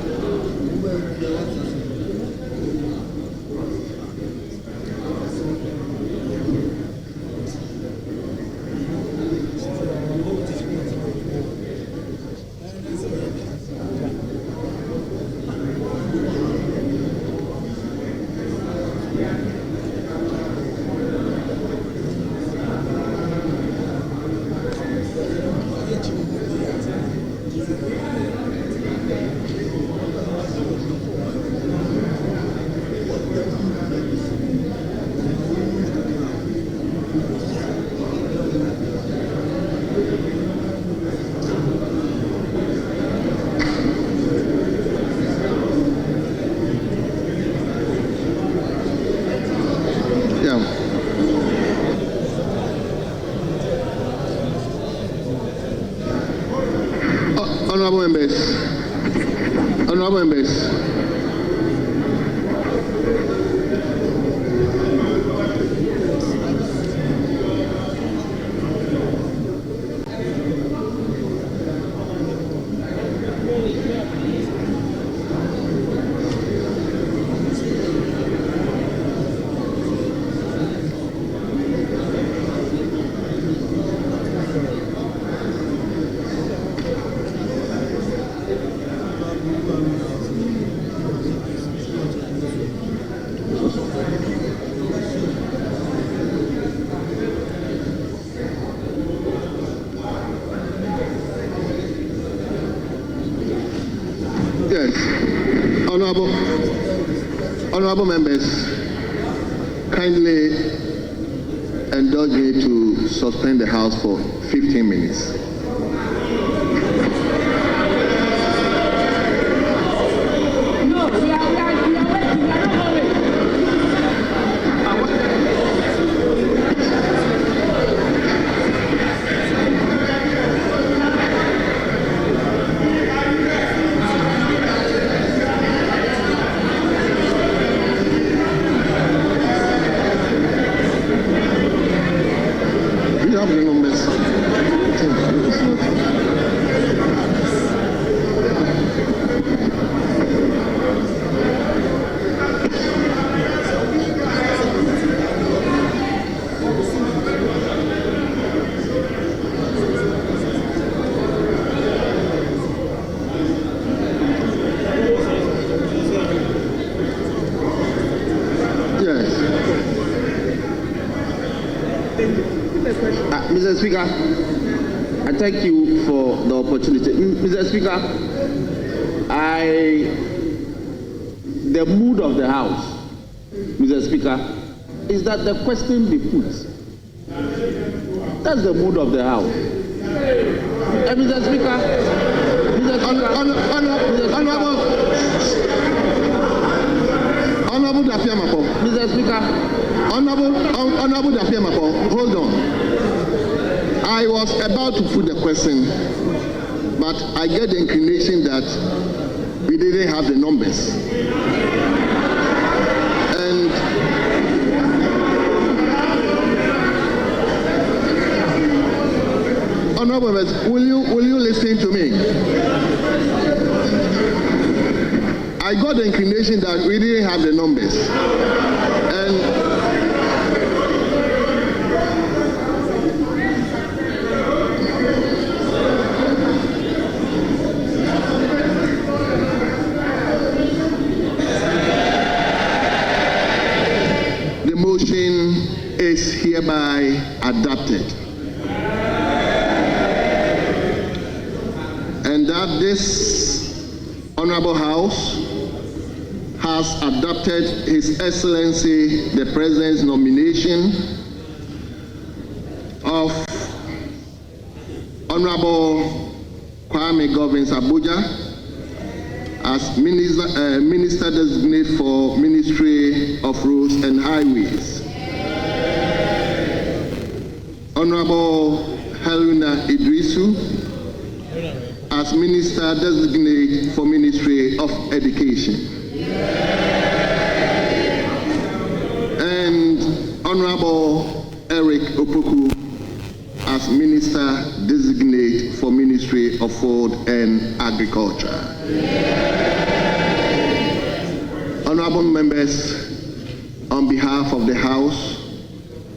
Honorable members, Honorable members, kindly indulge me to suspend the House for 15 minutes. Mr. Speaker, I thank you for the opportunity. Mr. Speaker, the mood of the House, Mr. Speaker, is that the question be put. That's the mood of the House. Mr. Speaker, Honorable Dafiamapo. Mr. Speaker. Honorable Dafiamapo, hold on. I was about to put the question, but I get the inclination that we didn't have the numbers. And honorable members, will you listen to me? I got the inclination that we didn't have the numbers. And the motion is hereby adopted. And that this Honorable House has adopted His Excellency the President's nomination of Honorable Kwame Govins Abuja as Minister Designate for Ministry of Roads and Highways. Honorable Helena Idrisu as Minister Designate for Ministry of Education. And Honorable Eric Opoku as Minister Designate for Ministry of Food and Agriculture. Honorable members, on behalf of the House,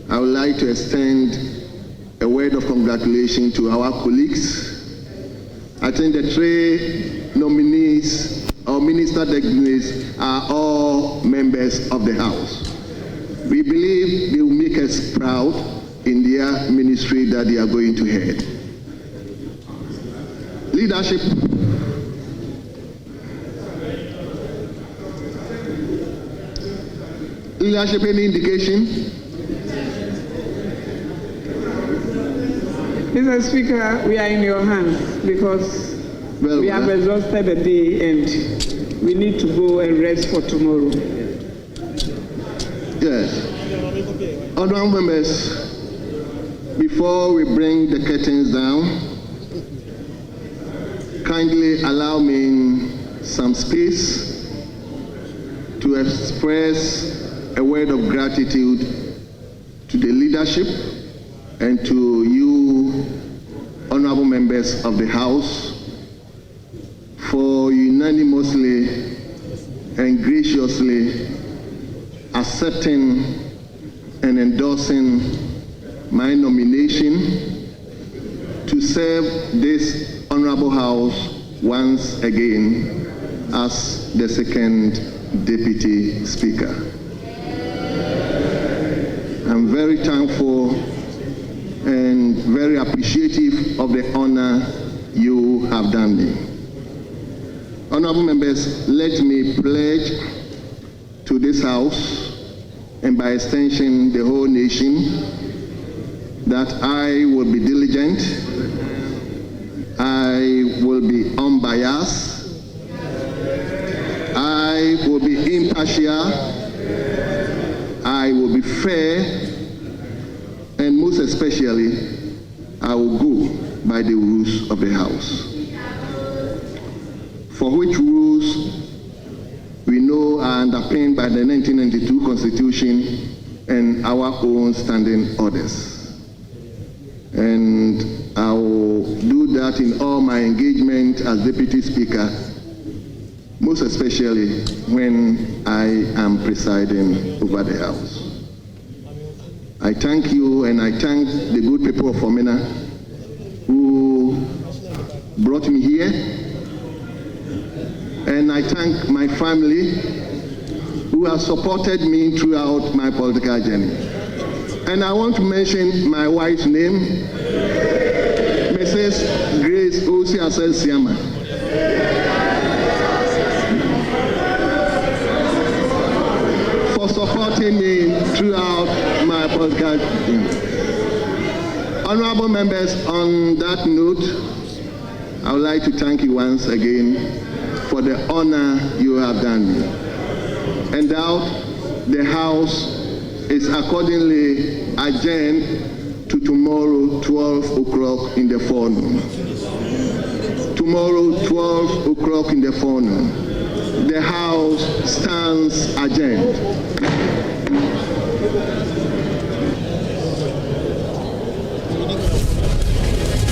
I would like to extend a word of congratulations to our colleagues. I think the three nominees or minister designates are all members of the House. We believe they will make us proud in their ministry that they are going to head. Leadership. Leadership, any indication? Mr. Speaker, we are in your hands because we have exhausted the day and we need to go and rest for tomorrow. Yes. Honorable members, before we bring the curtains down, kindly allow me some space to express a word of gratitude to the leadership and to you, honorable members of the House, for unanimously and graciously accepting and endorsing my nomination to serve this honorable House once again as the second Deputy Speaker. I'm very thankful and very appreciative of the honor you have done me. Honorable members, let me pledge to this House, and by extension the whole nation, that I will be diligent, I will be unbiased, I will be impartial, I will be fair, and most especially, I will go by the rules of the House. For which rules we know are underpinned by the 1992 Constitution and our own standing orders. And I will do that in all my engagement as Deputy Speaker, most especially when I am presiding over the House. I thank you, and I thank the good people of Omena who brought me here. And I thank my family who have supported me throughout my political journey. And I want to mention my wife's name, Mrs. Grace Osi Asel-Siama. For supporting me throughout my political journey. Honorable members, on that note, I would like to thank you once again for the honor you have done me. And now the House is accordingly adjourned to tomorrow, 12 o'clock in the forenoon. Tomorrow, 12 o'clock in the forenoon. The House stands adjourned.